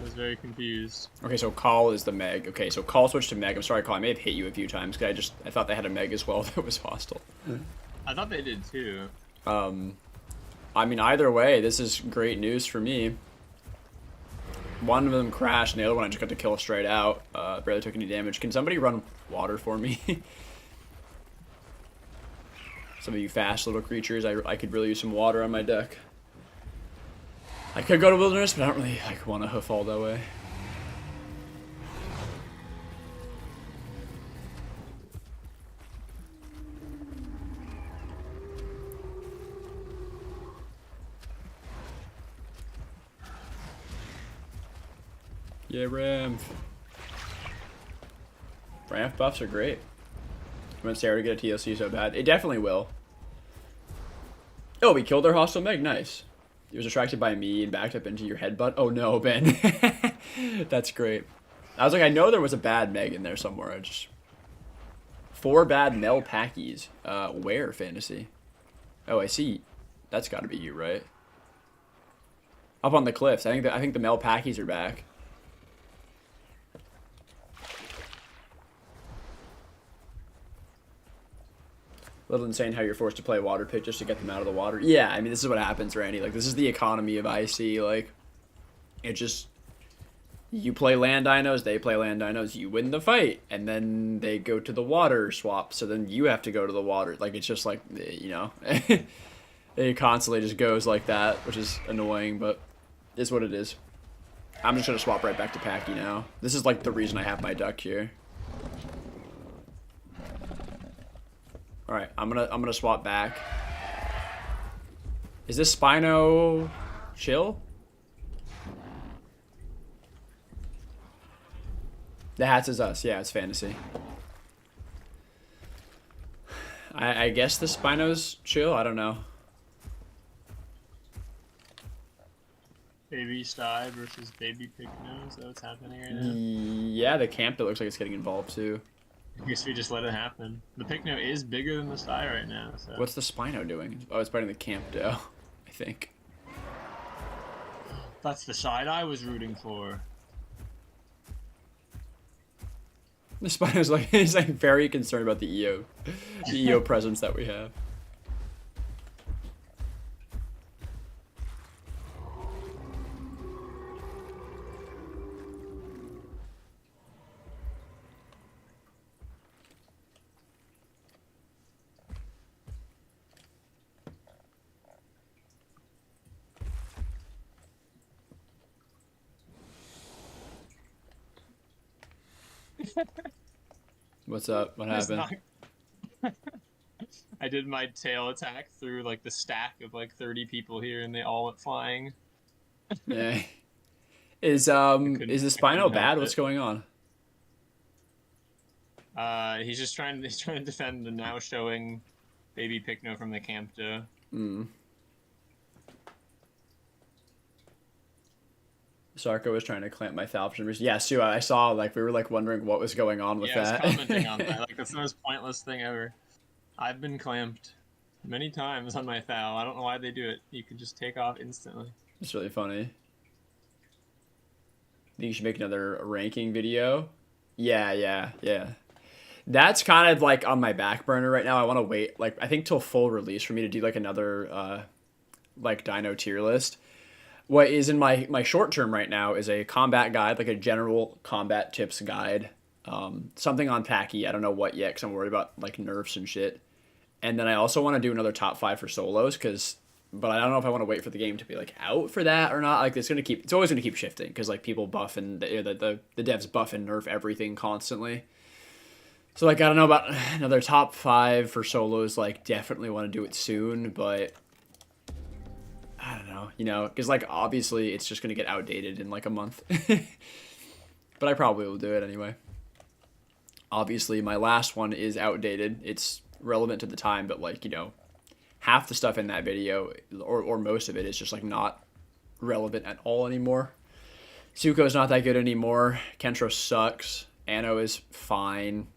Speaker 2: was very confused.
Speaker 1: Okay, so Call is the Meg. Okay, so Call switched to Meg. I'm sorry, Call. I may have hit you a few times because I thought they had a Meg as well that was hostile.
Speaker 2: I thought they did too.
Speaker 1: I mean, either way, this is great news for me. One of them crashed, and the other one I just got to kill straight out. Barely took any damage. Can somebody run water for me? Some of you fast little creatures, I could really use some water on my deck. I could go to Wilderness, but I don't really want to hoof all that way. Yeah, Ramp. Ramp buffs are great. I want Sarah to get a TLC so bad. It definitely will. Oh, we killed our hostile Meg. Nice. He was attracted by me and backed up into your headbutt. Oh no, Ben. That's great. I was like, I know there was a bad Meg in there somewhere. I just 4 bad male Packies. Where, Fantasy? Oh, I see. That's got to be you, right? Up on the cliffs. I think the male Packies are back. A little insane how you're forced to play water pick just to get them out of the water. Yeah, I mean, this is what happens, Randy. Like, this is the economy of IC. Like, it just... You play land dinos, they play land dinos, you win the fight. And then they go to the water swap, so then you have to go to the water. Like, it's just like, you know... It constantly just goes like that, which is annoying, but it's what it is. I'm just going to swap right back to Pachy now. This is, like, the reason I have my duck here. All right, I'm gonna swap back. Is this Spino chill? The hats is us. Yeah, it's Fantasy. I guess the Spino's chill. I don't know.
Speaker 2: Baby Sty versus Baby Picno. Is that what's happening right now?
Speaker 1: Yeah, the camp that looks like it's getting involved too.
Speaker 2: I guess we just let it happen. The Picno is bigger than the Sty right now. So.
Speaker 1: What's the Spino doing? Oh, it's biting the camp dough, I think.
Speaker 2: That's the side I was rooting for.
Speaker 1: The Spino's like, he's like very concerned about the EO presence that we have. What's up? What happened?
Speaker 2: I did my tail attack through like the stack of like 30 people here, and they all went flying.
Speaker 1: Yeah. Is the Spino bad? What's going on?
Speaker 2: He's trying to defend the now showing Baby Picno from the Campto.
Speaker 1: Sarko was trying to clamp my Thalption. Yeah, Sue, I saw, like, we were, like, wondering what was going on with that.
Speaker 2: I was commenting on that. Like, that's the most pointless thing ever. I've been clamped many times on my Thal. I don't know why they do it. You can just take off instantly.
Speaker 1: It's really funny. Think you should make another ranking video? Yeah. That's kind of, like, on my back burner right now. I want to wait, like, I think till full release for me to do, like, another, like, dino tier list. What is in my short term right now is a combat guide, like a general combat tips guide. Something on Pachy. I don't know what yet because I'm worried about like nerfs and shit. And then I also want to do another top 5 for solos but I don't know if I want to wait for the game to be like out for that or not. Like it's always gonna keep shifting because like people buff and the devs buff and nerf everything constantly. So like I don't know about another top 5 for solos. Like definitely want to do it soon, but. I don't know, you know, because, like, obviously it's just going to get outdated in, like, a month. But I probably will do it anyway. Obviously, my last one is outdated. It's relevant to the time, but, like, you know, half the stuff in that video, or most of it, is just, like, not relevant at all anymore. Zuko's not that good anymore. Kentro sucks. Anno is fine.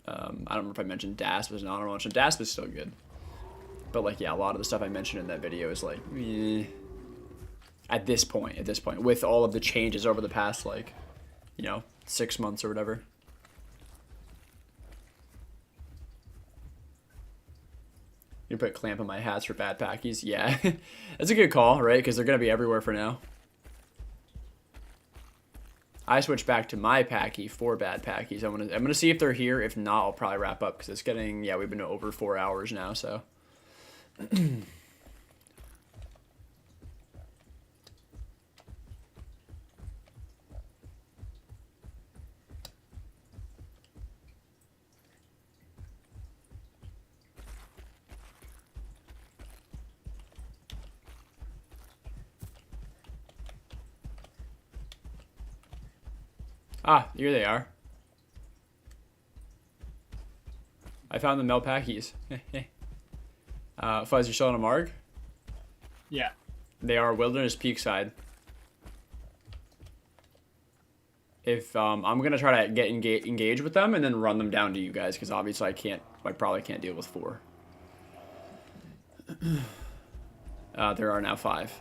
Speaker 1: I don't remember if I mentioned Dasp was an honorable mention. Dasp is still good. But, like, yeah, a lot of the stuff I mentioned in that video is, like, at this point, with all of the changes over the past, like, you know, 6 months or whatever. You put clamp on my hats for bad Packies? Yeah. That's a good call, right? Because they're going to be everywhere for now. I switched back to my Pachy for bad Packies. I'm gonna see if they're here. If not, I'll probably wrap up because it's getting, yeah, we've been over 4 hours now, so. Ah, here they are. I found the Mel Packies. Fuzz, you're still on a mark?
Speaker 2: Yeah.
Speaker 1: They are Wilderness Peak side. if I'm gonna try to get engage with them and then run them down to you guys, because obviously I probably can't deal with 4. There are now 5.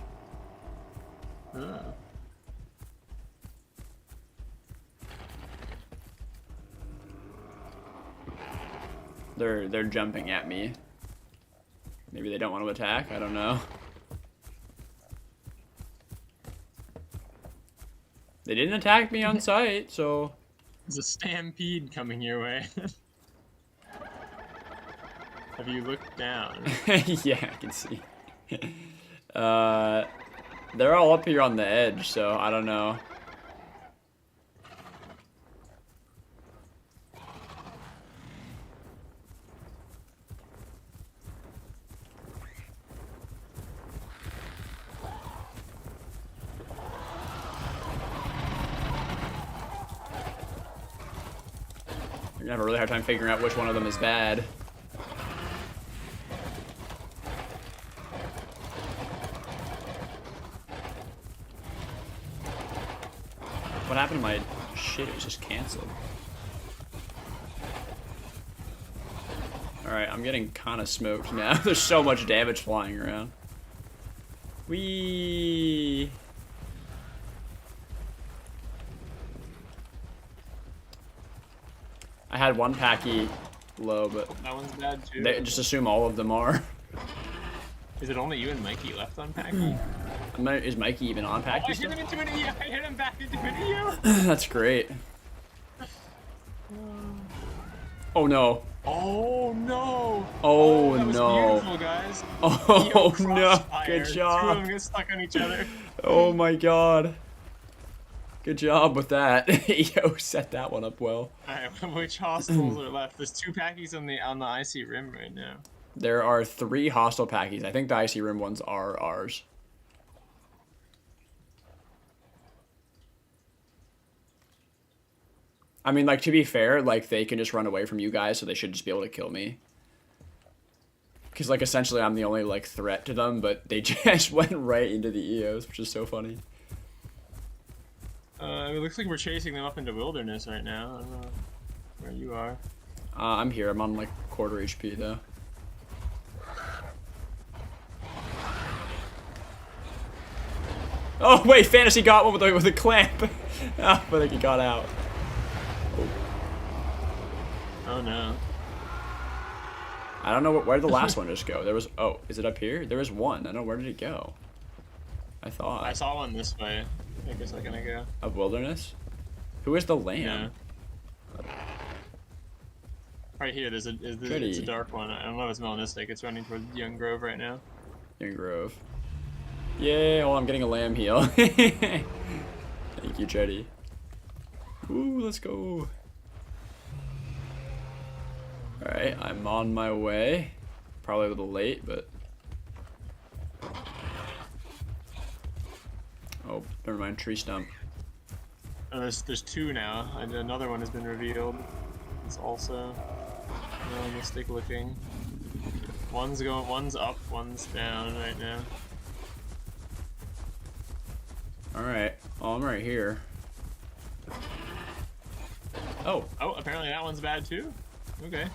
Speaker 1: They're jumping at me. Maybe they don't want to attack. I don't know. They didn't attack me on sight, so...
Speaker 2: There's a stampede coming your way. Have you looked down?
Speaker 1: Yeah, I can see. They're all up here on the edge, so I don't know. You're gonna have a really hard time figuring out which one of them is bad. What happened to my shit? It was just canceled. Alright, I'm getting kind of smoked now. There's so much damage flying around. Whee! I had one Pachy low, but
Speaker 2: That one's bad too.
Speaker 1: they just assume all of them are.
Speaker 2: Is it only you and Mikey left on Pachy?
Speaker 1: Is Mikey even on
Speaker 2: Oh,
Speaker 1: Pachy
Speaker 2: I hit
Speaker 1: still?
Speaker 2: him into an EU! I hit him back into an EU!
Speaker 1: That's great. Oh no.
Speaker 2: Oh no!
Speaker 1: Oh
Speaker 2: that was
Speaker 1: no.
Speaker 2: beautiful, guys.
Speaker 1: Oh
Speaker 2: EO
Speaker 1: no.
Speaker 2: crossfire.
Speaker 1: Good
Speaker 2: 2 of
Speaker 1: job.
Speaker 2: them get stuck on each other.
Speaker 1: Oh my god. Good job with that. Yo, set that one up well.
Speaker 2: Alright, which hostiles are left? There's 2 Packies on the icy rim right now.
Speaker 1: There are 3 hostile Packies. I think the Icy Rim ones are ours. I mean, like, to be fair, like, they can just run away from you guys, so they should just be able to kill me. Because, like, essentially I'm the only, like, threat to them, but they just went right into the EOs, which is so funny.
Speaker 2: It looks like we're chasing them up into wilderness right now. I don't know where you are.
Speaker 1: I'm here. I'm on, like, quarter HP, though. Oh, wait, Fantasy got one with a clamp. Ah, but I think he got out.
Speaker 2: Oh no.
Speaker 1: I don't know where did the last one just go. There was, oh, is it up here? There was one. I don't know, where did it go? I thought.
Speaker 2: I saw one this way. I think a second ago.
Speaker 1: Of wilderness? Who is the lamb?
Speaker 2: Yeah. Right here, it's a dark one. I don't know if it's melanistic. It's running towards Young Grove right now.
Speaker 1: Young Grove. Yay, oh, I'm getting a lamb heal. Thank you, Chetty. Ooh, let's go. Alright, I'm on my way. Probably a little late, but... Oh, never mind, tree stump.
Speaker 2: Oh, there's 2 now, and another one has been revealed. It's also melanistic looking. One's up, one's down right now.
Speaker 1: Alright, oh, I'm right here. Oh.
Speaker 2: Oh, apparently that one's bad too? Okay.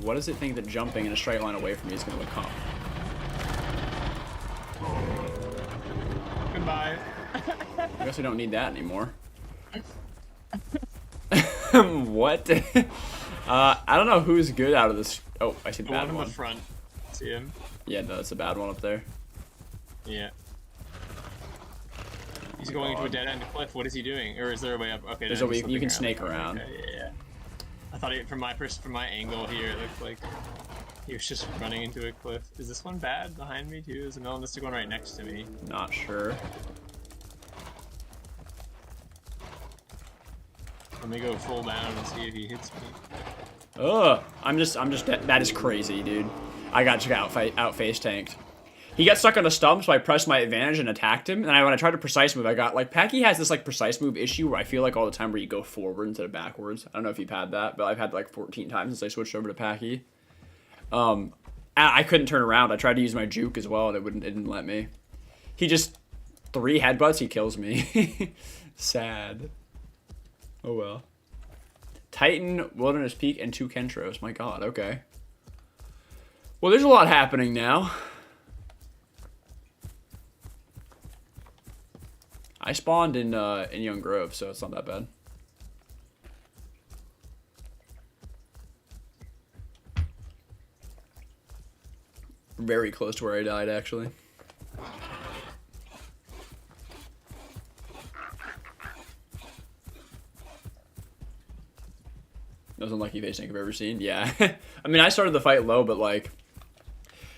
Speaker 1: What does it think that jumping in a straight line away from me is going to become?
Speaker 2: Goodbye.
Speaker 1: I guess we don't need that anymore. What? I don't know who's good out of this. Oh, I see the bad
Speaker 2: one
Speaker 1: one.
Speaker 2: in the front. See him?
Speaker 1: Yeah, no, that's a bad one up there.
Speaker 2: Yeah. He's going into a dead end cliff. What is he doing? Or is there a way up? Okay,
Speaker 1: There's
Speaker 2: no,
Speaker 1: a way
Speaker 2: he's
Speaker 1: you
Speaker 2: slipping
Speaker 1: can snake around.
Speaker 2: Okay, yeah. I thought from my angle here, it looked like he was just running into a cliff. Is this one bad behind me too? There's a melanistic one right next to me.
Speaker 1: Not sure.
Speaker 2: Let me go full down and see if he hits me.
Speaker 1: Ugh, I'm just dead. That is crazy, dude. I got out face tanked. He got stuck on a stump, so I pressed my advantage and attacked him. And when I tried to precise move, I got, like, Pachy has this, like, precise move issue where I feel like all the time where you go forward instead of backwards. I don't know if you've had that, but I've had, like, 14 times since I switched over to Pachy. I couldn't turn around. I tried to use my juke as well, and it didn't let me. He just 3 headbutts, he kills me. Sad. Oh well. Titan, Wilderness Peak, and 2 Kentros. My god, okay. Well, there's a lot happening now. I spawned in Young Grove, so it's not that bad. Very close to where I died, actually. Most unlucky face tank I've ever seen. Yeah. I mean, I started the fight low, but like,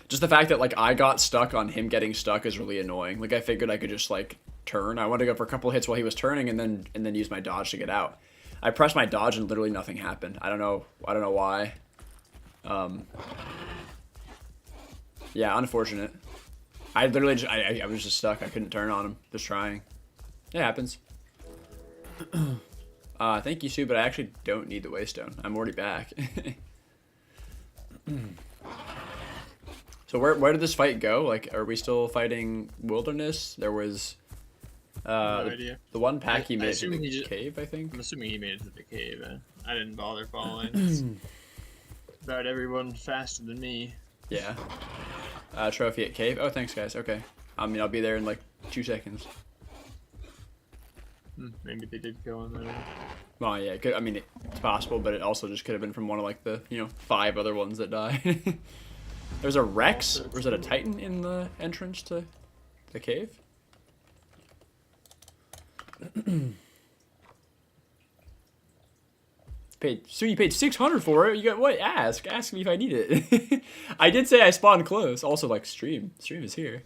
Speaker 1: just the fact that like I got stuck on him getting stuck is really annoying. Like I figured I could just like turn. I wanted to go for a couple hits while he was turning and then use my dodge to get out. I pressed my dodge and literally nothing happened. I don't know why. Yeah, unfortunate. I literally just, I was just stuck. I couldn't turn on him. Just trying. It happens. Thank you, Sue, but I actually don't need the waystone. I'm already back. So where did this fight go? Like, are we still fighting Wilderness? There was
Speaker 2: No idea.
Speaker 1: The one pack he made to the
Speaker 2: he just,
Speaker 1: cave, I think.
Speaker 2: I'm assuming he made it to the cave. I didn't bother following. About everyone faster than me.
Speaker 1: Yeah. Trophy at cave. Oh, thanks, guys. Okay. I mean, I'll be there in like 2 seconds.
Speaker 2: Maybe they did go in there.
Speaker 1: Well, yeah. I mean, it's possible, but it also just could have been from one of like the 5 other ones that died. There's a Rex, or is it a Titan in the entrance to the cave? So you paid 600 for it? You got what? Ask me if I need it. I did say I spawned close. Also, like stream is here.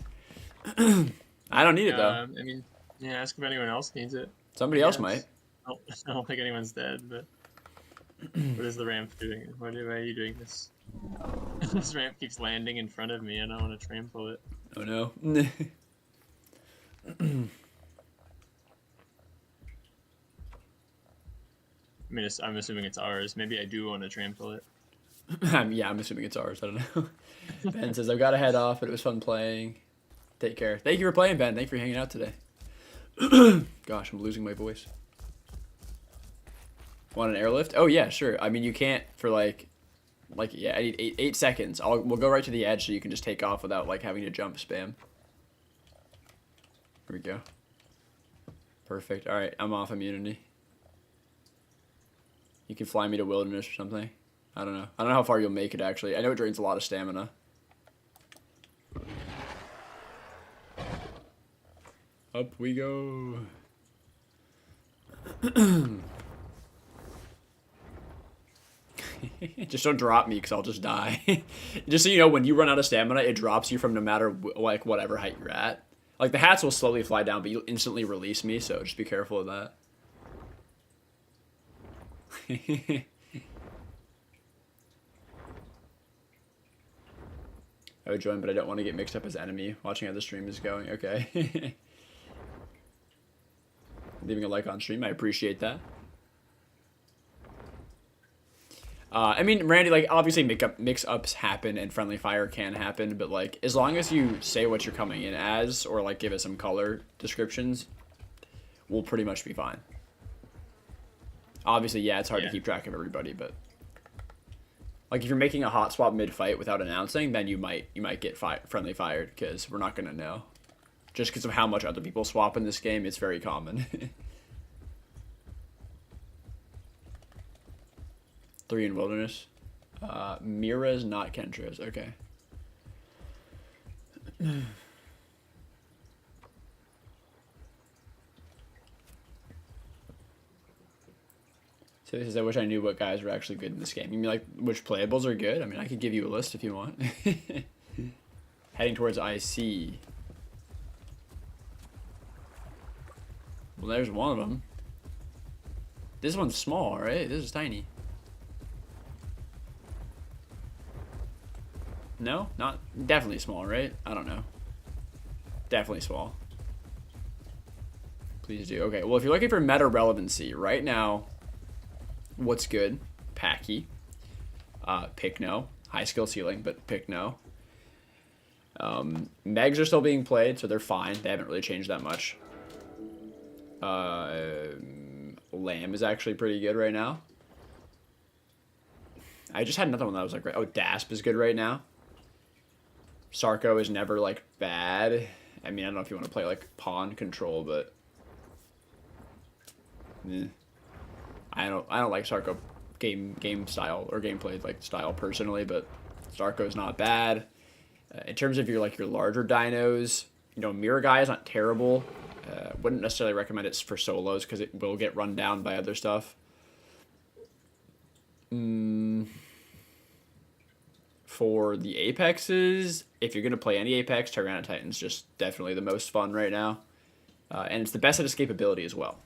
Speaker 1: I don't need it though.
Speaker 2: I mean, yeah. Ask if anyone else needs it.
Speaker 1: Somebody else might.
Speaker 2: I don't think anyone's dead, but what is the ramp doing? Why are you doing this? This ramp keeps landing in front of me, and I want to trample it.
Speaker 1: Oh no.
Speaker 2: I mean, I'm assuming it's ours. Maybe I do want to trample it.
Speaker 1: Yeah, I'm assuming it's ours. I don't know. Ben says, I've got to head off, but it was fun playing. Take care. Thank you for playing, Ben. Thank you for hanging out today. Gosh, I'm losing my voice. Want an airlift? Oh, yeah, sure. I mean, you can't for yeah, I need 8 seconds. We'll go right to the edge so you can just take off without like having to jump spam. Here we go. Perfect. All right, I'm off immunity. You can fly me to Wilderness or something. I don't know. I don't know how far you'll make it, actually. I know it drains a lot of stamina. Up we go. Just don't drop me, because I'll just die. Just so you know, when you run out of stamina, it drops you from no matter, like, whatever height you're at. Like, the hats will slowly fly down, but you'll instantly release me, so just be careful of that. I would join, but I don't want to get mixed up as enemy watching how the stream is going. Okay. Leaving a like on stream, I appreciate that. I mean, Randy, like, obviously mix-ups happen and friendly fire can happen, but, like, as long as you say what you're coming in as, or, like, give it some color descriptions, we'll pretty much be fine. Obviously, yeah, it's hard to keep track of everybody, but... Like, if you're making a hot swap mid-fight without announcing, then you might get friendly fired, because we're not going to know. Just because of how much other people swap in this game, it's very common. 3 in Wilderness. Mira's, not Kentra's. Okay. So he says, I wish I knew what guys were actually good in this game. You mean like which playables are good? I mean, I could give you a list if you want. Heading towards IC. Well, there's one of them. This one's small, right? This is tiny. No? Not... Definitely small, right? I don't know. Definitely small. Please do. Okay, well, if you're looking for meta relevancy, right now, what's good? Pachy. Pick no. High skill ceiling, but pick no. Megs are still being played, so they're fine. They haven't really changed that much. Lamb is actually pretty good right now. I just had another one that was like, oh, Dasp is good right now. Sarko is never like bad. I mean, I don't know if you want to play like pawn control, but I don't like Sarko game style or gameplay like style personally, but Sarko's not bad. In terms of your larger dinos, you know, Mirror Guy is not terrible. Wouldn't necessarily recommend it for solos because it will get run down by other stuff. For the Apexes, if you're going to play any Apex, Tyrannotitan's just definitely the most fun right now. And it's the best at escapability as well.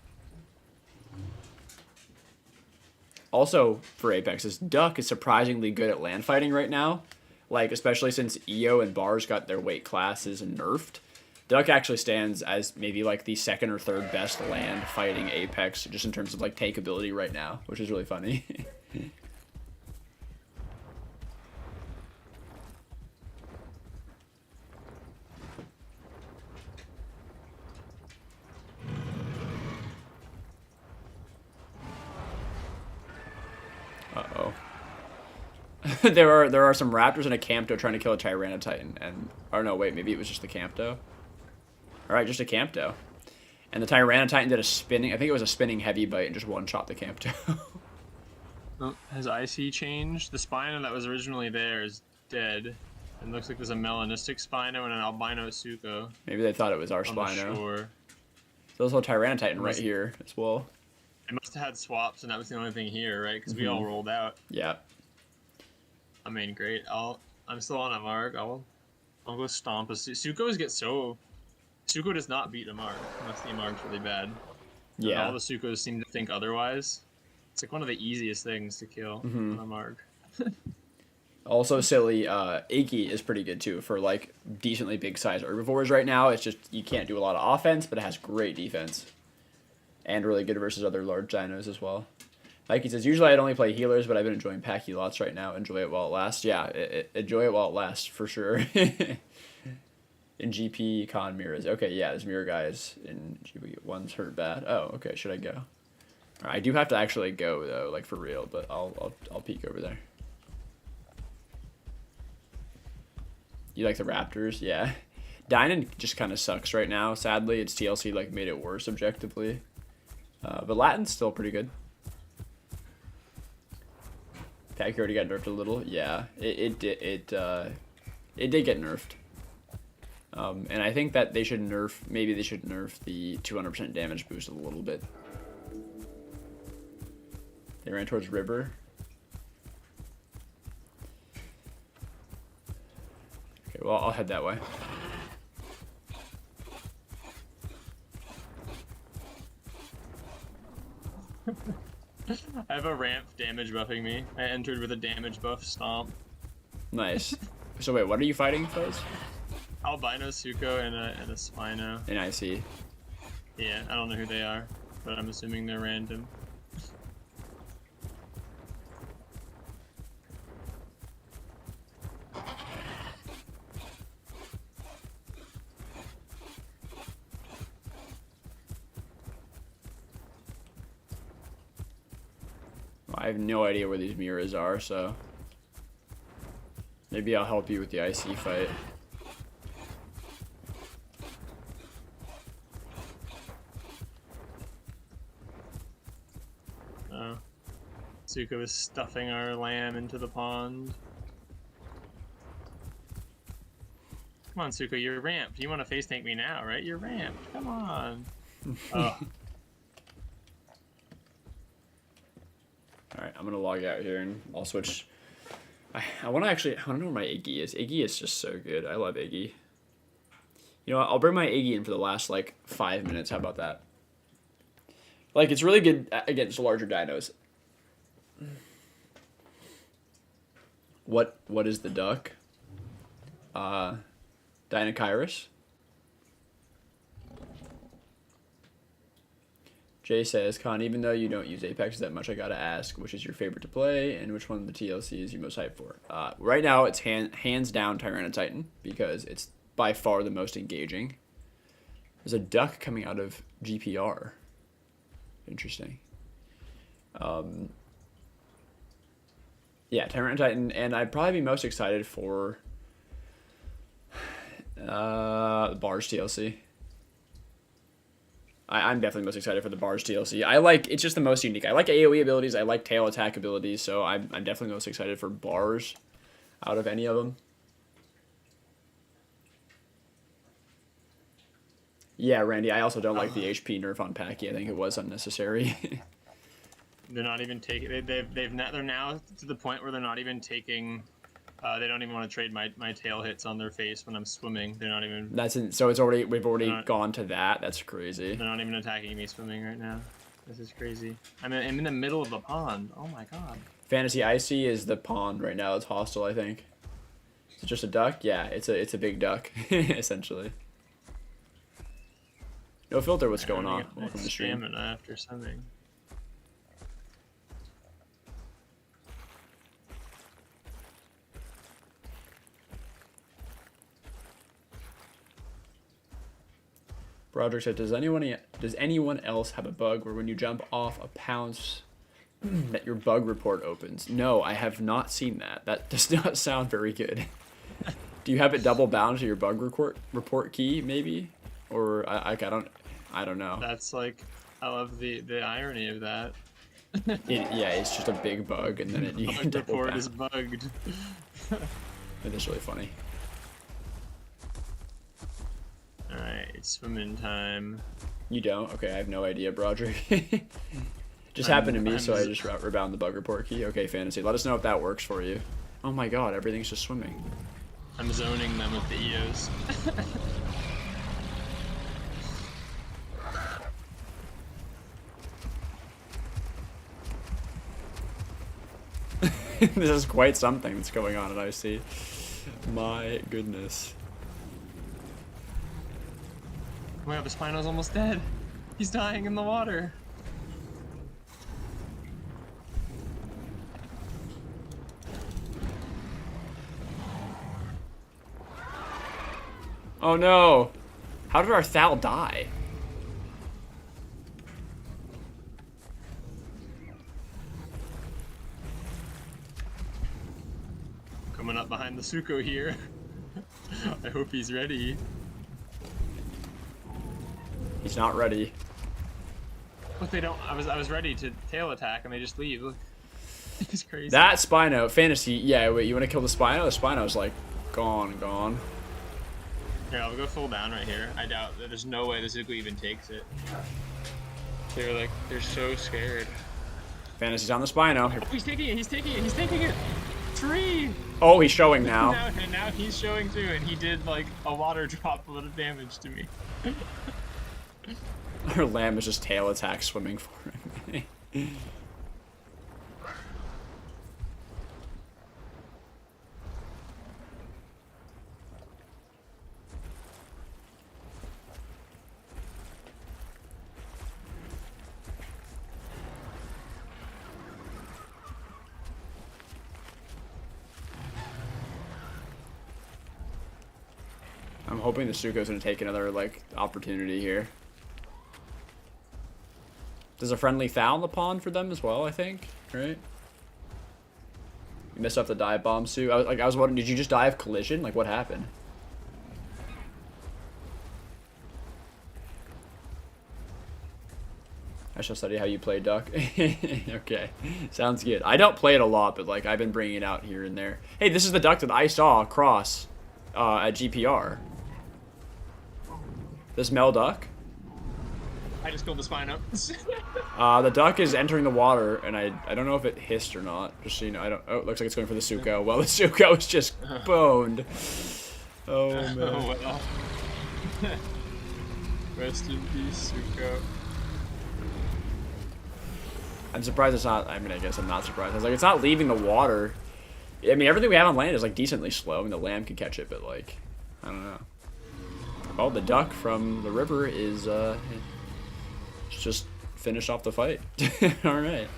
Speaker 1: Also, for Apexes, Duck is surprisingly good at land fighting right now. Like, especially since EO and Bars got their weight classes nerfed. Duck actually stands as maybe like the second or third best land fighting Apex just in terms of like takeability right now, which is really funny. Uh-oh. there are some raptors and a Campto trying to kill a Tyrannotitan, and oh no, wait, maybe it was just the Campto. All right, just a Campto, and the Tyrannotitan did a spinning. I think it was a spinning heavy bite and just one shot the Campto.
Speaker 3: Oh, has IC changed? The Spino that was originally there is dead. It looks like there's a melanistic Spino and an albino Suko.
Speaker 1: Maybe they thought it was our Spino.
Speaker 3: Sure.
Speaker 1: There's also a Tyrannotitan right here as well.
Speaker 3: They must have had swaps, and that was the only thing here, right? Because we all rolled out.
Speaker 1: Yeah.
Speaker 3: I mean, great. I'm still on a mark. I'll go stomp a Sukos get so. Suko does not beat a mark unless the mark's really bad.
Speaker 1: Yeah.
Speaker 3: And all the Sukos seem to think otherwise. It's like one of the easiest things to kill on a mark.
Speaker 1: Also silly, Iggy is pretty good too for like decently big size herbivores right now. It's just you can't do a lot of offense, but it has great defense. And really good versus other large dinos as well. Mikey says, usually I'd only play healers, but I've been enjoying Pachy lots right now. Enjoy it while it lasts. Yeah, enjoy it while it lasts, for sure. In GP, Con mirrors. Okay, yeah, there's mirror guys in GP. One's hurt bad. Oh, okay, should I go? All right, I do have to actually go, though, like for real, but I'll peek over there. You like the Raptors? Yeah. Dynan just kind of sucks right now, sadly. Its TLC like made it worse objectively. But Latin's still pretty good. Pack already got nerfed a little. Yeah, it did get nerfed. And I think that they should maybe they should nerf the 200% damage boost a little bit. They ran towards River. Okay, well, I'll head that way.
Speaker 3: I have a ramp damage buffing me. I entered with a damage buff stomp.
Speaker 1: Nice. So wait, what are you fighting, Fuzz?
Speaker 3: Albino Suko and a Spino.
Speaker 1: And I see.
Speaker 3: Yeah, I don't know who they are, but I'm assuming they're random.
Speaker 1: I have no idea where these mirrors are, so maybe I'll help you with the IC fight.
Speaker 3: Oh. Suko is stuffing our lamb into the pond. Come on, Suko, you're ramped. You want to face tank me now, right? You're ramped. Come on. Oh.
Speaker 1: Alright, I'm gonna log out here and I'll switch. I want to know where my Iggy is. Iggy is just so good. I love Iggy. You know what? I'll bring my Iggy in for the last, like, 5 minutes. How about that? Like, it's really good against larger dinos. What is the duck? Dinokairos. Jay says, Khan, even though you don't use Apex that much, I gotta ask, which is your favorite to play, and which one of the TLCs you most hyped for? Right now, it's hands down tyrannotitan, because it's by far the most engaging. There's a duck coming out of GPR. Interesting. Yeah, tyrannotitan, and I'd probably be most excited for Bars TLC. I'm definitely most excited for the Bars TLC. It's just the most unique. I like AoE abilities. I like tail attack abilities. So I'm definitely most excited for Bars out of any of them. Yeah, Randy, I also don't like the HP nerf on Pachy. I think it was unnecessary.
Speaker 2: They're not even taking. They're now to the point where they're not even taking. They don't even want to trade my tail hits on their face when I'm swimming. They're not even.
Speaker 1: So we've already gone to that. That's crazy.
Speaker 2: They're not even attacking me swimming right now. This is crazy. I'm in the middle of a pond. Oh my god.
Speaker 1: Fantasy Icy is the pond right now. It's hostile, I think. Is it just a duck? Yeah, it's a big duck, essentially. No filter, what's going on? Welcome to stream.
Speaker 2: Stamina after swimming.
Speaker 1: Broderick said, does anyone else have a bug where when you jump off a pounce that your bug report opens? No, I have not seen that. That does not sound very good. Do you have it double bound to your bug report key, maybe? Or I don't know.
Speaker 2: That's like, I love the irony of that.
Speaker 1: Yeah, it's just a big bug, and then you can double
Speaker 2: report
Speaker 1: bound.
Speaker 2: is bugged.
Speaker 1: It is really funny.
Speaker 2: Alright, it's swimming time.
Speaker 1: You don't? Okay, I have no idea, Broderick. Just happened to me, so I just rebound the bug report key. Okay, Fantasy, let us know if that works for you. Oh my god, everything's just swimming.
Speaker 2: I'm zoning them with the EOs.
Speaker 1: This is quite something that's going on at IC. My goodness.
Speaker 2: Wow, the Spino's almost dead. He's dying in the water.
Speaker 1: Oh no! How did our Thal die?
Speaker 2: Coming up behind the Suko here. I hope he's ready.
Speaker 1: He's not ready.
Speaker 2: But they don't. I was ready to tail attack and they just leave. Look. It's crazy.
Speaker 1: That Spino, Fantasy, yeah, wait, you want to kill the Spino? The Spino's like gone.
Speaker 2: Here, I'll go full down right here. I doubt that there's no way the Zuko even takes it. They're so scared.
Speaker 1: Fantasy's on the Spino.
Speaker 2: Oh, he's taking it! 3!
Speaker 1: Oh, he's showing now.
Speaker 2: And now he's showing too, and he did like a water drop a little damage to me.
Speaker 1: Our lamb is just tail attack swimming for him. I'm hoping the Suko's gonna take another like opportunity here. There's a friendly Thal in the pond for them as well, I think, right? You missed off the dive bomb, Sue. I was wondering, did you just die of collision? Like, what happened? I shall study how you play Duck. Okay, sounds good. I don't play it a lot, but like I've been bringing it out here and there. Hey, this is the Duck that I saw across at GPR. This Mel Duck.
Speaker 2: I just killed the Spino.
Speaker 1: The duck is entering the water, and I don't know if it hissed or not. Just so you know, oh, it looks like it's going for the Suko. Well, the Suko is just boned. Oh man.
Speaker 2: Oh well. Rest in peace, Suko.
Speaker 1: I'm surprised it's not. I mean, I guess I'm not surprised. I was like, it's not leaving the water. I mean, everything we have on land is like decently slow. I mean, the lamb can catch it, but like, I don't know. Oh, the duck from the river is it's just finish off the fight. All right.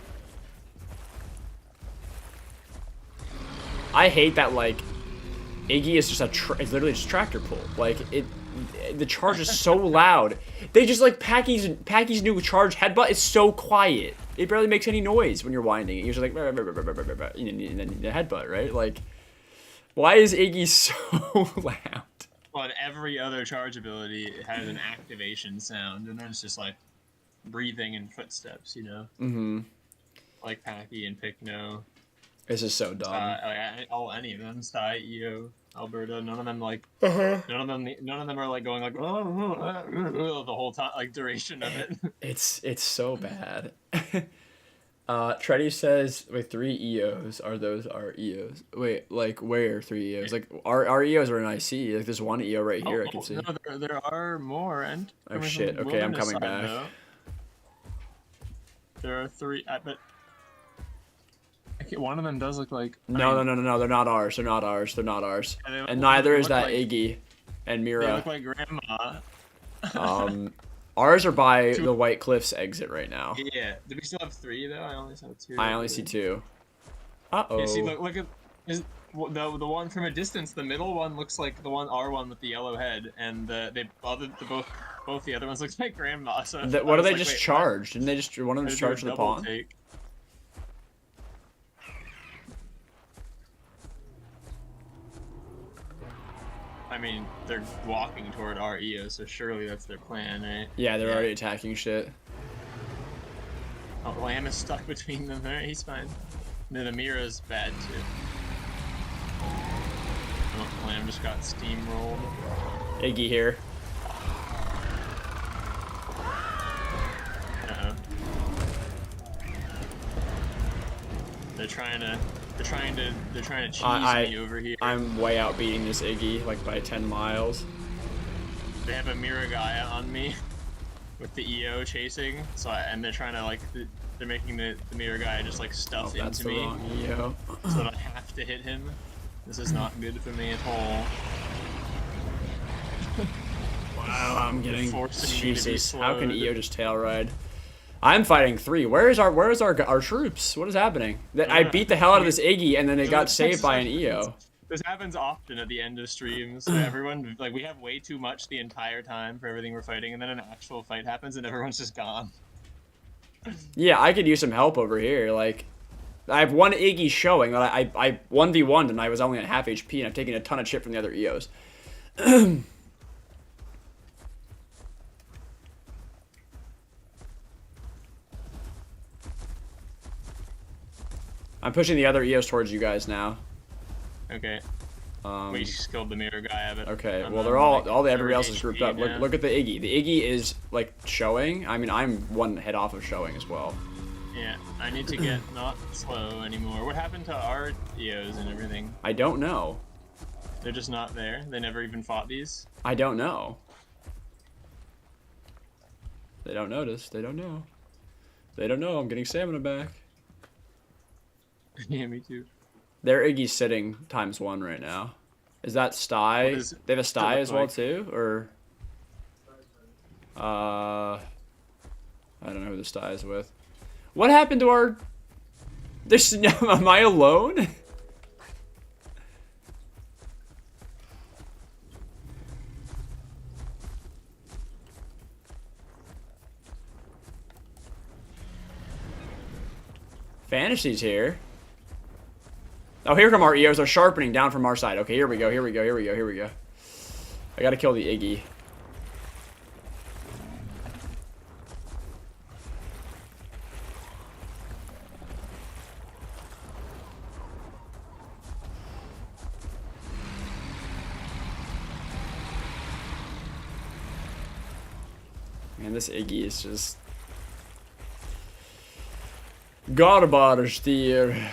Speaker 1: I hate that like Iggy is just it's literally just tractor pull. Like the charge is so loud. They just like Pachy's new charge headbutt is so quiet. It barely makes any noise when you're winding. You're just like and then the headbutt, right? Like, why is Iggy so loud?
Speaker 2: Well, and every other charge ability has an activation sound, and then it's just like breathing and footsteps, you know.
Speaker 1: Mm-hmm.
Speaker 2: Like Pachy and Picno.
Speaker 1: This is so dumb.
Speaker 2: Any of them, Sty, EO, Alberta, none of them like, none of them are like going like, the whole time, like duration of it.
Speaker 1: It's so bad. Treddy says, wait, 3 EOs, are those our EOs? Wait, like where 3 EOs? Like our EOs are in IC. Like there's 1 EO right here I can see.
Speaker 2: No, there are more, and
Speaker 1: oh shit. Okay, I'm coming back.
Speaker 2: Though, there are 3, but. One of them does look like...
Speaker 1: No, they're not ours. They're not ours. They're not ours.
Speaker 2: Yeah,
Speaker 1: and neither is that like, Iggy and Mira.
Speaker 2: They look like Grandma.
Speaker 1: Ours are by the White Cliffs exit right now.
Speaker 2: Yeah. Do we still have 3, though? I only saw 2.
Speaker 1: I only see 2. Uh-oh.
Speaker 2: Yeah, see, look at... the one from a distance, the middle one looks like the our one with the yellow head, and both the other ones look like Grandma. So
Speaker 1: what do they just charge? Didn't they just... One of them just charge the pawn?
Speaker 2: Take. I mean, they're walking toward our EO, so surely that's their plan, right?
Speaker 1: Yeah, they're already attacking shit.
Speaker 2: Oh, Lamb is stuck between them. Alright, he's fine. No, the Mira's bad, too. Oh, Lamb just got steamrolled.
Speaker 1: Iggy here.
Speaker 2: Uh-oh. They're trying to cheese me over here.
Speaker 1: I'm way out beating this Iggy, like by 10 miles.
Speaker 2: They have a Miragaya on me with the EO chasing, and they're trying to like, they're making the Miragaya just like stuff into me.
Speaker 1: Wrong EO.
Speaker 2: So that I have to hit him. This is not good for me at all.
Speaker 1: Wow, I'm getting... Jesus, how can EO
Speaker 2: slowed.
Speaker 1: just tail ride? I'm fighting 3. Where's our troops? What is happening? I beat the hell out of this Iggy and then it got saved by an EO.
Speaker 2: This happens often at the end of streams. Everyone, like, we have way too much the entire time for everything we're fighting, and then an actual fight happens and everyone's just gone.
Speaker 1: Yeah, I could use some help over here. Like, I have 1 Iggy showing that I 1v1'd and I was only at half HP and I've taken a ton of shit from the other EOs. I'm pushing the other EOs towards you guys now.
Speaker 2: Okay. We just killed the mirror guy, but
Speaker 1: okay, well they're everybody else is grouped up. Look at the Iggy. The Iggy is like showing. I mean, I'm 1 head off of showing as well.
Speaker 2: Yeah, I need to get not slow anymore. What happened to our EOs and everything?
Speaker 1: I don't know.
Speaker 2: They're just not there. They never even fought these.
Speaker 1: I don't know. They don't notice. They don't know. They don't know. I'm getting stamina back.
Speaker 2: Yeah, me too.
Speaker 1: Their Iggy's sitting ×1 right now. Is that Sty? They have a Sty as well too, or I don't know who the Sty is with. What happened to our? There's am I alone? Fantasy's here. Oh, here come our EOs. They're sharpening down from our side. Okay, here we go. Here we go. Here we go. Here we go. I gotta kill the Iggy. Man, this Iggy is just garbage here.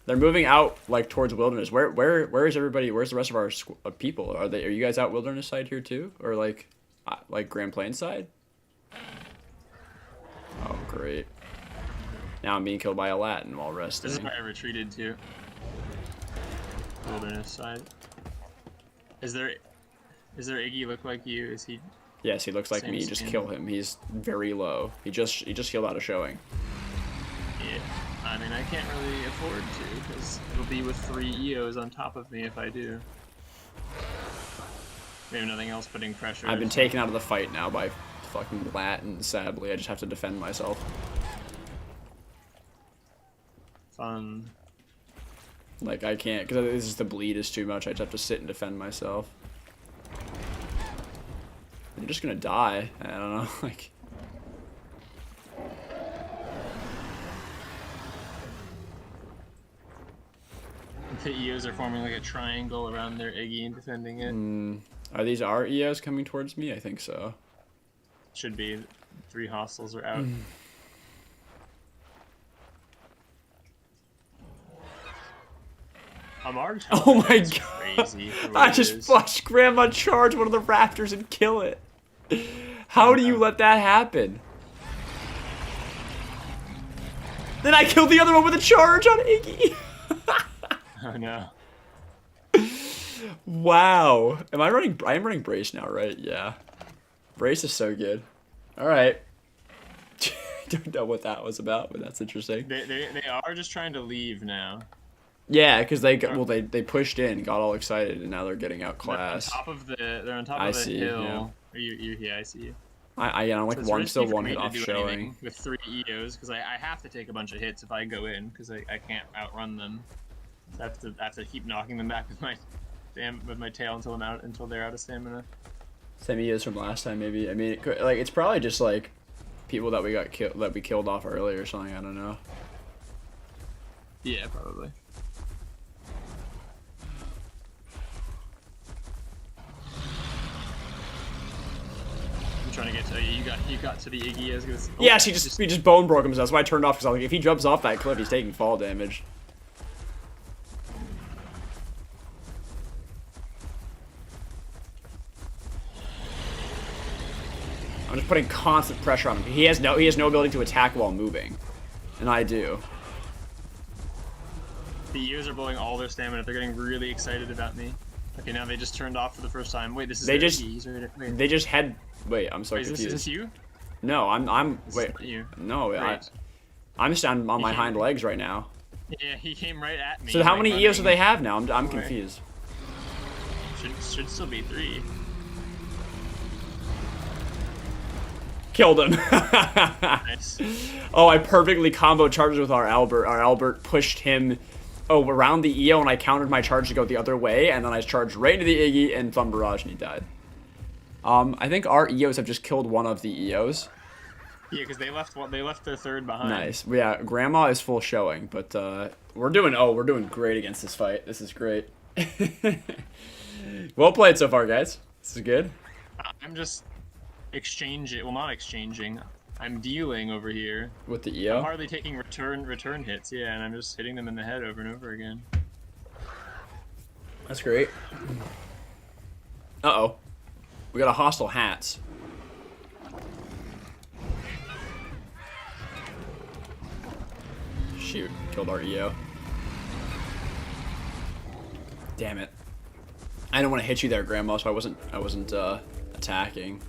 Speaker 1: They're moving out like towards wilderness. Where is everybody? Where's the rest of our people? Are you guys out wilderness side here too, or like Grand Plains side? Oh great! Now I'm being killed by a Latin while resting.
Speaker 2: This is where I retreated to. Wilderness side. Is there Iggy look like you? Is he?
Speaker 1: Yes, he looks like
Speaker 2: Same
Speaker 1: me. Just
Speaker 2: skin.
Speaker 1: kill him. He's very low. He just healed out of showing.
Speaker 2: Yeah. I mean, I can't really afford to, because it'll be with 3 EOs on top of me if I do. We have nothing else putting pressure.
Speaker 1: I've been taken out of the fight now by fucking Latin, sadly. I just have to defend myself.
Speaker 2: Fun.
Speaker 1: Like, I can't, because this is the bleed is too much. I just have to sit and defend myself. I'm just gonna die. I don't know, like...
Speaker 2: The EOs are forming like a triangle around their Iggy and defending it.
Speaker 1: Are these our EOs coming towards me? I think so.
Speaker 2: Should be. 3 hostiles are out. Amar's health
Speaker 1: Oh my
Speaker 2: is
Speaker 1: god!
Speaker 2: crazy for what
Speaker 1: I
Speaker 2: it
Speaker 1: just
Speaker 2: is.
Speaker 1: watched Grandma charge one of the raptors and kill it. How do you let that happen? Then I killed the other one with a charge on Iggy.
Speaker 2: Oh no.
Speaker 1: Wow. I am running Brace now, right? Yeah. Brace is so good. Alright. Don't know what that was about, but that's interesting.
Speaker 2: They are just trying to leave now.
Speaker 1: Yeah, because they pushed in, got all excited, and now they're getting outclassed.
Speaker 2: They're on top
Speaker 1: I
Speaker 2: of the
Speaker 1: see,
Speaker 2: hill. Yeah. You're here, I see you.
Speaker 1: I'm like
Speaker 2: So it's
Speaker 1: one
Speaker 2: risky
Speaker 1: still
Speaker 2: for
Speaker 1: one
Speaker 2: me
Speaker 1: hit
Speaker 2: to
Speaker 1: off
Speaker 2: do
Speaker 1: showing.
Speaker 2: anything with 3 EOs, because I have to take a bunch of hits if I go in, because I can't outrun them. So I have to keep knocking them back with my tail until they're out of stamina.
Speaker 1: Same EOs from last time, maybe. I mean, it's probably just like people that we killed off earlier or something. I don't know.
Speaker 2: Yeah, probably. I'm trying to get to you. You got to the Iggy as good. Oh,
Speaker 1: Yes, he just bone broke himself. That's why I turned off, because I was like, if he jumps off that cliff, he's taking fall damage. I'm just putting constant pressure on him. He has no ability to attack while moving, and I do.
Speaker 2: The EOs are blowing all their stamina. They're getting really excited about me. Okay, now they just turned off for the first time. Wait, this is
Speaker 1: They
Speaker 2: their
Speaker 1: just
Speaker 2: Iggy. Wait,
Speaker 1: they just had. Wait, I'm so
Speaker 2: wait,
Speaker 1: confused.
Speaker 2: is this you?
Speaker 1: No, I'm
Speaker 2: This
Speaker 1: wait.
Speaker 2: is not you.
Speaker 1: No,
Speaker 2: Great.
Speaker 1: I'm standing on my
Speaker 2: can't-
Speaker 1: hind legs right now.
Speaker 2: Yeah, he came right at me.
Speaker 1: So how
Speaker 2: like,
Speaker 1: many EOs do
Speaker 2: running.
Speaker 1: they have now? I'm
Speaker 2: Away.
Speaker 1: confused.
Speaker 2: Should still be 3.
Speaker 1: Killed him.
Speaker 2: Nice.
Speaker 1: Oh, I perfectly combo charged with our Albert. Our Albert pushed him around the EO, and I countered my charge to go the other way, and then I charged right into the Iggy and Thumb Barrage, and he died. I think our EOs have just killed one of the EOs.
Speaker 2: Yeah, because they left their 3rd behind.
Speaker 1: Nice. Yeah, Grandma is full showing, but we're doing great against this fight. This is great. Well played so far, guys. This is good.
Speaker 2: I'm just not exchanging. I'm dealing over here.
Speaker 1: With the
Speaker 2: I'm
Speaker 1: EO.
Speaker 2: hardly taking return hits, yeah, and I'm just hitting them in the head over and over again.
Speaker 1: That's great. Uh-oh. We got a hostile hats. Shoot, killed our EO. Damn it. I didn't want to hit you there, Grandma, so I wasn't attacking.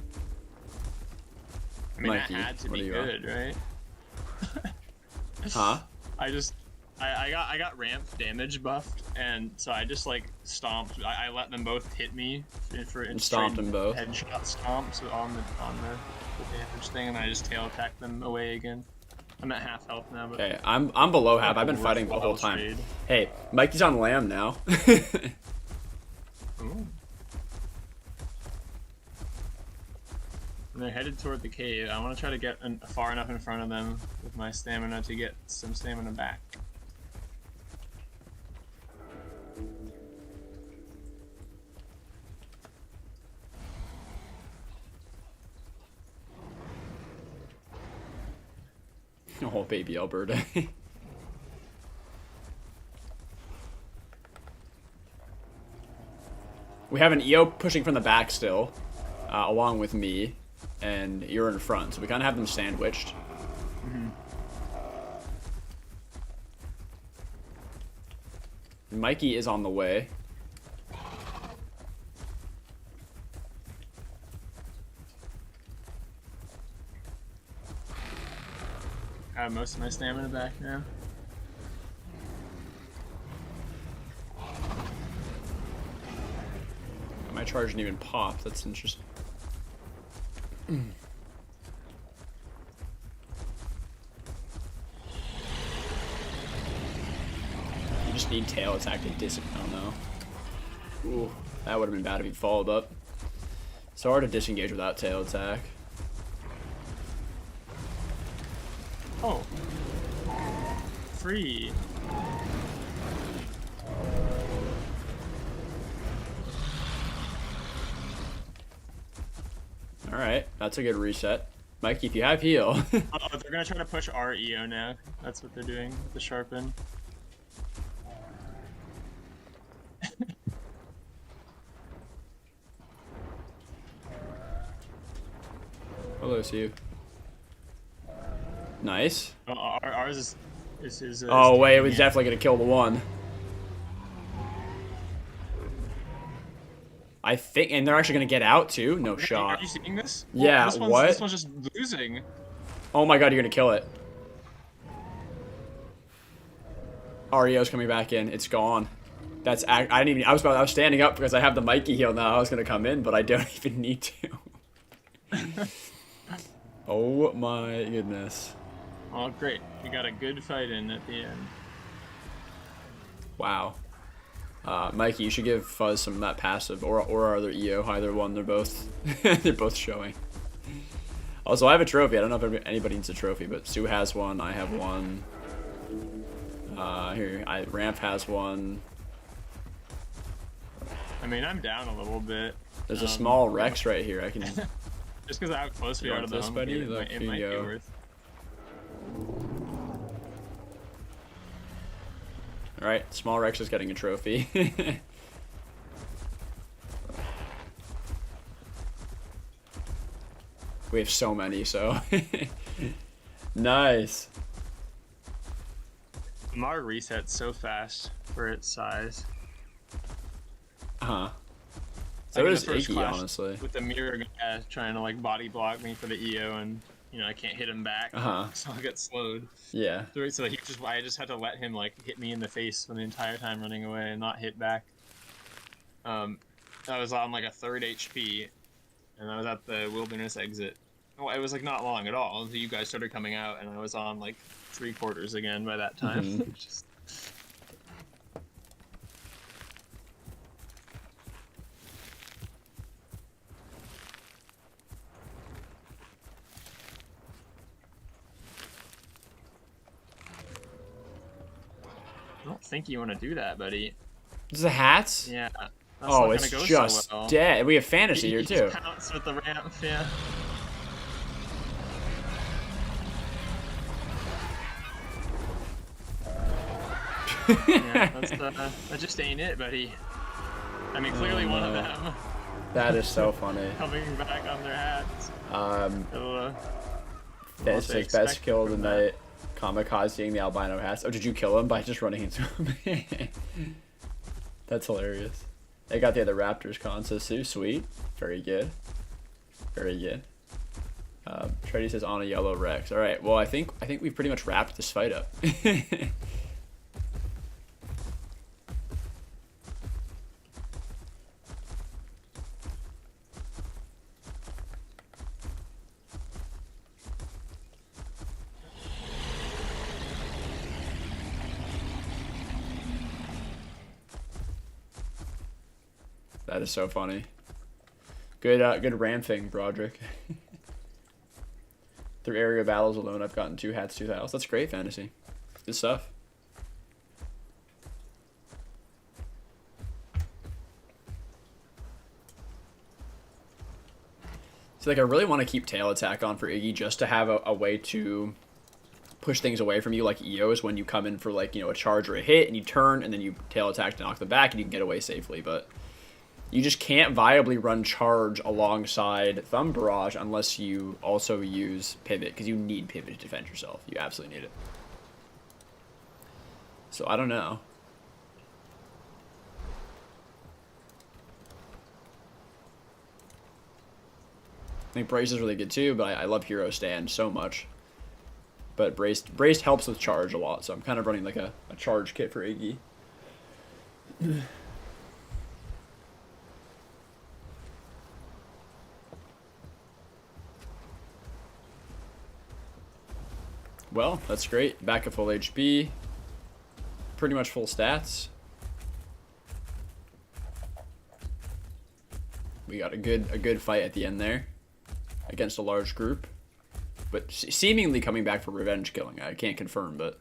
Speaker 2: I mean,
Speaker 1: Mikey,
Speaker 2: that had to
Speaker 1: what
Speaker 2: be
Speaker 1: are you
Speaker 2: good, right?
Speaker 1: Huh?
Speaker 2: I got ramp damage buffed, and so I just like stomped. I let them both hit me
Speaker 1: And stomped them both.
Speaker 2: Headshot stomps on the damage thing, and I just tail attacked them away again. I'm at half health now, but
Speaker 1: Okay, I'm below half. I've been fighting the whole time.
Speaker 2: Trade.
Speaker 1: Hey, Mikey's on lamb now.
Speaker 2: Ooh. And they're headed toward the cave. I want to try to get far enough in front of them with my stamina to get some stamina back.
Speaker 1: Oh, baby Alberta. We have an EO pushing from the back still, along with me, and you're in front, so we kind of have them sandwiched. Mikey is on the way.
Speaker 2: have most of my stamina back now.
Speaker 1: My charge didn't even pop. That's interesting. You just need tail attack to disappoint though. Ooh, that would have been bad if he followed up. So hard to disengage without tail attack.
Speaker 2: Oh. Free.
Speaker 1: Alright, that's a good reset. Mikey, if you have heal.
Speaker 2: Oh, they're gonna try to push our EO now. That's what they're doing with the sharpen.
Speaker 1: Hello, see you. Nice.
Speaker 2: Oh, ours is
Speaker 1: Oh, wait, it was definitely going to kill the one. I think, and they're actually going to get out too? No shot.
Speaker 2: Are you seeing this?
Speaker 1: Yeah, what?
Speaker 2: This one's just losing.
Speaker 1: Oh my god, you're going to kill it. REO's coming back in. It's gone. That's, I didn't even, I was standing up because I have the Mikey heal now. I was going to come in, but I don't even need to. Oh my goodness.
Speaker 2: Oh, great. We got a good fight in at the end.
Speaker 1: Wow. Mikey, you should give Fuzz some of that passive, or our other EO, either one. They're both they're both showing. Also, I have a trophy. I don't know if anybody needs a trophy, but Sue has one. I have one. Ramp has one.
Speaker 2: I mean, I'm down a little bit.
Speaker 1: There's a small Rex right here. I can.
Speaker 2: Just because of how close we are to the home
Speaker 1: buddy?
Speaker 2: game,
Speaker 1: Look,
Speaker 2: it
Speaker 1: here
Speaker 2: might
Speaker 1: you
Speaker 2: be
Speaker 1: go.
Speaker 2: worth.
Speaker 1: Alright, small Rex is getting a trophy. We have so many, so. Nice.
Speaker 2: Mar resets so fast for its size.
Speaker 1: Uh-huh.
Speaker 2: Like
Speaker 1: So
Speaker 2: in
Speaker 1: does
Speaker 2: the first
Speaker 1: Iggy,
Speaker 2: clash
Speaker 1: honestly.
Speaker 2: With the mirror guy trying to like body block me for the EO, and you know I can't hit him back, so I get slowed.
Speaker 1: Yeah.
Speaker 2: So I just had to let him like hit me in the face for the entire time running away and not hit back. I was on like a 3rd HP, and I was at the wilderness exit. Well, it was like not long at all until you guys started coming out, and I was on like 3/4 again by that time. Just... I don't think you want to do that, buddy.
Speaker 1: Is the hats?
Speaker 2: Yeah.
Speaker 1: Oh, it's just
Speaker 2: so well.
Speaker 1: dead. We have fantasy here
Speaker 2: He
Speaker 1: too.
Speaker 2: just counts with the ramp, yeah. Yeah, that just ain't it, buddy. I mean, clearly one of them.
Speaker 1: That is so funny.
Speaker 2: Coming back on their hats.
Speaker 1: That's his best kill of the night. Kamikazeing the albino hats. Oh, did you kill him by just running into him? That's hilarious. They got the other Raptors con, so sweet. Very good. Very good. Treddy says on a yellow Rex. All right. Well, I think we've pretty much wrapped this fight up. That is so funny. Good ramping, Broderick. Through area battles alone, I've gotten 2 hats, 2 titles. That's great fantasy. Good stuff. So, like, I really want to keep tail attack on for Iggy just to have a way to push things away from you, like EOs, when you come in for, like, you know, a charge or a hit, and you turn, and then you tail attack to knock them back, and you can get away safely, but you just can't viably run charge alongside Thumb Barrage unless you also use pivot, because you need pivot to defend yourself. You absolutely need it. So I don't know. I think Brace is really good too, but I love Hero Stand so much. But braced helps with charge a lot, so I'm kind of running like a charge kit for Iggy. Well, that's great. Back at full HP. Pretty much full stats. We got a good fight at the end there against a large group, but seemingly coming back for revenge killing. I can't confirm, but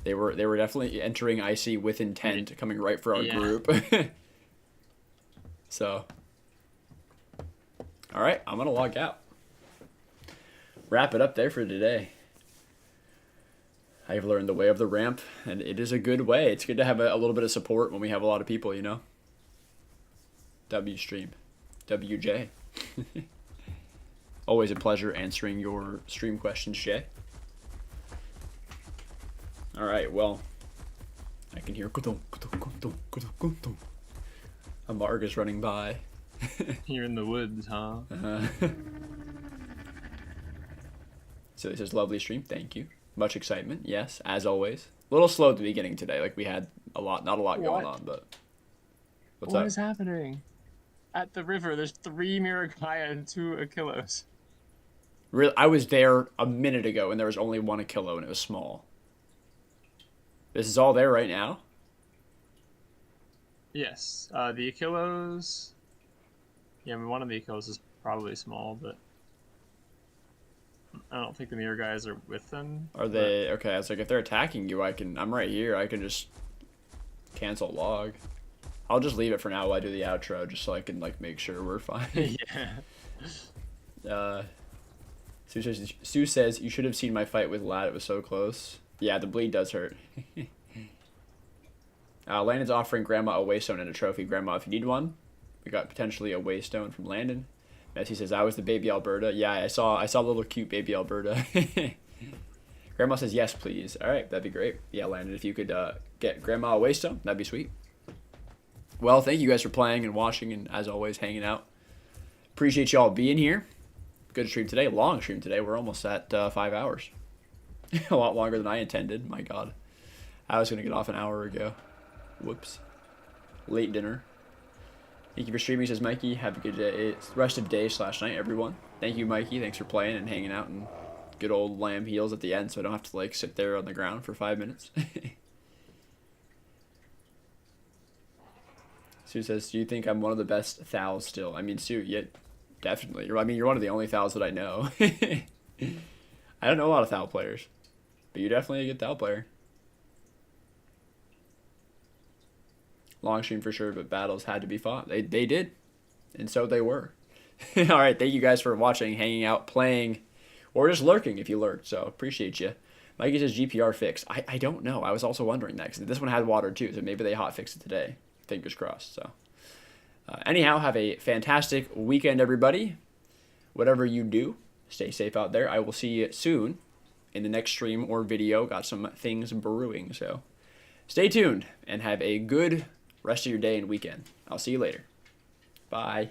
Speaker 1: they were definitely entering IC with intent, coming right for our group. So, all right, I'm gonna log out. Wrap it up there for today. I've learned the way of the ramp, and it is a good way. It's good to have a little bit of support when we have a lot of people, you know? W stream. WJ. Always a pleasure answering your stream questions, Shay. Alright, well, I can hear a Marg is running by.
Speaker 3: Here in the woods, huh?
Speaker 1: So this is lovely stream, thank you. Much excitement, yes, as always. A little slow at the beginning today, like we had not a lot going on, but
Speaker 3: what is happening? At the river, there's 3 Miragaya and 2 Achilles.
Speaker 1: Really, I was there a minute ago and there was only 1 Achillo and it was small. This is all there right now?
Speaker 3: Yes, the Achilles. Yeah, I mean, one of the Achilles is probably small, but I don't think the mirror guys are with them.
Speaker 1: Are they? Okay, I was like, if they're attacking you, I'm right here. I can just cancel log. I'll just leave it for now while I do the outro, just so I can, like, make sure we're fine.
Speaker 3: Yeah.
Speaker 1: Sue says, you should have seen my fight with Lad. It was so close. Yeah, the bleed does hurt. Landon's offering Grandma a waystone and a trophy. Grandma, if you need one, we got potentially a waystone from Landon. Messi says, I was the baby Alberta. Yeah, I saw little cute baby Alberta. Grandma says, yes, please. All right, that'd be great. Yeah, Landon, if you could get Grandma a waystone, that'd be sweet. Well, thank you guys for playing and watching and, as always, hanging out. Appreciate y'all being here. Good stream today. Long stream today. We're almost at 5 hours. A lot longer than I intended. My God. I was going to get off an hour ago. Whoops. Late dinner. Thank you for streaming, says Mikey. Have a good day. Rest of day/night, everyone. Thank you, Mikey. Thanks for playing and hanging out and good old lamb heels at the end so I don't have to, like, sit there on the ground for 5 minutes. Sue says, do you think I'm one of the best Thals still? I mean, Sue, yeah, definitely. You're one of the only Thals that I know. I don't know a lot of Thal players, but you're definitely a good Thal player. Long stream for sure, but battles had to be fought. They did, and so they were. All right, thank you guys for watching, hanging out, playing, or just lurking if you lurked, so appreciate you. Mikey says GPR fix. I don't know. I was also wondering that, because this one had water too, so maybe they hot fixed it today. Fingers crossed. So anyhow, have a fantastic weekend, everybody. Whatever you do, stay safe out there. I will see you soon in the next stream or video. Got some things brewing, so stay tuned and have a good rest of your day and weekend. I'll see you later. Bye.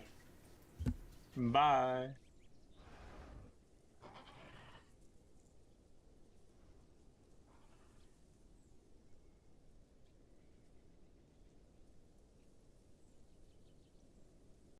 Speaker 3: Bye.